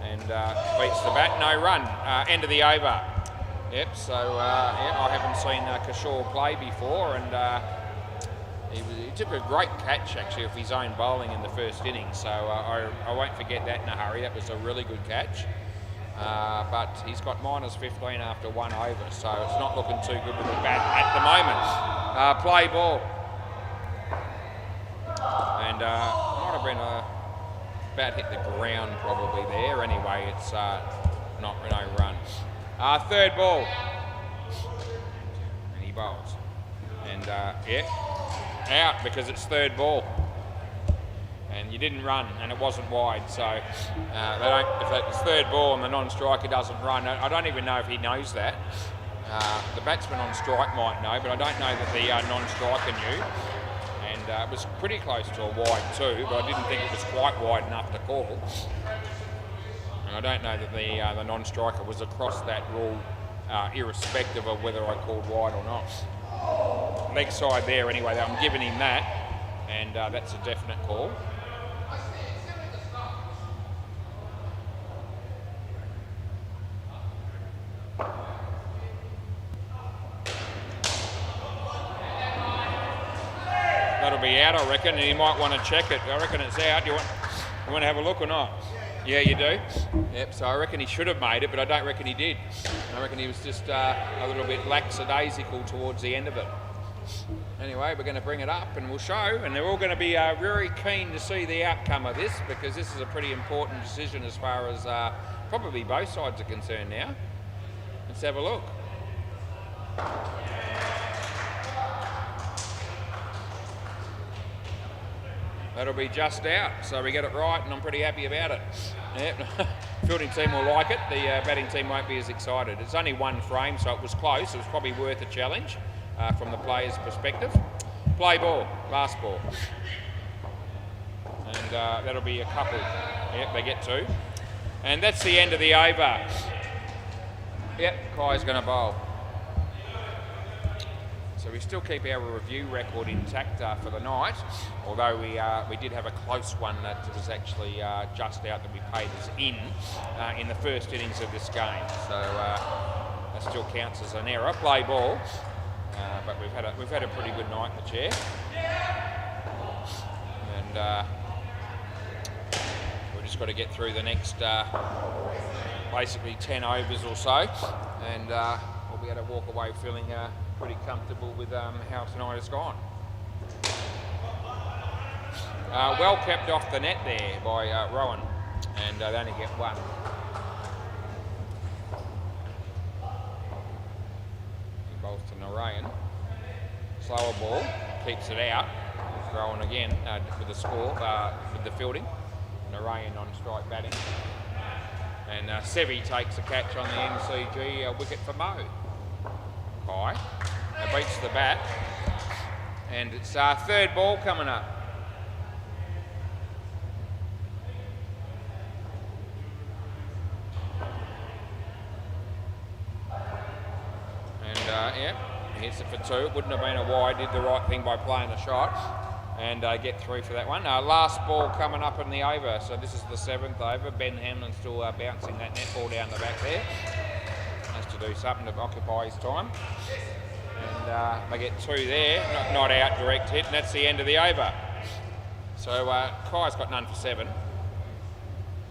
and beats the bat. No run. End of the over. Yep. So yeah, I haven't seen Kashaw play before, and he took a great catch actually of his own bowling in the first inning. So I won't forget that in a hurry. That was a really good catch. But he's got -15 after one over, so it's not looking too good with the bat at the moment. Play ball. And might have been a bat hit the ground probably there. Anyway, it's no run. Third ball. And he bowls. And yeah, out because it's third ball. And you didn't run, and it wasn't wide. So they don't. If it's third ball and the non-striker doesn't run, I don't even know if he knows that. The batsman on strike might know, but I don't know that the non-striker knew. And it was pretty close to a wide too, but I didn't think it was quite wide enough to call. And I don't know that the non-striker was across that rule, irrespective of whether I called wide or not. Leg side there anyway. I'm giving him that, and that's a definite call. That'll be out, I reckon, and you might want to check it. I reckon it's out. You want to have a look or not? Yeah, you do? Yep, so I reckon he should have made it, but I don't reckon he did. I reckon he was just a little bit lackadaisical towards the end of it. Anyway, we're going to bring it up and we'll show, and they're all going to be very keen to see the outcome of this, because this is a pretty important decision as far as probably both sides are concerned now. Let's have a look. That'll be just out, so we get it right, and I'm pretty happy about it. Yep. Fielding team will like it, the batting team won't be as excited. It's only one frame, so it was close. It was probably worth a challenge from the player's perspective. Play ball, last ball. And that'll be a couple. Yep, they get two. And that's the end of the over. Yep, Kai's going to bowl. So we still keep our review record intact for the night, although we did have a close one that was actually just out that we paid us in the first innings of this game. So that still counts as an error. Play ball, but we've had a pretty good night in the chair, and we've just got to get through the next basically 10 overs or so, and we'll be able to walk away feeling pretty comfortable with how tonight has gone. Well kept off the net there by Rowan, and they only get one. He bowls to Narayan. Slower ball, keeps it out. Rowan again with the score, with the fielding. Narayan on strike batting. And Sevi takes a catch on the MCG wicket for Mo. Kai beats the bat, and it's third ball coming up. And yeah, hits it for two. It wouldn't have been a wide. Did the right thing by playing the shot, and get through for that one. Last ball coming up in the over. So this is the 7th over. Ben Hamlin still bouncing that net ball down the back there. Has to do something to occupy his time. And they get two there, not out, direct hit, and that's the end of the over. So Kai's got none for 7.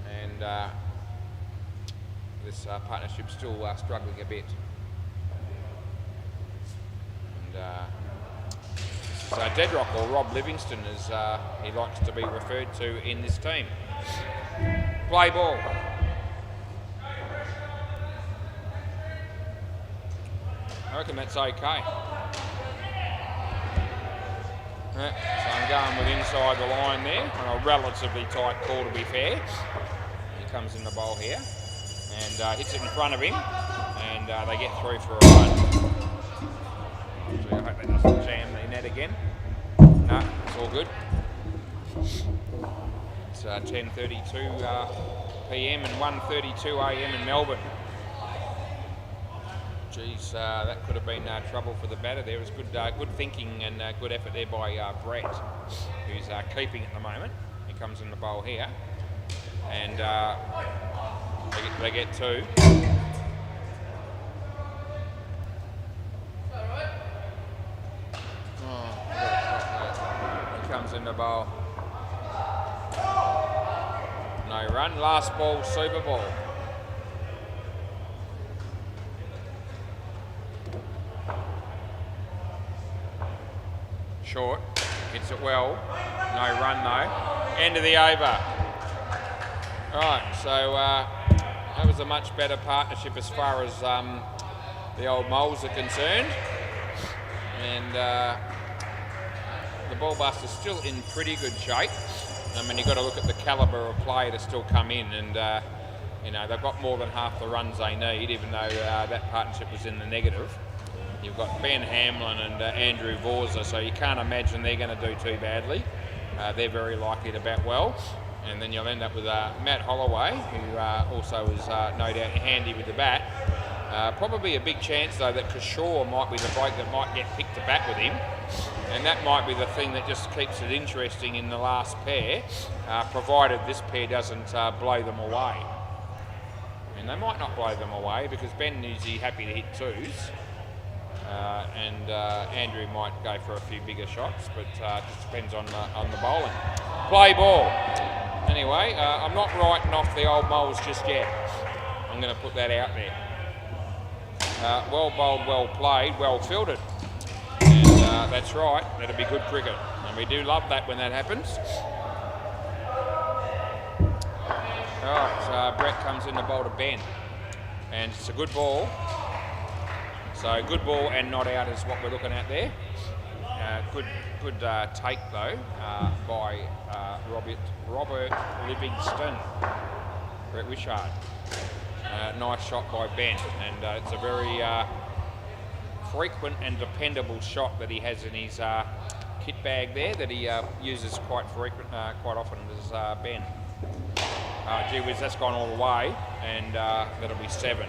And this partnership's still struggling a bit. And Deadrock, or Rob Livingston, as he likes to be referred to in this team. Play ball. I reckon that's okay. So I'm going with inside the line there, on a relatively tight call to be fair. He comes in the bowl here, and hits it in front of him, and they get through for a run. So I hope that doesn't jam the net again. It's all good. It's 10:32 p.m. and 1:32 a.m. in Melbourne. Geez, that could have been trouble for the batter there. It was good thinking and good effort there by Brett, who's keeping at the moment. He comes in the bowl here, and they get two. He comes in the bowl. No run. Last ball, super ball. Short, hits it well, no run though. End of the over. Right, so that was a much better partnership as far as the old moles are concerned. And the ball buster's still in pretty good shape. I mean, you've got to look at the calibre of play to still come in, and you know, they've got more than half the runs they need, even though that partnership was in the negative. You've got Ben Hamlin and Andrew Vorza, so you can't imagine they're going to do too badly. They're very likely to bat well. And then you'll end up with Matt Holloway, who also is no doubt handy with the bat. Probably a big chance, though, that Kershaw might be the bloke that might get picked to bat with him. And that might be the thing that just keeps it interesting in the last pair, provided this pair doesn't blow them away. And they might not blow them away because Ben is happy to hit twos. And Andrew might go for a few bigger shots, but just depends on the bowling. Play ball. Anyway, I'm not writing off the old moles just yet. I'm going to put that out there. Well bowled, well played, well fielded. And that's right, that'll be good cricket. And we do love that when that happens. Alright, so Brett comes in to bowl to Ben. And it's a good ball. So good ball and not out is what we're looking at there. Good take though by Robert Livingston. Brett Wishart. Nice shot by Ben, and it's a very frequent and dependable shot that he has in his kit bag there that he uses quite often as Ben. Gee whiz, that's gone all the way, and that'll be 7.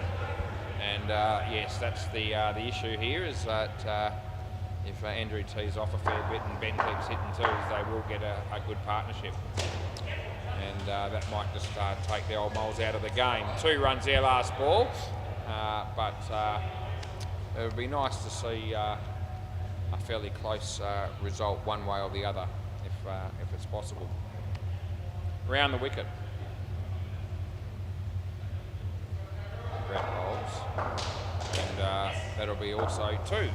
And yes, that's the issue here is that if Andrew tees off a fair bit and Ben keeps hitting twos, they will get a good partnership. And that might just take the old moles out of the game. 2 runs there last ball, but it would be nice to see a fairly close result one way or the other, if it's possible. Round the wicket. Brett bowls, and that'll be also 2,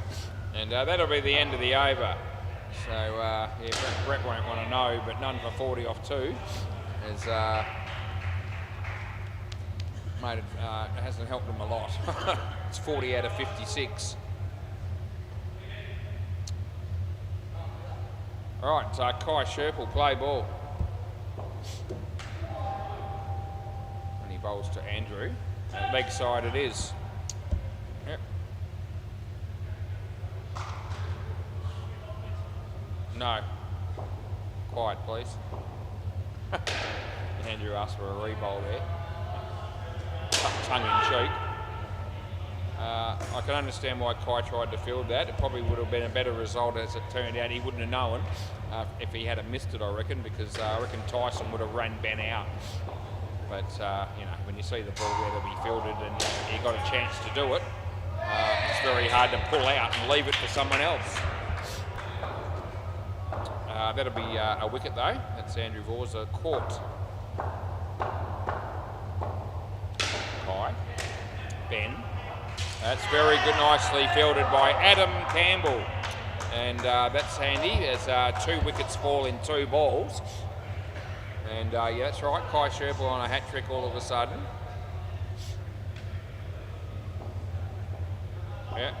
and that'll be the end of the over. So yeah, Brett won't want to know, but none for 40 off 2 has made it. It hasn't helped them a lot. It's 40 out of 56. All right, so Kai Sherp will play ball, and he bowls to Andrew. Leg side it is. Yep. No. Quiet, please. Andrew asked for a re-bowl there. Tongue in cheek. I can understand why Kai tried to field that. It probably would have been a better result as it turned out. He wouldn't have known if he had missed it, I reckon, because I reckon Tyson would have run Ben out. But, you know, when you see the ball there to be fielded and you got a chance to do it, it's very hard to pull out and leave it for someone else. That'll be a wicket, though. That's Andrew Vorza caught. Kai. Ben. That's very good, nicely fielded by Adam Campbell. And that's handy as 2 wickets fall in 2 balls. And yeah, that's right, Kai Sherp on a hat-trick all of a sudden. Yeah.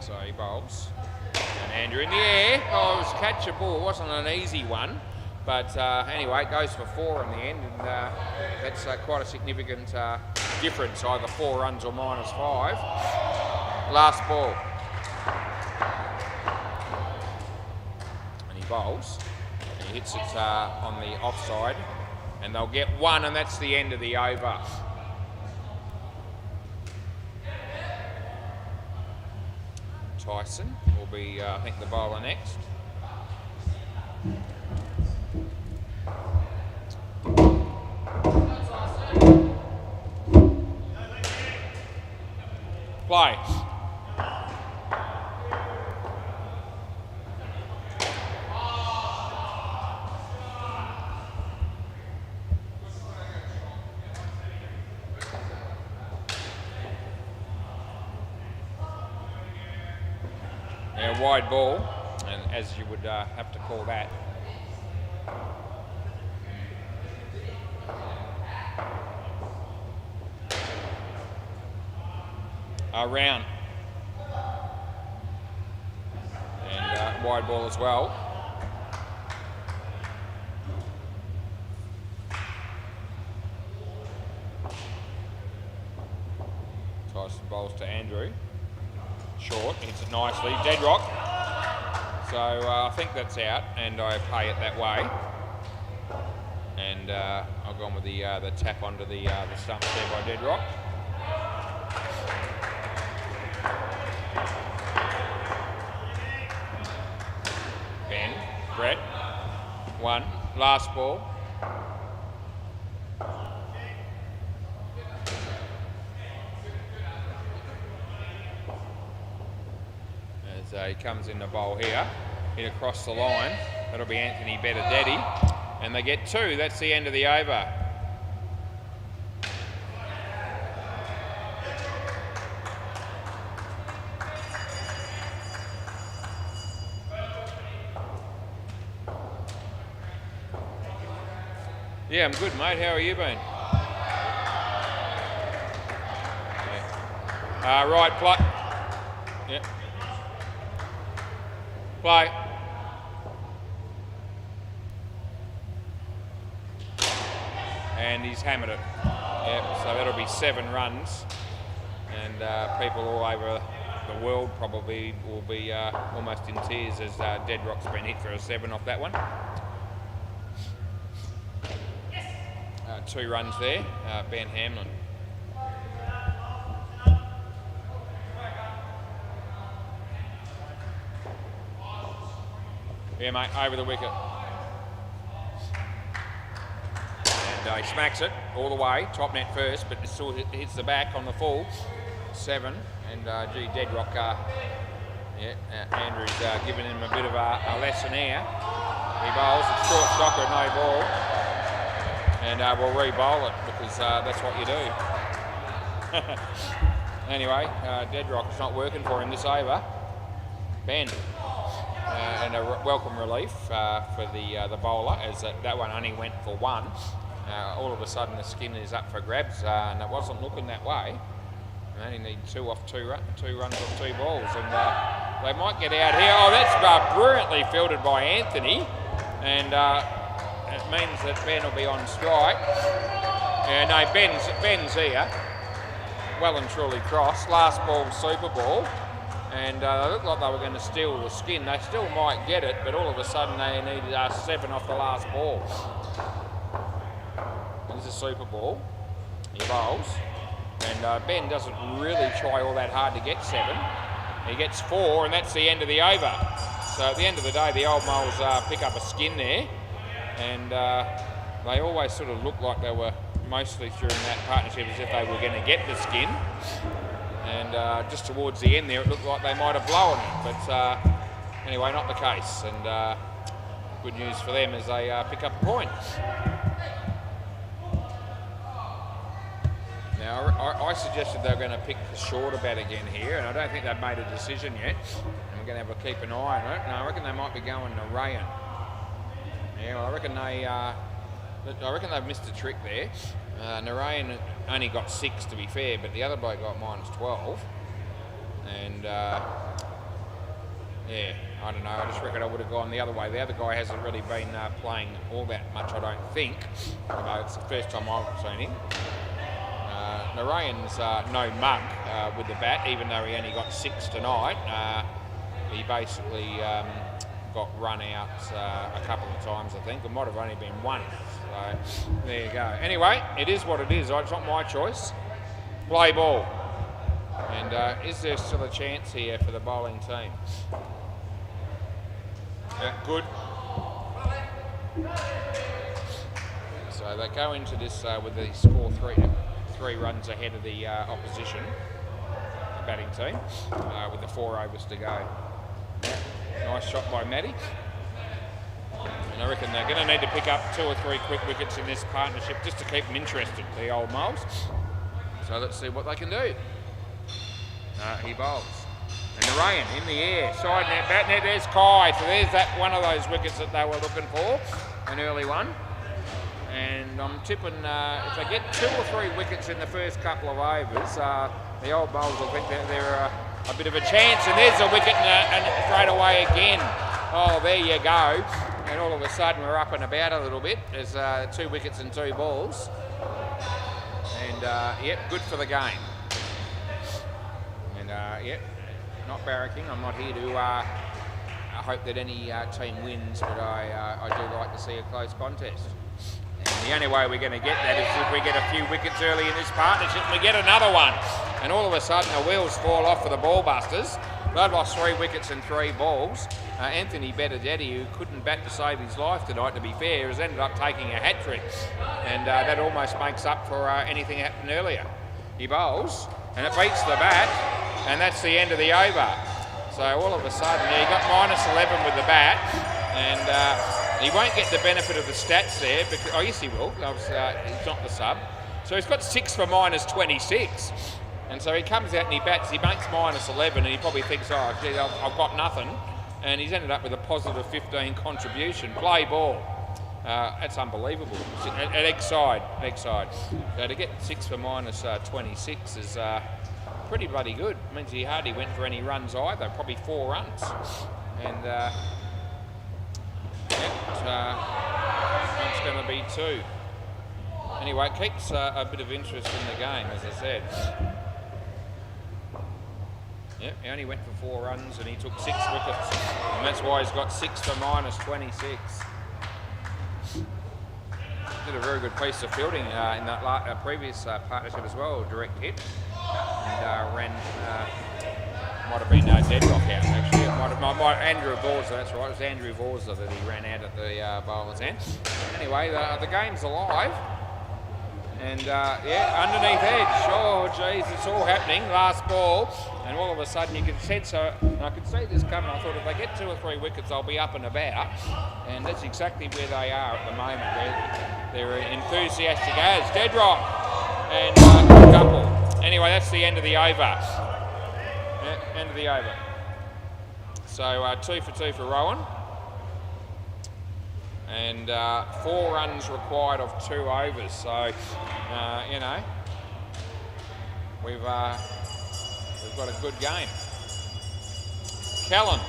So he bowls. And Andrew in the air. Oh, it was catchable. It wasn't an easy one. But anyway, it goes for 4 in the end. And that's quite a significant difference, either 4 runs or -5. Last ball. bowls. He hits it on the offside, and they'll get one, and that's the end of the over. Tyson will be, I think, the bowler next. Play. Now wide ball, and as you would have to call that. Round. And wide ball as well. Tyson bowls to Andrew. Short, hits it nicely. Dead rock. So I think that's out, and I pay it that way. And I've gone with the tap onto the stumps there by Dead rock. Brett, one, last ball. As he comes in the bowl here, hit across the line. That'll be Anthony Bettadetty, and they get two. That's the end of the over. Yeah, I'm good, mate. How are you been? Yeah. Right, play. Yeah. Play. And he's hammered it. Yep, so that'll be 7 runs. And people all over the world probably will be almost in tears as Dead Rock's been hit for a 7 off that one. 2 runs there, Ben Hamlin. Yeah, mate, over the wicket. And he smacks it all the way, top net first, but it still hits the back on the full. 7, and gee, Dead Rock, Andrew's giving him a bit of a lesson here. He bowls, it's short shocker, no ball. And we'll re-bowl it because that's what you do. Anyway, Dead Rock's not working for him this over. Ben. And a welcome relief for the bowler, as that one only went for 1. All of a sudden the skin is up for grabs, and it wasn't looking that way. They only need 2 off 2 runs off 2 balls, and they might get out here. Oh, that's brilliantly fielded by Anthony, and it means that Ben will be on strike. Yeah, no, Ben's here. Well and truly crossed. Last ball, super ball. And they looked like they were going to steal the skin. They still might get it, but all of a sudden they needed 7 off the last ball. There's a super ball. He bowls. And Ben doesn't really try all that hard to get 7. He gets 4, and that's the end of the over. So at the end of the day, the old moles pick up a skin there. And they always sort of looked like they were mostly through in that partnership as if they were going to get the skin. And just towards the end there, it looked like they might have blown it. But anyway, not the case. And good news for them as they pick up a point. Now, I suggested they were going to pick the shorter bat again here, and I don't think they've made a decision yet. And we're going to have to keep an eye on it. No, I reckon they might be going Narayan. Yeah, well, I reckon they've missed a trick there. Narayan only got 6 to be fair, but the other bloke got -12. And yeah, I don't know. I just reckon I would have gone the other way. The other guy hasn't really been playing all that much, I don't think. Although it's the first time I've seen him. Narayan's no mug with the bat, even though he only got 6 tonight. He basically got run out a couple of times, I think. It might have only been once. So there you go. Anyway, it is what it is. It's not my choice. Play ball. And is there still a chance here for the bowling team? Good. So they go into this with the score three runs ahead of the opposition batting team with the 4 overs to go. Nice shot by Matty. And I reckon they're going to need to pick up 2 or 3 quick wickets in this partnership just to keep them interested, the old moles. So let's see what they can do. He bowls. And the rain in the air, side net, bat net, there's Kai. So there's that one of those wickets that they were looking for, an early one. And I'm tipping if they get 2 or 3 wickets in the first couple of overs, the old bowls will think that they're a bit of a chance. And there's a wicket and straight away again. Oh, there you go. And all of a sudden we're up and about a little bit. There's 2 wickets and 2 balls. And yep, good for the game. And yep, not barracking. I'm not here to hope that any team wins, but I do like to see a close contest. And the only way we're going to get that is if we get a few wickets early in this partnership and we get another one. And all of a sudden the wheels fall off for the ball busters. They've lost 3 wickets and 3 balls. Anthony Benedetti, who couldn't bat to save his life tonight, to be fair, has ended up taking a hat-trick. And that almost makes up for anything that happened earlier. He bowls, and it beats the bat, and that's the end of the over. So all of a sudden, he got -11 with the bat, and he won't get the benefit of the stats there, because, oh yes he will, he's not the sub. So he's got 6 for -26. And so he comes out and he bats, he makes -11, and he probably thinks, oh, gee, I've got nothing. And he's ended up with a positive 15 contribution. Play ball. That's unbelievable. At egg side. So to get 6 for -26 is pretty bloody good. It means he hardly went for any runs either, probably 4 runs. And it's going to be 2. Anyway, it keeps a bit of interest in the game, as I said. Yep, he only went for 4 runs and he took 6 wickets. And that's why he's got 6 for -26. Did a very good piece of fielding in that previous partnership as well, direct hit. And ran, might have been deadlock out actually. It might Andrew Vorza, that's right, it was Andrew Vorza that he ran out at the bowler's end. Anyway, the game's alive. And yeah, underneath edge. Oh, geez, it's all happening. Last ball, and all of a sudden you can sense. I could see this coming. I thought if they get 2 or 3 wickets, they'll be up and about. And that's exactly where they are at the moment. They're enthusiastic as dead rock and a couple. Anyway, that's the end of the over. Yeah, end of the over. So 2 for 2 for Rowan. And 4 runs required of 2 overs. So, you know, we've got a good game. Callan,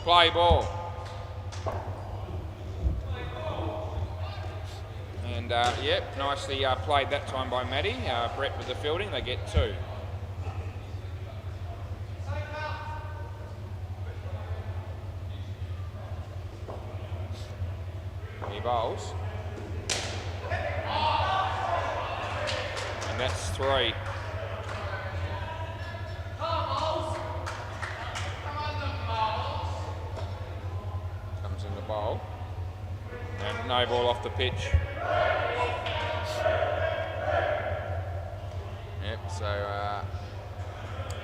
play ball. And, yep, nicely played that time by Matty. Brett with the fielding, they get 2. He bowls. And that's 3. Comes in the bowl. And no ball off the pitch. Yep, so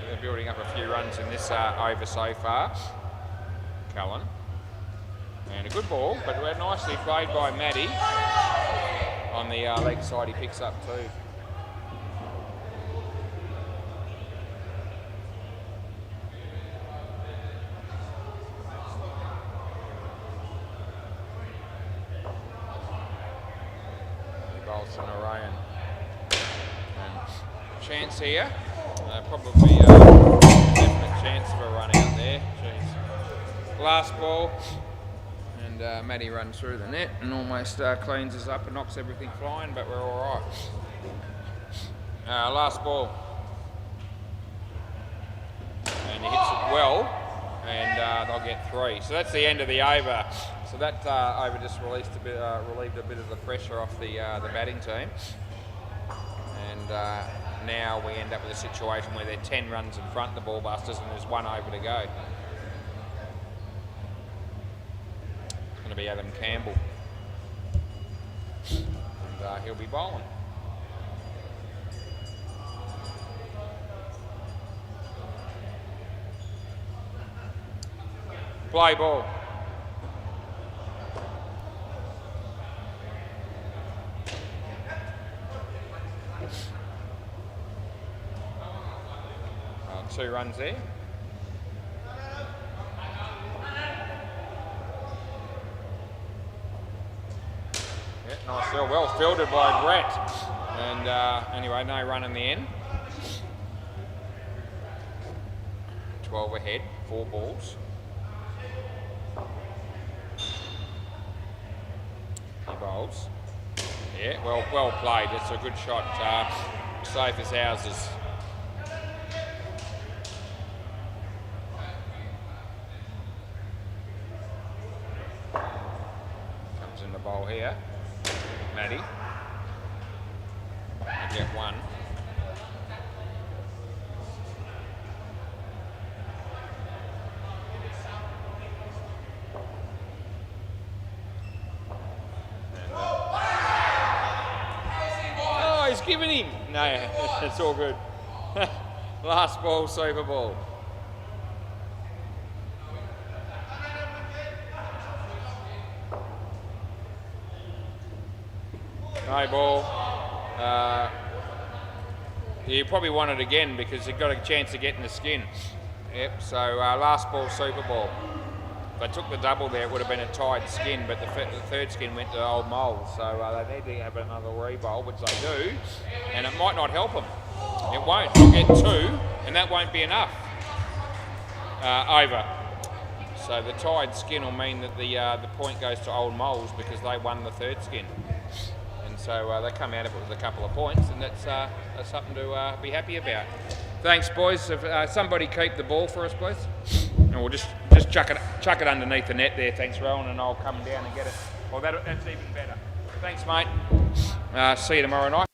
they're building up a few runs in this over so far. Cullen. And a good ball, but we're nicely played by Matty. On the leg side, he picks up 2. He bowls on a Ryan. And chance here. Probably a definite chance of a run out there. Jeez. Last ball. And Matty runs through the net and almost cleans us up and knocks everything flying, but we're all right. Last ball. And he hits it well. and they'll get 3. So that's the end of the over. So that over just relieved a bit of the pressure off the batting team. And now we end up with a situation where they're 10 runs in front of the ball busters and there's 1 over to go. It's going to be Adam Campbell. And he'll be bowling. Play ball. Oh, 2 runs there. Yeah, nice, well fielded by Brett. And anyway, no run in the end. 12 ahead, 4 balls. He bowls. Yeah, well played. It's a good shot. Safe as houses. Comes in the bowl here. Matty. I get 1. Oh, he's giving him. No, it's all good. Last ball, Super Ball. No ball. You probably want it again because you've got a chance of getting the skin. Yep, so last ball, Super Ball. If they took the double there, it would have been a tied skin, but the third skin went to old moles, so they need to have another re-bowl, which they do, and it might not help them. It won't. They'll get 2, and that won't be enough. Over. So the tied skin will mean that the point goes to old moles because they won the third skin. So they come out of it with a couple of points, and that's something to be happy about. Thanks, boys. If somebody keep the ball for us, please, and we'll just chuck it underneath the net there. Thanks, Rowan, and I'll come down and get it. Well, that's even better. Thanks, mate. See you tomorrow night.